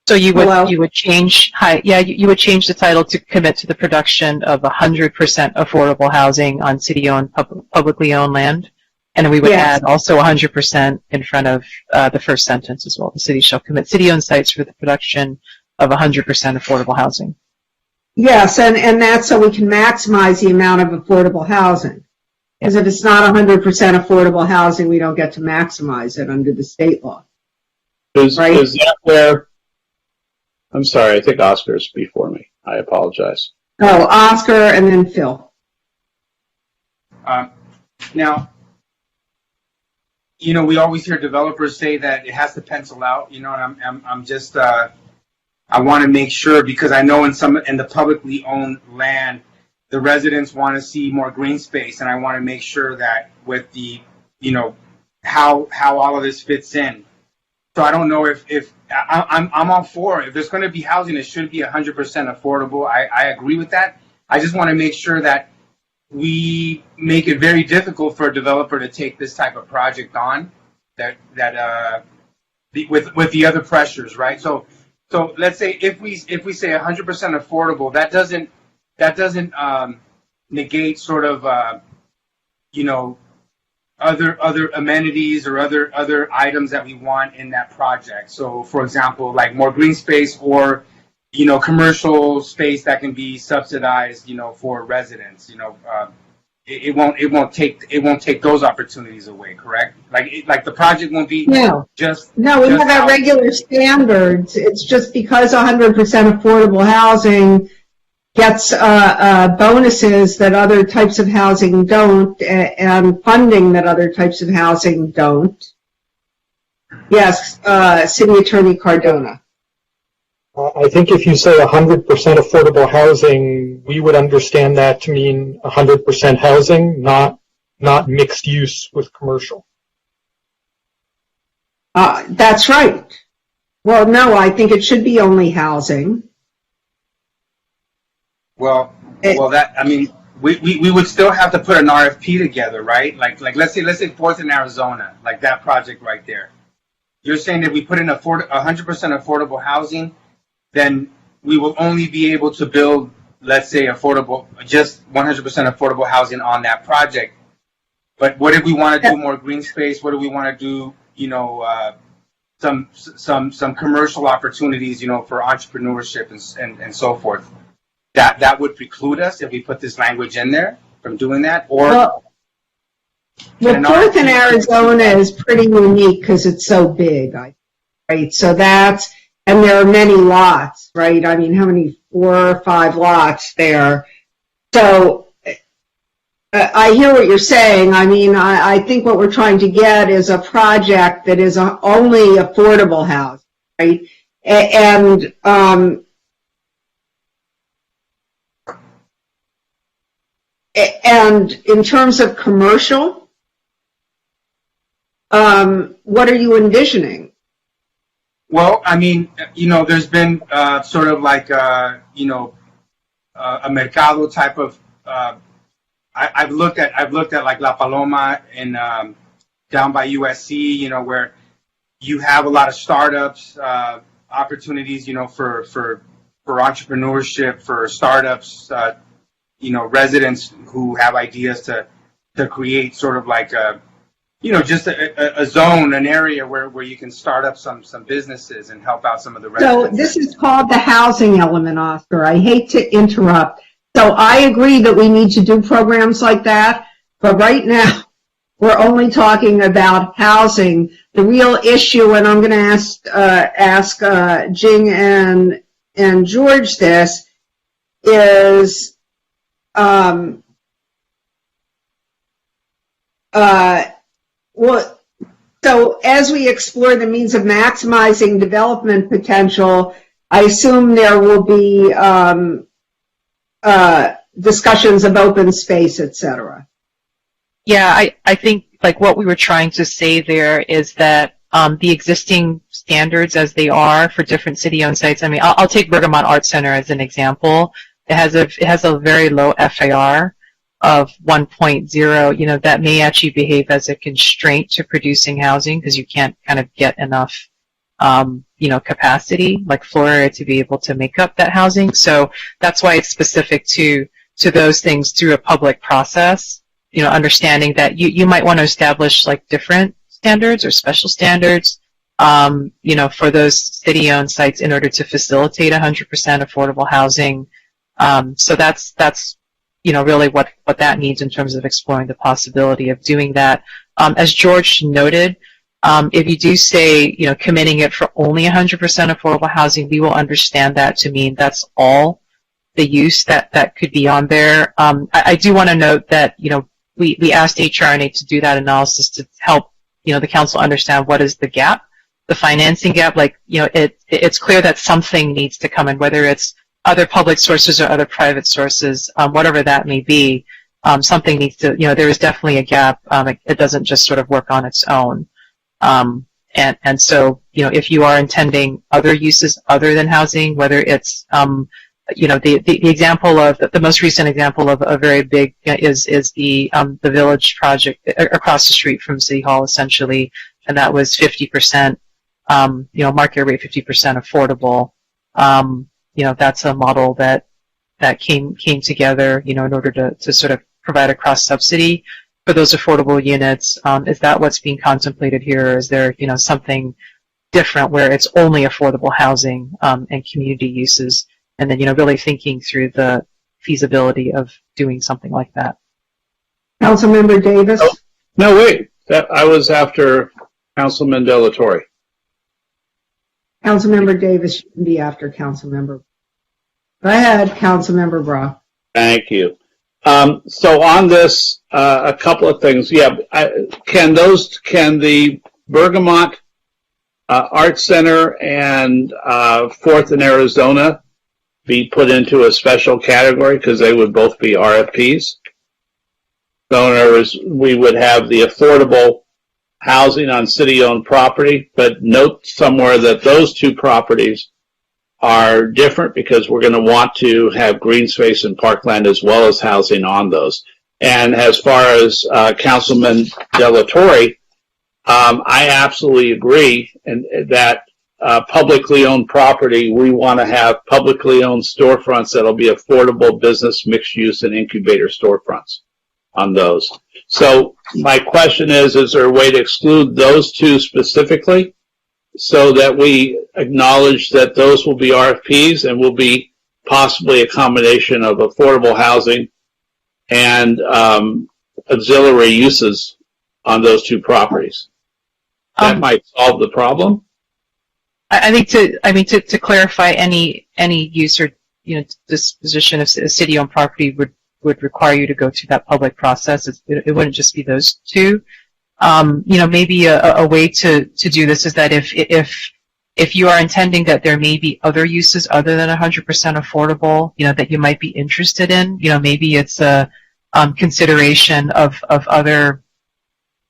So you would change you would change the title to commit to the production of 100% affordable housing on city-owned, publicly owned land, and then we would add also 100% in front of the first sentence as well. The city shall commit city-owned sites for the production of 100% affordable housing. Yes, and that's so we can maximize the amount of affordable housing. Because if it's not 100% affordable housing, we don't get to maximize it under the state law. Is that where? I'm sorry, I think Oscar's before me. I apologize. Oh, Oscar and then Phil. Now, we always hear developers say that it has to pencil out, and I'm just, I want to make sure, because I know in the publicly owned land, the residents want to see more green space, and I want to make sure that with the, how all of this fits in. So I don't know if I'm all for it. If there's going to be housing, it should be 100% affordable. I agree with that. I just want to make sure that we make it very difficult for a developer to take this type of project on, with the other pressures, right? So let's say if we say 100% affordable, that doesn't negate sort of other amenities or other items that we want in that project. So, for example, like more green space or commercial space that can be subsidized, for residents. It won't take those opportunities away. Correct? Like the project won't be we have our regular standards. It's just because 100% affordable housing gets bonuses that other types of housing don't, and funding that other types of housing don't. Yes, City Attorney Cardona. I think if you say 100% affordable housing, we would understand that to mean 100% housing, not mixed use with commercial. That's right. Well, no, I think it should be only housing. Well, we would still have to put an RFP together, right? Like let's say 4th in Arizona, like that project right there. You're saying that we put in 100% affordable housing, then we will only be able to build, let's say, just 100% affordable housing on that project. But what if we want to do more green space? What do we want to do? Some commercial opportunities, for entrepreneurship and so forth. That would preclude us if we put this language in there from doing that, or the 4th in Arizona is pretty unique because it's so big, right? So and there are many lots, right? I mean, how many? 4 or 5 lots there. So I hear what you're saying. I mean, I think what we're trying to get is a project that is only affordable housing, right? And in terms of commercial, what are you envisioning? Well, I mean, there's been sort of like a mercado type of. I've looked at like La Paloma and down by USC, where you have a lot of startups, opportunities, for entrepreneurship, for startups, residents who have ideas to create sort of like just a zone, an area where you can start up some businesses and help out some of the residents. So this is called the housing element, Oscar. I hate to interrupt. So I agree that we need to do programs like that, but right now we're only talking about housing. The real issue, and I'm going to ask Jing and George this, is well, so as we explore the means of maximizing development potential, I assume there will be discussions of open space, et cetera. Yeah, I think like what we were trying to say there is that the existing standards as they are for different city-owned sites. I mean, I'll take Bergamot Art Center as an example. It has a very low FAR of 1.0. You know, that may actually behave as a constraint to producing housing because you can't kind of get enough, you know, capacity like floor area to be able to make up that housing. So that's why it's specific to those things through a public process. You know, understanding that you might want to establish like different standards or special standards, you know, for those city-owned sites in order to facilitate 100% affordable housing. So that's, you know, really what that means in terms of exploring the possibility of doing that. As George noted, if you do say, you know, committing it for only 100% affordable housing, we will understand that to mean that's all the use that could be on there. I do want to note that, you know, we asked HRNA to do that analysis to help, you know, the council understand what is the gap, the financing gap. Like, you know, it's clear that something needs to come in, whether it's other public sources or other private sources, whatever that may be. Something needs to, you know, there is definitely a gap. It doesn't just sort of work on its own. And so, you know, if you are intending other uses other than housing, whether it's, you know, the example of the most recent example of a very big is the Village project across the street from City Hall, essentially, and that was 50%, you know, market rate 50% affordable. You know, that's a model that came together, you know, in order to sort of provide a cross subsidy for those affordable units. Is that what's being contemplated here, or is there, you know, something different where it's only affordable housing and community uses? And then, you know, really thinking through the feasibility of doing something like that. Councilmember Davis? Oh, no, wait. I was after Councilman Delatorre. Councilmember Davis shouldn't be after Councilmember. Go ahead, Councilmember Brock. Thank you. So on this, a couple of things. Yeah, can the Bergamot Art Center and 4th in Arizona be put into a special category because they would both be RFPs? So in other words, we would have the affordable housing on city-owned property, but note somewhere that those two properties are different because we're going to want to have green space and parkland as well as housing on those. And as far as Councilman Delatorre, I absolutely agree that publicly owned property, we want to have publicly owned storefronts that'll be affordable business, mixed use, and incubator storefronts on those. So my question is there a way to exclude those two specifically so that we acknowledge that those will be RFPs and will be possibly a combination of affordable housing and auxiliary uses on those two properties? That might solve the problem. I think to clarify, any use or, you know, disposition of city-owned property would require you to go through that public process. It wouldn't just be those two. You know, maybe a way to do this is that if you are intending that there may be other uses other than 100% affordable, you know, that you might be interested in, you know, maybe it's a consideration of other,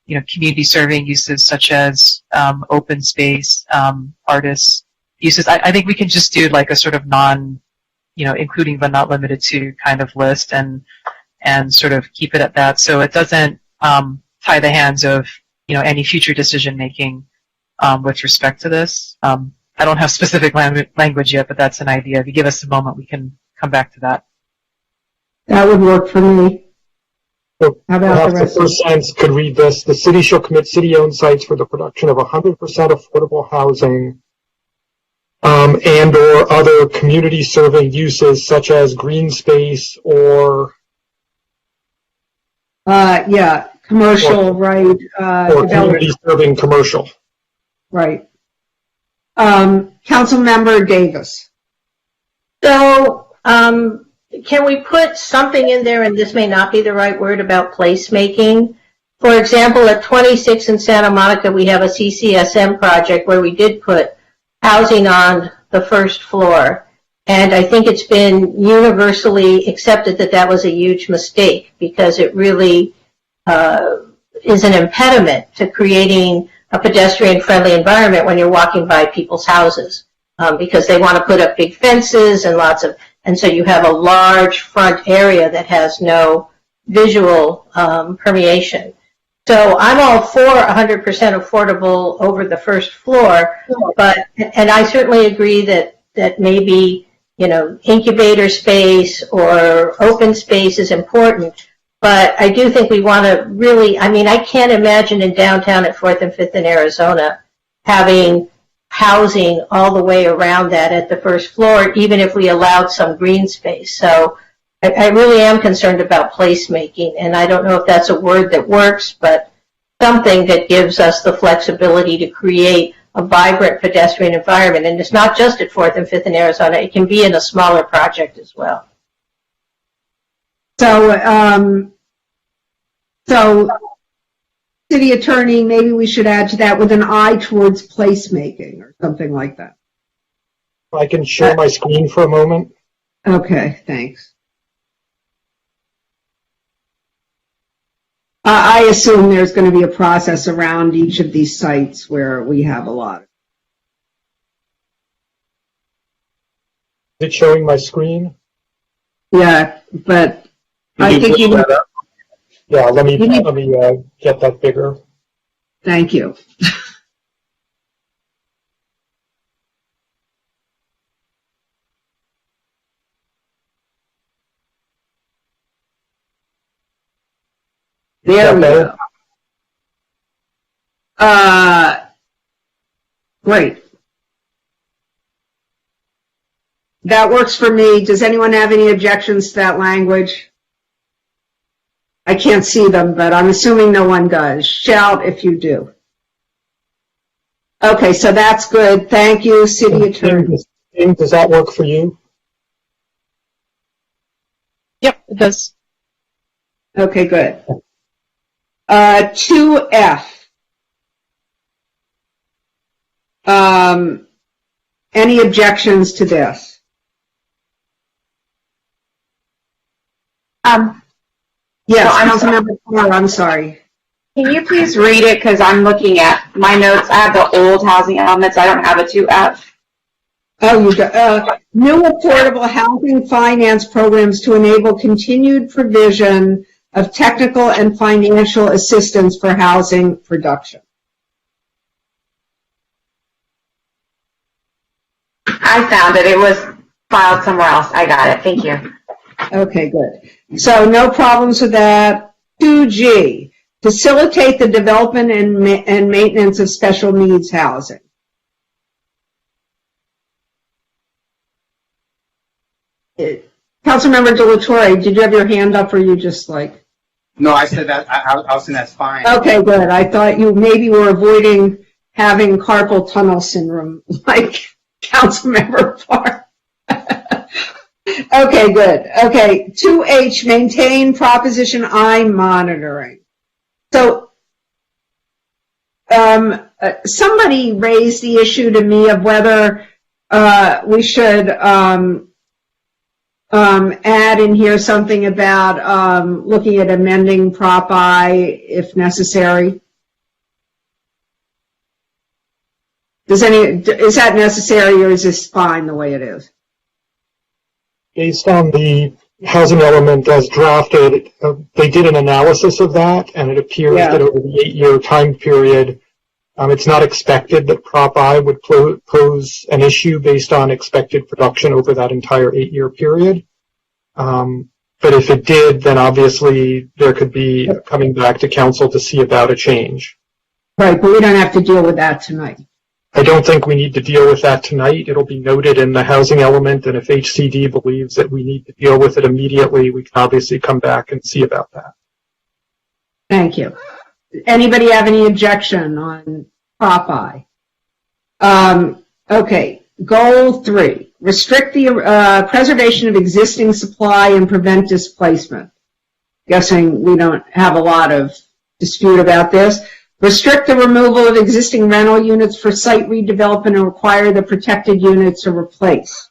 you know, community serving uses such as open space, artists uses. I think we can just do like a sort of you know, including but not limited to kind of list and sort of keep it at that, so it doesn't tie the hands of, you know, any future decision making with respect to this. I don't have specific language yet, but that's an idea. If you give us a moment, we can come back to that. That would work for me. So how about perhaps the first sentence could read this: the city shall commit city-owned sites for the production of 100% affordable housing and or other community-serving uses such as green space or commercial, right? Or community-serving commercial. Right. Councilmember Davis. So, can we put something in there, and this may not be the right word, about placemaking? For example, at 26 in Santa Monica, we have a CCSM project where we did put housing on the first floor. And I think it's been universally accepted that that was a huge mistake because it really is an impediment to creating a pedestrian-friendly environment when you're walking by people's houses because they want to put up big fences and so you have a large front area that has no visual permeation. So I'm all for 100% affordable over the first floor, and I certainly agree that maybe, incubator space or open space is important, but I do think we want to really, I can't imagine in downtown at 4th and 5th in Arizona having housing all the way around that at the first floor, even if we allowed some green space. So I really am concerned about placemaking, and I don't know if that's a word that works, but something that gives us the flexibility to create a vibrant pedestrian environment. And it's not just at 4th and 5th in Arizona. It can be in a smaller project as well. So City Attorney, maybe we should add to that with an eye towards placemaking or something like that. I can share my screen for a moment. Okay, thanks. I assume there's going to be a process around each of these sites where we have a lot. Is it showing my screen? Yeah, but I think you need. Yeah, let me get that bigger. Thank you. There we go. Great. That works for me. Does anyone have any objections to that language? I can't see them, but I'm assuming no one does. Shout if you do. Okay, so that's good. Thank you, City Attorney. Does that work for you? Yep, it does. Okay, good. 2F. Any objections to this? Yes, Councilmember Moore, I'm sorry. Can you please read it? Because I'm looking at my notes. I have the old housing elements. I don't have a 2F. Oh, you got, new affordable housing finance programs to enable continued provision of technical and financial assistance for housing production. I found it. It was filed somewhere else. I got it. Thank you. Okay, good. So no problems with that. 2G, facilitate the development and maintenance of special needs housing. Councilmember De La Torre, did you have your hand up or you just like? No, I said that. I was saying that's fine. Okay, good. I thought you maybe were avoiding having carpal tunnel syndrome like Councilmember Parr. Okay, good. Okay, 2H, maintain Proposition I monitoring. So, somebody raised the issue to me of whether we should add in here something about looking at amending Prop I if necessary. Is that necessary or is this fine the way it is? Based on the housing element as drafted, they did an analysis of that, and it appears that over the 8-year time period, it's not expected that Prop I would pose an issue based on expected production over that entire 8-year period. But if it did, then obviously there could be coming back to council to see about a change. Right, but we don't have to deal with that tonight. I don't think we need to deal with that tonight. It'll be noted in the housing element, and if HCD believes that we need to deal with it immediately, we can obviously come back and see about that. Thank you. Anybody have any objection on Prop I? Okay, Goal 3, restrict the preservation of existing supply and prevent displacement. Guessing we don't have a lot of dispute about this. Restrict the removal of existing rental units for site redevelopment and require the protected units to replace.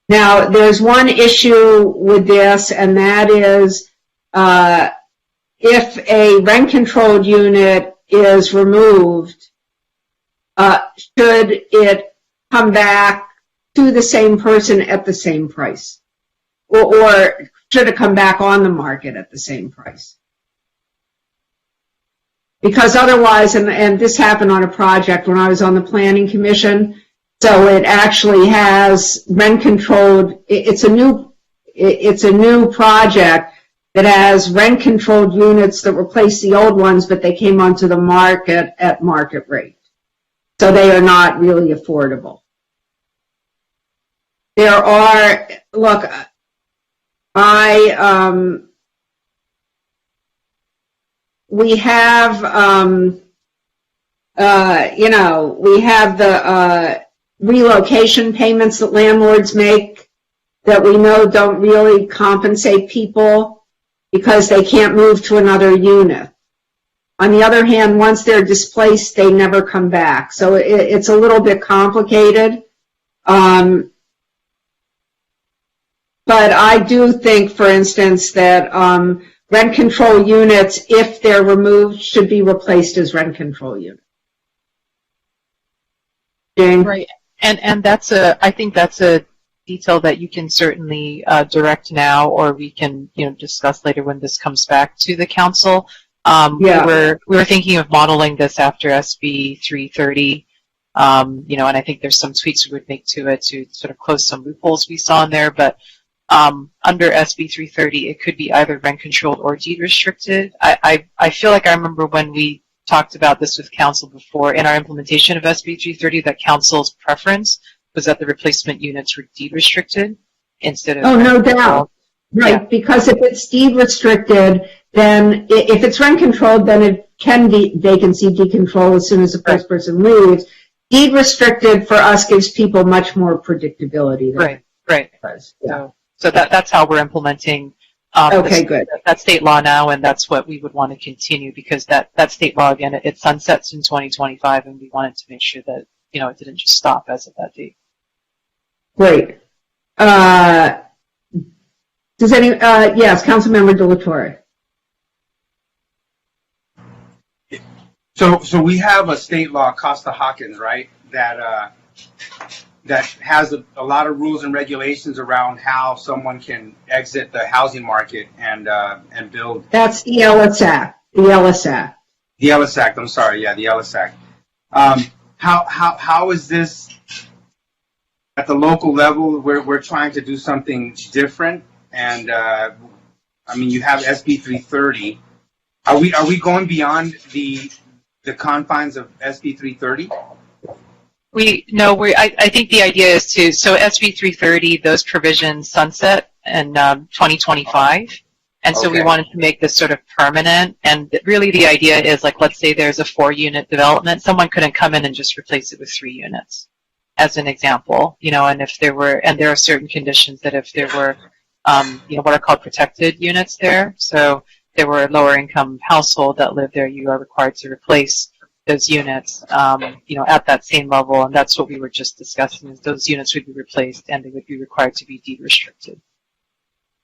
Now, there's one issue with this, and that is if a rent-controlled unit is removed, should it come back to the same person at the same price? Or should it come back on the market at the same price? Because otherwise, and this happened on a project when I was on the Planning Commission, so it actually has rent-controlled, it's a new project that has rent-controlled units that replace the old ones, but they came onto the market at market rate. So they are not really affordable. There are, look, we have, we have the relocation payments that landlords make that we know don't really compensate people because they can't move to another unit. On the other hand, once they're displaced, they never come back. So it's a little bit complicated. But I do think, for instance, that rent control units, if they're removed, should be replaced as rent control units. Jane? Right. And I think that's a detail that you can certainly direct now, or we can, discuss later when this comes back to the council. We were thinking of modeling this after SB 330, and I think there's some tweaks we would make to it to sort of close some loopholes we saw in there. But under SB 330, it could be either rent controlled or deed restricted. I feel like I remember when we talked about this with council before in our implementation of SB 330 that council's preference was that the replacement units were deed restricted instead of. Oh, no doubt. Right, because if it's deed restricted, then if it's rent controlled, then it can be vacancy decontrol as soon as the first person leaves. Deed restricted for us gives people much more predictability. Right. So that's how we're implementing. Good. That state law now, and that's what we would want to continue because that state law again it sunsets in 2025, and we wanted to make sure that it didn't just stop as of that date. Great. Does any? Yes, Councilmember De La Torre. So we have a state law, Costa-Hawkins, right? That has a lot of rules and regulations around how someone can exit the housing market and build. That's the Ellis Act. The Ellis Act. The Ellis Act. I'm sorry. Yeah, the Ellis Act. How is this at the local level? We're trying to do something different, and you have SB 330. Are we going beyond the confines of SB 330? I think the idea is so SB 330, those provisions sunset in 2025. And so we wanted to make this sort of permanent. And really the idea is let's say there's a 4-unit development. Someone couldn't come in and just replace it with 3 units as an example, and if there are certain conditions that if there were, what are called protected units there. So there were a lower income household that lived there, you are required to replace those units, at that same level, and that's what we were just discussing. Is those units would be replaced, and they would be required to be deed restricted.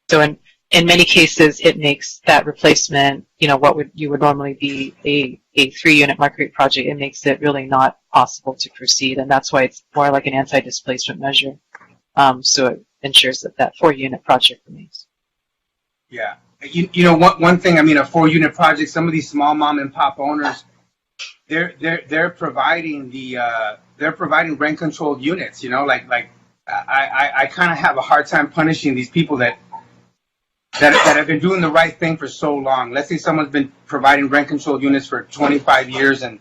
So in many cases, it makes that replacement, what you would normally be a 3-unit market rate project. It makes it really not possible to proceed, and that's why it's more like an anti-displacement measure. So it ensures that 4-unit project remains. Yeah, one thing. A 4-unit project. Some of these small mom and pop owners. They're providing they're providing rent controlled units. I kind of have a hard time punishing these people that have been doing the right thing for so long. Let's say someone's been providing rent controlled units for 25 years, and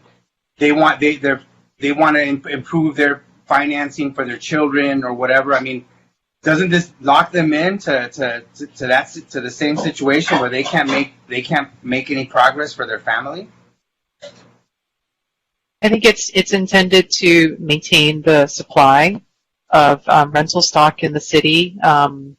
they want to improve their financing for their children or whatever. Doesn't this lock them in to the same situation where they can't make any progress for their family? I think it's intended to maintain the supply of rental stock in the city, and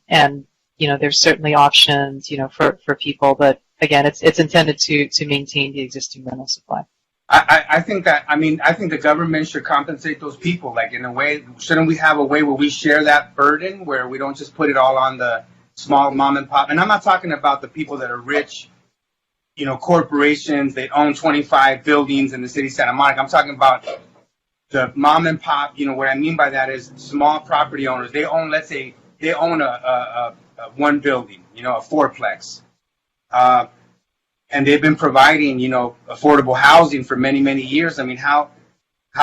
there's certainly options for people, but again, it's intended to maintain the existing rental supply. I think the government should compensate those people. Like, in a way, shouldn't we have a way where we share that burden, where we don't just put it all on the small mom and pop? And I'm not talking about the people that are rich, corporations, they own 25 buildings in the city of Santa Monica. I'm talking about the mom and pop. What I mean by that is small property owners. They own, let's say, a one building, a fourplex. And they've been providing, affordable housing for many, many years. I mean, how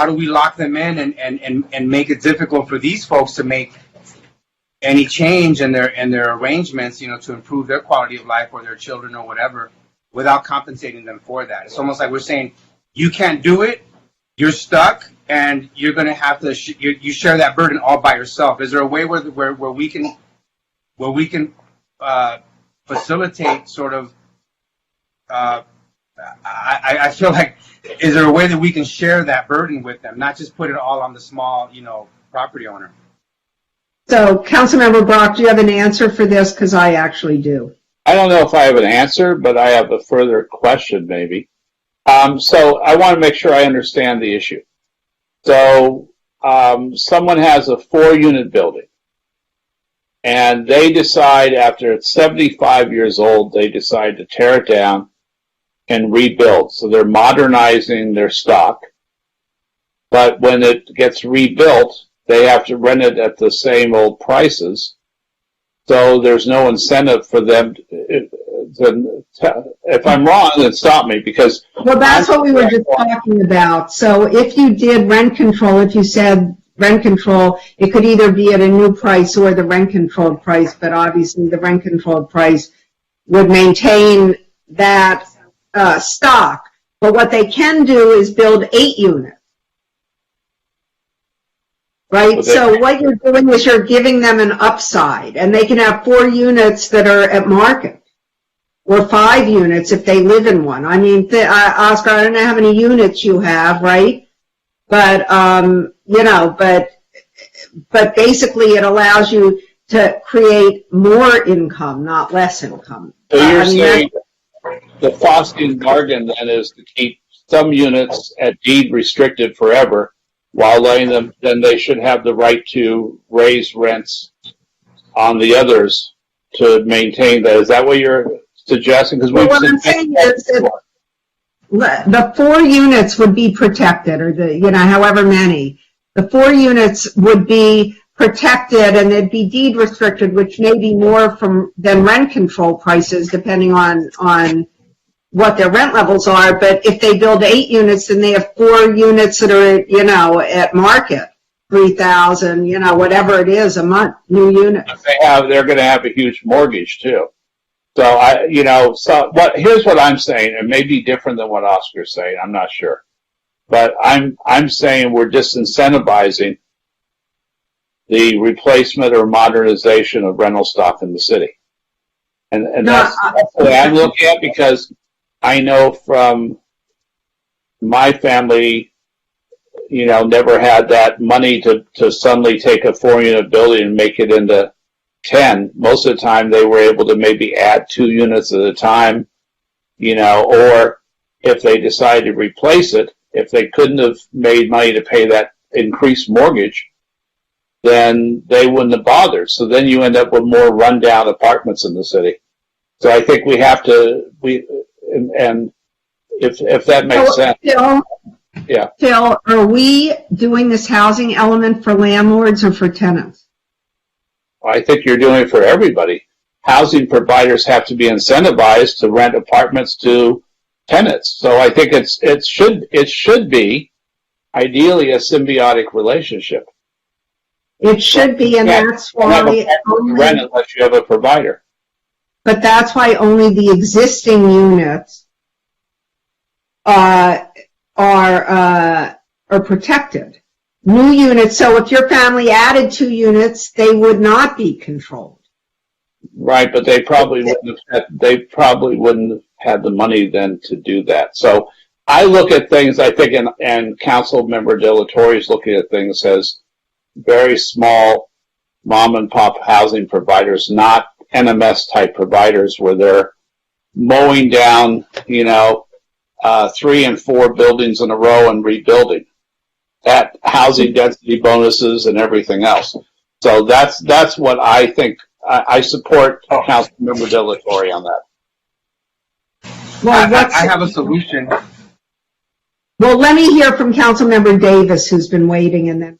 do we lock them in and make it difficult for these folks to make any change in their arrangements, to improve their quality of life or their children or whatever, without compensating them for that? It's almost like we're saying, you can't do it, you're stuck, and you're going to have to you share that burden all by yourself. Is there a way where we can facilitate sort of? I feel like, is there a way that we can share that burden with them, not just put it all on the small, property owner? So, Councilmember Brock, do you have an answer for this? Because I actually do. I don't know if I have an answer, but I have a further question maybe. So I want to make sure I understand the issue. So someone has a 4-unit building, and they decide after it's 75 years old, they decide to tear it down and rebuild. So they're modernizing their stock. But when it gets rebuilt, they have to rent it at the same old prices. So there's no incentive for them if I'm wrong, then stop me, because... Well, that's what we were just talking about. So if you did rent control, if you said rent control, it could either be at a new price or the rent controlled price, but obviously the rent controlled price would maintain that stock. But what they can do is build 8 units. Right? So what you're doing is you're giving them an upside, and they can have 4 units that are at market, or 5 units if they live in one. I mean, Oscar, I don't know how many units you have, right? But, but basically it allows you to create more income, not less income. So you're saying the Faustian bargain then is to keep some units at deed restricted forever, while letting them, then they should have the right to raise rents on the others to maintain that. Is that what you're suggesting? Because what I'm saying is the 4 units would be protected, or however many. The 4 units would be protected, and they'd be deed restricted, which may be more than rent control prices, depending on what their rent levels are. But if they build 8 units, then they have 4 units that are, at market, 3,000, whatever it is a month, new units. They're going to have a huge mortgage too. So here's what I'm saying. It may be different than what Oscar's saying. I'm not sure, but I'm saying we're disincentivizing the replacement or modernization of rental stock in the city, and that's what I'm looking at, because I know from my family, never had that money to suddenly take a 4-unit building and make it into 10. Most of the time they were able to maybe add 2 units at a time, or if they decided to replace it, if they couldn't have made money to pay that increased mortgage, then they wouldn't have bothered. So then you end up with more rundown apartments in the city. So I think we have to, and if that makes sense. Yeah. Phil, are we doing this housing element for landlords or for tenants? I think you're doing it for everybody. Housing providers have to be incentivized to rent apartments to tenants. So I think it should be ideally a symbiotic relationship. It should be, and that's why rent unless you have a provider. But that's why only the existing units are protected. New units. So if your family added 2 units, they would not be controlled. Right, but they probably wouldn't have had the money then to do that. So I look at things, I think, and Council Member De La Torre is looking at things as very small mom and pop housing providers, not NMS type providers where they're, mowing down, 3 and 4 buildings in a row and rebuilding at housing density bonuses and everything else. So that's what I think. I support Councilmember Delatorre on that. Well, I have a solution. Well, let me hear from Councilmember Davis, who's been waiting, and then.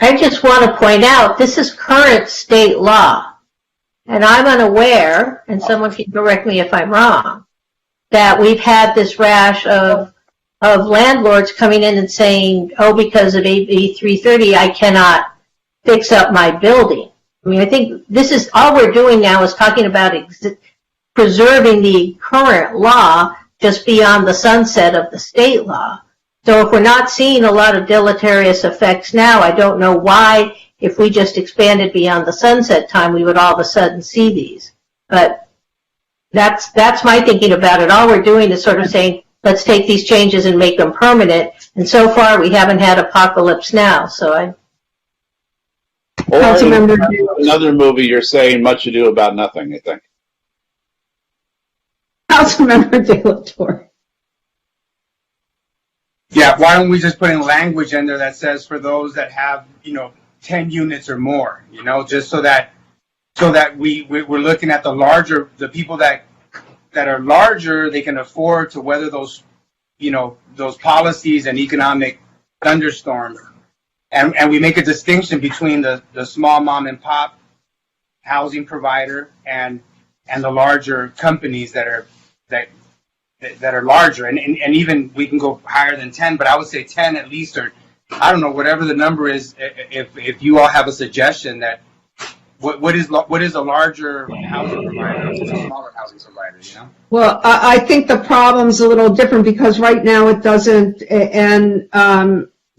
I just want to point out, this is current state law. And I'm unaware, and someone can correct me if I'm wrong, that we've had this rash of landlords coming in and saying, oh, because of AB 330, I cannot fix up my building. I mean, I think this is, all we're doing now is talking about preserving the current law just beyond the sunset of the state law. So if we're not seeing a lot of deleterious effects now, I don't know why, if we just expanded beyond the sunset time, we would all of a sudden see these. But that's my thinking about it. All we're doing is sort of saying, let's take these changes and make them permanent. And so far, we haven't had Apocalypse Now. So Or another movie you're saying, Much Ado About Nothing, I think. Councilmember Delatorre. Yeah, why don't we just put in language in there that says for those that have, 10 units or more, just so that we're looking at the people that are larger, they can afford to weather those, those policies and economic thunderstorms. And we make a distinction between the small mom and pop housing provider and the larger companies that are larger, and even we can go higher than 10, but I would say 10 at least, or I don't know, whatever the number is. If you all have a suggestion that what is a larger housing provider, what is a smaller housing provider, Well, I think the problem's a little different because right now it doesn't, and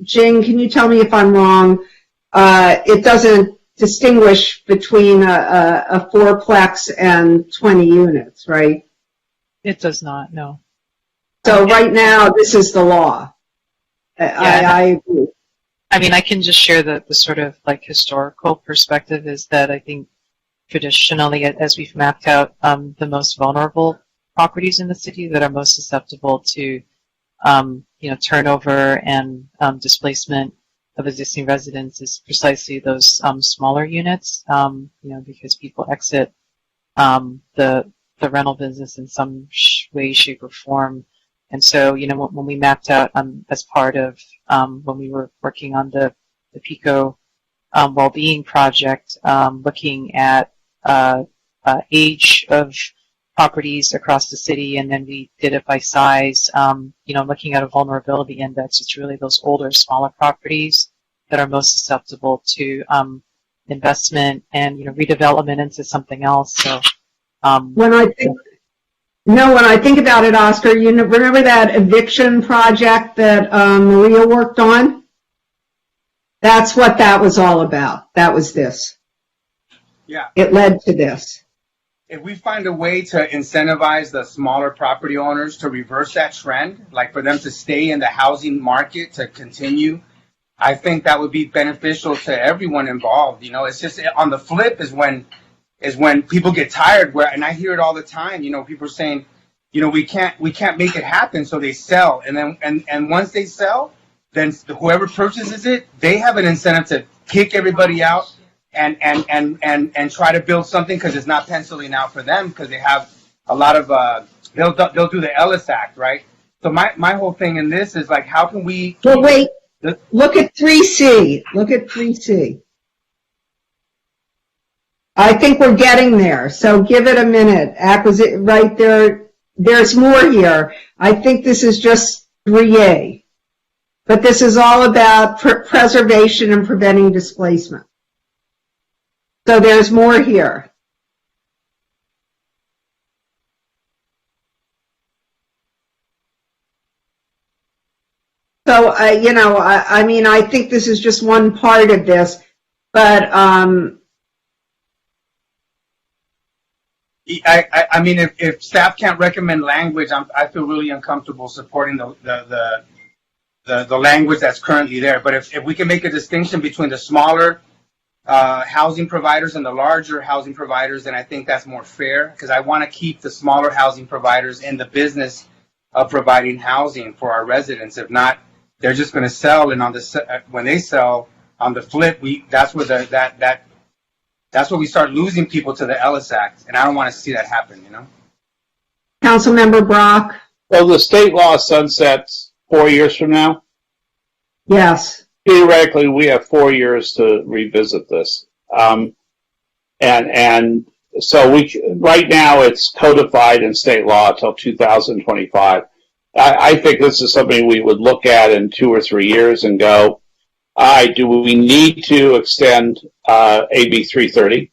Jing, can you tell me if I'm wrong? It doesn't distinguish between a fourplex and 20 units, right? It does not, no. So right now, this is the law. I agree. I mean, I can just share the sort of like historical perspective is that I think traditionally, as we've mapped out, the most vulnerable properties in the city that are most susceptible to, turnover and displacement of existing residents is precisely those smaller units, because people exit the rental business in some way, shape, or form. And so, when we mapped out as part of when we were working on the PICO well-being project, looking at age of properties across the city, and then we did it by size, looking at a vulnerability index. It's really those older, smaller properties that are most susceptible to investment and, redevelopment into something else. So, when I think about it, Oscar, remember that eviction project that Maria worked on? That's what that was all about. That was this. Yeah. It led to this. If we find a way to incentivize the smaller property owners to reverse that trend, like for them to stay in the housing market to continue, I think that would be beneficial to everyone involved. It's just on the flip is when people get tired, and I hear it all the time, people are saying, we can't make it happen, so they sell. And then and once they sell, then whoever purchases it, they have an incentive to kick everybody out and try to build something because it's not penciling out for them because they have a lot of they'll do the Ellis Act, right? So my whole thing in this is like, how can we wait, look at 3C. Look at 3C. I think we're getting there, so give it a minute. Right there, there's more here. I think this is just 3A. But this is all about preservation and preventing displacement. So there's more here. So, I think this is just one part of this, but, if staff can't recommend language, I feel really uncomfortable supporting the language that's currently there. But if we can make a distinction between the smaller housing providers and the larger housing providers, and I think that's more fair because I want to keep the smaller housing providers in the business of providing housing for our residents. If not, they're just going to sell, and when they sell on the flip, that's where that's where we start losing people to the Ellis Act, and I don't want to see that happen. Councilmember Brock? Well, the state law sunsets 4 years from now. Yes. Theoretically, we have 4 years to revisit this. And so right now it's codified in state law until 2025. I think this is something we would look at in 2 or 3 years and go, all right, do we need to extend AB 330?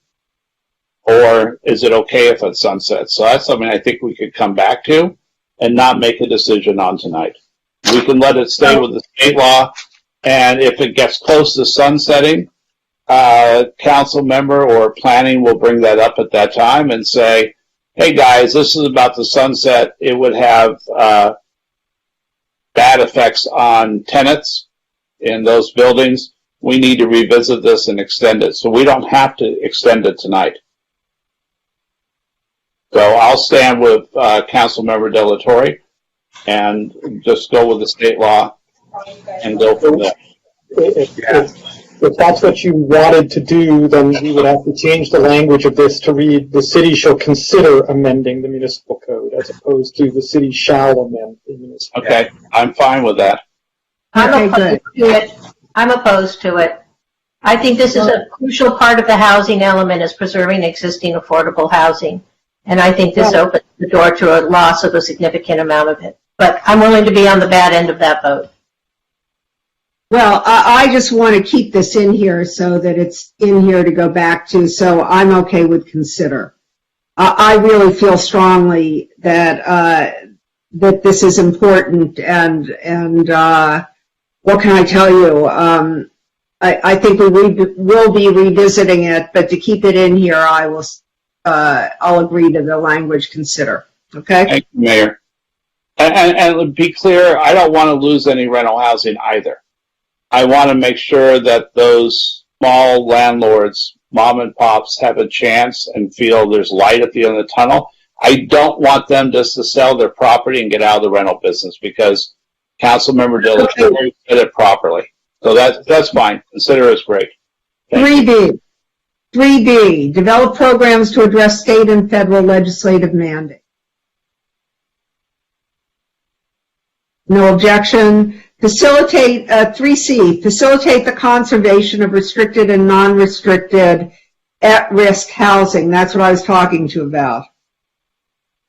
Or is it okay if it sunsets? So that's something I think we could come back to and not make a decision on tonight. We can let it stay with the state law. And if it gets close to sunsetting, council member or planning will bring that up at that time and say, hey guys, this is about the sunset. It would have bad effects on tenants in those buildings. We need to revisit this and extend it. So we don't have to extend it tonight. So I'll stand with council member Delatorre and just go with the state law and go from there. If that's what you wanted to do, then we would have to change the language of this to read, the city shall consider amending the municipal code, as opposed to the city shall amend the municipal code. Okay, I'm fine with that. I'm opposed to it. I think this is a crucial part of the housing element is preserving existing affordable housing. And I think this opens the door to a loss of a significant amount of it. But I'm willing to be on the bad end of that vote. Well, I just want to keep this in here so that it's in here to go back to, so I'm okay with consider. I really feel strongly that that this is important, and what can I tell you? I think we will be revisiting it, but to keep it in here, I'll agree to the language consider. Okay? Thank you, Mayor. And to be clear, I don't want to lose any rental housing either. I want to make sure that those small landlords, mom and pops, have a chance and feel there's light at the end of the tunnel. I don't want them just to sell their property and get out of the rental business because Councilmember Delatorre said it properly. So that's fine. Consider is great. 3B. 3B, develop programs to address state and federal legislative mandate. No objection. Facilitate, 3C, facilitate the conservation of restricted and non-restricted at-risk housing. That's what I was talking to about.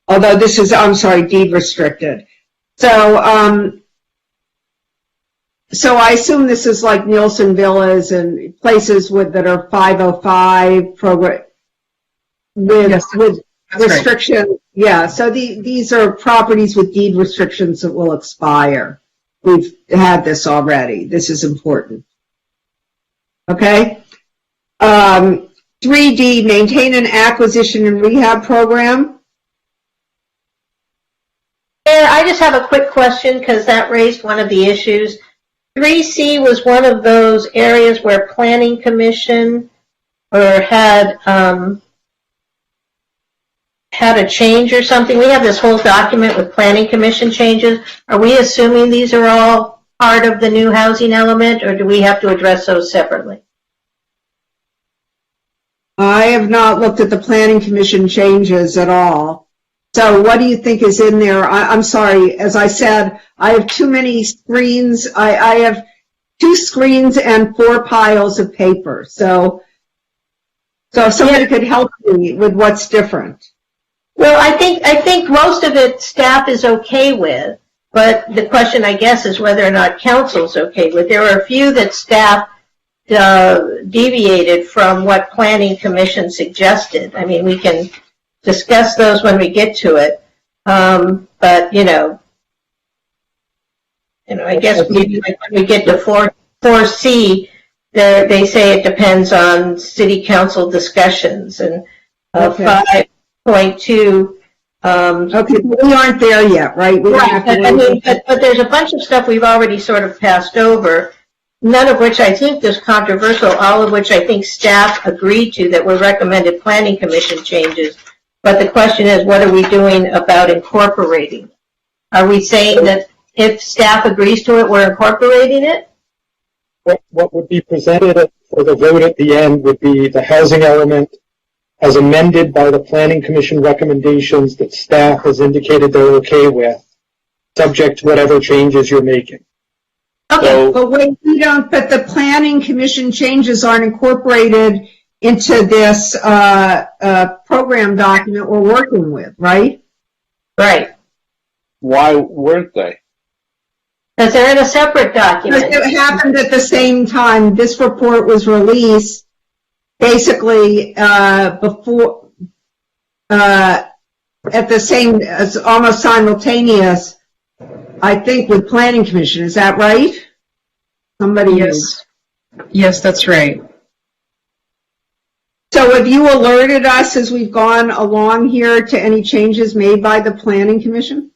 Although this is, I'm sorry, deed restricted. So I assume this is like Nielsen Villas and places that are 505 program with restriction. Right. Yeah, so these are properties with deed restrictions that will expire. We've had this already. This is important. Okay. 3D, maintain an acquisition and rehab program. Mayor, I just have a quick question because that raised one of the issues. 3C was one of those areas where Planning Commission had a change or something. We have this whole document with Planning Commission changes. Are we assuming these are all part of the new housing element, or do we have to address those separately? I have not looked at the Planning Commission changes at all. So what do you think is in there? I'm sorry, as I said, I have too many screens. I have 2 screens and 4 piles of paper. So if somebody could help me with what's different. Well, I think most of it staff is okay with, but the question, I guess, is whether or not council's okay with. There are a few that staff deviated from what Planning Commission suggested. I mean, we can discuss those when we get to it, but I guess maybe when we get to 4C, they say it depends on city council discussions, and 5.2. Okay, we aren't there yet, right? Right, but there's a bunch of stuff we've already sort of passed over. none of which I think is controversial, all of which I think staff agreed to that were recommended planning commission changes. But the question is, what are we doing about incorporating? Are we saying that if staff agrees to it, we're incorporating it? What would be presented for the vote at the end would be the housing element as amended by the Planning Commission recommendations that staff has indicated they're okay with, subject to whatever changes you're making. Okay, So, but wait, we don't, but the Planning Commission changes aren't incorporated into this program document we're working with, right? Right. Why weren't they? Because they're in a separate document. Because it happened at the same time. This report was released basically before, at the same, as almost simultaneous, I think, with Planning Commission. Is that right? Somebody Yes. Yes, that's right. So have you alerted us as we've gone along here to any changes made by the Planning Commission?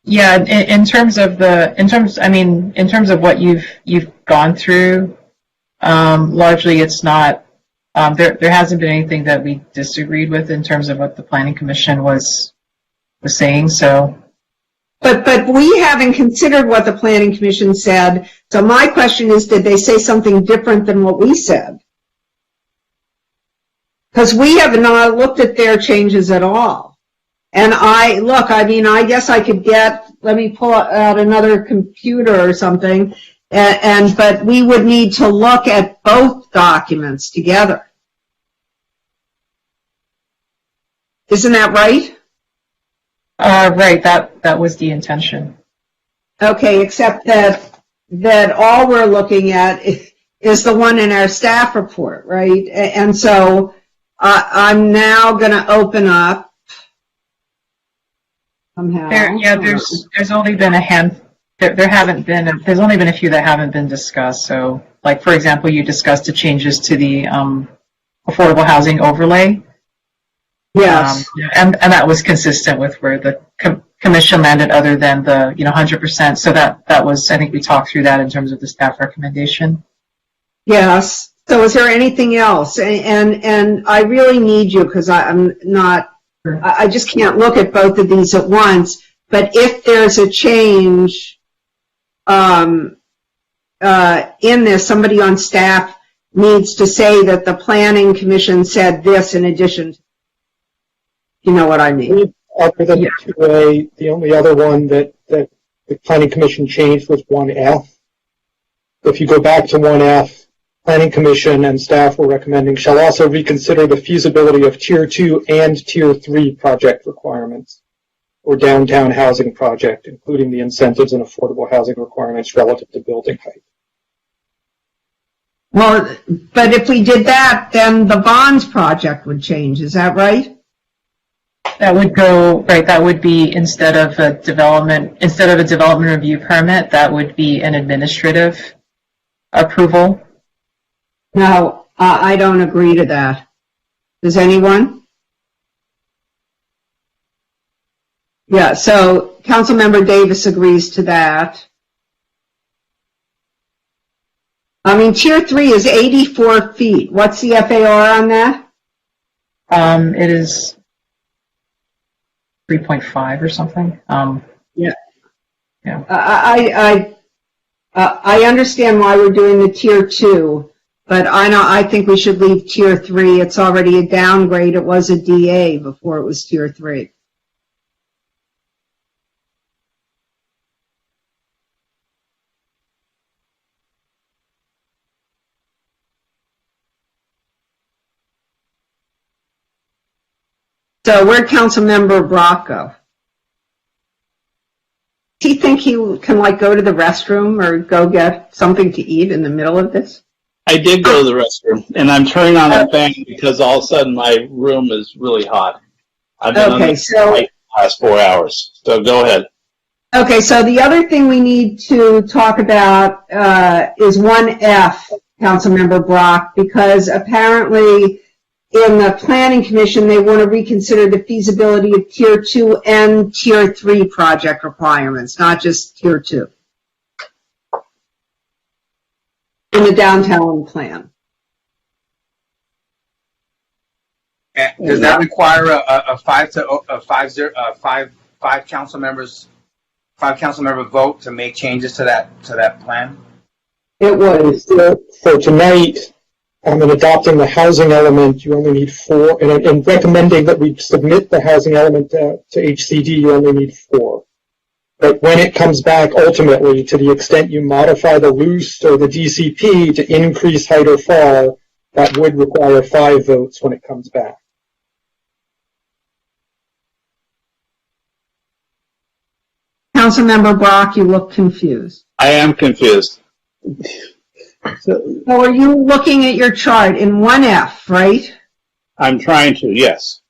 Yeah, in terms of what you've gone through, largely it's not, there hasn't been anything that we disagreed with in terms of what the Planning Commission was saying, so. But we haven't considered what the Planning Commission said, so my question is, did they say something different than what we said? Because we have not looked at their changes at all. And I guess I could let me pull out another computer or something, but we would need to look at both documents together. Isn't that right? Right, that was the intention. Okay, except that all we're looking at is the one in our staff report, right? And so I'm now going to open up somehow. There's only been there's only been a few that haven't been discussed. So, like for example, you discussed the changes to the affordable housing overlay. Yes. And that was consistent with where the commission landed, other than the 100%. So that was, I think we talked through that in terms of the staff recommendation. Yes. So is there anything else? And I really need you, because I just can't look at both of these at once. But if there's a change in this, somebody on staff needs to say that the Planning Commission said this in addition. You know what I mean? Other than the 2A, the only other one that the Planning Commission changed was 1F. If you go back to 1F, Planning Commission and staff were recommending shall also reconsider the feasibility of Tier 2 and Tier 3 project requirements or downtown housing project, including the incentives and affordable housing requirements relative to building height. Well, but if we did that, then the bonds project would change. Is that right? That would go, right, that would be instead of a development review permit, that would be an administrative approval. No, I don't agree to that. Does anyone? Yeah, so Councilmember Davis agrees to that. I mean, Tier 3 is 84 feet. What's the FAR on that? It is 3.5 or something. Yeah. Yeah. I understand why we're doing the Tier 2, but I think we should leave Tier 3. It's already a downgrade. It was a DA before it was Tier 3. So where'd Councilmember Brock go? Does he think he can go to the restroom or go get something to eat in the middle of this? I did go to the restroom, and I'm turning on the fan because all of a sudden my room is really hot. I've been on the last 4 hours, so go ahead. Okay, so the other thing we need to talk about is 1F, Councilmember Brock, because apparently in the Planning Commission, they want to reconsider the feasibility of Tier 2 and Tier 3 project requirements, not just Tier 2. in the downtown plan. Does that require a five council member vote to make changes to that plan? It would. For tonight, in adopting the housing element, you only need 4, and in recommending that we submit the housing element to HCD, you only need 4. But when it comes back, ultimately, to the extent you modify the loose or the DCP to increase height or far, that would require 5 votes when it comes back. Councilmember Brock, you look confused. I am confused. So are you looking at your chart in 1F, right? I'm trying to, yes.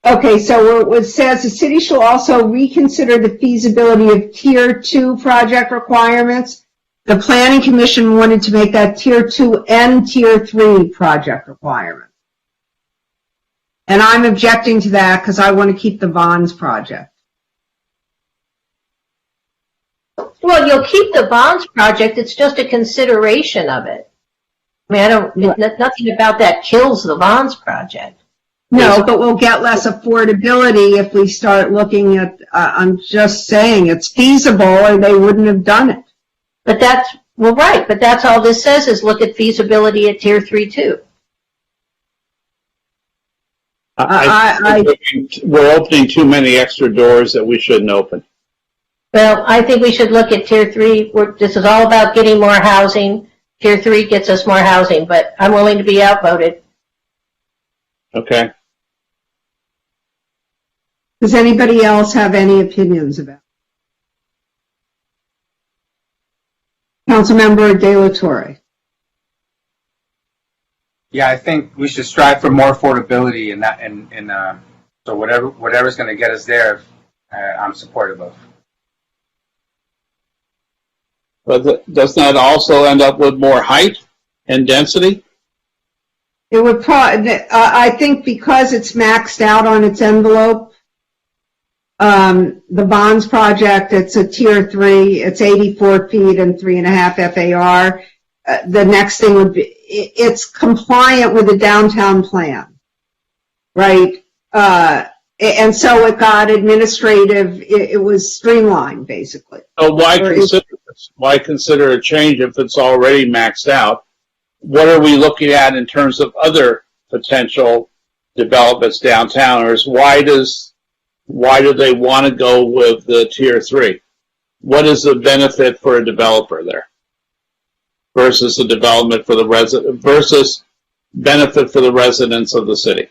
Okay, so it says the city shall also reconsider the feasibility of Tier 2 project requirements. The Planning Commission wanted to make that Tier 2 and Tier 3 project requirement. And I'm objecting to that because I want to keep the Bonds project. Well, you'll keep the bonds project. It's just a consideration of it. I mean, nothing about that kills the bonds project. No, but we'll get less affordability if we start looking at, I'm just saying it's feasible or they wouldn't have done it. But right, but that's all this says is look at feasibility at Tier 3 too. We're opening too many extra doors that we shouldn't open. Well, I think we should look at Tier 3. This is all about getting more housing. Tier 3 gets us more housing, but I'm willing to be outvoted. Okay. Does anybody else have any opinions about it? Councilmember De La Torre. Yeah, I think we should strive for more affordability, so whatever's going to get us there, I'm supportive of. But doesn't that also end up with more height and density? It would probably, I think because it's maxed out on its envelope, the Bonds project, it's a Tier 3, it's 84 feet and 3.5 FAR. The next thing would be, it's compliant with the downtown plan, right? And so it got administrative, it was streamlined, basically. So why consider a change if it's already maxed out? What are we looking at in terms of other potential developments downtown? Or why do they want to go with the Tier 3? What is the benefit for a developer there versus the development for the versus benefit for the residents of the city?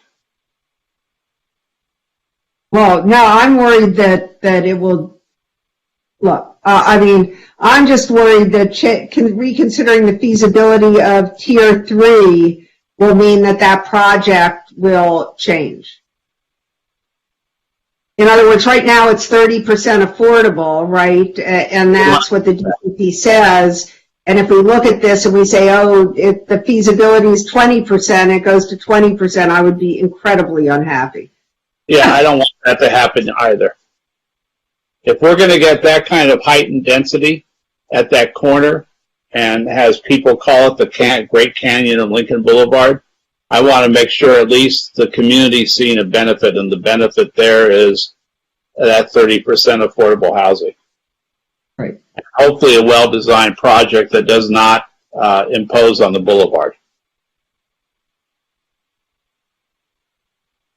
Well, no, I'm worried that it will, look, I'm just worried that reconsidering the feasibility of Tier 3 will mean that project will change. In other words, right now it's 30% affordable, right? And that's what the DCP says. And if we look at this and we say, oh, if the feasibility is 20%, it goes to 20%, I would be incredibly unhappy. Yeah, I don't want that to happen either. If we're going to get that kind of height and density at that corner and has people call it the Great Canyon of Lincoln Boulevard, I want to make sure at least the community's seeing a benefit, and the benefit there is that 30% affordable housing. Right. And hopefully a well-designed project that does not impose on the boulevard.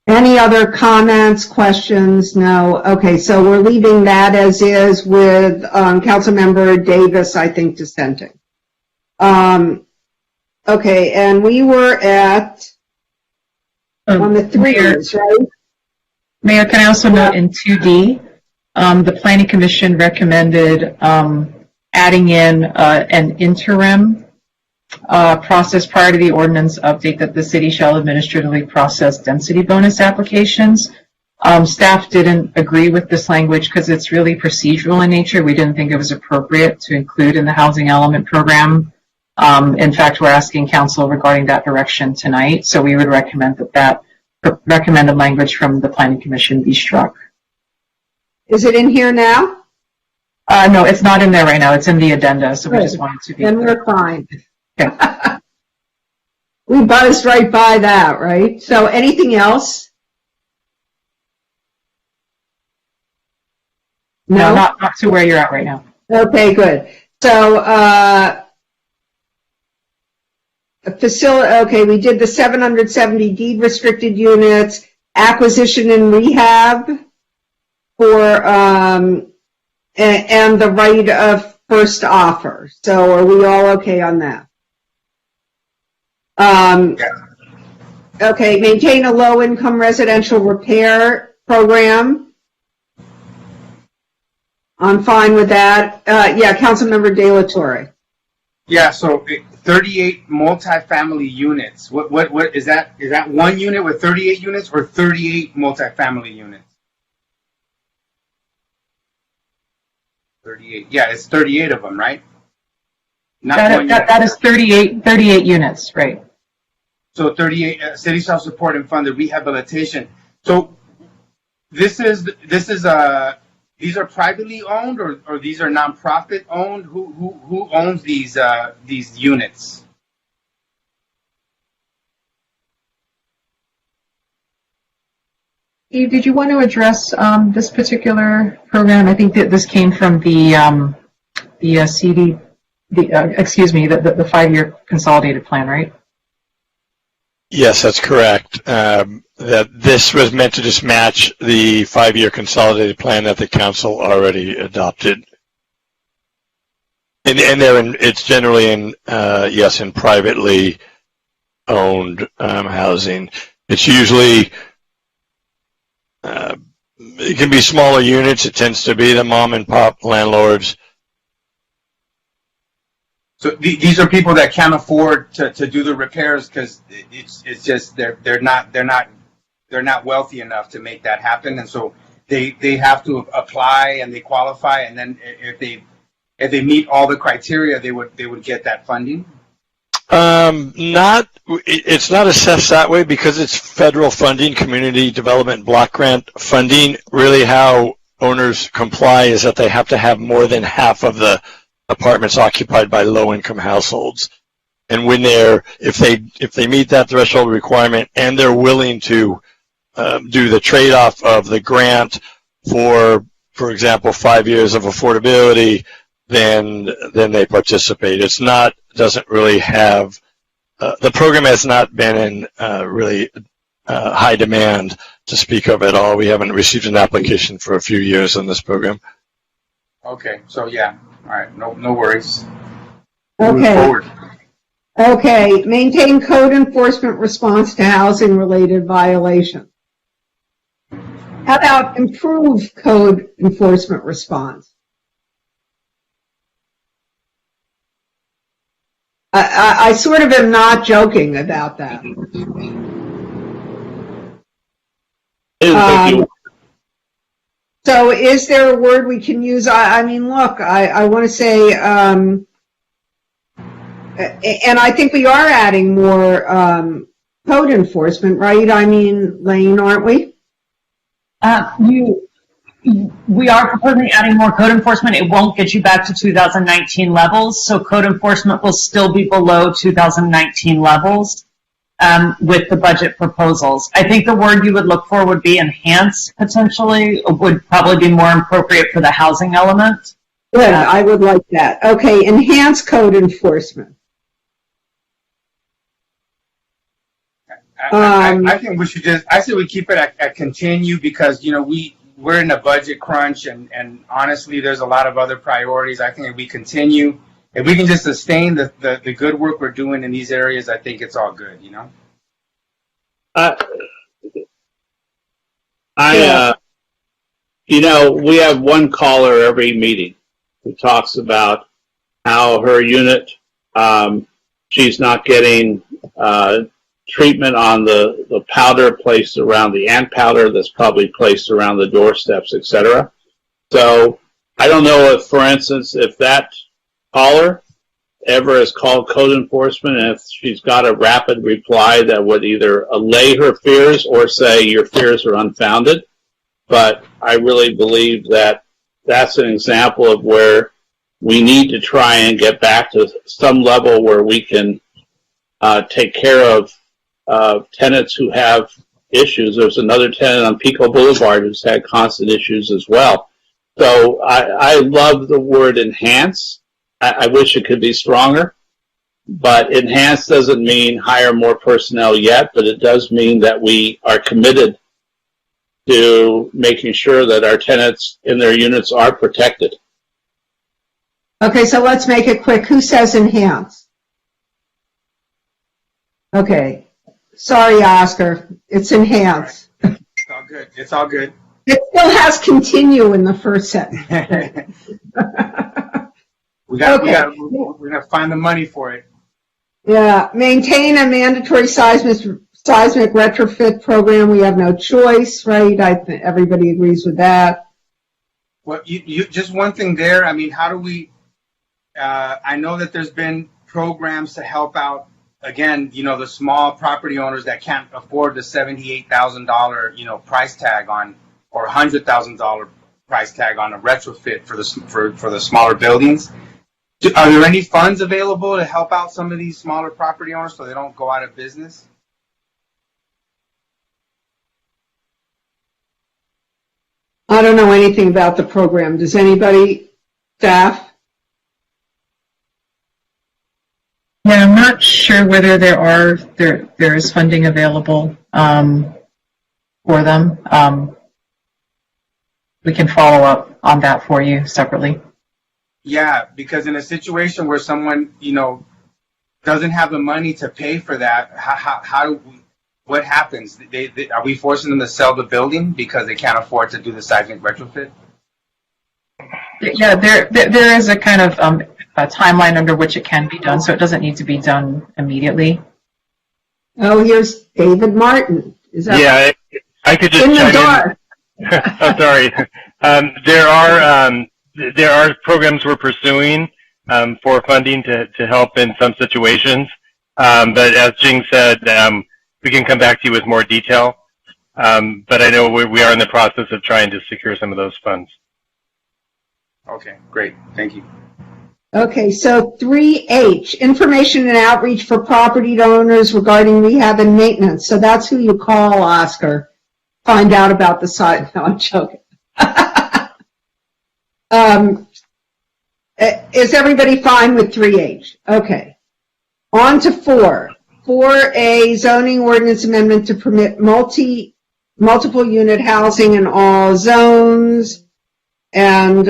Any other comments, questions? No. Okay, so we're leaving that as is with Councilmember Davis, I think, dissenting. Okay, and we were at on the 3 years, right? Mayor, can I also note in 2D, the Planning Commission recommended adding in an interim process prior to the ordinance update that the city shall administratively process density bonus applications. Staff didn't agree with this language because it's really procedural in nature. We didn't think it was appropriate to include in the housing element program. In fact, we're asking council regarding that direction tonight. So we would recommend that recommended language from the Planning Commission be struck. Is it in here now? No, it's not in there right now. It's in the addenda. So we just wanted to be Then clear. we're fine. We buzzed right by that, right? So anything else? No, not to where you're at right now. Okay, good. So, okay, we did the 770 deed restricted units, acquisition and rehab for, and the right of first offer. So are we all okay on that? Okay, maintain a low-income residential repair program. I'm fine with that. Yeah, Councilmember De La Torre. Yeah, so 38 multifamily units. What is that? Is that one unit with 38 units or 38 multifamily units? 38. Yeah, it's 38 of them, right? Not one unit. That is 38 units, right? So 38 city self-support and funded rehabilitation. So these are privately owned or these are nonprofit owned? Who owns these units? Steve, did you want to address this particular program? I think that this came from the CD, the 5-year consolidated plan, right? Yes, that's correct. That this was meant to just match the 5-year consolidated plan that the council already adopted. And it's generally in privately owned housing. It's usually, it can be smaller units. It tends to be the mom and pop landlords. So these are people that can't afford to do the repairs because it's just they're not wealthy enough to make that happen, and so they have to apply and they qualify, and then if they meet all the criteria, they would get that funding. It's not assessed that way because it's federal funding, community development block grant funding. Really, how owners comply is that they have to have more than half of the apartments occupied by low-income households, and when if they meet that threshold requirement and they're willing to do the trade-off of the grant for example, 5 years of affordability, then they participate. Doesn't really have the program has not been in really high demand to speak of at all. We haven't received an application for a few years on this program. Okay, so yeah. All right, no worries. Okay. Okay, maintain code enforcement response to housing related violations. How about improve code enforcement response? I sort of am not joking about that. So is there a word we can use? I mean, look, I want to say, and I think we are adding more code enforcement, right? I mean, Lane, aren't we? We are proposing adding more code enforcement. It won't get you back to 2019 levels, so code enforcement will still be below 2019 levels. With the budget proposals. I think the word you would look for would be enhance, potentially, would probably be more appropriate for the housing element. Good, I would like that. Okay, enhance code enforcement. I think we should I say we keep it at continue because, we're in a budget crunch and honestly, there's a lot of other priorities. I think if we continue, if we can just sustain the good work we're doing in these areas, I think it's all good, we have one caller every meeting who talks about how her unit, she's not getting treatment on the powder placed around the ant powder that's probably placed around the doorsteps, etc. So I don't know if, for instance, if that caller ever has called code enforcement and if she's got a rapid reply that would either allay her fears or say your fears are unfounded. But I really believe that that's an example of where we need to try and get back to some level where we can take care of tenants who have issues. There's another tenant on Pico Boulevard who's had constant issues as well. So I love the word enhance. I wish it could be stronger, but enhance doesn't mean hire more personnel yet, but it does mean that we are committed to making sure that our tenants in their units are protected. Okay, so let's make it quick. Who says enhance? Okay. Sorry, Oscar. It's enhance. It's all good. It's all good. It still has continue in the first sentence. We're gonna find the money for it. Yeah. Maintain a mandatory seismic retrofit program. We have no choice, right? I think everybody agrees with that. Well, you just one thing there. I mean, how do we? I know that there's been programs to help out. Again, the small property owners that can't afford the $78,000, price tag on, or $100,000 price tag on a retrofit for the smaller buildings. Are there any funds available to help out some of these smaller property owners so they don't go out of business? I don't know anything about the program. Does anybody, staff? Yeah, I'm not sure whether there is funding available for them. We can follow up on that for you separately. Yeah, because in a situation where someone, doesn't have the money to pay for that, what happens? Are we forcing them to sell the building because they can't afford to do the seismic retrofit? Yeah, there is a kind of a timeline under which it can be done, so it doesn't need to be done immediately. Oh, here's David Martin. Is that yeah, I could just in the chime dark? Oh, sorry. There are programs we're pursuing for funding to help in some situations, but as Jing said, we can come back to you with more detail. But I know we are in the process of trying to secure some of those funds. Okay, great. Thank you. Okay, so 3H, information and outreach for property owners regarding rehab and maintenance. So that's who you call, Oscar. Find out about the site. No, I'm joking. Is everybody fine with 3H? Okay. On to 4. 4A, zoning ordinance amendment to permit multiple unit housing in all zones. And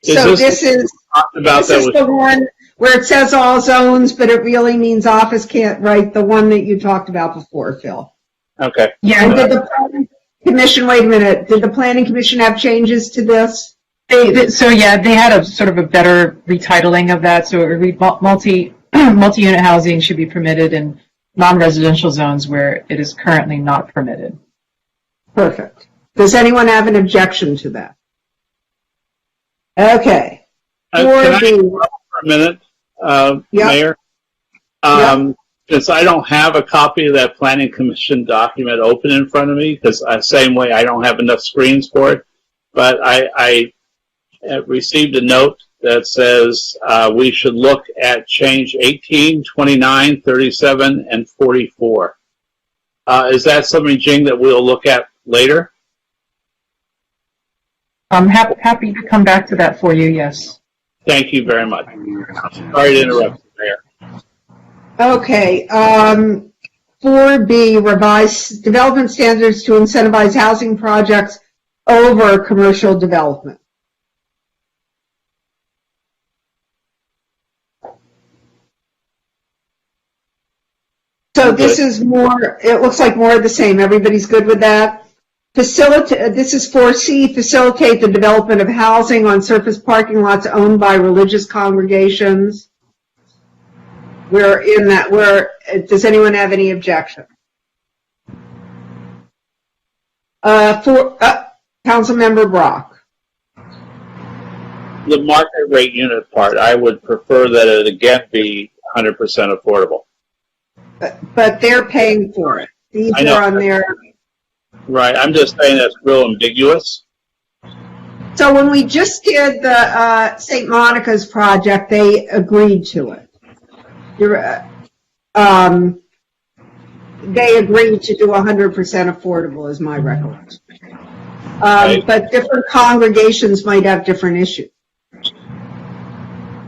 so this is the one where it says all zones, but it really means office can't, right? The one that you talked about before, Phil. Okay. Yeah. And did the planning commission, wait a minute, did the planning commission have changes to this? So yeah, they had a sort of a better retitling of that. So multi-unit housing should be permitted in non-residential zones where it is currently not permitted. Perfect. Does anyone have an objection to that? Okay. Can I interrupt for a minute, Mayor? Since I don't have a copy of that Planning Commission document open in front of me, because same way I don't have enough screens for it, but I received a note that says we should look at change 18, 29, 37, and 44. Is that something, Jing, that we'll look at later? I'm happy to come back to that for you, yes. Thank you very much. Sorry to interrupt you, Mayor. Okay. 4B, revise development standards to incentivize housing projects over commercial development. So this is more, it looks like more of the same. Everybody's good with that? This is 4C, facilitate the development of housing on surface parking lots owned by religious congregations. We're in that, does anyone have any objection? Councilmember Brock. The market rate unit part, I would prefer that it again be 100% affordable. But they're paying for it. These are on their Right. I'm just saying that's real ambiguous. So when we just did the St. Monica's project, they agreed to it. They agreed to do 100% affordable, is my recollection. But different congregations might have different issues.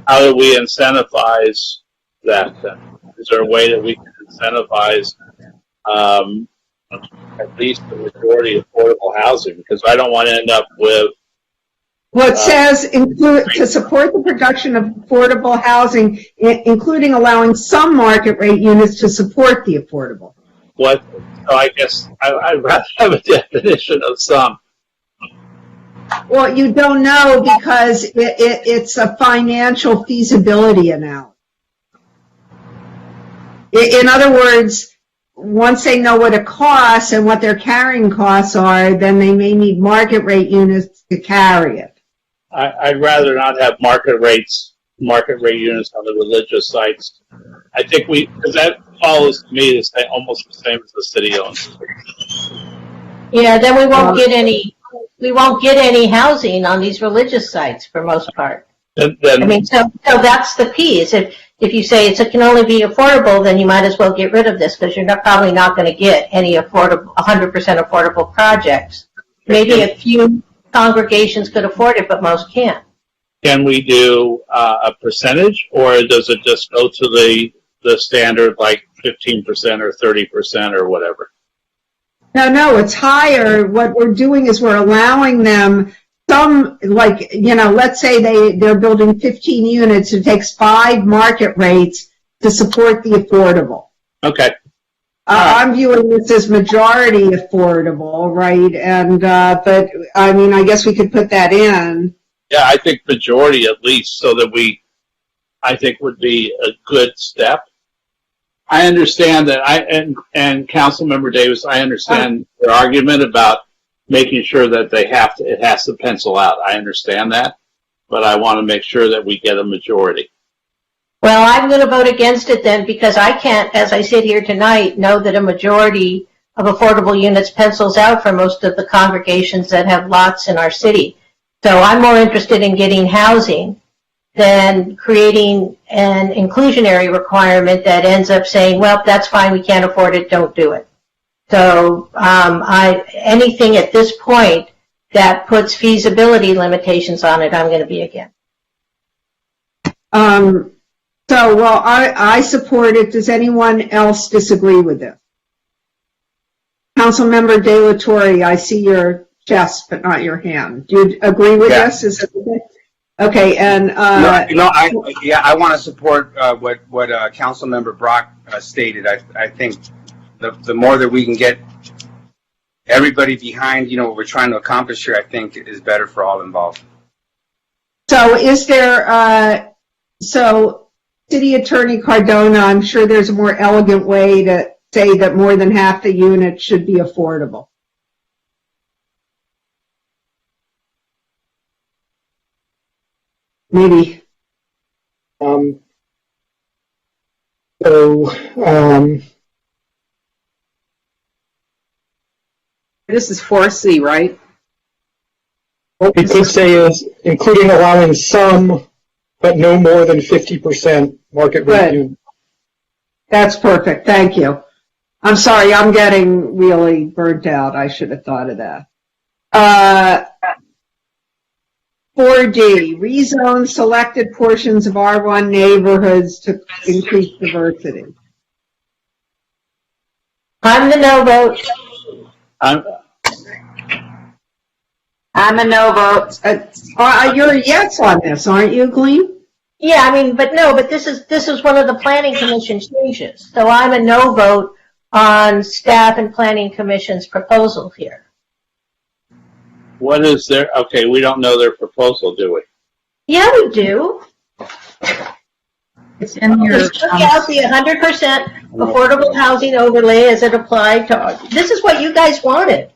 How do we incentivize that then? Is there a way that we can incentivize at least the majority affordable housing? Because I don't want to end up with... Well, it says to support the production of affordable housing, including allowing some market rate units to support the affordable. What? So I guess I'd rather have a definition of some. Well, you don't know because it's a financial feasibility analysis. In other words, once they know what it costs and what their carrying costs are, then they may need market rate units to carry it. I'd rather not have market rate units on the religious sites. I think because that follows to me is almost the same as the city owns. Yeah, then we won't get any housing on these religious sites for most part. Then, I mean, so that's the piece. If you say it can only be affordable, then you might as well get rid of this because you're probably not going to get any 100% affordable projects. Maybe a few congregations could afford it, but most can't. Can we do a percentage, or does it just go to the standard like 15% or 30% or whatever? No, it's higher. What we're doing is we're allowing them some, like, let's say they're building 15 units. It takes 5 market rates to support the affordable. Okay. I'm viewing this as majority affordable, right? And, but, I mean, I guess we could put that in. Yeah, I think majority at least, so that I think would be a good step. I understand that, and Councilmember Davis, I understand your argument about making sure that it has to pencil out. I understand that, but I want to make sure that we get a majority. Well, I'm going to vote against it then because I can't, as I sit here tonight, know that a majority of affordable units pencils out for most of the congregations that have lots in our city. So I'm more interested in getting housing than creating an inclusionary requirement that ends up saying, well, that's fine, we can't afford it, don't do it. So anything at this point that puts feasibility limitations on it, I'm going to be against. Well, I support it. Does anyone else disagree with this? Councilmember De La Torre, I see your chest, but not your hand. Do you agree with this? Is it okay? Okay, and I want to support what Councilmember Brock stated. I think the more that we can get everybody behind, what we're trying to accomplish here, I think is better for all involved. So, is there? City Attorney Cardona, I'm sure there's a more elegant way to say that more than half the units should be affordable. Maybe. This is 4C, right? What we could say is including allowing some, but no more than 50% market rate units. That's perfect. Thank you. I'm sorry, I'm getting really burnt out. I should have thought of that. 4D, rezone selected portions of R1 neighborhoods to increase diversity. I'm the no vote. I'm a no vote. You're a yes on this, aren't you, Gleam? Yeah, I mean, but this is one of the Planning Commission changes. So I'm a no vote on Staff and Planning Commission's proposal here. What is their? Okay, we don't know their proposal, do we? Yeah, we do. It's in your. They took out the 100% affordable housing overlay as it applied to. This is what you guys wanted.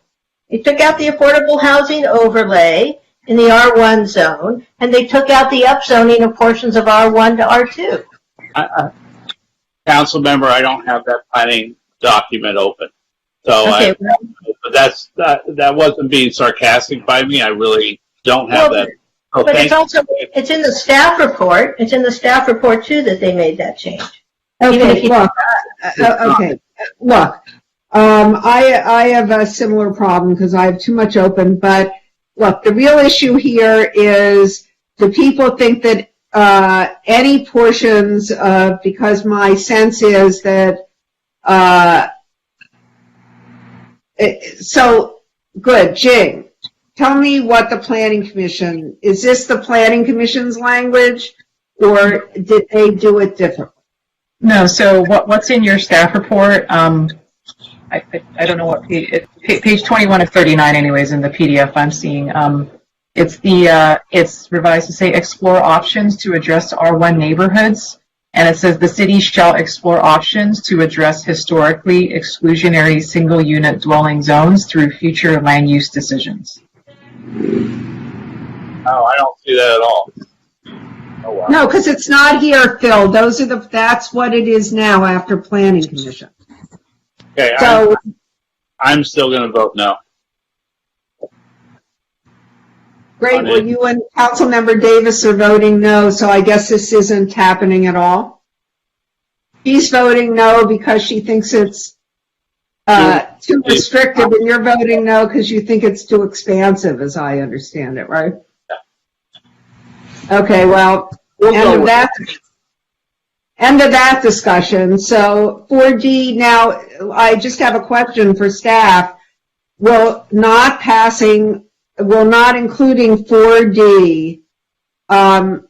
They took out the affordable housing overlay in the R1 zone, and they took out the upzoning of portions of R1 to R2. Council member, I don't have that planning document open. So okay, But that wasn't being sarcastic by me. I really don't have that. Oh, But it's also, it's in the staff report. It's in the staff report too that they made that change. Even if Okay, you look, look, I have a similar problem because I have too much open, but look, the real issue here is do people think that any portions of, because my sense is that, so, good, Jing, tell me what the Planning Commission, is this the Planning Commission's language, or did they do it differently? No, so what's in your staff report, I don't know what page, page 21 of 39 anyways in the PDF I'm seeing, it's revised to say explore options to address R1 neighborhoods, and it says the city shall explore options to address historically exclusionary single unit dwelling zones through future land use decisions. Oh, I don't see that at all. Oh, wow. No, because it's not here, Phil. That's what it is now after Planning Commission. Okay, So, I'm still going to vote no. great, well, you and Councilmember Davis are voting no, so I guess this isn't happening at all. She's voting no because she thinks it's too restrictive, and you're voting no because you think it's too expansive, as I understand it, right? Okay, well, end of that discussion. So 4D, now I just have a question for staff. Will not including 4D, and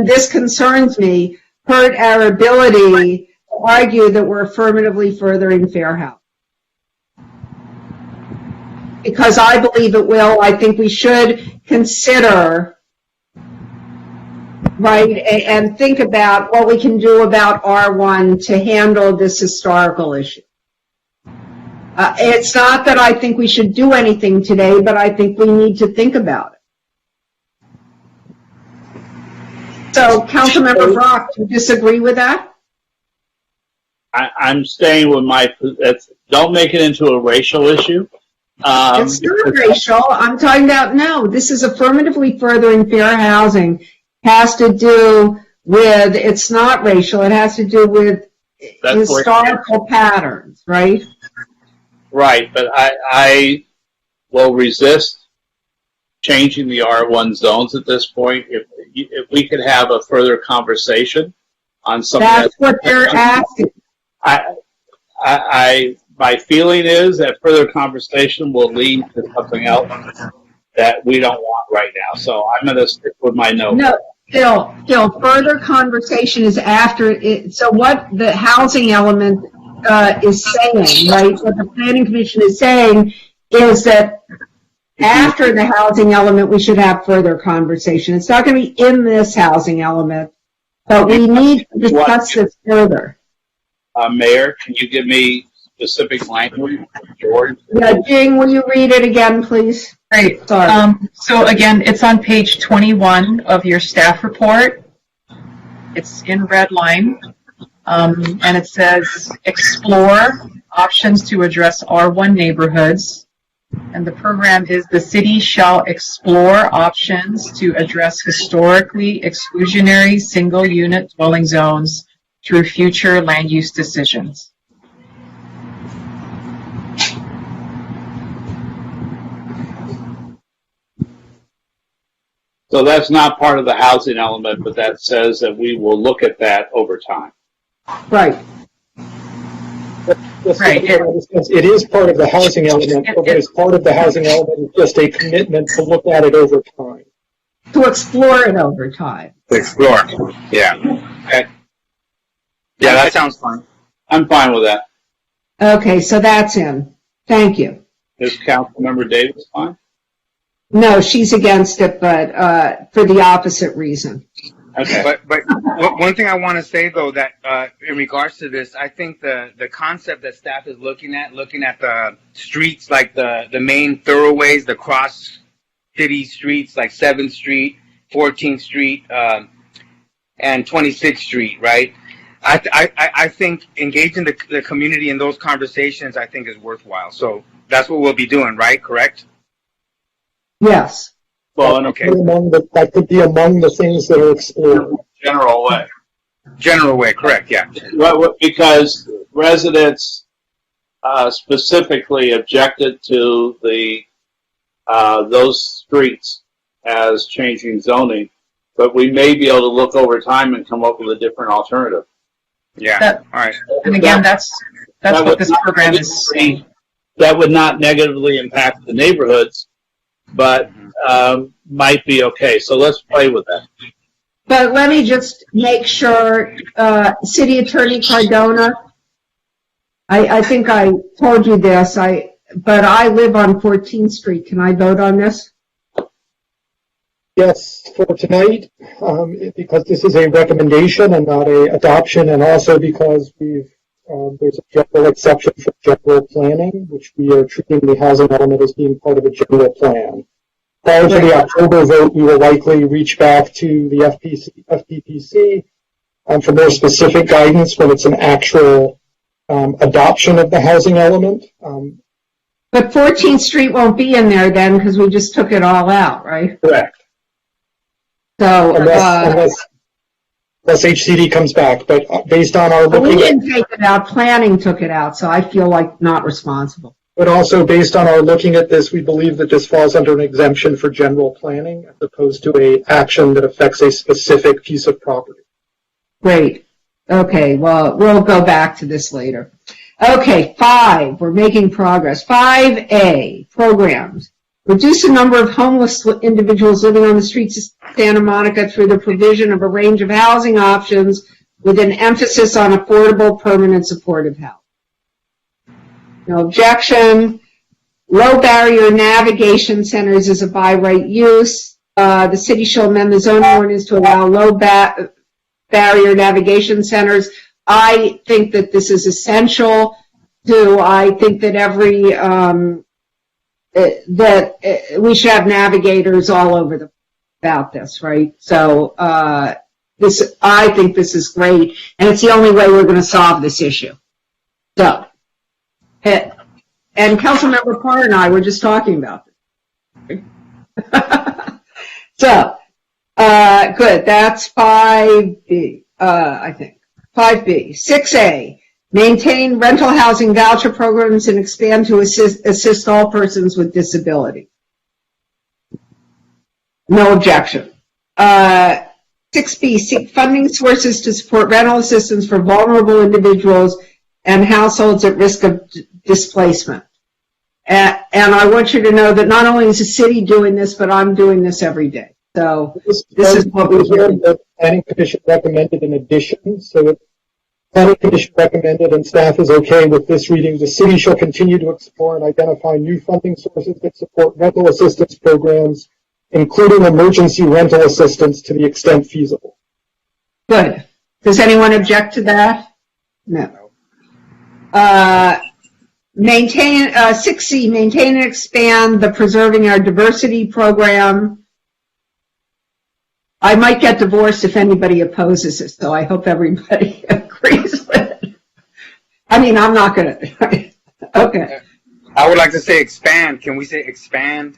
this concerns me, hurt our ability to argue that we're affirmatively furthering fair housing? Because I believe it will. I think we should consider, right, and think about what we can do about R1 to handle this historical issue. It's not that I think we should do anything today, but I think we need to think about it. So, Councilmember Brock, do you disagree with that? I'm staying with don't make it into a racial issue. It's not racial. I'm talking about, no, this is affirmatively furthering fair housing. Has to do with, it's not racial, it has to do with historical patterns, right? Right, but I will resist changing the R1 zones at this point. If we could have a further conversation on something. That's what they're asking. My feeling is that further conversation will lead to something else that we don't want right now. So I'm going to stick with my no. No, still, further conversation is after it. So what the housing element is saying, right, what the Planning Commission is saying is that after the housing element, we should have further conversation. It's not going to be in this housing element, but we need to discuss this further. Mayor, can you give me specific language? George? Yeah, Jing, will you read it again, please? Great. Sorry. So again, it's on page 21 of your staff report. It's in red line. And it says, explore options to address R1 neighborhoods. And the program is the city shall explore options to address historically exclusionary single unit dwelling zones through future land use decisions. So that's not part of the housing element, but that says that we will look at that over time. Right. Right. It is part of the housing element, but as part of the housing element, it's just a commitment to look at it over time. To explore it over time. Explore. Yeah. Okay. Yeah, that sounds fine. I'm fine with that. Okay, so that's in. Thank you. Is Councilmember Davis fine? No, she's against it, but for the opposite reason. Okay. But one thing I want to say though, that in regards to this, I think the concept that staff is looking at the streets, like the main thoroughways, the cross city streets like 7th Street, 14th Street, and 26th Street, right? I think engaging the community in those conversations, I think, is worthwhile. So that's what we'll be doing, right? Correct? Yes. Well, okay. That could be among the things that are explored. General way. General way, correct, yeah. Well, because residents specifically objected to the those streets as changing zoning, but we may be able to look over time and come up with a different alternative. Yeah. All right. And again, that's what this program is. That would not negatively impact the neighborhoods, but might be okay. So let's play with that. But let me just make sure, City Attorney Cardona, I think I told you this, but I live on 14th Street. Can I vote on this? Yes, for tonight, because this is a recommendation and not a adoption, and also because there's a general exception for general planning, which we are treating the housing element as being part of a general plan. Prior to the October vote, we will likely reach back to the FPPC for more specific guidance when it's an actual adoption of the housing element. But 14th Street won't be in there then because we just took it all out, right? Correct. So, unless HCD comes back, but based on our we looking at, didn't take it out, planning took it out, so I feel like not responsible. but also based on our looking at this, we believe that this falls under an exemption for general planning as opposed to a action that affects a specific piece of property. Great. Okay, well, we'll go back to this later. Okay, 5, we're making progress. 5A, programs. Reduce the number of homeless individuals living on the streets of Santa Monica through the provision of a range of housing options with an emphasis on affordable, permanent, supportive housing. No objection. Low barrier navigation centers is a by right use. The city shall amend the zoning ordinance to allow low barrier navigation centers. I think that this is essential to, I think that we should have navigators all over about this, right? So, I think this is great, and it's the only way we're going to solve this issue. So, and Councilmember Parr and I were just talking about this. So, good, that's 5B, I think. 5B. 6A, maintain rental housing voucher programs and expand to assist all persons with disability. No objection. 6B, seek funding sources to support rental assistance for vulnerable individuals and households at risk of displacement. And I want you to know that not only is the city doing this, but I'm doing this every day. So this is what we heard. The Planning Commission recommended in addition, so the Planning Commission recommended and staff is okay with this reading. The city shall continue to explore and identify new funding sources that support rental assistance programs, including emergency rental assistance to the extent feasible. Good. Does anyone object to that? No. Maintain 6C, maintain and expand the Preserving Our Diversity program. I might get divorced if anybody opposes it, so I hope everybody agrees with it. I mean, I'm not going to. Okay. I would like to say expand. Can we say expand?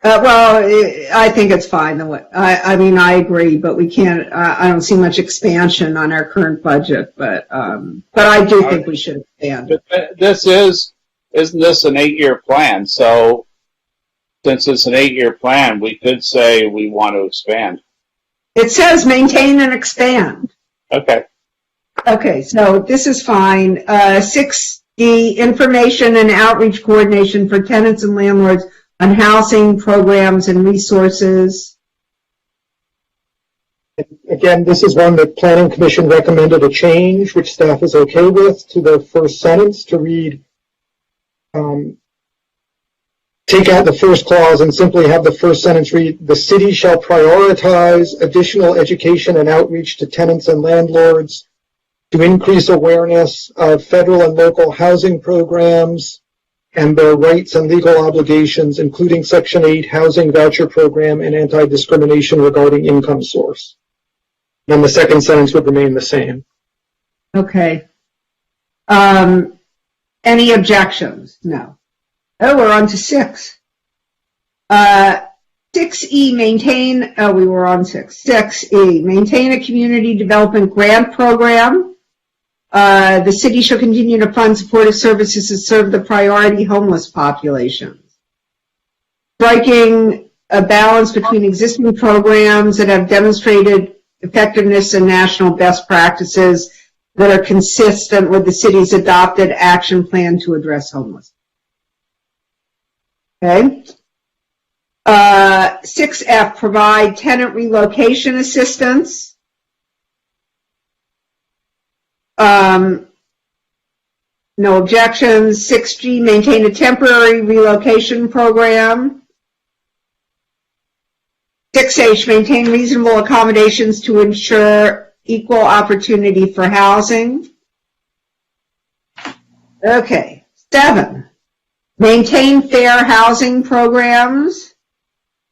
Well, I think it's fine. I mean, I agree, but we can't. I don't see much expansion on our current budget, but I do think we should expand. Isn't this an 8-year plan? So, since it's an 8-year plan, we could say we want to expand. It says maintain and expand. Okay. Okay, so this is fine. 6D, information and outreach coordination for tenants and landlords on housing programs and resources. Again, this is one that Planning Commission recommended a change, which staff is okay with, to the first sentence to read, take out the first clause and simply have the first sentence read, the city shall prioritize additional education and outreach to tenants and landlords to increase awareness of federal and local housing programs and their rights and legal obligations, including Section 8 Housing Voucher Program and anti-discrimination regarding income source. Then the second sentence would remain the same. Okay. Any objections? No. Oh, we're on to 6. 6E, maintain, oh, we were on 6. 6E, maintain a community development grant program. The city shall continue to fund supportive services that serve the priority homeless populations. Striking a balance between existing programs that have demonstrated effectiveness and national best practices that are consistent with the city's adopted action plan to address homelessness. Okay. 6F, provide tenant relocation assistance. No objections. 6G, maintain a temporary relocation program. 6H, maintain reasonable accommodations to ensure equal opportunity for housing. Okay. 7, maintain fair housing programs.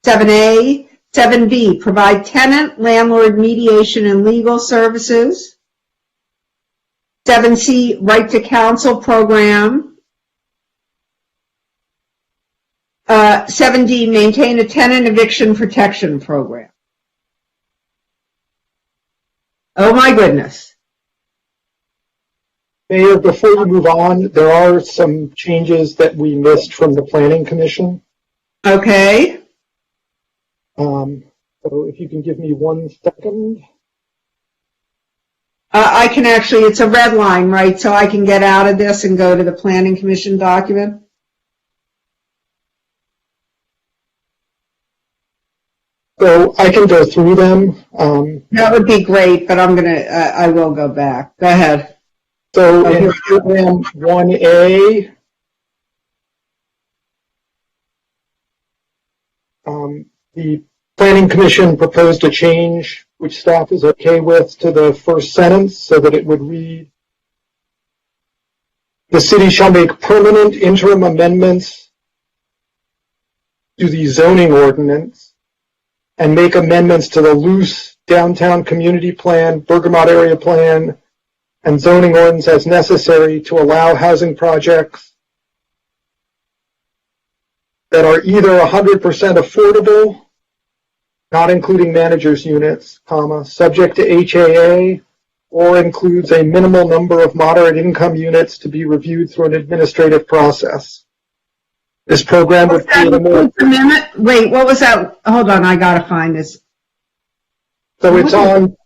7A. 7B, provide tenant, landlord mediation and legal services. 7C, right to counsel program. 7D, maintain a tenant eviction protection program. Oh my goodness. Mayor, before you move on, there are some changes that we missed from the Planning Commission. Okay. So if you can give me 1 second. I can actually, it's a red line, right? So I can get out of this and go to the Planning Commission document. So I can go through them. That would be great, but I will go back. Go ahead. So in program 1A, the Planning Commission proposed a change which staff is okay with to the first sentence so that it would read, the city shall make permanent interim amendments to the zoning ordinance and make amendments to the loose downtown community plan, Bergamot area plan, and zoning ordinance as necessary to allow housing projects that are either 100% affordable, not including managers units, comma, subject to HAA, or includes a minimal number of moderate income units to be reviewed through an administrative process. This program would create a more... Wait, what was that? Hold on, I gotta find this. So it's on,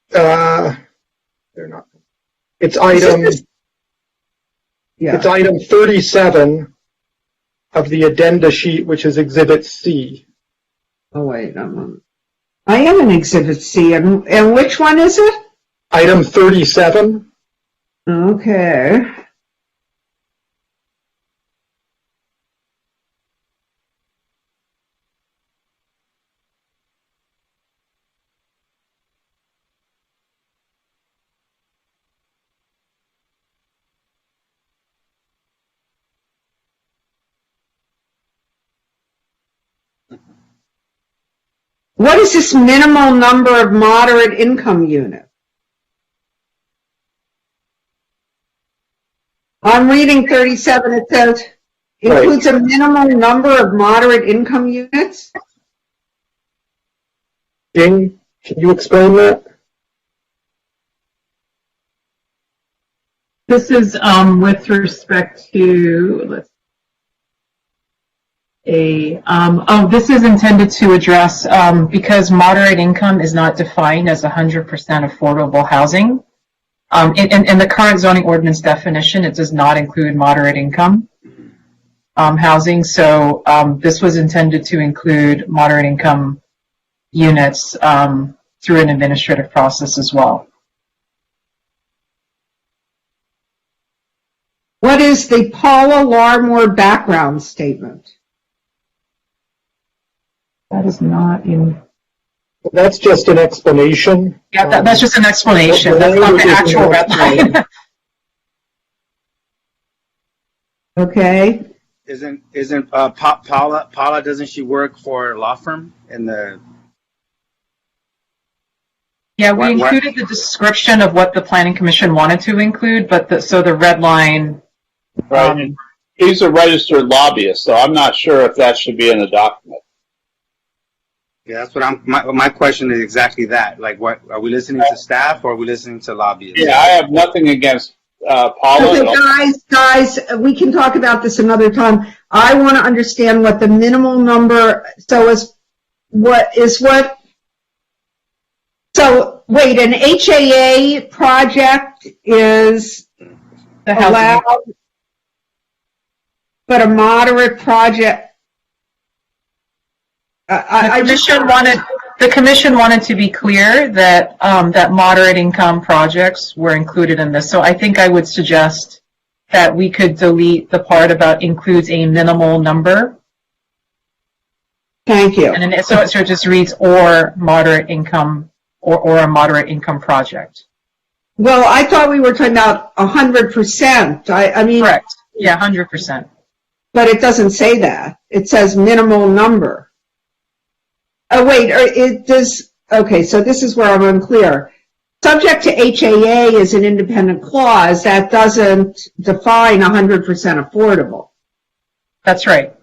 they're not, it's item, it's item 37 of the addenda sheet, which is Exhibit C. Oh, wait, I am in Exhibit C, and which one is it? Item 37. Okay. What is this minimal number of moderate income units? I'm reading 37, it says, includes a minimal number of moderate income units? Jing, can you explain that? This is with respect to, this is intended to address, because moderate income is not defined as 100% affordable housing. In the current zoning ordinance definition, it does not include moderate income housing. So this was intended to include moderate income units through an administrative process as well. What is the Paula Larmore background statement? That is not in... That's just an explanation. Yeah, that's just an explanation. That's not the actual red line. Okay. Isn't Paula, doesn't she work for a law firm in the Yeah, we included the description of what the Planning Commission wanted to include, but so the red line. Right. He's a registered lobbyist, so I'm not sure if that should be in the document. Yeah, that's what my question is exactly that. Like, what, are we listening to staff or are we listening to lobbyists? Yeah, I have nothing against Paula. Okay, guys, we can talk about this another time. I want to understand what the minimal number, so wait, an HAA project is allowed, but a moderate project, The commission wanted to be clear that that moderate income projects were included in this. So I think I would suggest that we could delete the part about includes a minimal number. Thank you. And then so it just reads or moderate income or a moderate income project. Well, I thought we were talking about 100%. I mean, correct. Yeah, 100%. But it doesn't say that. It says minimal number. Oh, wait, it does. Okay, so this is where I'm unclear. Subject to HAA is an independent clause that doesn't define 100% affordable. That's right.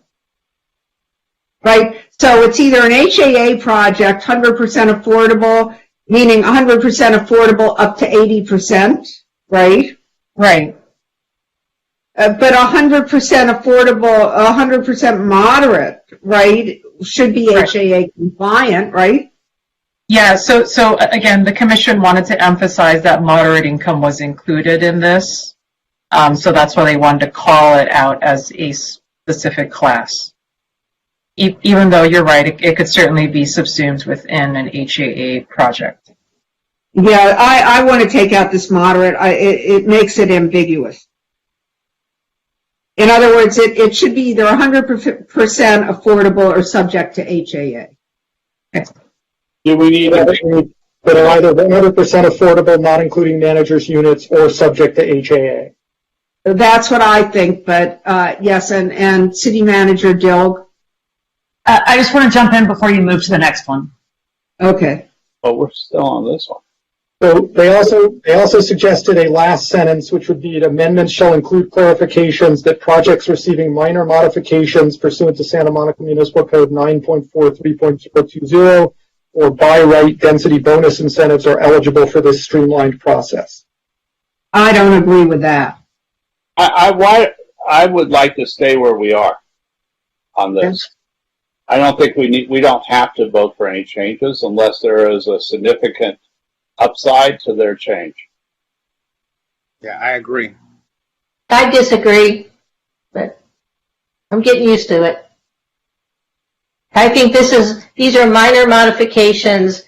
Right? So it's either an HAA project, 100% affordable, meaning 100% affordable up to 80%, right? Right. But 100% affordable, 100% moderate, right, should be HAA compliant, right? Yeah, so again, the commission wanted to emphasize that moderate income was included in this. So that's why they wanted to call it out as a specific class. Even though you're right, it could certainly be subsumed within an HAA project. Yeah, I want to take out this moderate. It makes it ambiguous. In other words, it should be either 100% affordable or subject to HAA. Do we need that are either 100% affordable, not including managers' units, or subject to HAA? That's what I think, but yes, and City Manager Dilg. I just want to jump in before you move to the next one. Okay. Oh, we're still on this one. So they also suggested a last sentence, which would be amendments shall include clarifications that projects receiving minor modifications pursuant to Santa Monica Municipal Code 9.43.020 or by right density bonus incentives are eligible for this streamlined process. I don't agree with that. I would like to stay where we are on this. Yes. I don't think we don't have to vote for any changes unless there is a significant upside to their change. Yeah, I agree. I disagree, but I'm getting used to it. I think these are minor modifications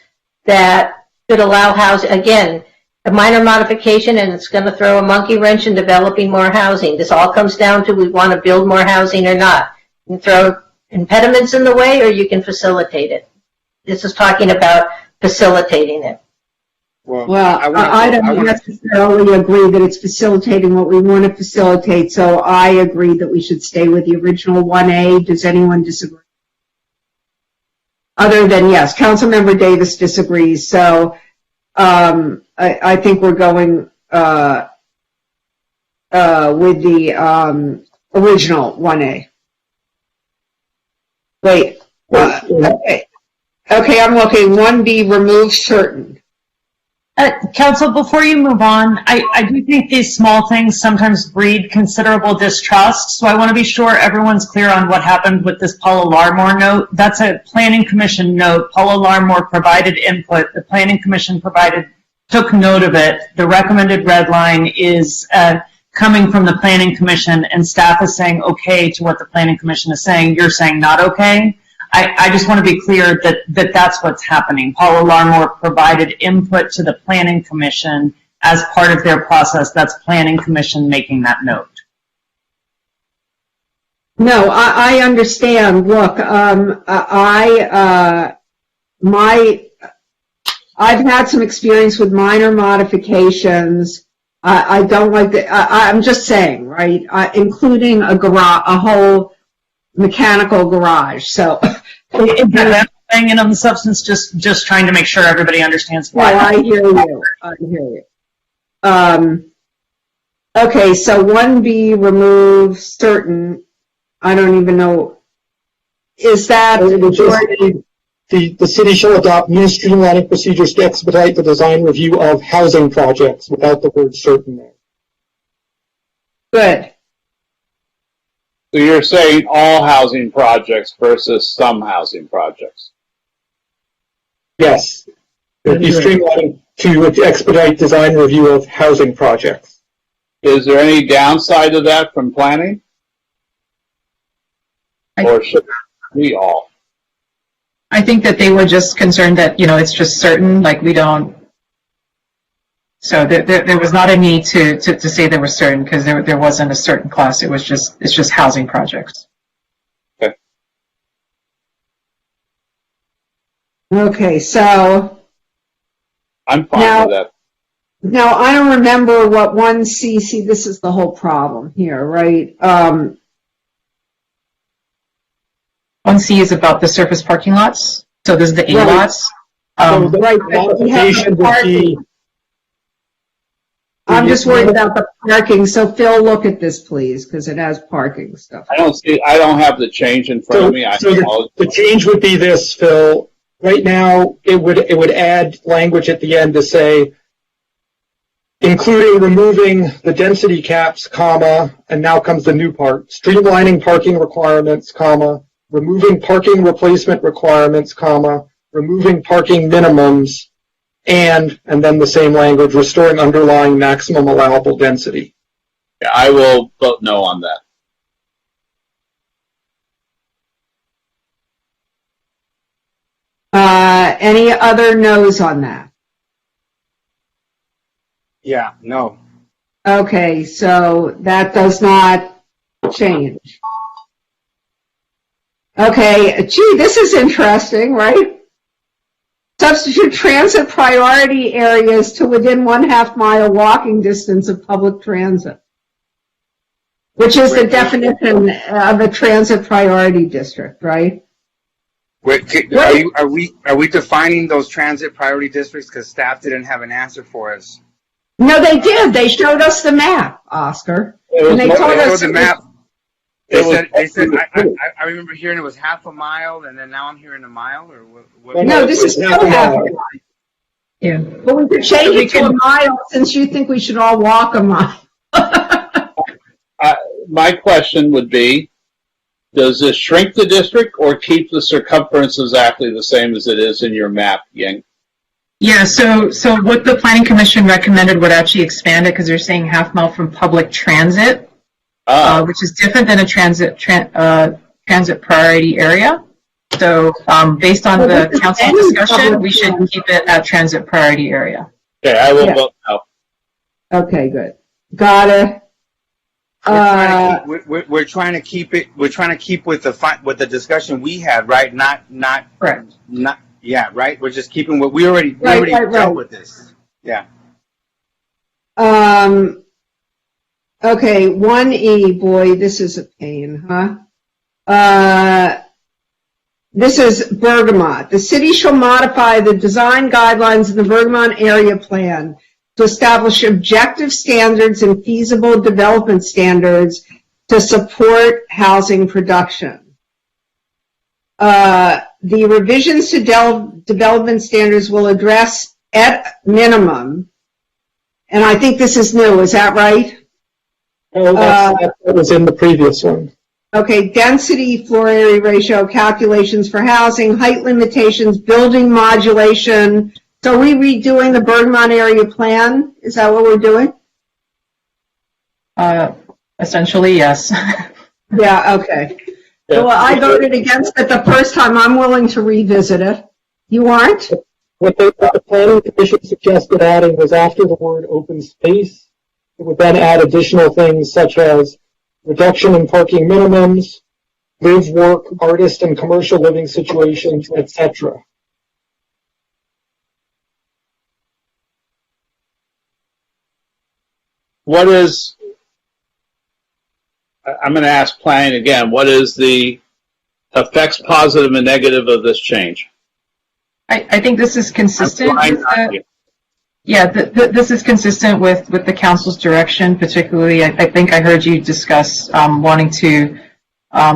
that should allow housing. Again, a minor modification, and it's going to throw a monkey wrench in developing more housing. This all comes down to we want to build more housing or not. You can throw impediments in the way, or you can facilitate it. This is talking about facilitating it. Well, I don't necessarily agree that it's facilitating what we want to facilitate, so I agree that we should stay with the original 1A. Does anyone disagree? Other than, yes, Councilmember Davis disagrees, so I think we're going with the original 1A. Wait. Okay, I'm looking. 1B, remove certain. Council, before you move on, I do think these small things sometimes breed considerable distrust, so I want to be sure everyone's clear on what happened with this Paula Larmore note. That's a Planning Commission note. Paula Larmore provided input. The Planning Commission took note of it. The recommended red line is coming from the Planning Commission, and staff is saying okay to what the Planning Commission is saying. You're saying not okay. I just want to be clear that that's what's happening. Paula Larmore provided input to the Planning Commission as part of their process. That's Planning Commission making that note. No, I understand. Look, I've had some experience with minor modifications. I don't like that. I'm just saying, right? Including a whole mechanical garage. So that weighing in on the substance, just trying to make sure everybody understands why. No, I hear you. I hear you. Okay, so 1B remove certain. I don't even know. Is that the city shall adopt new streamlining procedures to expedite the design review of housing projects without the word certain there. Good. So you're saying all housing projects versus some housing projects? Yes. It would be streamlining to expedite design review of housing projects. Is there any downside to that from planning? Or should it be all? I think that they were just concerned that, it's just certain, like we don't. So there was not a need to say there was certain, because there wasn't a certain class. It's just housing projects. Okay. Okay, so I'm fine with that. now I don't remember what 1C. See, this is the whole problem here, right? 1C is about the surface parking lots. So this is the A Right. lots. Right. Modification would be. I'm just worried about the parking. So Phil, look at this, please, because it has parking stuff. I don't have the change in front of me. The change would be this, Phil. Right now, it would add language at the end to say, including removing the density caps, comma, and now comes the new part, streamlining parking requirements, comma, removing parking replacement requirements, comma, removing parking minimums, and then the same language, restoring underlying maximum allowable density. Yeah, I will vote no on that. Any other no's on that? Yeah, no. Okay, so that does not change. Okay, gee, this is interesting, right? Substitute transit priority areas to within 1/2 mile walking distance of public transit, which is the definition of a transit priority district, right? Wait, are we defining those transit priority districts? Because staff didn't have an answer for us. No, they did. They showed us the map, Oscar. And they told us the map. They said I remember hearing it was 1/2 mile, and then now I'm hearing a mile, or what? No, this is still 1/2 mile. Yeah. But we could change it to a mile since you think we should all walk a mile. My question would be, does this shrink the district or keep the circumference exactly the same as it is in your map, Ying? Yeah, so what the Planning Commission recommended would actually expand it, because they're saying 1/2 mile from public transit, which is different than a transit priority area. So based on the council discussion, we should keep it at transit priority area. Okay, I will vote no. Okay, good. Got it. We're trying to keep it. We're trying to keep with the discussion we had, right? Correct. Yeah, right. We're just keeping what we already dealt with this. Yeah. Okay, 1E. Boy, this is a pain, huh? This is Bergamot. The city shall modify the design guidelines in the Bergamot area plan to establish objective standards and feasible development standards to support housing production. The revisions to development standards will address at minimum, and I think this is new, is that right? That was in the previous one. Okay, density, floor area ratio, calculations for housing, height limitations, building modulation. So are we redoing the Bergamot area plan? Is that what we're doing? Essentially, yes. Yeah, okay. Well, I voted against it the first time. I'm willing to revisit it. You aren't? What the Planning Commission suggested adding was after the word open space, it would then add additional things such as reduction in parking minimums, live, work, artist, and commercial living situations, etc. What is, I'm going to ask planning again, what is the effects, positive and negative, of this change? I think this is consistent. This is consistent with the council's direction. Particularly, I think I heard you discuss wanting to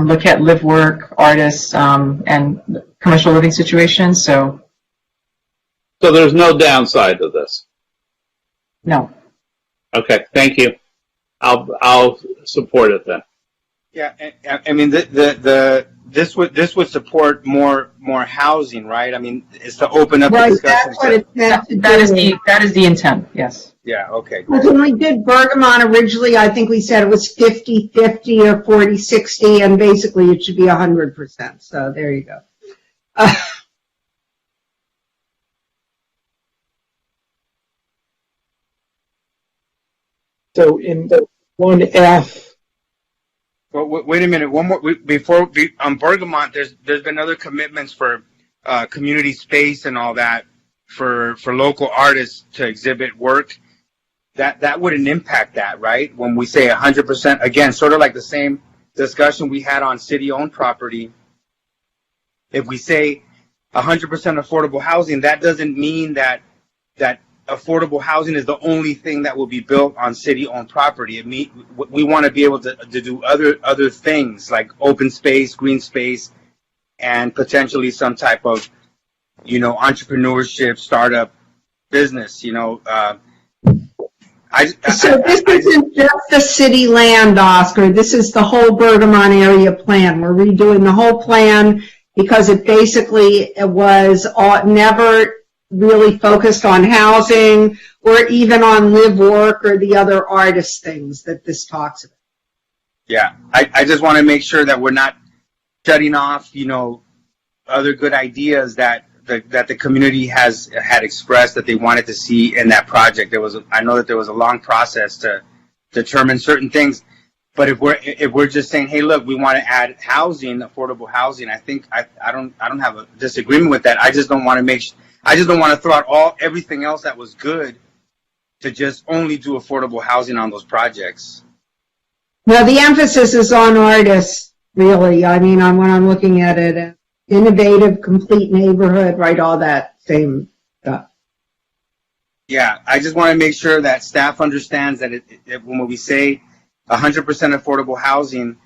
look at live work artists and commercial living situations. So there's no downside to this. No. Okay, thank you. I'll support it then. Yeah, I mean, this would support more housing, right? I mean, it's to open up the discussion. That's what it's meant to do. That is the intent. Yes. Yeah. Okay. Because when we did Bergamot originally, I think we said it was 50-50 or 40-60, and basically it should be 100%. So there you go. So in the 1F. Well, wait a minute. One more on Bergamot. There's been other commitments for community space and all that for local artists to exhibit work. That wouldn't impact that, right? When we say 100%, again, sort of like the same discussion we had on city-owned property. If we say 100% affordable housing, that doesn't mean that affordable housing is the only thing that will be built on city-owned property. We want to be able to do other things like open space, green space, and potentially some type of, entrepreneurship, startup business. So this isn't just the city land, Oscar. This is the whole Bergamot area plan. We're redoing the whole plan because it basically was never really focused on housing or even on live work or the other artist things that this talks about. Yeah, I just want to make sure that we're not shutting off, other good ideas that the community had expressed that they wanted to see in that project. I know that there was a long process to determine certain things, but if we're just saying, hey, look, we want to add housing, affordable housing, I think I don't have a disagreement with that. I just don't want to throw out everything else that was good to just only do affordable housing on those projects. Well, the emphasis is on artists, really. I mean, when I'm looking at it, innovative, complete neighborhood, right, all that same stuff. Yeah, I just want to make sure that staff understands that when we say 100% affordable housing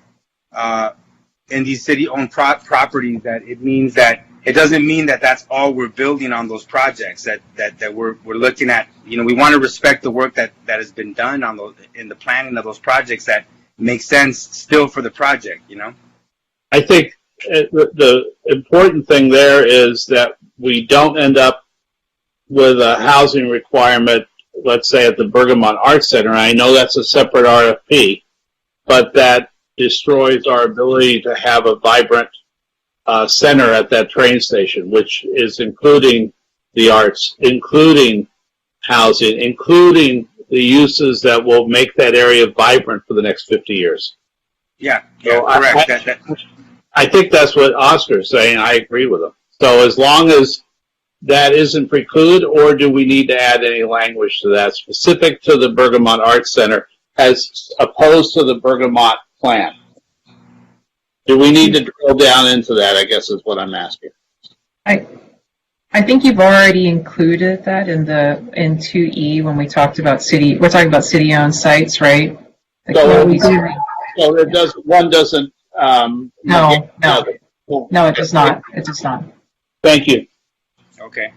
in these city-owned properties, that it means that it doesn't mean that that's all we're building on those projects. That we're looking at. We want to respect the work that has been done in the planning of those projects that makes sense still for the project. I think the important thing there is that we don't end up with a housing requirement, let's say at the Bergamot Arts Center. I know that's a separate RFP, but that destroys our ability to have a vibrant center at that train station, which is including the arts, including housing, including the uses that will make that area vibrant for the next 50 years. Yeah, So correct. I think that's what Oscar's saying. I agree with him. So as long as that isn't precluded, or do we need to add any language to that specific to the Bergamot Arts Center as opposed to the Bergamot plan? Do we need to drill down into that, I guess is what I'm asking. I think you've already included that in 2E when we talked about we're talking about city-owned sites, right? So it does. One doesn't. No, it does not. It does not. Thank you. Okay.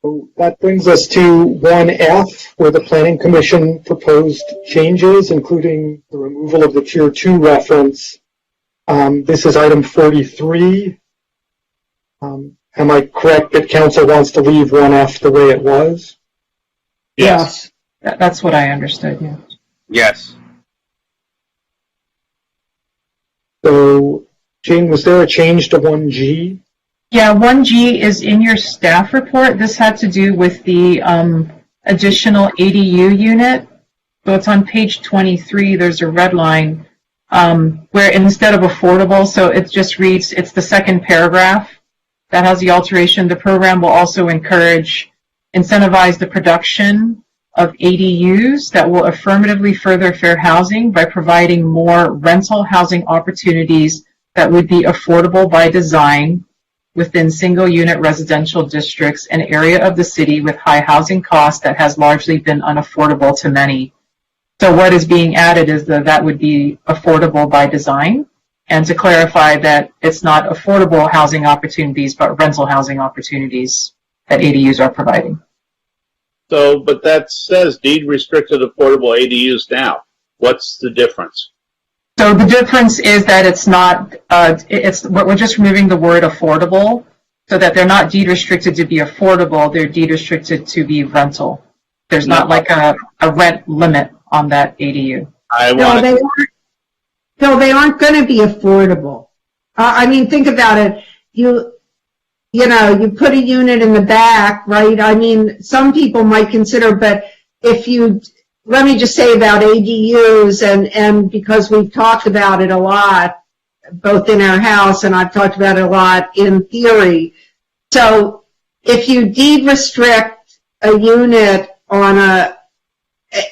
So that brings us to 1F, where the Planning Commission proposed changes, including the removal of the Tier 2 reference. This is item 43. Am I correct that Council wants to leave 1F the way it was? Yes. That's what I understood, yeah. Yes. So, Jane, was there a change to 1G? Yeah, 1G is in your staff report. This had to do with the additional ADU unit. So it's on page 23. There's a red line where instead of affordable, so it just reads, it's the second paragraph that has the alteration. The program will also incentivize the production of ADUs that will affirmatively further fair housing by providing more rental housing opportunities that would be affordable by design, within single-unit residential districts, an area of the city with high housing costs that has largely been unaffordable to many. So what is being added is that would be affordable by design, and to clarify that it's not affordable housing opportunities, but rental housing opportunities that ADUs are providing. So, but that says deed restricted affordable ADUs now. What's the difference? So the difference is that it's not, we're just removing the word affordable so that they're not deed restricted to be affordable, they're deed restricted to be rental. There's not like a rent limit on that ADU. No, they aren't going to be affordable. I mean, think about it. You put a unit in the back, right? I mean, some people might consider, but let me just say about ADUs, and because we've talked about it a lot, both in our house and I've talked about it a lot in theory. So if you deed restrict a unit and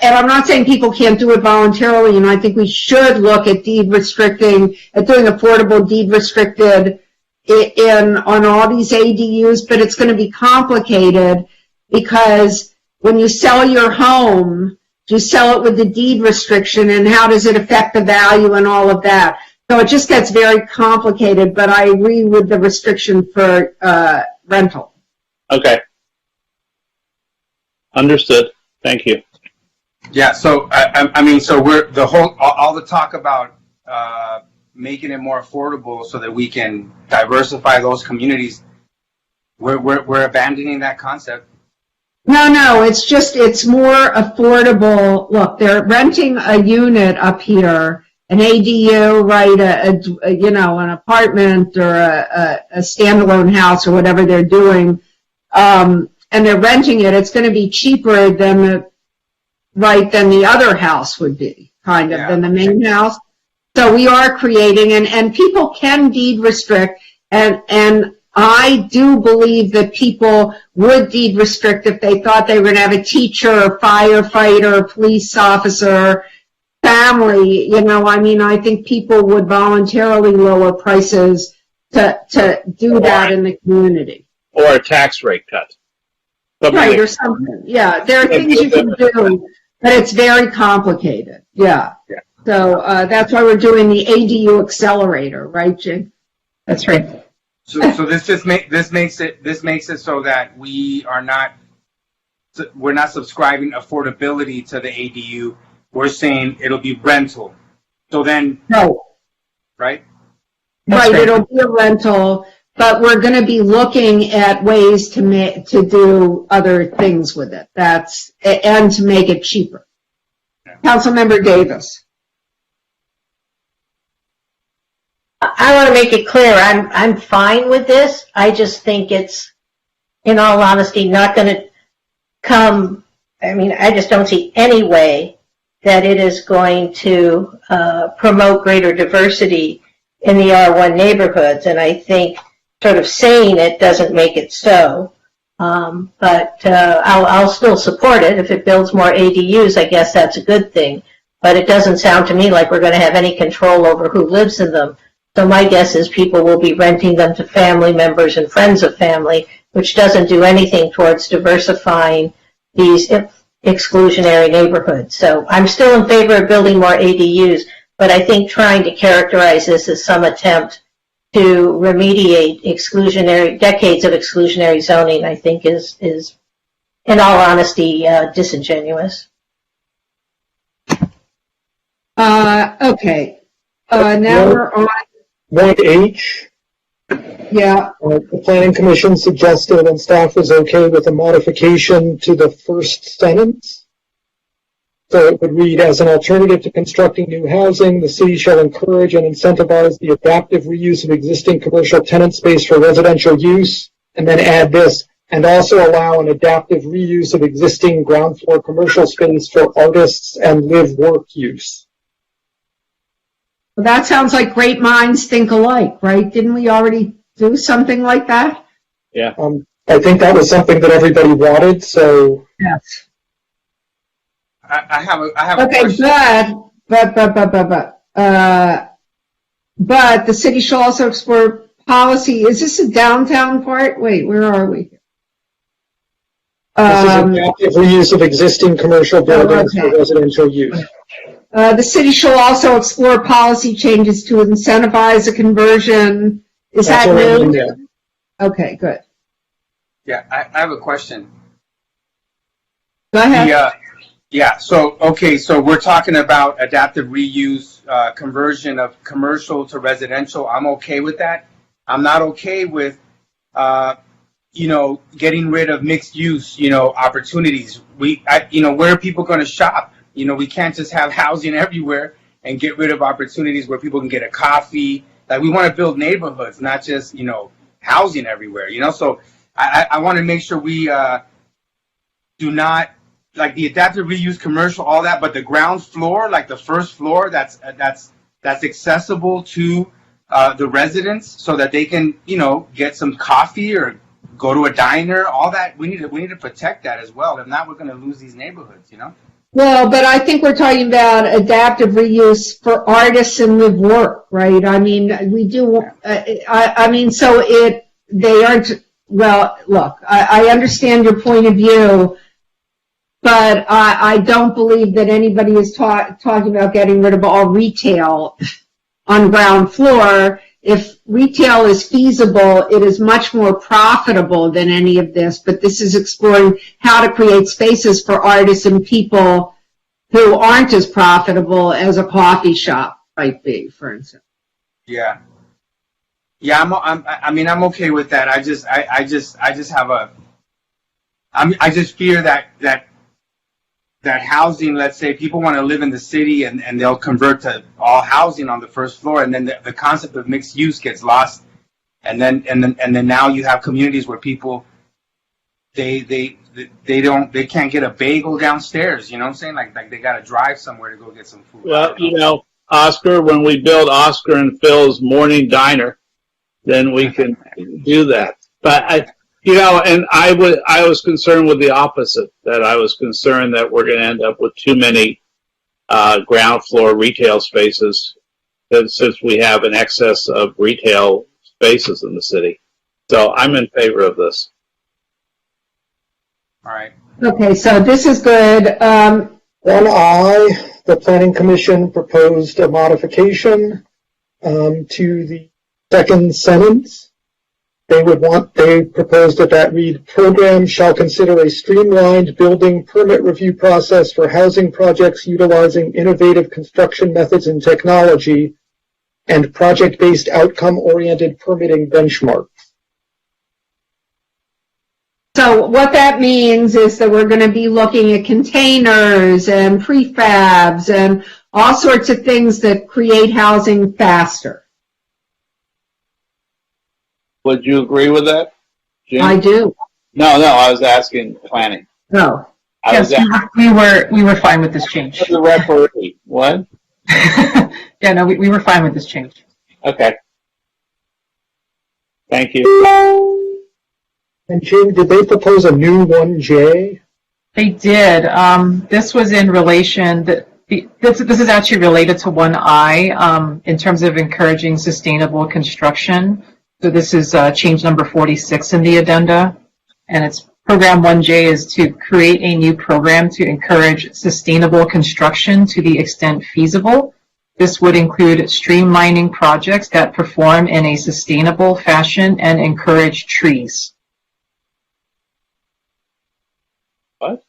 I'm not saying people can't do it voluntarily, and I think we should look at doing affordable deed restricted on all these ADUs, but it's going to be complicated because when you sell your home, you sell it with the deed restriction, and how does it affect the value and all of that? So it just gets very complicated, but I agree with the restriction for rental. Okay. Understood. Thank you. Yeah, so I mean, so we're all the talk about making it more affordable so that we can diversify those communities. We're abandoning that concept. No, it's more affordable. Look, they're renting a unit up here, an ADU, right? An apartment or a standalone house or whatever they're doing, and they're renting it. It's going to be cheaper than the other house would be, than the main house. So we are creating, and people can deed restrict, and I do believe that people would deed restrict if they thought they were going to have a teacher, or firefighter, or police officer, family. I think people would voluntarily lower prices to do that in the community. Or a tax rate cut. Right, or something. Yeah, there are things you can do, but it's very complicated. Yeah. So that's why we're doing the ADU accelerator, right, Jing? That's right. So this makes it so that we're not subscribing affordability to the ADU. We're saying it'll be rental. So then, no, right? Right, it'll be a rental, but we're going to be looking at ways to do other things with it. And to make it cheaper. Councilmember Davis. I want to make it clear, I'm fine with this. I just think it's, in all honesty, not going to come, I just don't see any way that it is going to promote greater diversity in the R1 neighborhoods, and I think sort of saying it doesn't make it so. But I'll still support it. If it builds more ADUs, I guess that's a good thing. But it doesn't sound to me like we're going to have any control over who lives in them. So my guess is people will be renting them to family members and friends of family, which doesn't do anything towards diversifying these exclusionary neighborhoods. So I'm still in favor of building more ADUs, but I think trying to characterize this as some attempt to remediate decades of exclusionary zoning, I think is in all honesty, disingenuous. Okay. Now we're on 1H. Yeah. The Planning Commission suggested, and staff was okay with a modification to the first sentence. So it would read, as an alternative to constructing new housing, the city shall encourage and incentivize the adaptive reuse of existing commercial tenant space for residential use, and then add this, and also allow an adaptive reuse of existing ground floor commercial space for artists and live-work use. Well, that sounds like great minds think alike, right? Didn't we already do something like that? Yeah. I think that was something that everybody wanted, so. Yes. I have okay, a question. but the city shall also explore policy, is this a downtown part? Wait, where are we? This is adaptive reuse of existing commercial buildings for okay. residential use. The city shall also explore policy changes to incentivize a conversion. Is That's that already in new? there. Okay, good. Yeah, I have a question. Go ahead. So we're talking about adaptive reuse, conversion of commercial to residential. I'm okay with that. I'm not okay with, getting rid of mixed use, opportunities. Where are people going to shop? We can't just have housing everywhere and get rid of opportunities where people can get a coffee. Like, we want to build neighborhoods, not just, housing everywhere, So I want to make sure we do not, like, the adaptive reuse commercial, all that, but the ground floor, like the first floor, that's accessible to the residents so that they can, get some coffee or go to a diner, all that. We need to protect that as well. If not, we're going to lose these neighborhoods, Well, but I think we're talking about adaptive reuse for artists and live work, right? I mean, we do, they aren't, well, look, I understand your point of view, but I don't believe that anybody is talking about getting rid of all retail on ground floor. If retail is feasible, it is much more profitable than any of this, but this is exploring how to create spaces for artists and people who aren't as profitable as a coffee shop might be, for instance. Yeah. Yeah, I'm okay with that. I just fear that housing, let's say people want to live in the city and they'll convert to all housing on the first floor, and then the concept of mixed use gets lost, and then now you have communities where people they can't get a bagel downstairs, you know what I'm saying? Like they got to drive somewhere to go get some food. Well, Oscar, when we build Oscar and Phil's Morning Diner, then we can do that. But I was concerned with the opposite, that I was concerned that we're going to end up with too many ground floor retail spaces since we have an excess of retail spaces in the city. So I'm in favor of this. All right. Okay, so this is good. Then the Planning Commission proposed a modification to the second sentence. They proposed that read, program shall consider a streamlined building permit review process for housing projects utilizing innovative construction methods and technology and project-based outcome-oriented permitting benchmarks. So what that means is that we're going to be looking at containers and prefabs and all sorts of things that create housing faster. Would you agree with that, Jim? I do. No, I was asking planning. No. Yes, we were fine with this change. The referee. What? Yeah, no, we were fine with this change. Okay. Thank you. And Jim, did they propose a new 1J? They did. This was in relation that this is actually related to 1I in terms of encouraging sustainable construction. So this is change number 46 in the addenda, and it's program 1J is to create a new program to encourage sustainable construction to the extent feasible. This would include streamlining projects that perform in a sustainable fashion and encourage trees. What?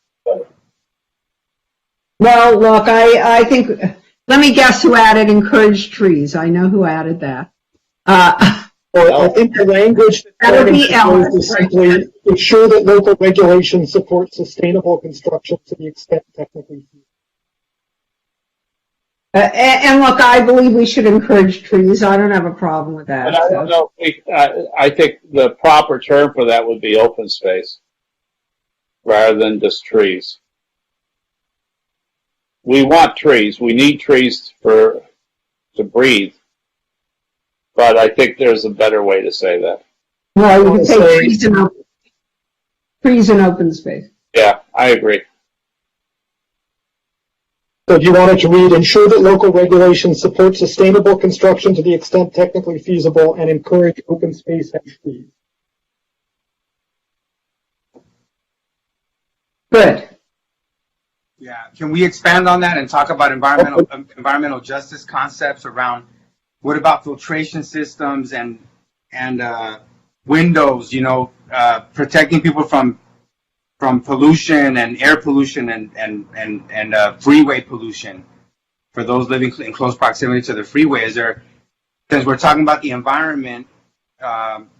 Well, look, I think, let me guess who added encourage trees. I know who added that. I think the language that would be Ellen. Is simply ensure that local regulations support sustainable construction to the extent technically feasible. And look, I believe we should encourage trees. I don't have a problem with that. But I don't know. I think the proper term for that would be open space rather than just trees. We want trees. We need trees to breathe. But I think there's a better way to say that. Well, you can say trees in open space. Yeah, I agree. So do you want it to read, ensure that local regulations support sustainable construction to the extent technically feasible and encourage open space and trees? Good. Yeah. Can we expand on that and talk about environmental justice concepts around what about filtration systems and windows? You know, protecting people from pollution and air pollution and freeway pollution for those living in close proximity to the freeway. Is there, since we're talking about the environment, can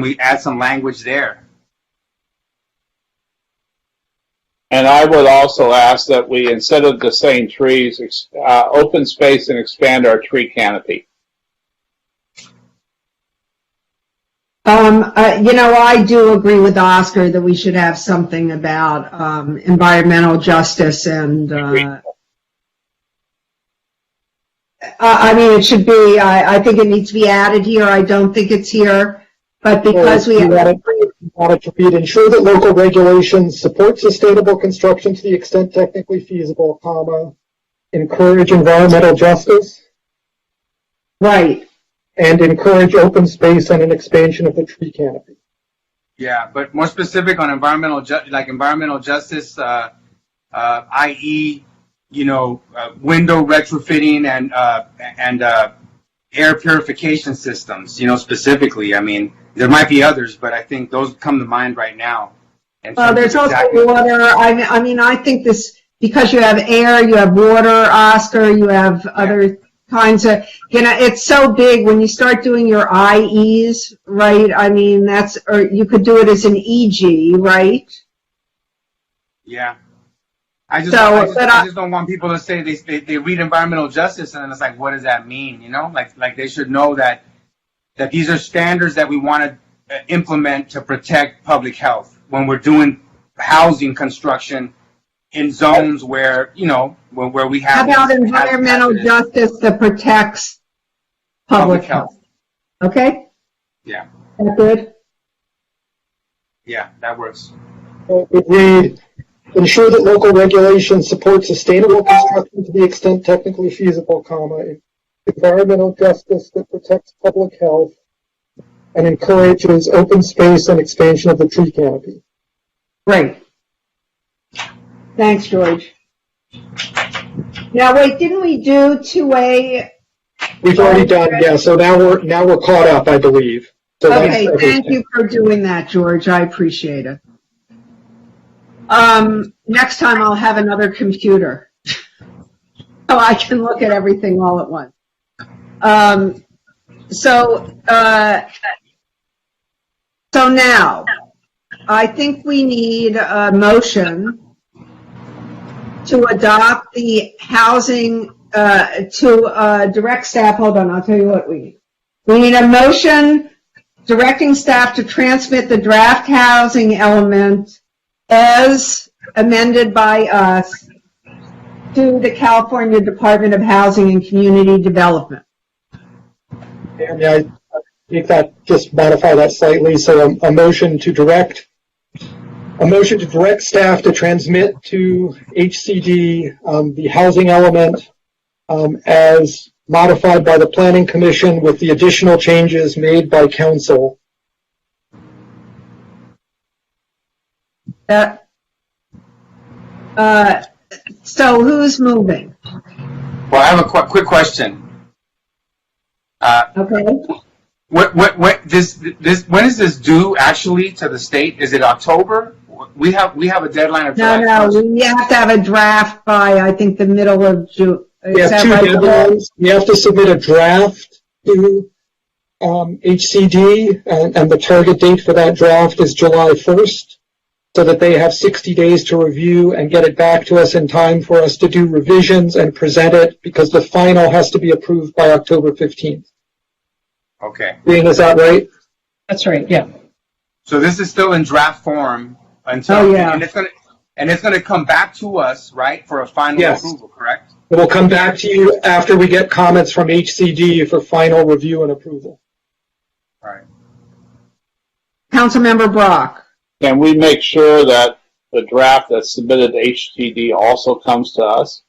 we add some language there? And I would also ask that we, instead of just saying trees, open space and expand our tree canopy. I do agree with Oscar that we should have something about environmental justice and it should be, I think it needs to be added here. I don't think it's here, but because we have wanted to read, ensure that local regulations support sustainable construction to the extent technically feasible, encourage environmental justice. Right. And encourage open space and an expansion of the tree canopy. Yeah, but more specific on environmental justice, i.e., window retrofitting and air purification systems. Specifically. I mean, there might be others, but I think those come to mind right now. There's also water. I think this, because you have air, you have water, Oscar, you have other kinds of, it's so big when you start doing your IEs, right? I mean, or you could do it as an EG, right? Yeah. I just don't want people to say they read environmental justice and then it's like, what does that mean? Like they should know that these are standards that we want to implement to protect public health when we're doing housing construction in zones where, where we have... How about environmental justice that protects public health? Okay? Yeah. That good? Yeah, that works. Agreed. Ensure that local regulations support sustainable construction to the extent technically feasible, environmental justice that protects public health and encourages open space and expansion of the tree canopy. Great. Thanks, George. Now, wait, didn't we do 2A? We've already done, yeah. So now we're caught up, I believe. So okay, thank you for doing that, George. I appreciate it. Next time I'll have another computer, so I can look at everything all at once. So now I think we need a motion to adopt the housing, to direct staff. Hold on, I'll tell you what we need. We need a motion directing staff to transmit the draft housing element as amended by us to the California Department of Housing and Community Development. And I think that just modify that slightly. So a motion to direct staff to transmit to HCD the housing element as modified by the Planning Commission with the additional changes made by Council. So who's moving? Well, I have a quick question. Okay. When is this due actually to the state? Is it October? We have a deadline of July 1st. No, we have to have a draft by, I think, the middle of June. We have two deadlines. We have to submit a draft to HCD, and the target date for that draft is July 1st, so that they have 60 days to review and get it back to us in time for us to do revisions and present it, because the final has to be approved by October 15th. Okay. Is that right? That's right, yeah. So this is still in draft form until, yeah. and it's gonna come back to us, right, for a final approval, correct? It will come back to you after we get comments from HCD for final review and approval. All right. Councilmember Brock. Can we make sure that the draft that's submitted to HTD also comes to us,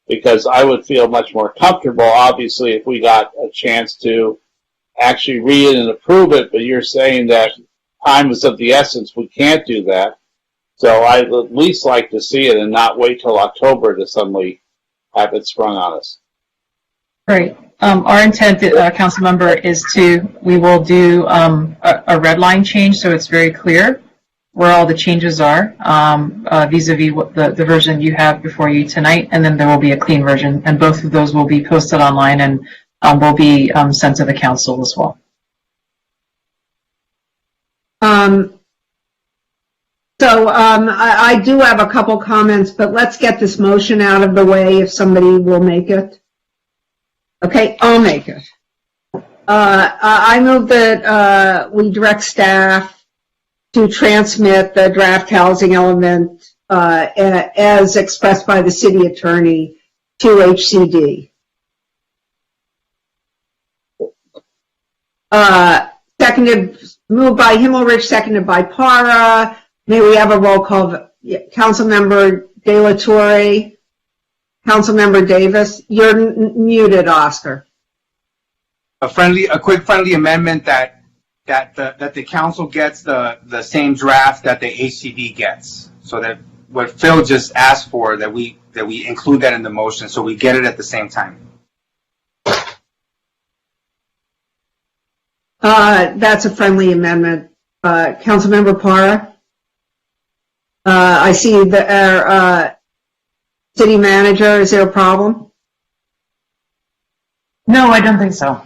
because I would feel much more comfortable, obviously, if we got a chance to actually read it and approve it, but you're saying that time is of the essence. We can't do that. So I'd at least like to see it and not wait till October to suddenly have it sprung on us. Great. Our intent, council member, is we will do a red line change so it's very clear where all the changes are vis-a-vis the version you have before you tonight, and then there will be a clean version, and both of those will be posted online and will be sent to the council as well. I do have a couple comments, but let's get this motion out of the way if somebody will make it. Okay, I'll make it. I move that we direct staff to transmit the draft housing element as expressed by the city attorney to HCD. Moved by Himmelrich, seconded by Para. May we have a roll call? Councilmember De La Torre, Councilmember Davis. You're muted, Oscar. A quick friendly amendment that the council gets the same draft that the HCD gets, so that what Phil just asked for, that we include that in the motion, so we get it at the same time. That's a friendly amendment. Councilmember Para. I see our city manager. Is there a problem? No, I don't think so.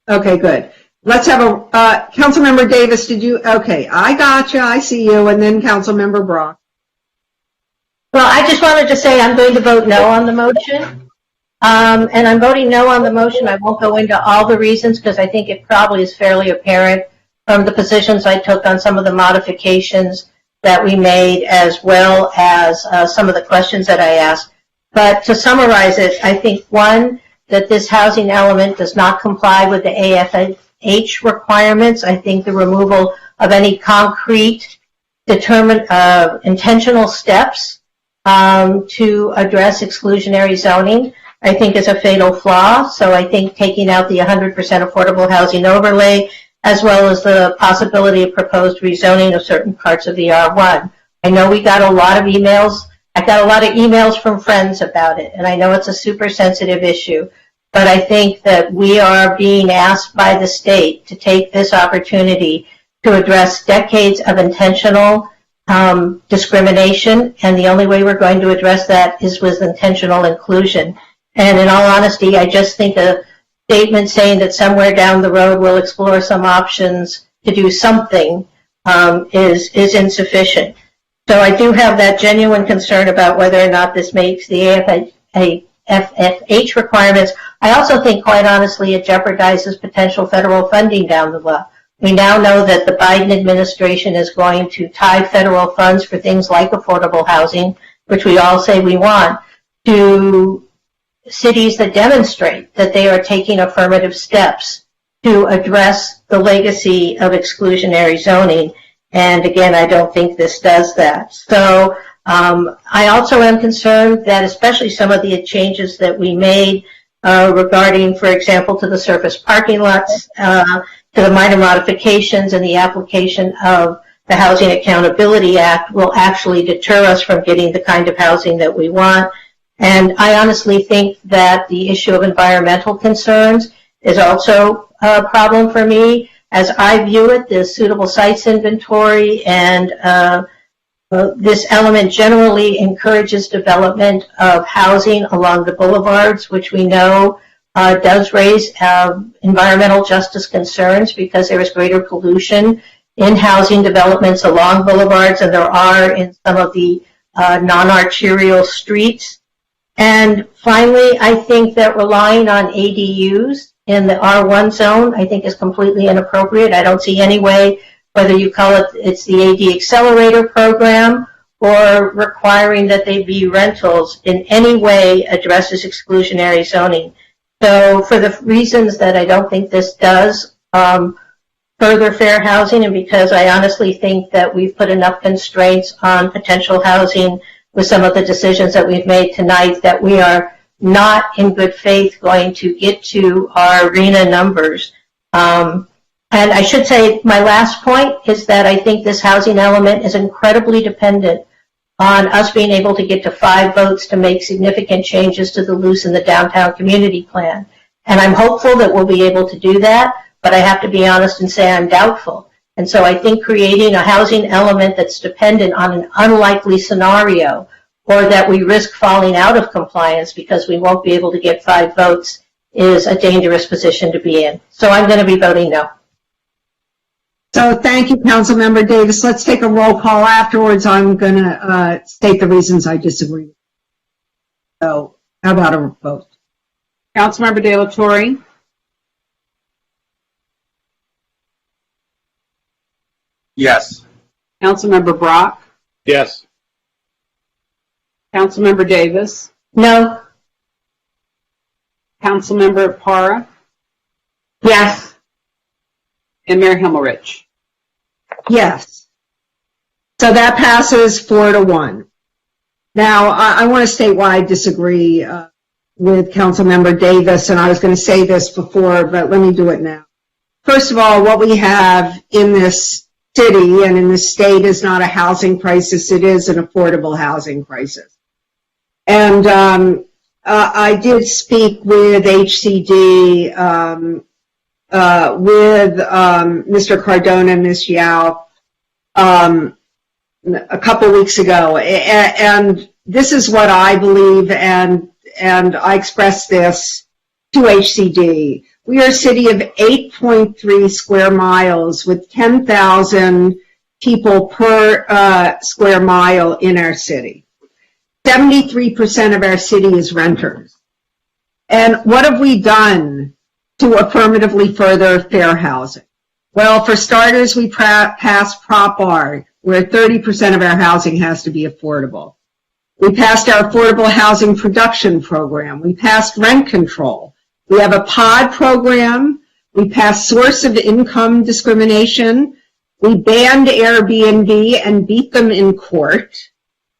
Okay, good. Let's have a Councilmember Davis. Did you? Okay, I got you. I see you. And then Councilmember Brock. Well, I just wanted to say I'm going to vote no on the motion. And I'm voting no on the motion. I won't go into all the reasons because I think it probably is fairly apparent from the positions I took on some of the modifications that we made, as well as some of the questions that I asked. But to summarize it, I think, one, that this housing element does not comply with the AFH requirements. I think the removal of any concrete intentional steps to address exclusionary zoning, I think, is a fatal flaw. So I think taking out the 100% affordable housing overlay, as well as the possibility of proposed rezoning of certain parts of the R1. I know we got a lot of emails. I got a lot of emails from friends about it, and I know it's a super sensitive issue. But I think that we are being asked by the state to take this opportunity to address decades of intentional discrimination, and the only way we're going to address that is with intentional inclusion. And in all honesty, I just think a statement saying that somewhere down the road we'll explore some options to do something is insufficient. So I do have that genuine concern about whether or not this makes the AFH requirements. I also think, quite honestly, it jeopardizes potential federal funding down the line. We now know that the Biden administration is going to tie federal funds for things like affordable housing, which we all say we want, to cities that demonstrate that they are taking affirmative steps to address the legacy of exclusionary zoning. And again, I don't think this does that. So I also am concerned that especially some of the changes that we made regarding, for example, to the surface parking lots, to the minor modifications and the application of the Housing Accountability Act will actually deter us from getting the kind of housing that we want. And I honestly think that the issue of environmental concerns is also a problem for me. As I view it, the suitable sites inventory and this element generally encourages development of housing along the boulevards, which we know does raise environmental justice concerns because there is greater pollution in housing developments along boulevards than there are in some of the non-arterial streets. And finally, I think that relying on ADUs in the R1 zone, I think, is completely inappropriate. I don't see any way, whether you call it's the AD Accelerator program or requiring that they be rentals, in any way addresses exclusionary zoning. So for the reasons that I don't think this does further fair housing, and because I honestly think that we've put enough constraints on potential housing with some of the decisions that we've made tonight, that we are not in good faith going to get to our RHNA numbers. And I should say my last point is that I think this housing element is incredibly dependent on us being able to get to 5 votes to make significant changes to the loose and the downtown community plan. And I'm hopeful that we'll be able to do that, but I have to be honest and say I'm doubtful. And so I think creating a housing element that's dependent on an unlikely scenario, or that we risk falling out of compliance because we won't be able to get 5 votes, is a dangerous position to be in. So I'm going to be voting no. So thank you, Councilmember Davis. Let's take a roll call afterwards. I'm going to state the reasons I disagree. So how about a vote? Councilmember De La Torre. Yes. Councilmember Brock. Yes. Councilmember Davis. No. Councilmember Para. Yes. And Mayor Himmelrich. Yes. So that passes 4-1. Now, I want to state why I disagree with Councilmember Davis, and I was going to say this before, but let me do it now. First of all, what we have in this city and in this state is not a housing crisis, it is an affordable housing crisis. And I did speak with HCD, with Mr. Cardona and Ms. Yao a couple weeks ago, and this is what I believe, and I expressed this to HCD. We are a city of 8.3 square miles with 10,000 people per square mile in our city. 73% of our city is renters. And what have we done to affirmatively further fair housing? Well, for starters, we passed Prop R, where 30% of our housing has to be affordable. We passed our affordable housing production program. We passed rent control. We have a POD program. We passed source of income discrimination. We banned Airbnb and beat them in court.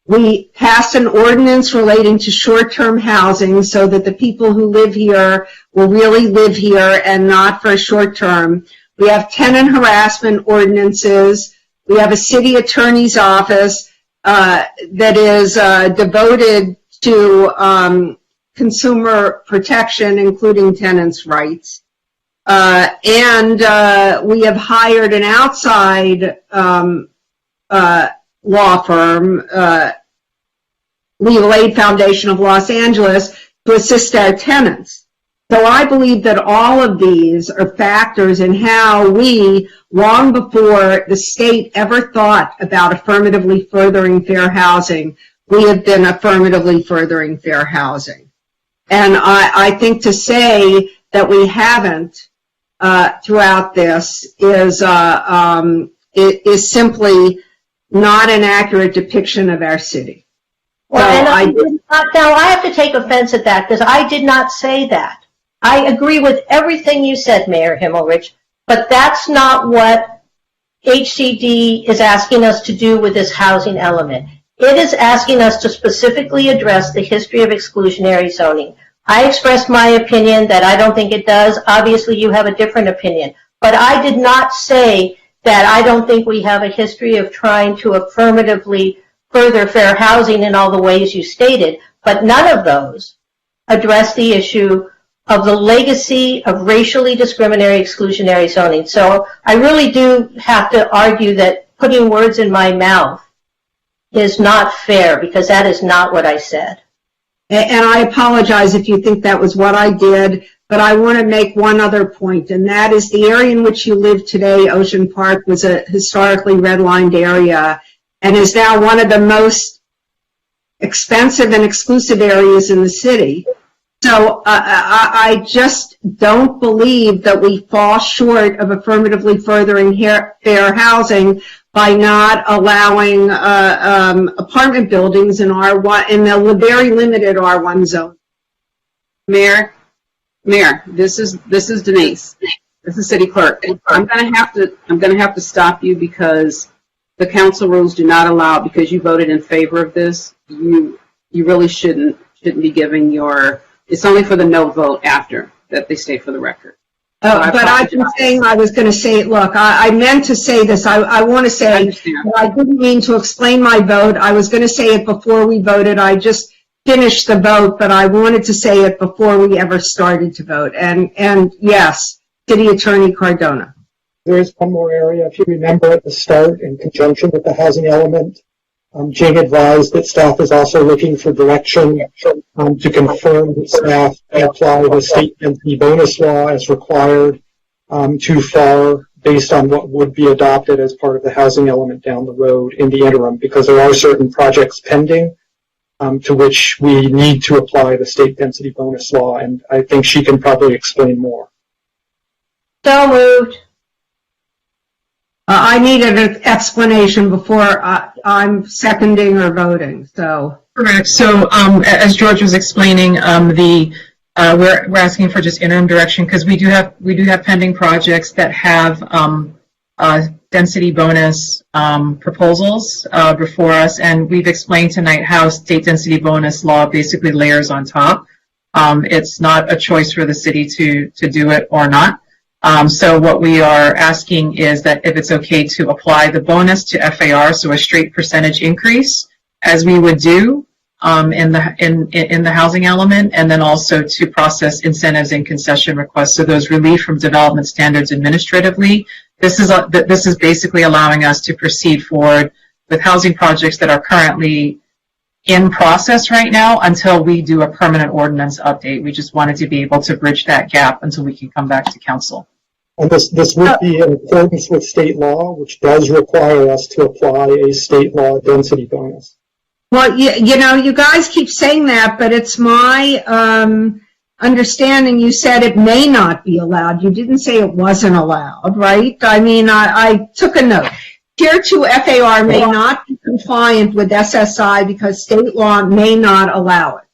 We passed an ordinance relating to short-term housing so that the people who live here will really live here and not for a short term. We have tenant harassment ordinances. We have a city attorney's office that is devoted to consumer protection, including tenants' rights. And we have hired an outside law firm, Legal Aid Foundation of Los Angeles, to assist our tenants. So I believe that all of these are factors in how we, long before the state ever thought about affirmatively furthering fair housing, we have been affirmatively furthering fair housing. And I think to say that we haven't throughout this is simply not an accurate depiction of our city. Well, now I have to take offense at that because I did not say that. I agree with everything you said, Mayor Himmelrich, but that's not what HCD is asking us to do with this housing element. It is asking us to specifically address the history of exclusionary zoning. I expressed my opinion that I don't think it does. Obviously, you have a different opinion. But I did not say that I don't think we have a history of trying to affirmatively further fair housing in all the ways you stated, but none of those address the issue of the legacy of racially discriminatory exclusionary zoning. So I really do have to argue that putting words in my mouth is not fair because that is not what I said. And I apologize if you think that was what I did, but I want to make one other point, and that is the area in which you live today, Ocean Park, was a historically redlined area and is now one of the most expensive and exclusive areas in the city. So I just don't believe that we fall short of affirmatively furthering fair housing by not allowing apartment buildings in the very limited R1 zone. Mayor, this is Denise. This is City Clerk. I'm gonna have to stop you because the council rules do not allow, because you voted in favor of this, you really shouldn't be giving your, it's only for the no vote after that they state for the record. But I've been saying I was going to say, look, I meant to say this. I want to say I didn't mean to explain my vote. I was going to say it before we voted. I just finished the vote, but I wanted to say it before we ever started to vote. And yes, City Attorney Cardona. There is one more area. If you remember at the start, in conjunction with the housing element, Jing advised that staff is also looking for direction to confirm that staff can apply the state density bonus law as required to FAR based on what would be adopted as part of the housing element down the road in the interim, because there are certain projects pending to which we need to apply the state density bonus law, and I think she can probably explain more. So moved. I needed an explanation before I'm seconding or voting. So correct. So as George was explaining, we're asking for just interim direction because we do have pending projects that have density bonus proposals before us, and we've explained tonight how state density bonus law basically layers on top. It's not a choice for the city to do it or not. So what we are asking is that if it's okay to apply the bonus to FAR, so a straight percentage increase, as we would do in the housing element, and then also to process incentives and concession requests. So those relief from development standards administratively. This is basically allowing us to proceed forward with housing projects that are currently in process right now until we do a permanent ordinance update. We just wanted to be able to bridge that gap until we can come back to council. And this would be in accordance with state law, which does require us to apply a state law density bonus. well, you know, you guys keep saying that, but it's my understanding you said it may not be allowed. You didn't say it wasn't allowed, right? I mean, I took a note. Tier 2 FAR may not be compliant with SSI because state law may not allow it.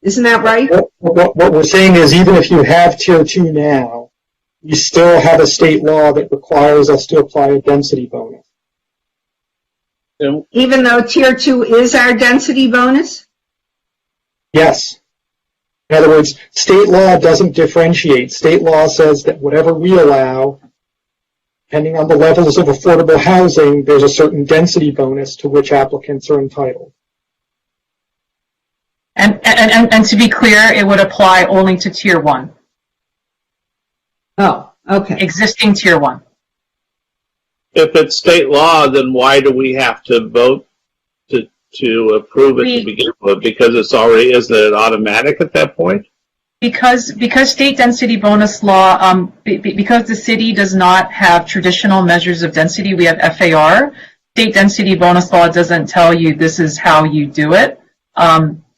Isn't that right? What we're saying is even if you have Tier 2 now, you still have a state law that requires us to apply a density bonus. Even though Tier 2 is our density bonus? Yes. In other words, state law doesn't differentiate. State law says that whatever we allow, depending on the levels of affordable housing, there's a certain density bonus to which applicants are entitled. And to be clear, it would apply only to Tier 1. Oh, okay. Existing Tier 1. If it's state law, then why do we have to vote to approve it to begin with? Because it's already, isn't it automatic at that point? Because state density bonus law, because the city does not have traditional measures of density, we have FAR. State density bonus law doesn't tell you this is how you do it.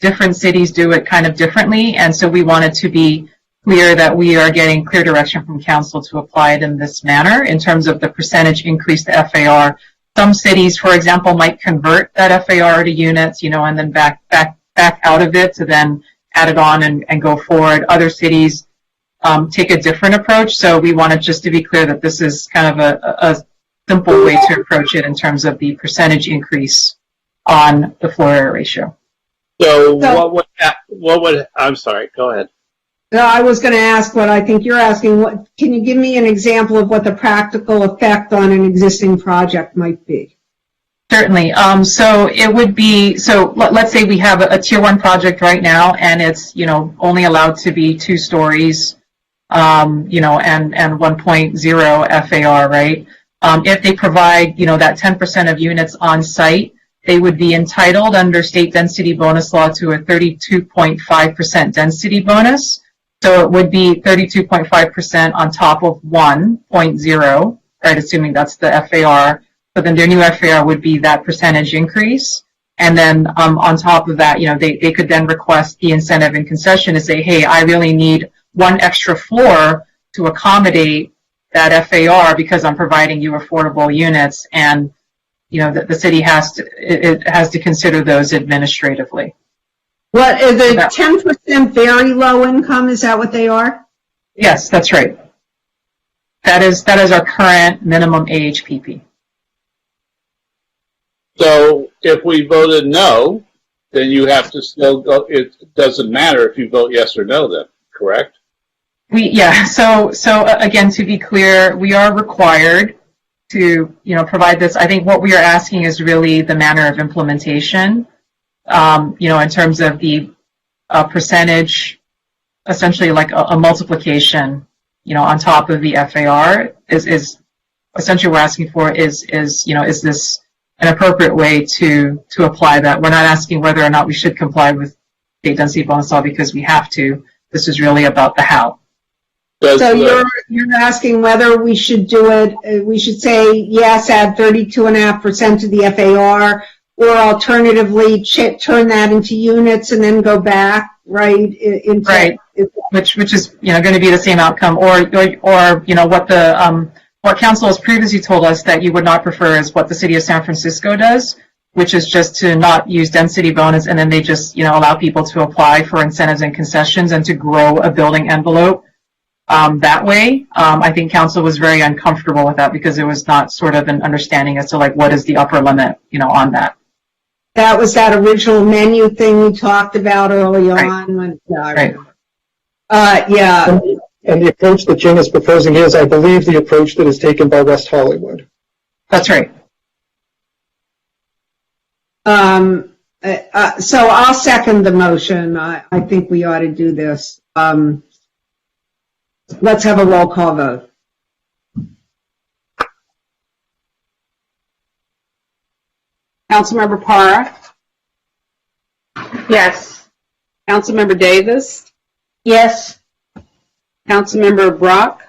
Different cities do it kind of differently, and so we wanted to be clear that we are getting clear direction from council to apply it in this manner in terms of the percentage increase to FAR. Some cities, for example, might convert that FAR to units, you know, and then back out of it to then add it on and go forward. Other cities take a different approach, so we wanted just to be clear that this is kind of a simple way to approach it in terms of the percentage increase on the floor area ratio. So what would, I'm sorry, go ahead. No, I was going to ask what I think you're asking. What, can you give me an example of what the practical effect on an existing project might be? Certainly. So it would be, so let's say we have a Tier 1 project right now, and it's, you know, only allowed to be 2 stories, you know, and 1.0 FAR, right? If they provide, you know, that 10% of units on site, they would be entitled under state density bonus law to a 32.5% density bonus. So it would be 32.5% on top of 1.0, right, assuming that's the FAR. So then their new FAR would be that percentage increase. And then on top of that, you know, they could then request the incentive and concession to say, hey, I really need 1 extra floor to accommodate that FAR because I'm providing you affordable units. And, you know, the city has to consider those administratively. What is the 10% very low income? Is that what they are? Yes, that's right. That is our current minimum AHPP. So if we voted no, then you have to still go, it doesn't matter if you vote yes or no then, correct? So again, to be clear, we are required to, provide this. I think what we are asking is really the manner of implementation, in terms of the percentage, essentially like a multiplication, on top of the FAR is essentially what we're asking for is this an appropriate way to apply that? We're not asking whether or not we should comply with state density bonus law because we have to. This is really about the how. So you're asking whether we should do it, we should say, yes, add 32.5% to the FAR, or alternatively turn that into units and then go back, right? Right. Which is, going to be the same outcome, or what council has previously told us that you would not prefer is what the city of San Francisco does, which is just to not use density bonus, and then they just, allow people to apply for incentives and concessions and to grow a building envelope. That way, I think council was very uncomfortable with that because there was not sort of an understanding as to like what is the upper limit, on that. That was that original menu thing we talked about early on. Right. Yeah. And the approach that Jing is proposing is, I believe, the approach that is taken by West Hollywood. That's right. So I'll second the motion. I think we ought to do this. Let's have a roll call vote. Councilmember Parra? Yes. Councilmember Davis? Yes. Councilmember Brock?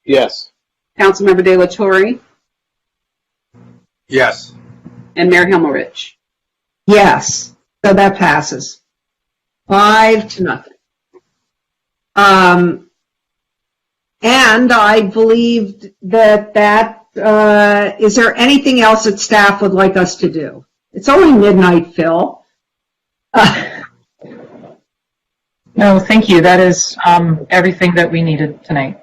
Yes. Councilmember De La Torre? Yes. And Mayor Himmelrich? Yes. So that passes. 5-0. And I believe that is there anything else that staff would like us to do? It's only midnight, Phil. No, thank you. That is everything that we needed tonight.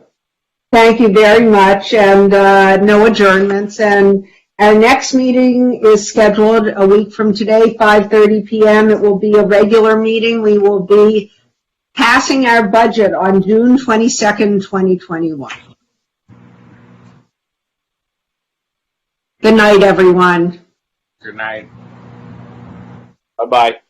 Thank you very much, and no adjournments. And our next meeting is scheduled a week from today, 5:30 p.m. It will be a regular meeting. We will be passing our budget on June 22nd, 2021. Good night, everyone. Good night. Bye-bye.